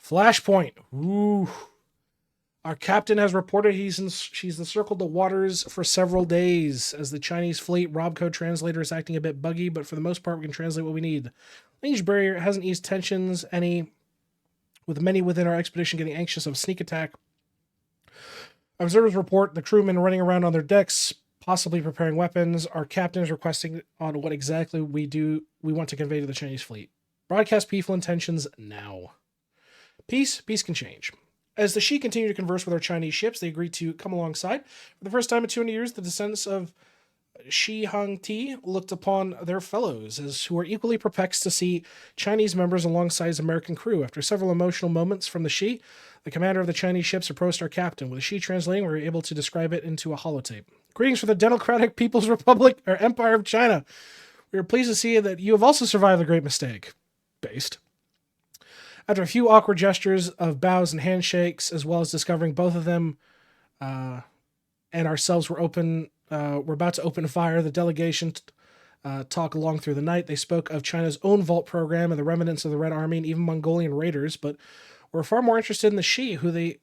Flashpoint. Ooh. Our captain has reported she's encircled the waters for several days. As the Chinese fleet, Robcode translator is acting a bit buggy, but for the most part, we can translate what we need. Language barrier hasn't eased tensions any, with many within our expedition getting anxious of sneak attack. Observers report the crewmen running around on their decks, possibly preparing weapons. Our captain is requesting on what exactly we want to convey to the Chinese fleet. Broadcast peaceful intentions now. Peace can change. As the Shi continue to converse with our Chinese ships, they agree to come alongside. For the first time in 200 years, the descendants of Shi Hang Ti looked upon their fellows as who are equally perplexed to see Chinese members alongside his American crew. After several emotional moments from the Shi, the commander of the Chinese ships approached our captain. With the Shi translating, we were able to describe it into a holotape. Greetings from the Democratic People's Republic, or Empire of China. We are pleased to see that you have also survived the great mistake. Based. After a few awkward gestures of bows and handshakes, as well as discovering both of them and ourselves were about to open fire, the delegation talked along through the night. They spoke of China's own vault program and the remnants of the Red Army and even Mongolian raiders, but were far more interested in the Shi, who they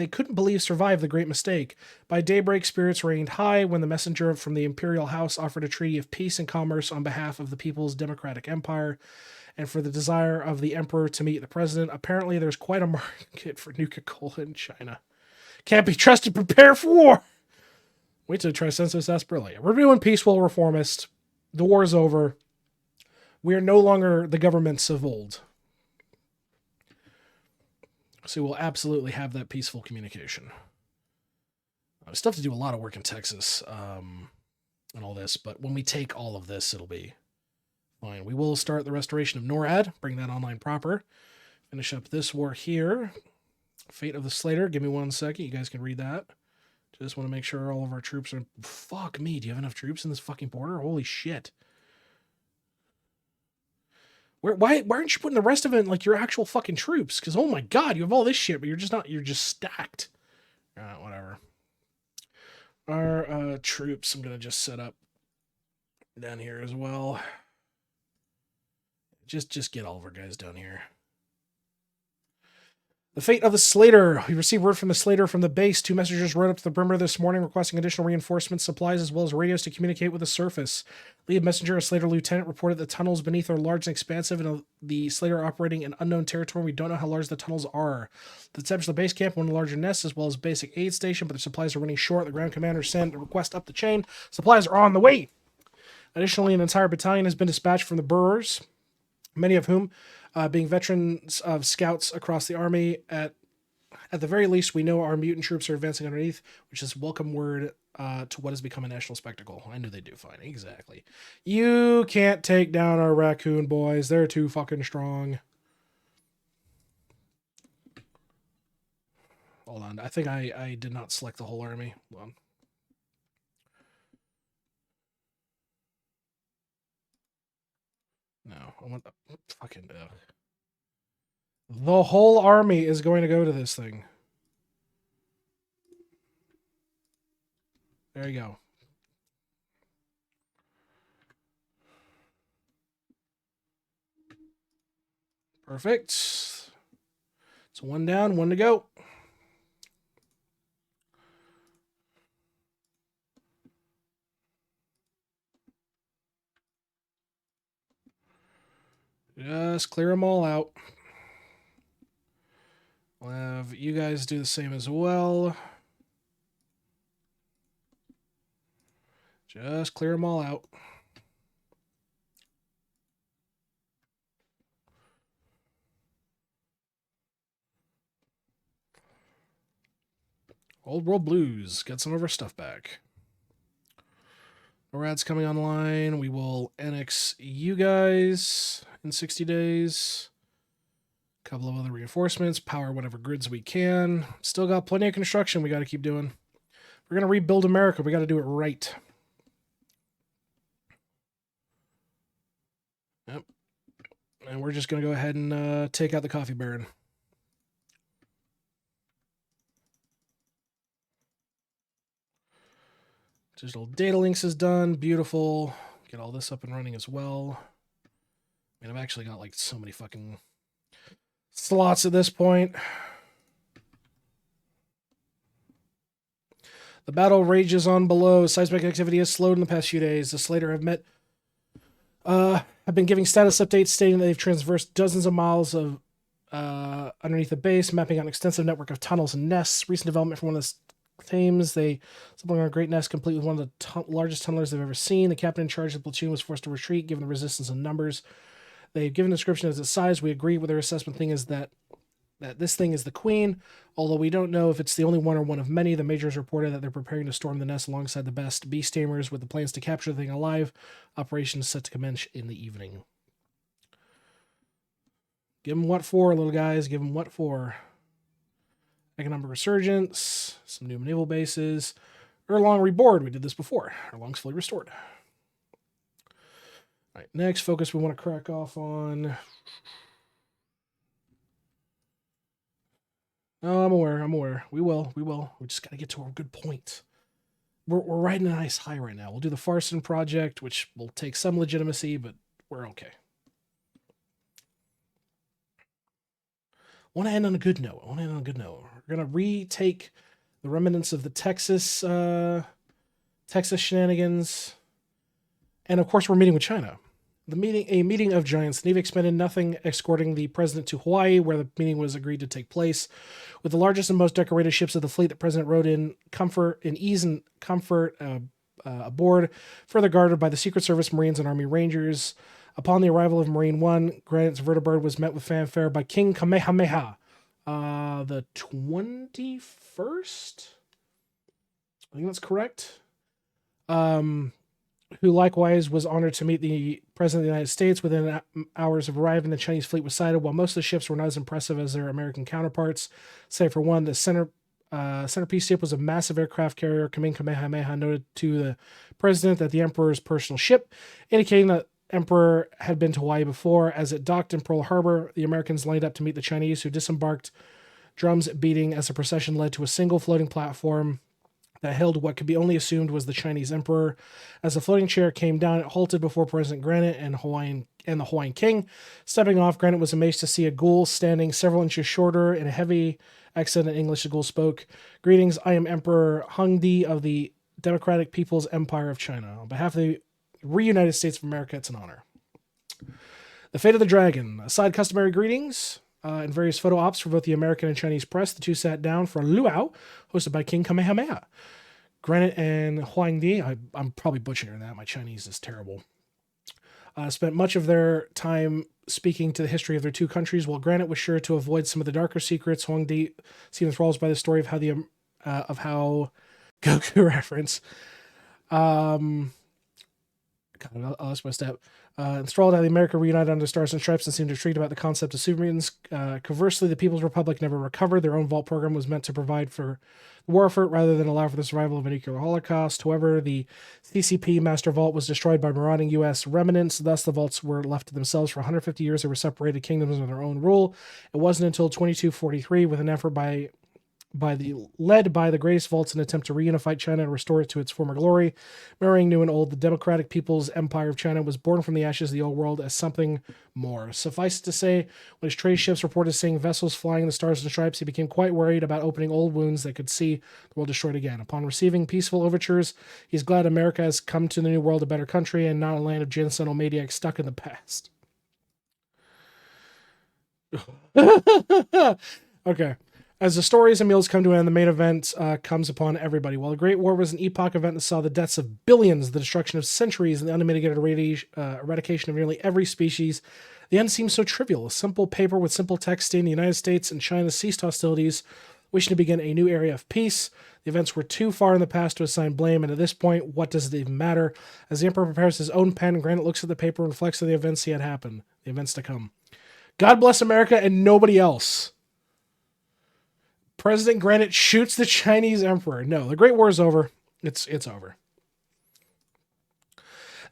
couldn't believe survived the great mistake. By daybreak, spirits reigned high when the messenger from the imperial house offered a treaty of peace and commerce on behalf of the People's Democratic Empire, and for the desire of the emperor to meet the president. Apparently, there's quite a market for Nuka-Cola in China. Can't be trusted, prepare for war! Wait till you try to censor this sarsaparilla. We're doing peaceful reformist. The war is over. We are no longer the governments of old. So we'll absolutely have that peaceful communication. I still have to do a lot of work in Texas and all this, but when we take all of this, it'll be fine. We will start the restoration of NORAD, bring that online proper. Finish up this war here. Fate of the Slater. Give me 1 second. You guys can read that. Just want to make sure all of our troops are... Fuck me. Do you have enough troops in this fucking border? Holy shit. Why aren't you putting the rest of it in, your actual fucking troops? Because, oh my god, you have all this shit, but you're just not... You're just stacked. Whatever. Our troops, I'm going to just set up down here as well. Just get all of our guys down here. The fate of the Slater. We received word from the Slater from the base. 2 messengers rode up to the perimeter this morning requesting additional reinforcements, supplies, as well as radios to communicate with the surface. Lead messenger, a Slater lieutenant, reported the tunnels beneath are large and expansive, and the Slater are operating in unknown territory. We don't know how large the tunnels are. The established the base camp, one of the larger nests, as well as basic aid station, but the supplies are running short. The ground commander sent a request up the chain. Supplies are on the way. Additionally, an entire battalion has been dispatched from the Burrs, many of whom Being veterans of scouts across the army, at the very least, we know our mutant troops are advancing underneath, which is welcome word to what has become a national spectacle. I knew they'd do fine. Exactly. You can't take down our raccoon boys. They're too fucking strong. Hold on. I think I did not select the whole army. Hold on. No, I want the fucking... The whole army is going to go to this thing. There you go. Perfect. It's one down, one to go. Just clear them all out. We'll have you guys do the same as well. Just clear them all out. Old World Blues. Get some of our stuff back. NORAD's coming online. We will annex you guys in 60 days. A couple of other reinforcements. Power whatever grids we can. Still got plenty of construction we got to keep doing. We're going to rebuild America. We got to do it right. Yep. And we're just going to go ahead and take out the coffee baron. Digital data links is done. Beautiful. Get all this up and running as well. I mean, I've actually got like so many fucking slots at this point. The battle rages on below. Seismic activity has slowed in the past few days. The Slater have been giving status updates stating that they've traversed dozens of miles of underneath the base, mapping out an extensive network of tunnels and nests. Recent development from one of the claims they something on a great nest complete with one of the largest tunnelers they've ever seen. The captain in charge of the platoon was forced to retreat given the resistance in numbers. They've given a description as its size. We agree with their assessment thing is that this thing is the queen, although we don't know if it's the only one or one of many. The majors reported that they're preparing to storm the nest alongside the best beast tamers with the plans to capture the thing alive. Operations set to commence in the evening. Give them what for, little guys. Give them what for. Economic resurgence, some new naval bases. Erlong reboard. We did this before. Erlong's fully restored. All right, next focus we want to crack off on. Oh, I'm aware. We will. We just got to get to a good point. We're riding a nice high right now. We'll do the Farson project, which will take some legitimacy, but we're okay. Want to end on a good note. We're going to retake the remnants of the Texas shenanigans. And of course, we're meeting with China. A meeting of giants. The Navy expended nothing escorting the president to Hawaii, where the meeting was agreed to take place. With the largest and most decorated ships of the fleet, the president rode in ease and comfort aboard, further guarded by the Secret Service, Marines, and Army Rangers. Upon the arrival of Marine One, Granite's vertibird was met with fanfare by King Kamehameha. The 21st? I think that's correct. Who likewise was honored to meet the President of the United States. Within hours of arriving, the Chinese fleet was sighted. While most of the ships were not as impressive as their American counterparts, save for one, the centerpiece ship was a massive aircraft carrier. Kamehameha noted to the President that the Emperor's personal ship, indicating that Emperor had been to Hawaii before. As it docked in Pearl Harbor, the Americans lined up to meet the Chinese, who disembarked, drums beating as the procession led to a single floating platform that held what could be only assumed was the Chinese Emperor. As the floating chair came down, it halted before President Granite and the Hawaiian King. Stepping off, Granite was amazed to see a ghoul standing several inches shorter. In a heavy accent in English, the ghoul spoke, "Greetings, I am Emperor Hongdi of the Democratic People's Empire of China. On behalf of the reunited States of America, it's an honor." The Fate of the Dragon. Aside customary greetings and various photo ops for both the American and Chinese press, the two sat down for a luau hosted by King Kamehameha. Granite and Huangdi, I'm probably butchering that. My Chinese is terrible. spent much of their time speaking to the history of their two countries, while Granite was sure to avoid some of the darker secrets. Huangdi seemed enthralled by the story of how Goku reference. God, I lost my step. Enthralled how the America reunited under Stars and Stripes and seemed intrigued about the concept of super mutants. Conversely, the People's Republic never recovered. Their own vault program was meant to provide for the war effort rather than allow for the survival of a nuclear holocaust. However, the CCP Master Vault was destroyed by marauding U.S. remnants. Thus, the vaults were left to themselves for 150 years. They were separated kingdoms under their own rule. It wasn't until 2243, with an effort led by the greatest vaults, in an attempt to reunify China and restore it to its former glory. Marrying new and old, the Democratic People's Empire of China was born from the ashes of the old world as something more. Suffice it to say, when his trade ships reported seeing vessels flying the Stars and Stripes, he became quite worried about opening old wounds that could see the world destroyed again. Upon receiving peaceful overtures, he's glad America has come to the new world a better country and not a land of genocidal maniacs stuck in the past. Okay. As the stories and meals come to an end, the main event comes upon everybody. While the Great War was an epoch event that saw the deaths of billions, the destruction of centuries, and the unmitigated eradication of nearly every species, the end seems so trivial. A simple paper with simple text stating the United States and China ceased hostilities, wishing to begin a new era of peace. The events were too far in the past to assign blame, and at this point, what does it even matter? As the Emperor prepares his own pen, Granite looks at the paper and reflects on the events he had happened, the events to come. God bless America and nobody else. President Granite shoots the Chinese emperor. No, the Great War is over. It's over.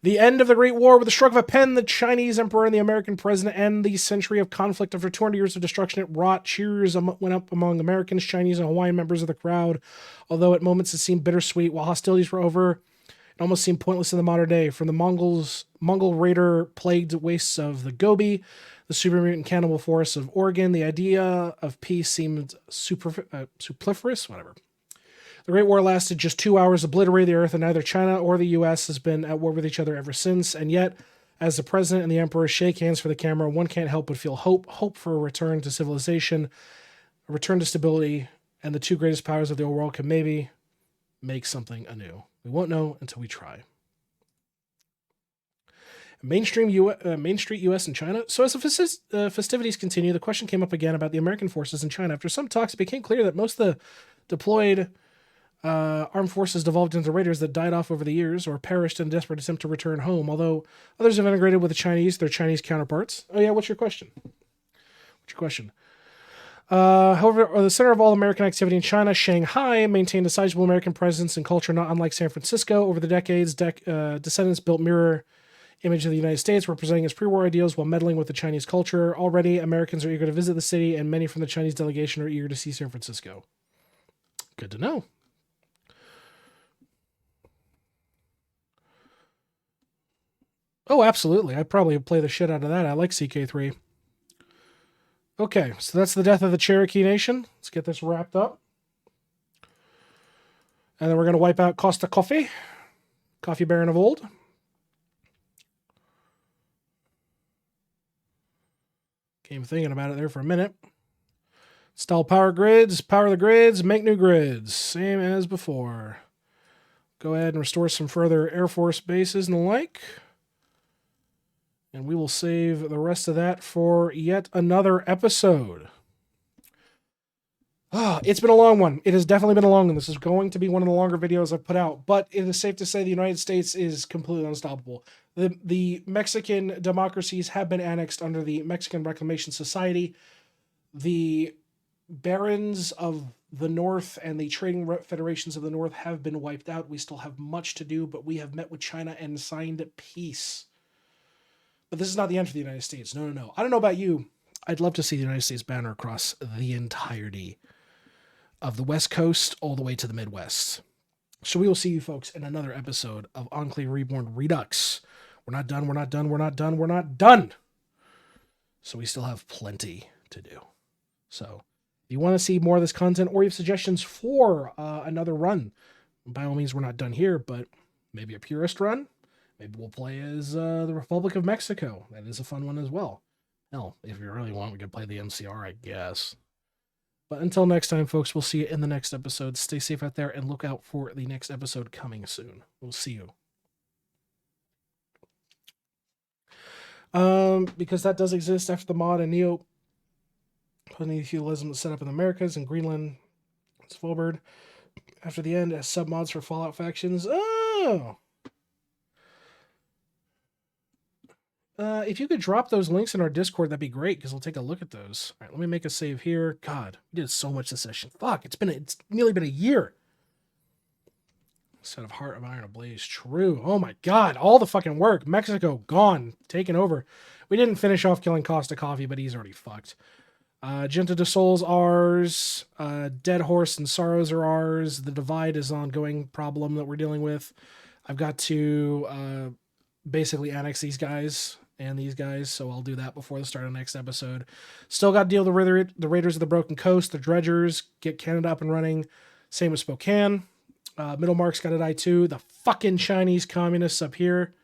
The end of the Great War. With a stroke of a pen, the Chinese emperor and the American president end the century of conflict. After 200 years of destruction it wrought, cheers went up among Americans, Chinese, and Hawaiian members of the crowd. Although at moments it seemed bittersweet, while hostilities were over, it almost seemed pointless in the modern day. From the Mongol raider-plagued wastes of the Gobi, the super mutant cannibal forests of Oregon, the idea of peace seemed superfluous, whatever. The Great War lasted just 2 hours, obliterated the earth, and neither China or the U.S. has been at war with each other ever since. And yet, as the president and the emperor shake hands for the camera, one can't help but feel hope for a return to civilization, a return to stability, and the two greatest powers of the old world can maybe make something anew. We won't know until we try. Main Street U.S. and China. So as the festivities continue, the question came up again about the American forces in China. After some talks, it became clear that most of the deployed armed forces devolved into raiders that died off over the years or perished in a desperate attempt to return home, although others have integrated with their Chinese counterparts. Oh yeah, what's your question? However, the center of all American activity in China, Shanghai, maintained a sizable American presence and culture not unlike San Francisco. Over the decades, descendants built mirror image of the United States, representing its pre-war ideals while meddling with the Chinese culture. Already, Americans are eager to visit the city, and many from the Chinese delegation are eager to see San Francisco. Good to know. Oh, absolutely. I'd probably play the shit out of that. I like CK3. Okay, so that's the death of the Cherokee Nation. Let's get this wrapped up. And then we're going to wipe out Costa Coffee, Coffee Baron of old. Came thinking about it there for a minute. Install power grids, power the grids, make new grids. Same as before. Go ahead and restore some further Air Force bases and the like. And we will save the rest of that for yet another episode. It's been a long one. It has definitely been a long one. This is going to be one of the longer videos I've put out. But it is safe to say the United States is completely unstoppable. The Mexican democracies have been annexed under the Mexican Reclamation Society. The barons of the North and the trading federations of the North have been wiped out. We still have much to do, but we have met with China and signed peace. But this is not the end for the United States. No. I don't know about you. I'd love to see the United States banner across the entirety of the West Coast all the way to the Midwest. So we will see you folks in another episode of Enclave Reborn Redux. We're not done. So we still have plenty to do. So if you want to see more of this content or you have suggestions for another run, by all means, we're not done here, but maybe a purist run. Maybe we'll play as the Republic of Mexico. That is a fun one as well. Hell, if you really want, we could play the MCR, I guess. But until next time, folks, we'll see you in the next episode. Stay safe out there and look out for the next episode coming soon. We'll see you. Because that does exist after the mod and Neo. Plenty of feudalism set up in the Americas and Greenland. Svalbard. After the end, as submods for Fallout factions. Oh! If you could drop those links in our Discord, that'd be great, because we'll take a look at those. All right, let me make a save here. God, we did so much this session. Fuck, it's nearly been a year. Set of Heart of Iron Ablaze. True. Oh my god, all the fucking work. Mexico, gone. Taken over. We didn't finish off killing Costa Coffee, but he's already fucked. Genta de Souls ours. Dead Horse and Sorrows are ours. The Divide is an ongoing problem that we're dealing with. I've got to basically annex these guys and these guys, so I'll do that before the start of the next episode. Still got to deal with the Raiders of the Broken Coast, the Dredgers, get Canada up and running. Same with Spokane. Middlemark's got to die too. The fucking Chinese communists up here,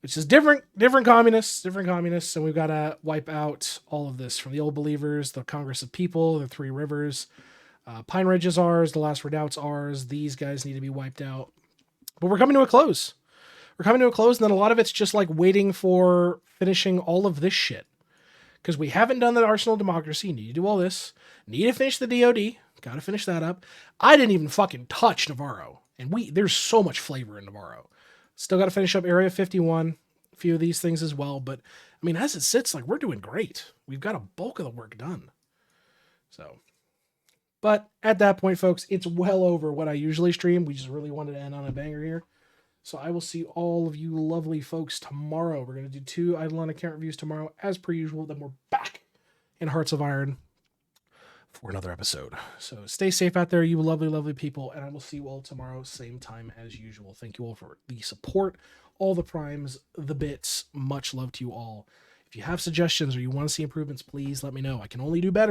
which is different communists, and we've got to wipe out all of this from the Old Believers, the Congress of People, the Three Rivers. Pine Ridge is ours, the Last Redoubt's ours. These guys need to be wiped out. But we're coming to a close. And then a lot of it's just like waiting for finishing all of this shit. Because we haven't done the Arsenal of Democracy. Need to do all this. Need to finish the DOD. Got to finish that up. I didn't even fucking touch Navarro. And there's so much flavor in Navarro. Still got to finish up Area 51. A few of these things as well. But, I mean, as it sits, like, we're doing great. We've got a bulk of the work done. So, but at that point, folks, it's well over what I usually stream. We just really wanted to end on a banger here. So I will see all of you lovely folks tomorrow. We're going to do 2 Idleon account reviews tomorrow, as per usual. Then we're back in Hearts of Iron for another episode. So stay safe out there, you lovely, lovely people. And I will see you all tomorrow, same time as usual. Thank you all for the support, all the primes, the bits. Much love to you all. If you have suggestions or you want to see improvements, please let me know. I can only do better.